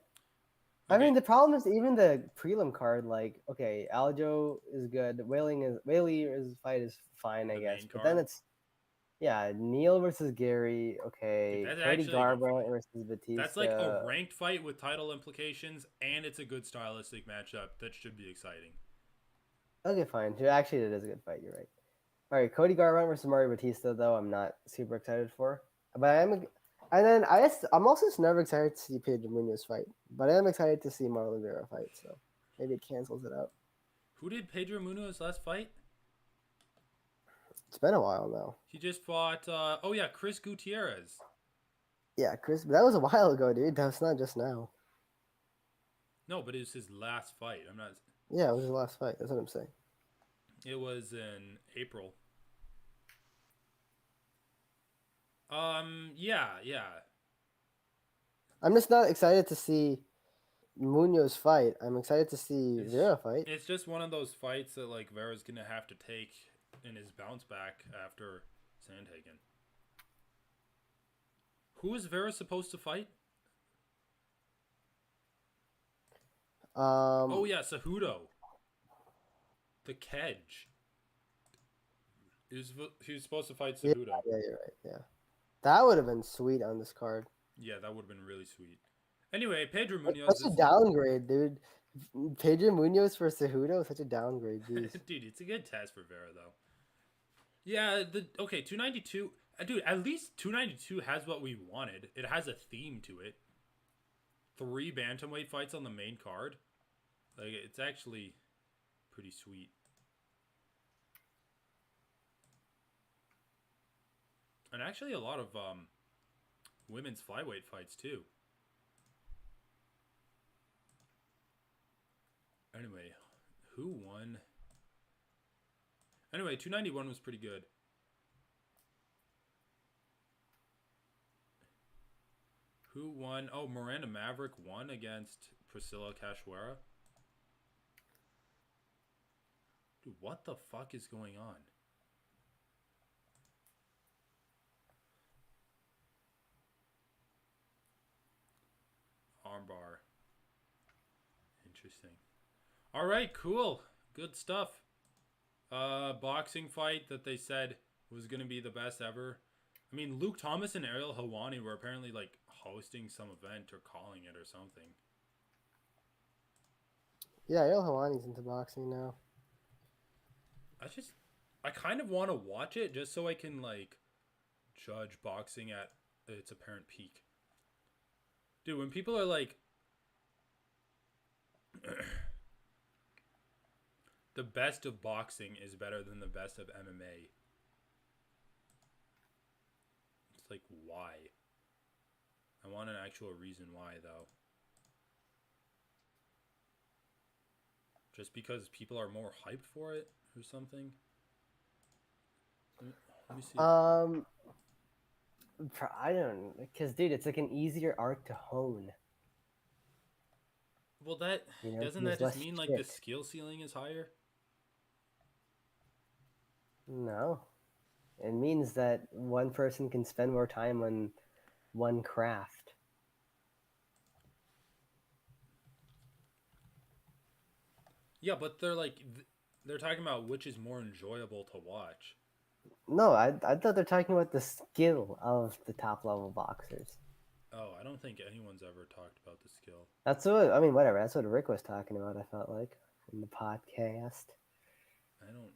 B: Okay. I mean, the problem is even the prelim card. Like, okay, Aljo is good. Whaley's fight is fine, I guess. But then it's Neil versus Gary. Okay, Cody Garbrandt versus Batista.
A: That's like a ranked fight with title implications, and it's a good stylistic matchup that should be exciting.
B: Okay, fine. Actually, it is a good fight. You're right. All right, Cody Garbrandt versus Mario Batista, though, I'm not super excited for. But I'm also just never excited to see Pedro Munoz fight. But I am excited to see Marlon Vera fight, so maybe it cancels it out.
A: Who did Pedro Munoz last fight?
B: It's been a while now.
A: He just fought, Chris Gutierrez.
B: Yeah, Chris, but that was a while ago, dude. That's not just now.
A: No, but it was his last fight. I'm not...
B: Yeah, it was his last fight. That's what I'm saying.
A: It was in April. Yeah.
B: I'm just not excited to see Munoz fight. I'm excited to see Vera fight.
A: It's just one of those fights that like Vera's gonna have to take in his bounce back after Sandhagen. Who is Vera supposed to fight? Cejudo. The Kedge. He was supposed to fight Cejudo.
B: Yeah, you're right. Yeah, that would have been sweet on this card.
A: Yeah, that would have been really sweet. Anyway, Pedro Munoz.
B: Such a downgrade, dude. Pedro Munoz for Cejudo, such a downgrade, dude.
A: Dude, it's a good test for Vera though. Yeah, 292. Dude, at least 292 has what we wanted. It has a theme to it. 3 bantamweight fights on the main card. Like, it's actually pretty sweet. And actually a lot of women's flyweight fights too. Anyway, who won? Anyway, 291 was pretty good. Who won? Oh, Miranda Maverick won against Priscilla Cachoeira. what the fuck is going on? Armbar. Interesting. All right, cool. Good stuff. Boxing fight that they said was going to be the best ever. I mean, Luke Thomas and Ariel Helwani were apparently like hosting some event or calling it or something.
B: Yeah, Ariel Helwani's into boxing now.
A: I kind of want to watch it just so I can like judge boxing at its apparent peak. Dude, when people are like, the best of boxing is better than the best of MMA. It's like, why? I want an actual reason why, though. Just because people are more hyped for it or something? Let me see.
B: I don't, because dude, it's like an easier art to hone.
A: Well, that
B: You know,
A: doesn't
B: there's
A: that just
B: less
A: mean like the
B: shit.
A: skill ceiling is higher?
B: No, it means that one person can spend more time on one craft.
A: Yeah, but they're like they're talking about which is more enjoyable to watch.
B: No, I thought they're talking about the skill of the top level boxers.
A: Oh, I don't think anyone's ever talked about the skill.
B: That's what I mean. Whatever. That's what Rick was talking about. I felt like in the podcast.
A: I don't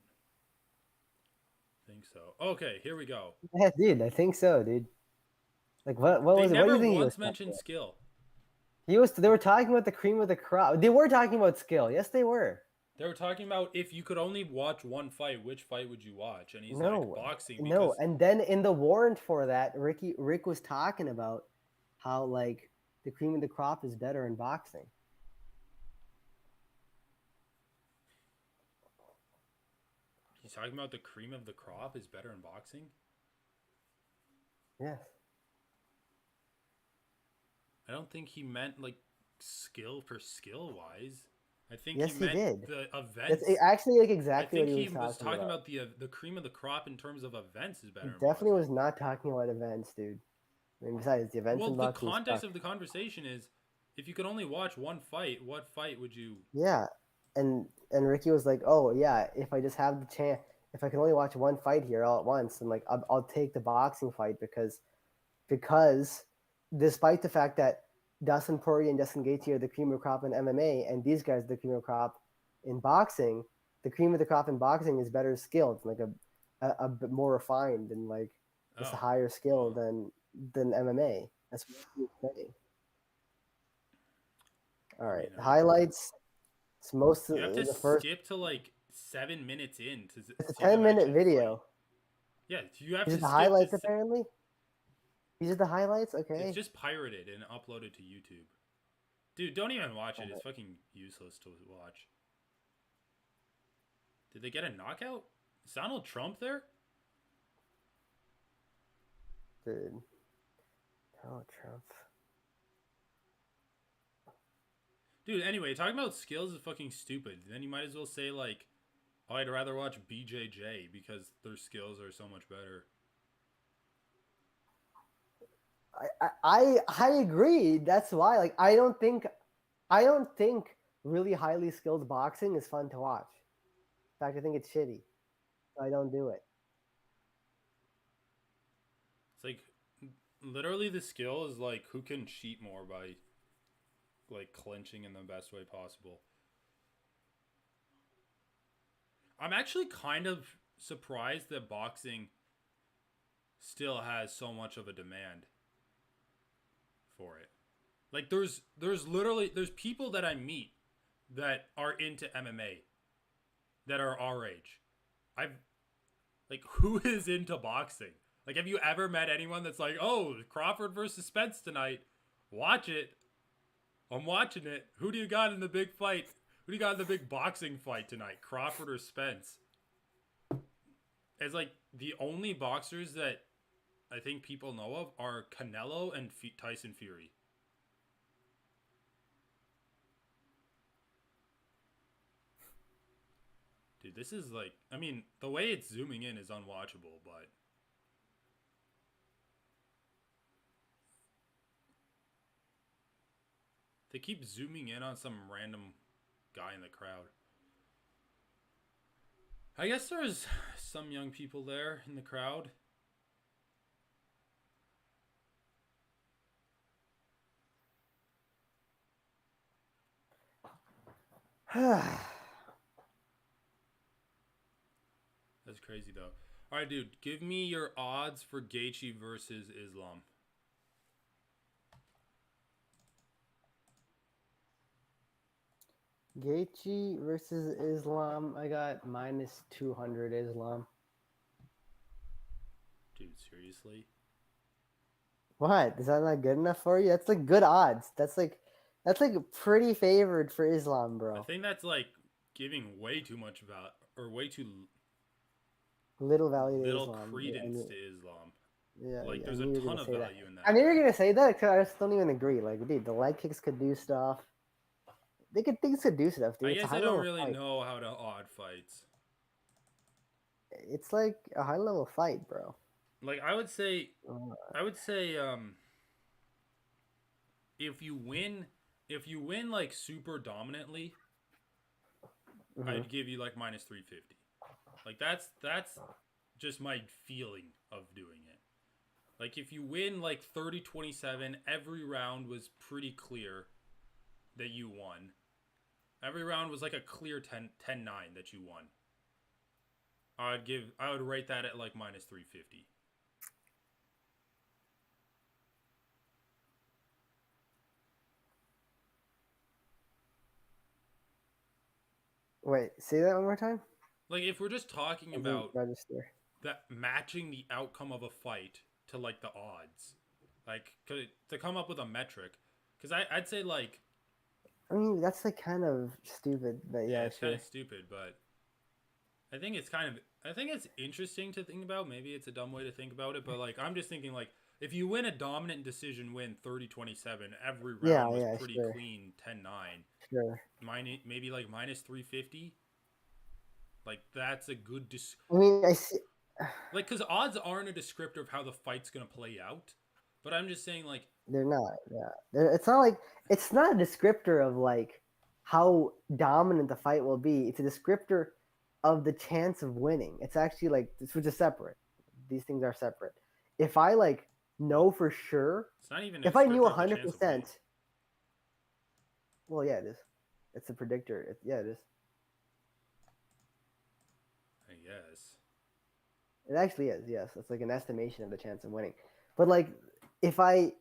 A: think so. Okay, here we go.
B: Yeah, dude. I think so, dude. Like, what
A: They
B: was it? What do
A: never
B: you think he was
A: once
B: talking
A: mentioned
B: about?
A: skill.
B: He was. They were talking about the cream of the crop. They were talking about skill. Yes, they were.
A: They were talking about if you could only watch one fight, which fight would you watch? And he's like,
B: No,
A: boxing,
B: no.
A: because
B: And then in the warrant for that, Rick was talking about how like the cream of the crop is better in boxing.
A: he's talking about the cream of the crop is better in boxing.
B: Yes.
A: I don't think he meant like skill for skill wise. I think he
B: Yes, he
A: meant
B: did.
A: the
B: That's
A: events.
B: actually like
A: I
B: exactly what
A: think
B: he
A: he
B: was
A: was
B: talking
A: talking
B: about.
A: about the cream of the crop in terms of events is
B: He
A: better in
B: definitely
A: boxing.
B: was not talking about events, dude. I mean, besides, the events
A: Well,
B: in
A: the
B: boxing
A: context
B: suck.
A: of the conversation is if you could only watch one fight, what fight would you?
B: Yeah, and Ricky was like, "Oh yeah, if I just have the chance, if I can only watch one fight here all at once, and like I'll take the boxing fight because despite the fact that Dustin Poirier and Justin Gaethje are the cream of the crop in MMA, and these guys are the cream of the crop in boxing, the cream of the crop in boxing is better skilled, like a bit more refined and like just a
A: Oh,
B: higher skill
A: well,
B: than MMA. That's what he was saying. All
A: I
B: right,
A: mean,
B: highlights. It's most
A: you have to
B: of the first.
A: skip to like 7 minutes in to
B: It's a
A: see them
B: 10-minute
A: actually fight.
B: video.
A: Yeah, you have
B: These are
A: to
B: the
A: skip to.
B: highlights, apparently. These are the highlights.
A: It's
B: Okay.
A: just pirated and uploaded to YouTube. Dude, don't even watch it.
B: All
A: It's
B: right,
A: fucking useless to watch. Did they get a knockout? Is Donald Trump there?
B: dude. Donald Trump.
A: Dude, anyway, talking about skills is fucking stupid. Then you might as well say, like, oh, I'd rather watch BJJ because their skills are so much better.
B: I agree. That's why. Like, I don't think really highly skilled boxing is fun to watch. In fact, I think it's shitty. So I don't do it.
A: It's like, literally, the skill is, like, who can cheat more by, like, clinching in the best way possible. I'm actually kind of surprised that boxing still has so much of a demand for it. Like there's people that I meet that are into MMA that are our age. I've like who is into boxing? Like have you ever met anyone that's like, "Oh, Crawford versus Spence tonight. Watch it. I'm watching it. Who do you got in the big fight? Who do you got in the big boxing fight tonight? Crawford or Spence?" It's like the only boxers that I think people know of are Canelo and Tyson Fury. Dude, this is like, I mean, the way it's zooming in is unwatchable, but they keep zooming in on some random guy in the crowd. I guess there's some young people there in the crowd. That's crazy though. All right, dude, give me your odds for Gaethje versus Islam.
B: Gaethje versus Islam. I got minus 200 Islam.
A: Dude, seriously?
B: What? Is that not good enough for you? That's like good odds. That's like pretty favored for Islam,
A: I
B: bro.
A: think that's like giving way too much about or way too
B: Little value to
A: little
B: Islam.
A: credence to Islam. Like,
B: Yeah, I
A: there's a
B: knew you were
A: ton
B: gonna
A: of
B: say that.
A: value in
B: I
A: that.
B: knew you were gonna say that because I just don't even agree. Like, dude, the leg kicks could do stuff. Things could do stuff, dude.
A: I
B: It's a
A: guess
B: high
A: I don't
B: level
A: really
B: fight.
A: know how to odd fights.
B: It's like a high level fight, bro.
A: Like,
B: Uh,
A: I would say, if you win, if you win like super dominantly,
B: mhm.
A: I'd give you like minus 350. Like that's just my feeling of doing it. Like if you win like 30-27, every round was pretty clear that you won. Every round was like a clear 10-9 that you won. I would rate that at like minus 350.
B: Wait, say that one more time.
A: Like if we're just talking
B: I didn't
A: about
B: register.
A: that matching the outcome of a fight to like the odds, like to come up with a metric, because I'd say like
B: I mean, that's like kind of stupid, but
A: yeah,
B: yeah,
A: it's kind of
B: sure.
A: stupid, but I think it's interesting to think about. Maybe it's a dumb way to think about it, but like I'm just thinking like if you win a dominant decision win 30-27, every
B: Yeah,
A: round was
B: yeah,
A: pretty
B: sure,
A: clean 10-9.
B: sure.
A: Maybe like minus 350. Like that's a good
B: I mean, I see.
A: like cuz odds aren't a descriptor of how the fight's going to play out. But I'm just saying like
B: They're not. Yeah, it's not like it's not a descriptor of like how dominant the fight will be. It's a descriptor of the chance of winning. It's actually like this, which is separate. These things are separate. If I like
A: well,
B: know for sure,
A: it's not even a
B: if I knew
A: descriptor
B: one
A: of the
B: hundred
A: chance of winning.
B: percent, well, yeah, it is. It's a predictor. Yeah, it is.
A: I guess.
B: It actually is. Yes, it's like an estimation of the chance of winning. But like, if I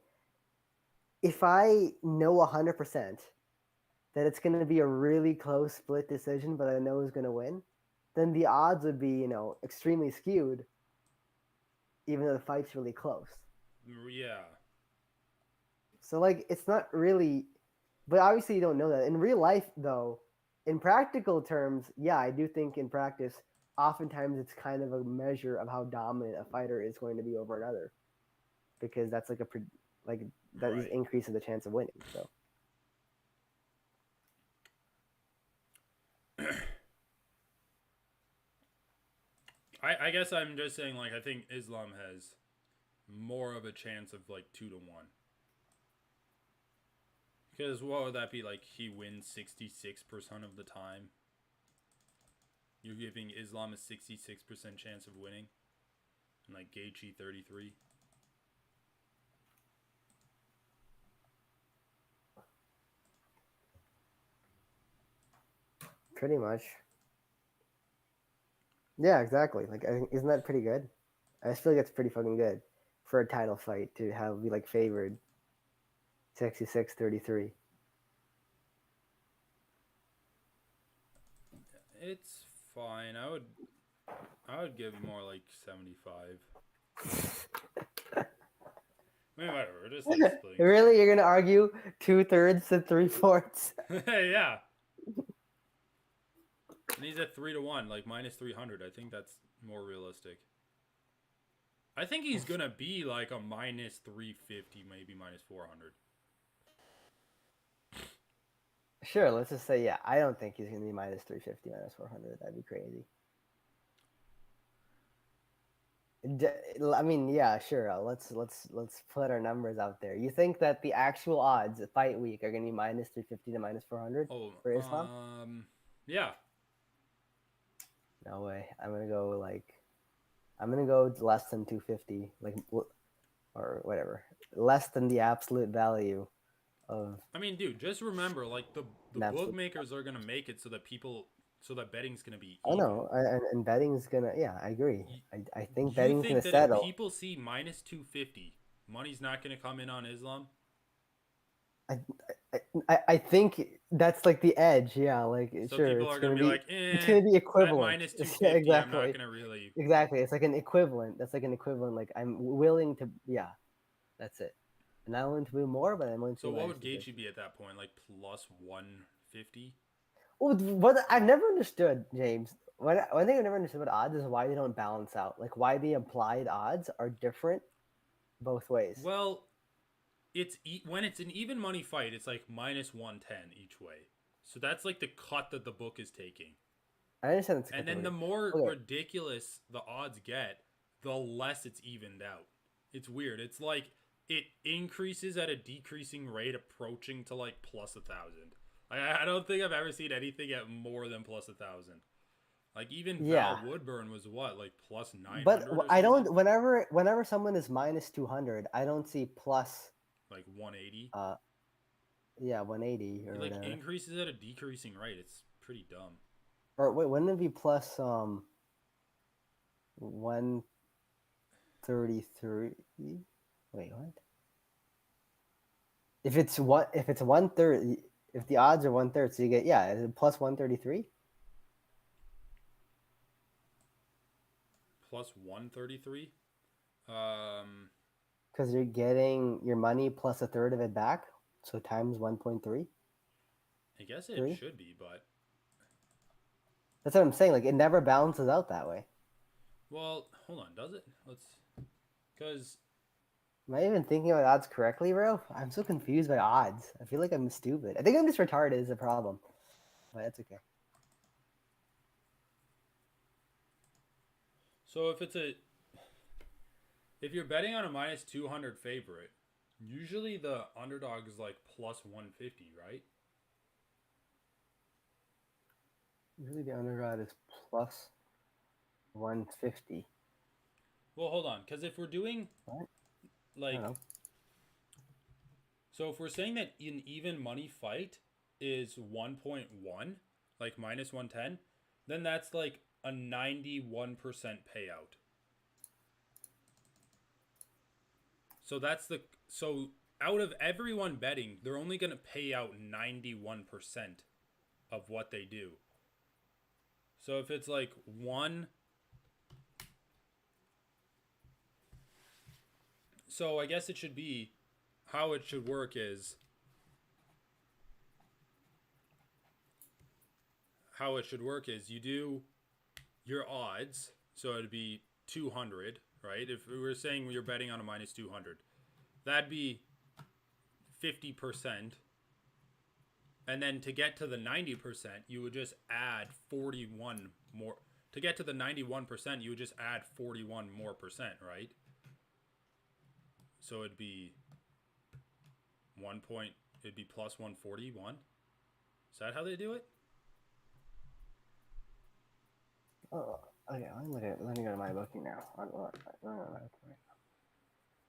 B: if I know 100% that it's going to be a really close split decision, but I know who's going to win, then the odds would be, extremely skewed, even though the fight's really close.
A: Yeah.
B: So, like, it's not really, but obviously you don't know that. In real life, though, in practical terms, yeah, I do think in practice, oftentimes it's kind of a measure of how dominant a fighter is going to be over another, because that's like like that is
A: Right.
B: increasing the chance of winning. So.
A: I guess I'm just saying like I think Islam has more of a chance of like 2-1. Because what would that be like? He wins 66% of the time. You're giving Islam a 66% chance of winning, and like Gaethje 33.
B: Pretty much. Yeah, exactly. Like, isn't that pretty good? I just feel like that's pretty fucking good for a title fight to have be like favored 66-33.
A: It's fine. I would give more like 75. I mean, whatever. We're just like splitting
B: Really? You're gonna argue 2/3 to 3/4?
A: hairs. Yeah. And he's at 3-1, like minus 300. I think that's more realistic. I think he's gonna be like a minus 350, maybe minus 400.
B: Sure, let's just say, yeah, I don't think he's going to be minus 350, minus 400. That'd be crazy. I mean, yeah, sure. Let's put our numbers out there. You think that the actual odds fight week are going to be minus 350 to minus 400
A: Oh,
B: for Islam?
A: yeah.
B: No way. I'm gonna go less than 250, like or whatever, less than the absolute value of
A: I mean, dude, just remember, like the
B: an absolute.
A: bookmakers are gonna make it so that betting's gonna be
B: Oh
A: even.
B: no, and betting's gonna. Yeah, I agree.
A: You,
B: I think
A: you
B: betting's gonna
A: think that if
B: settle.
A: people see minus 250, money's not gonna come in on Islam?
B: I, I think that's like the edge. Yeah, like
A: So
B: sure,
A: people are gonna be like,
B: it's gonna be
A: at
B: equivalent.
A: minus
B: Yeah,
A: 250, I'm not
B: exactly,
A: gonna really.
B: exactly. It's like an equivalent. That's like an equivalent. Like I'm willing to. Yeah, that's it. I'm not willing to do more, but I'm willing to
A: So
B: do
A: what
B: minus
A: would Gaethje
B: 250.
A: be at that point? Like plus 150?
B: Well, what I've never understood, James. One thing I've never understood about odds is why they don't balance out. Like why the implied odds are different both ways.
A: Well, when it's an even money fight, it's like minus 110 each way. So that's like the cut that the book is taking.
B: I understand it's a
A: And then the
B: category.
A: more
B: Okay,
A: ridiculous the odds get, the less it's evened out. It's weird. It's like it increases at a decreasing rate, approaching to like plus 1,000. I don't think I've ever seen anything at more than plus 1,000. Like even Val
B: yeah,
A: Woodburn was what, like plus
B: but
A: 900 or
B: I
A: something,
B: don't. Whenever someone is minus 200, I don't see plus.
A: like 180.
B: Uh, yeah, 180
A: It
B: or
A: like
B: whatever.
A: increases at a decreasing rate. It's pretty dumb.
B: Or wait, wouldn't it be plus 133? Wait, what? If it's 130, if the odds are 1/3, so you get, yeah, is it plus 133?
A: Plus 133. Um,
B: Because you're getting your money plus a third of it back, so times 1.3.
A: I guess it should be, but
B: That's what I'm saying. Like it never balances out that way.
A: well, hold on. Does it? Let's because
B: Am I even thinking about odds correctly, bro? I'm so confused by odds. I feel like I'm stupid. I think I'm just retarded is the problem, but that's okay.
A: so if you're betting on a minus 200 favorite, usually the underdog is like plus 150, right?
B: Usually the underdog is plus 150.
A: Well, hold on, because if we're doing
B: What? I don't
A: like
B: know.
A: so if we're saying that an even money fight is 1.1, like minus 110, then that's like a 91% payout. So out of everyone betting, they're only going to pay out 91% of what they do. So if it's like one, so I guess it should be how it should work is you do your odds. So it'd be 200, right? If we were saying you're betting on a minus 200, that'd be 50%. And then to get to the 90%, you would just add 41 more. To get to the 91%, you would just add 41 more percent, right? So it'd be it'd be plus 141. Is that how they do it?
B: Oh, okay. Let me go to my booking now.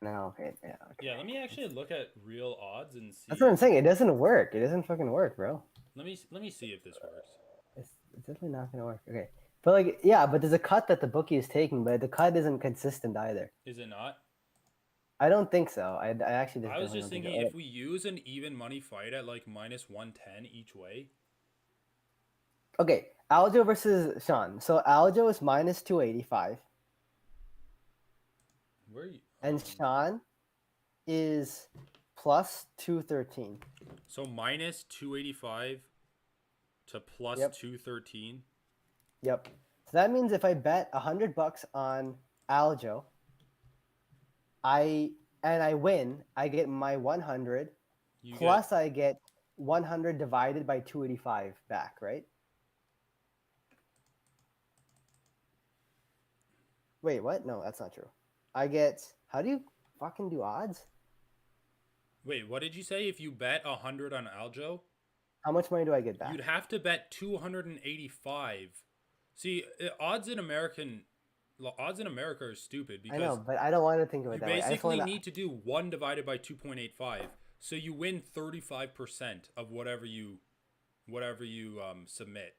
B: No, okay, yeah, okay.
A: Yeah, let me actually look at real odds and
B: That's what I'm
A: see.
B: saying. It doesn't work. It doesn't fucking work, bro.
A: Let me see if this works.
B: It's definitely not gonna work. Okay, but like, yeah, but there's a cut that the bookie is taking, but the cut isn't consistent either.
A: Is it not?
B: I don't think so. I actually just
A: I was
B: definitely
A: just
B: don't think
A: thinking
B: it.
A: if we use an even money fight at like minus 110 each way.
B: Okay, Aljo versus Sean. So Aljo is minus 285,
A: Where are you?
B: and Sean is plus 213.
A: So minus 285 to plus
B: Yep.
A: 213.
B: Yep. So that means if I bet $100 on Aljo, I win, I get my 100
A: You get
B: plus I get 100 divided by 285 back, right? Wait, what? No, that's not true. I get. How do you fucking do odds?
A: Wait, what did you say? If you bet 100 on Aljo,
B: How much money do I get back?
A: you'd have to bet 285. See, odds in America are stupid
B: I
A: because
B: know, but I don't want to think of it
A: you
B: that way. I just want
A: basically
B: to.
A: need to do 1 divided by 2.85. So you win 35% of whatever you submit.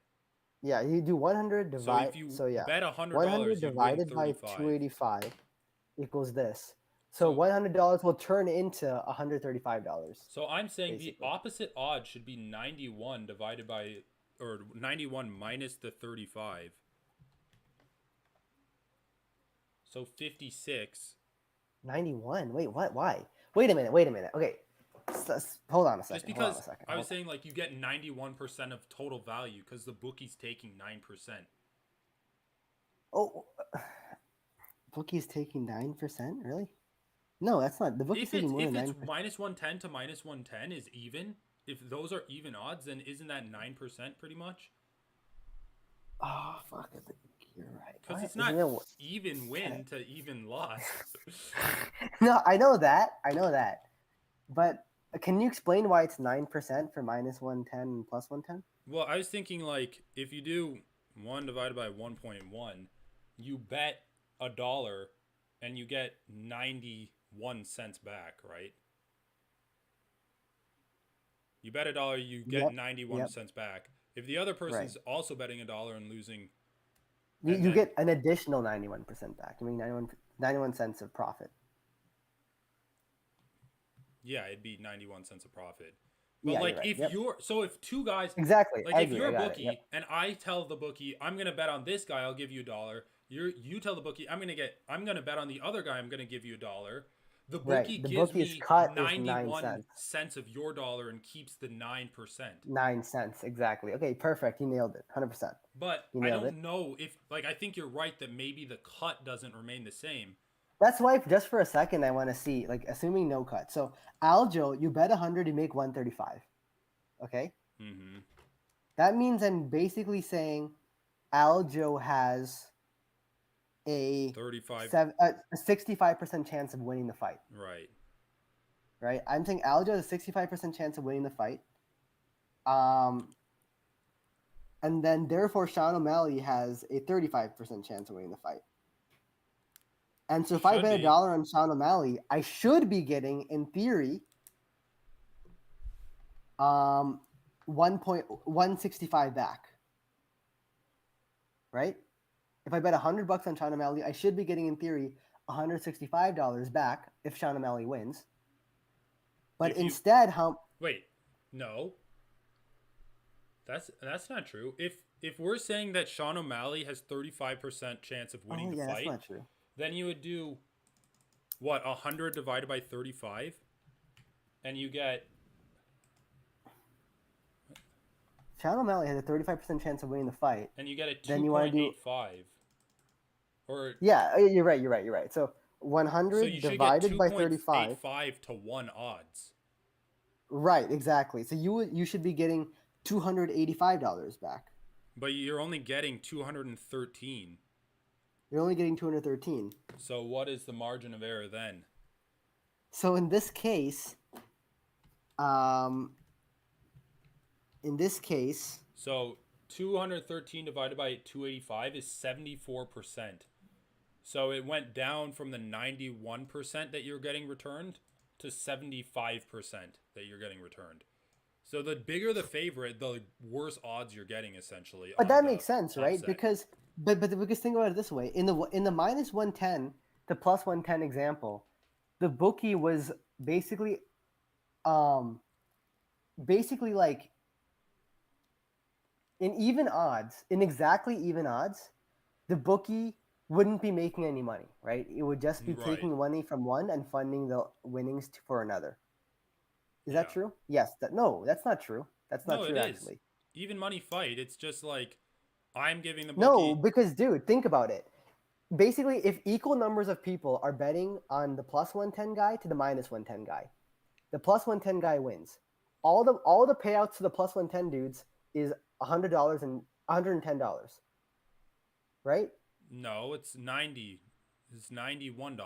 B: Yeah, you do 100
A: So
B: divide.
A: if you
B: So yeah,
A: bet $100,
B: 100
A: you'd win
B: divided by
A: 35.
B: 285 equals this. So
A: So
B: $100 will turn into $135,
A: so I'm saying the
B: basically.
A: opposite odds should be 91 divided by or 91 minus the 35. So 56.
B: 91. Wait, what? Why? Wait a minute. Wait a minute. Okay, hold on a
A: Just
B: second. Hold on a
A: because
B: second.
A: I was
B: Hold on.
A: saying like you get 91% of total value because the bookie's taking 9%.
B: Oh, bookie's taking 9%. Really? No, that's not. The bookie's taking more
A: If
B: than
A: it's
B: 9%.
A: minus 110 to minus 110 is even, if those are even odds, then isn't that 9% pretty much?
B: Oh fuck! I think you're right.
A: Because
B: What?
A: it's not
B: Isn't it?
A: even win to even loss.
B: No, I know that. I know that. But can you explain why it's 9% for minus 110 and plus 110?
A: Well, I was thinking like if you do 1 divided by 1.1, you bet $1 and you get 91 cents back, right? You bet $1, you get
B: Yep.
A: 91
B: Yep.
A: cents back. If the other
B: Right.
A: person's also betting $1 and losing,
B: You,
A: and
B: you
A: then
B: get an additional 91% back. I mean, 91 cents of profit.
A: yeah, it'd be 91 cents of profit. But
B: Yeah,
A: like
B: you're right.
A: if
B: Yep.
A: you're if two guys
B: Exactly.
A: like
B: I
A: if
B: agree.
A: you're
B: I
A: a
B: got it. Yep.
A: bookie and I tell the bookie I'm gonna bet on this guy, I'll give you $1. You tell the bookie I'm gonna bet on the other guy, I'm gonna give you $1. The bookie
B: Right. The
A: gives
B: bookie's
A: me
B: cut is 9
A: 91
B: cents.
A: cents of your dollar and keeps the 9%.
B: 9 cents. Exactly. Okay, perfect. You nailed it. 100%.
A: But
B: You
A: I
B: nailed it.
A: don't know if like I think you're right that maybe the cut doesn't remain the same.
B: That's why, just for a second, I want to see, like, assuming no cut. So, Aljo, you bet 100, you make 135. Okay?
A: Mm-hmm.
B: That means I'm basically saying Aljo has a
A: 35.
B: a 65% chance of winning the fight,
A: Right.
B: right? I'm saying Aljo has a 65% chance of winning the fight. And then therefore Sean O'Malley has a 35% chance of winning the fight. And so if I
A: Should
B: bet
A: be.
B: $1 on Sean O'Malley, I should be getting, in theory, 1.165 back. Right? If I bet $100 on Sean O'Malley, I should be getting, in theory, $165 back if Sean O'Malley wins. But
A: If you
B: instead, how?
A: wait, no. That's not true. If we're saying that Sean O'Malley has 35% chance of winning
B: Oh
A: the
B: yeah, that's
A: fight,
B: not true.
A: then you would do what 100 divided by 35, and you get
B: Sean O'Malley has a 35% chance of winning the fight.
A: and you get a
B: Then you want to do
A: 2.85, or
B: yeah. You're right. You're right. You're right. So
A: so
B: 100
A: you should get
B: divided by 35.
A: 2.85 to 1 odds.
B: Right. Exactly. So you should be getting $285 back.
A: But you're only getting 213.
B: You're only getting 213.
A: So what is the margin of error then?
B: So in this case, um,
A: So 213 divided by 285 is 74%. So it went down from the 91% that you're getting returned to 75% that you're getting returned. So the bigger the favorite, the worse odds you're getting essentially.
B: but
A: On
B: that
A: the
B: makes sense, right?
A: upset.
B: Because but think about it this way: in the minus 110 to plus 110 example, the bookie was basically um basically like in exactly even odds, the bookie wouldn't be making any money, right? It would just be
A: Right.
B: taking money from one and funding the winnings for another. Is that
A: Yeah.
B: true? Yes. No, that's not true. That's not
A: No,
B: true,
A: it is.
B: actually.
A: Even money fight, it's just like I'm giving the
B: No,
A: bookie.
B: because dude, think about it. Basically, if equal numbers of people are betting on the plus 110 guy to the minus 110 guy, the plus 110 guy wins. all the payouts to the plus 110 dudes is $100 and $110, right?
A: No, it's 90. It's $91.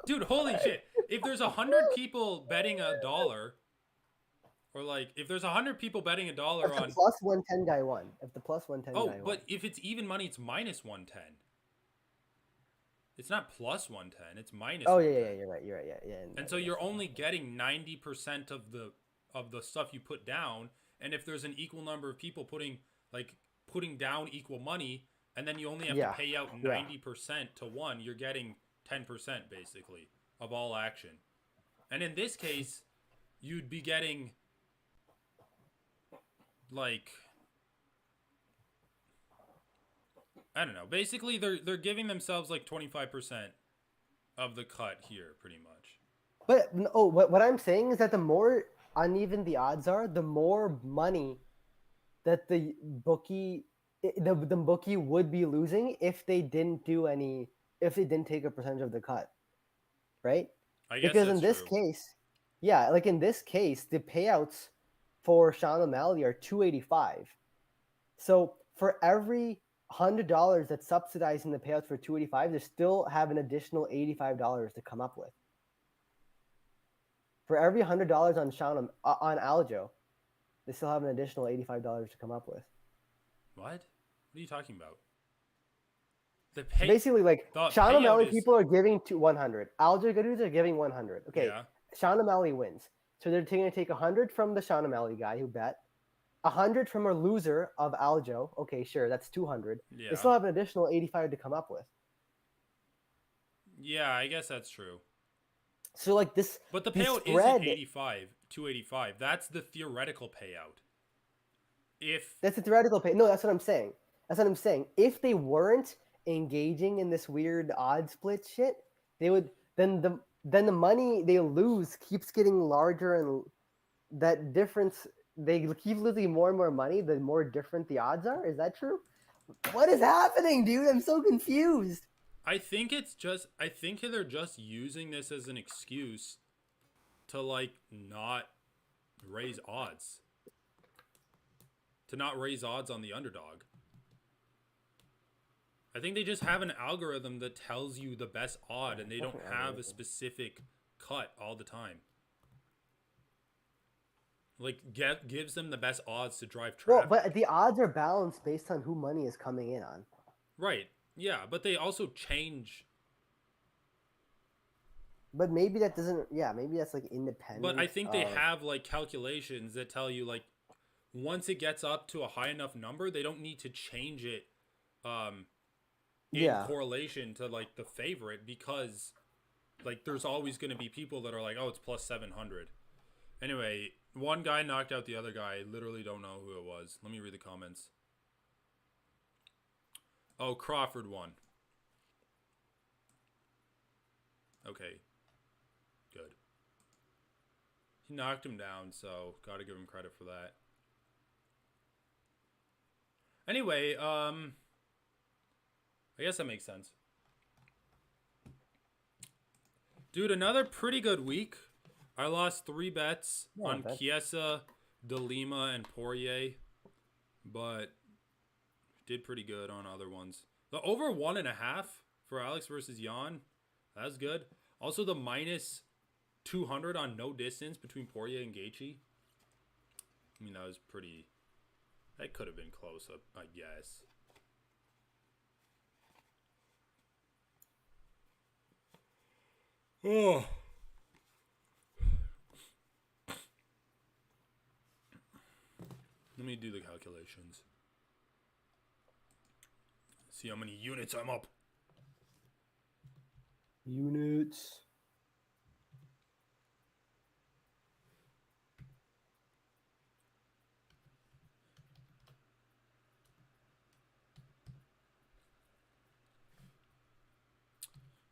A: Dude, holy shit. If there's 100 people betting $1, or like if there's 100 people betting $1
B: If the
A: on
B: plus 110 guy won, if the plus 110 guy won.
A: but if it's even money, it's minus 110. It's not plus 110, it's minus
B: Oh
A: 110.
B: yeah, you're right, yeah.
A: And so you're only getting 90% of the stuff you put down, and if there's an equal number of people putting down equal money, and then you only have to pay out 90% to one, you're getting 10% basically of all action. And in this case, you'd be getting like, I don't know. Basically, they're giving themselves like 25% of the cut here, pretty much.
B: But what I'm saying is that the more uneven the odds are, the more money that the bookie would be losing if they didn't take a percentage of the cut, right?
A: I guess
B: Because
A: that's
B: in this
A: true.
B: case, yeah, like in this case, the payouts for Sean O'Malley are $285. So for every $100 that's subsidizing the payouts for $285, they still have an additional $85 to come up with. For every $100 on Aljo, they still have an additional $85 to come up with.
A: What? What are you talking about?
B: Basically, like Sean O'Malley people are giving to 100. Aljo dudes are giving 100. Okay, yeah. Sean O'Malley wins, so they're going to take 100 from the Sean O'Malley guy who bet, 100 from a loser of Aljo. Okay, sure, that's 200. Yeah. They still have an additional 85 to come up with.
A: Yeah, I guess that's true.
B: So like this,
A: but the payout isn't 285. That's the theoretical payout.
B: That's a theoretical pay. No, that's what I'm saying. If they weren't engaging in this weird odd split shit, they would then the money they lose keeps getting larger, and that difference, they keep losing more and more money the more different the odds are. Is that true? What is happening, dude? I'm so confused.
A: I think they're just using this as an excuse to like not raise odds. To not raise odds on the underdog. I think they just have an algorithm that tells you the best odd, and they don't have a specific cut all the time. Like, gives them the best odds to drive traffic.
B: Well, but the odds are balanced based on who money is coming in on.
A: Right. Yeah, but they also change.
B: But maybe that doesn't... Yeah, maybe that's, like, independent.
A: But I think they have, like, calculations that tell you, like, once it gets up to a high enough number, they don't need to change it in correlation to, like, the favorite, because, like, there's always going to be people that are like, oh, it's plus 700. Anyway, one guy knocked out the other guy. I literally don't know who it was. Let me read the comments. Oh, Crawford won. Okay. Good. He knocked him down, so gotta give him credit for that. Anyway, I guess that makes sense. Dude, another pretty good week. I lost 3 bets on Chiesa, De Lima, and Poirier, but did pretty good on other ones. The over 1.5 for Alex versus Jan, that's good. Also the minus 200 on no distance between Poirier and Gaethje. I mean, that was pretty... That could have been close, I guess. Oh. Let me do the calculations. See how many units I'm up.
B: Units.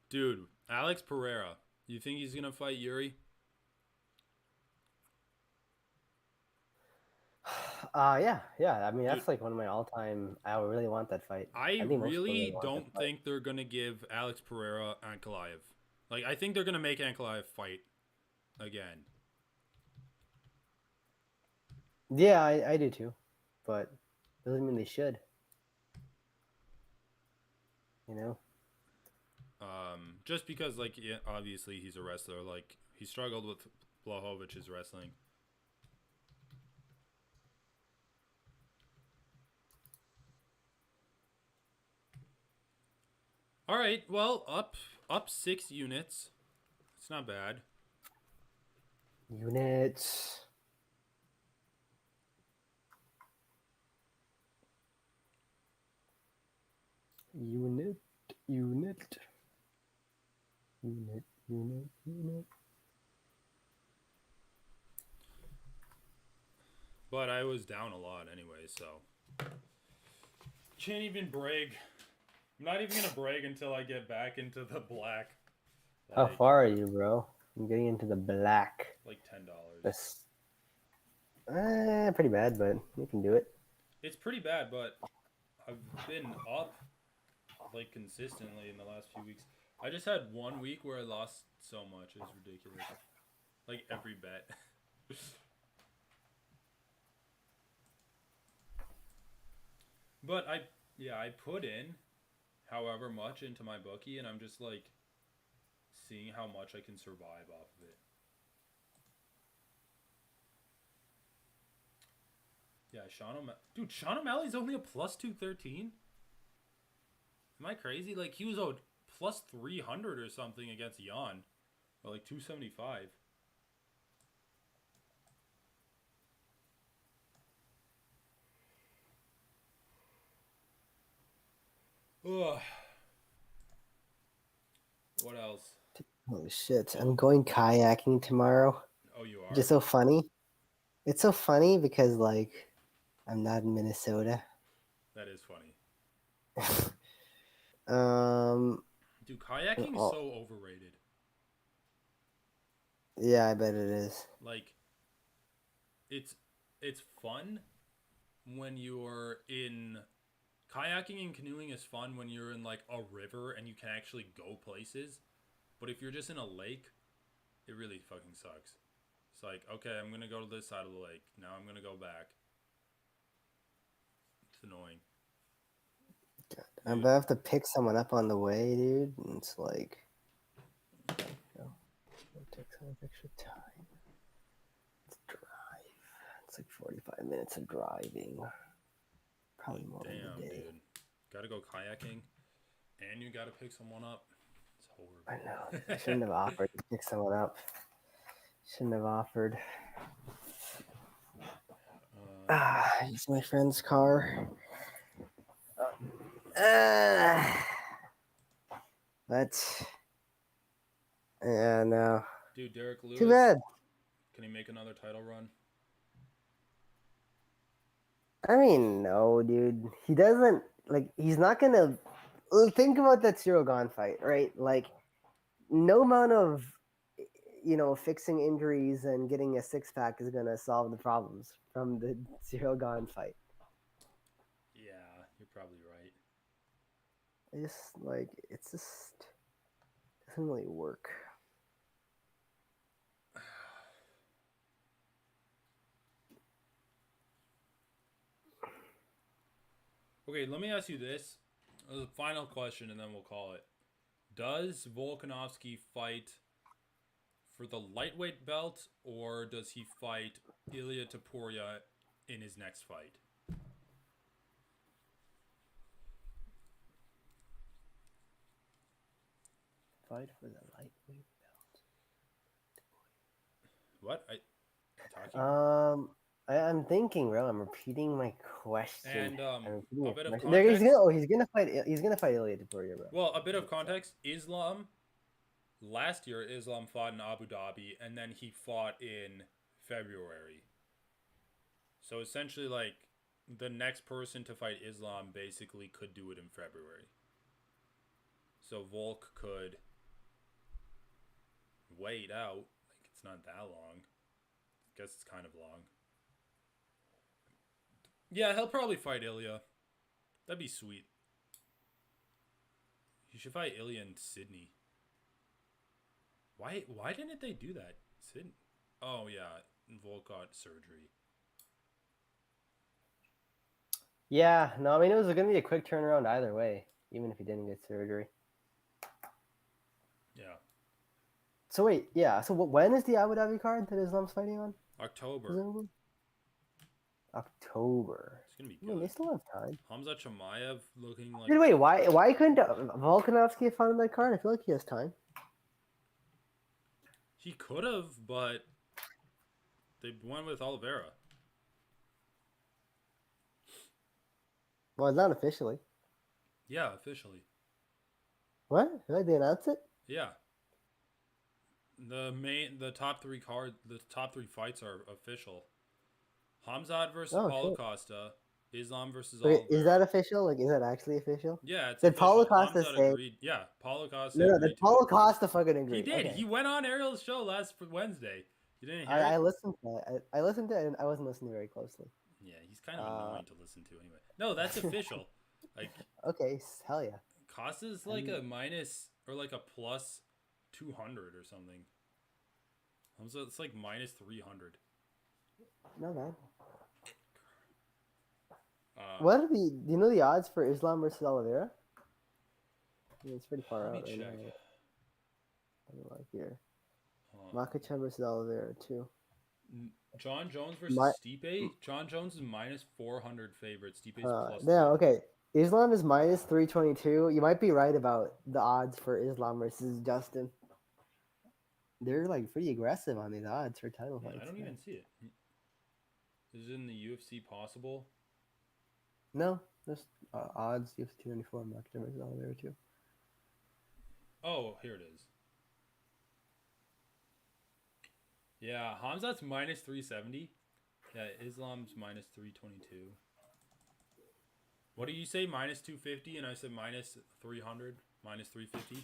A: Dude, Alex Pereira. You think he's going to fight Yuri?
B: Yeah. I mean, that's like one of my all-time... I really want that fight.
A: I really don't think they're going to give Alex Pereira Ankalaev. Like, I think they're going to make Ankalaev fight again.
B: Yeah, I do too, but doesn't mean they should. You know.
A: Just because, like, yeah, obviously he's a wrestler. Like, he struggled with Blahovic's wrestling. All right, well, up 6 units. It's not bad.
B: Units. Unit. Unit. Unit. Unit. Unit.
A: But I was down a lot anyway, so can't even brag. I'm not even gonna brag until I get back into the black.
B: How
A: Like,
B: far are you, bro? I'm getting into the black.
A: like $10.
B: This. Pretty bad, but we can do it.
A: It's pretty bad, but I've been up like consistently in the last few weeks. I just had 1 week where I lost so much. It was ridiculous. Like every bet. But I put in however much into my bookie, and I'm just like seeing how much I can survive off of it. Yeah, Sean O'Malley's only a plus 213. Am I crazy? Like, he was a plus 300 or something against Jan, or like 275. Ugh. What else?
B: Holy shit! I'm going kayaking tomorrow.
A: Oh, you
B: Which is
A: are?
B: so funny. It's so funny because like I'm not in Minnesota.
A: That is funny.
B: um.
A: Dude, kayaking is
B: Oh,
A: so overrated.
B: yeah, I bet it is.
A: Like, it's it's fun when you're in kayaking and canoeing is fun when you're in like a river and you can actually go places. But if you're just in a lake, it really fucking sucks. It's like, okay, I'm gonna go to this side of the lake. Now I'm gonna go back. It's annoying.
B: I'm
A: Dude,
B: gonna have to pick someone up on the way, dude. And it's like, it'll take some extra time. Let's drive. It's like 45 minutes of driving. Probably more in
A: damn,
B: the day.
A: dude. Gotta go kayaking, and you gotta pick someone up. It's
B: I know. I
A: horrible.
B: shouldn't have offered to pick someone up. Shouldn't have offered. Use my friend's car. But yeah, no.
A: Dude, Derek
B: Too
A: Lewis,
B: bad.
A: can he make another title run?
B: I mean, no, dude. He doesn't like. He's not gonna. Think about that Cyril Gone fight, right? Like, no amount of, fixing injuries and getting a six pack is gonna solve the problems from the Cyril Gone fight.
A: Yeah, you're probably right.
B: It's just doesn't really work.
A: Okay, let me ask you this. The final question, and then we'll call it. Does Volkanovski fight for the lightweight belt, or does he fight Ilia Topuria in his next fight?
B: Fight for the lightweight
A: What? I talking?
B: belt. I'm thinking, bro. I'm repeating my question.
A: And
B: I'm repeating
A: a
B: my
A: bit of
B: question. There,
A: context.
B: he's gonna fight. He's gonna fight Ilya Topuria, bro.
A: Well, a bit of context. Islam last year, Islam fought in Abu Dhabi, and then he fought in February. So essentially, like, the next person to fight Islam basically could do it in February. So Volk could wait out. Like, it's not that long. I guess it's kind of long. Yeah, he'll probably fight Ilya. That'd be sweet. You should fight Ilya in Sydney. Why didn't they do that? Is it? Oh yeah, Volk got surgery.
B: Yeah, no, I mean it was gonna be a quick turnaround either way, even if he didn't get surgery.
A: Yeah,
B: So wait, yeah. So when is the Abu Dhabi card that Islam's fighting on?
A: October.
B: Presumably October.
A: It's gonna be
B: I mean, they
A: good.
B: still have time.
A: Hamza Chimaev looking like
B: Dude, wait, why couldn't Volkanovski have found that card? I feel like he has time.
A: he could have, but they went with Oliveira.
B: Well, it's not officially.
A: Yeah, officially.
B: What? I feel like they announced it.
A: Yeah. The top three fights are official. Hamzat versus
B: Oh
A: Paulo
B: shit.
A: Costa, Islam versus
B: Wait, is that
A: Oliveira.
B: official? Like, is that actually official?
A: Yeah, it's
B: Did Paulo
A: official.
B: Costa
A: Hamzat
B: say?
A: agreed. Yeah, Paulo Costa
B: No, did
A: agreed to
B: Paulo
A: it.
B: Costa fucking
A: He
B: agree?
A: did.
B: Okay.
A: He went on Ariel's show last Wednesday. You didn't hear
B: I
A: it?
B: listened to it. I listened to it, and I wasn't listening very closely.
A: Yeah, he's kind of
B: Uh,
A: annoying to listen to anyway. No, that's official. Like
B: okay, hell yeah.
A: Costa's like a minus or like a plus 200 or something. It's like minus 300.
B: No bad.
A: Uh,
B: Do you know the odds for Islam versus Oliveira? I mean, it's pretty far
A: let me
B: out right
A: check.
B: now. I don't like here.
A: Um,
B: Makachev versus Oliveira too.
A: John Jones versus
B: My,
A: Stipe. John Jones is minus 400 favorite. Stipe is plus
B: no,
A: 300.
B: okay. Islam is minus 322. You might be right about the odds for Islam versus Justin. They're like pretty aggressive on these odds for title
A: Yeah,
B: fights.
A: I don't
B: man.
A: even see it. Is it in the UFC possible?
B: No, just odds. UFC 294. Makachev versus Oliveira too.
A: Oh, here it is. Yeah, Hamzat's minus 370. Yeah, Islam's minus 322. What do you say? Minus 250, and I said minus 300, minus 350.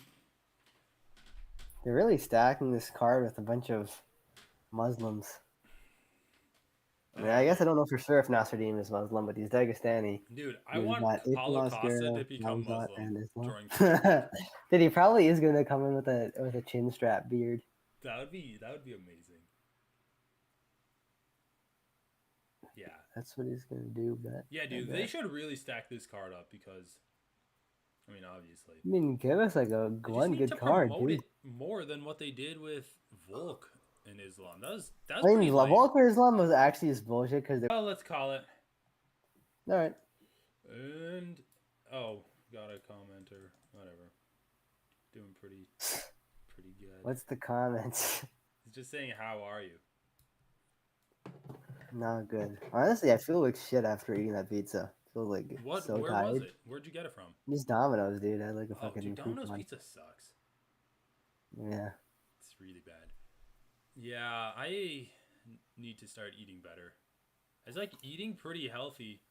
B: They're really stacking this card with a bunch of Muslims. I mean, I guess I don't know for sure if Nasruddin is Muslim, but he's Dagestani.
A: Dude, I
B: We've
A: want
B: got
A: Paulo
B: Islam,
A: Costa to
B: Oscar,
A: become
B: Hamzat,
A: Muslim
B: and Islam.
A: during fight.
B: Dude, he probably is gonna come in with a chin strap beard.
A: That would be amazing. Yeah.
B: That's what he's gonna do. But
A: Yeah, dude, they should really stack this card up because, I mean, obviously.
B: I mean, give us like a
A: They just
B: one
A: need
B: good
A: to
B: card,
A: promote
B: dude.
A: it more than what they did with Volk and Islam. That was
B: I
A: pretty
B: mean,
A: lame.
B: Volker Islam was actually just bullshit because they're
A: Well, let's call it.
B: all right.
A: And oh, got a comment or whatever. Doing pretty good.
B: What's the comments?
A: He's just saying, "How are you?"
B: Not good. Honestly, I feel like shit after eating that pizza. I feel like
A: What?
B: so
A: Where
B: tired.
A: was it? Where'd you get it from?
B: Just Domino's, dude. I had like a
A: Oh,
B: fucking
A: dude, Domino's
B: coupon.
A: pizza sucks.
B: Yeah.
A: It's really bad. Yeah, I need to start eating better. I was like eating pretty healthy.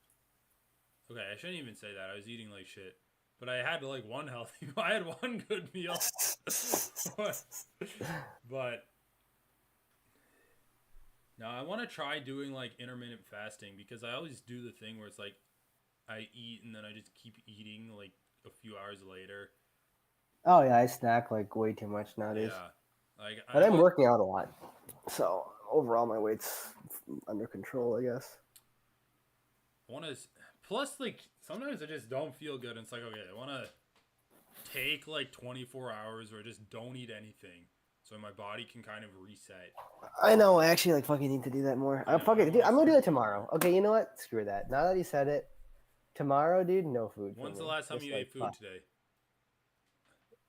A: Okay, I shouldn't even say that. I was eating like shit. But I had like one healthy. I had one good meal. But now I want to try doing like intermittent fasting because I always do the thing where it's like I eat and then I just keep eating like a few hours later.
B: Oh yeah, I snack like way too much nowadays.
A: Yeah. Like
B: But I'm working out a lot. So overall my weight's under control, I guess.
A: I want to plus like sometimes I just don't feel good and it's like okay, I want to take like 24 hours or just don't eat anything so my body can kind of reset.
B: I know, I actually like fucking need to do that more.
A: Yeah,
B: Dude, I'm gonna do it tomorrow. Okay, you know what? Screw that. Now that you said it, tomorrow, dude, no food.
A: When's
B: for
A: the
B: me.
A: last time
B: Just,
A: you
B: like,
A: ate food
B: fuck.
A: today?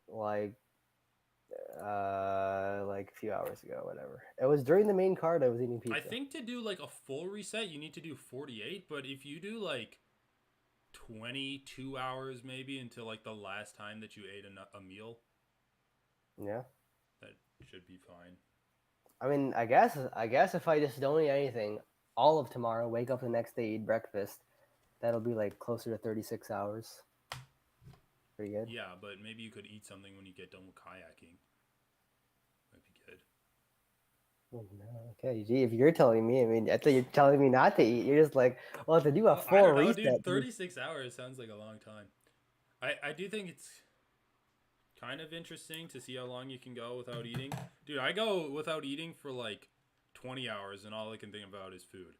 B: Like a few hours ago, whatever. It was during the main card. I was eating pizza.
A: I think to do like a full reset, you need to do 48. But if you do like 22 hours maybe until like the last time that you ate a meal,
B: Yeah.
A: that should be fine.
B: I mean, I guess if I just don't eat anything all of tomorrow, wake up the next day, eat breakfast, that'll be like closer to 36 hours. Pretty good.
A: Yeah, but maybe you could eat something when you get done with kayaking. Might be good.
B: Oh, no. Okay, gee, if you're telling me, I mean, I thought you're telling me not to eat. You're just like, well, to do a
A: I
B: full
A: don't know,
B: reset.
A: dude. 36 hours sounds like a long time. I do think it's kind of interesting to see how long you can go without eating. Dude, I go without eating for like 20 hours and all I can think about is food.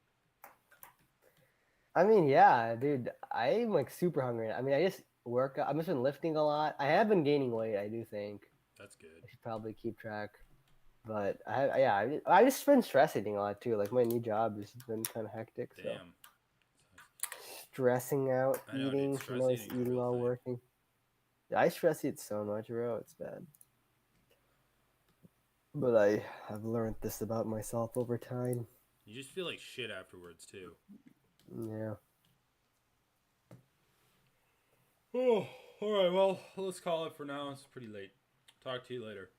B: I mean, yeah, dude, I'm like super hungry. I mean, I just work. I've just been lifting a lot. I have been gaining weight. I do think
A: That's good.
B: I should probably keep track. But yeah, I just been stress eating a lot too. Like my new job has been kind of hectic. So
A: Damn.
B: stressing out,
A: I know, dude.
B: eating. You
A: Stress
B: know, just
A: eating's a
B: eating
A: real
B: while
A: thing.
B: working. Yeah, I stress eat so much, bro. It's bad. But I've learned this about myself over time.
A: You just feel like shit afterwards, too.
B: Yeah.
A: Oh, alright, well, let's call it for now. It's pretty late. Talk to you later.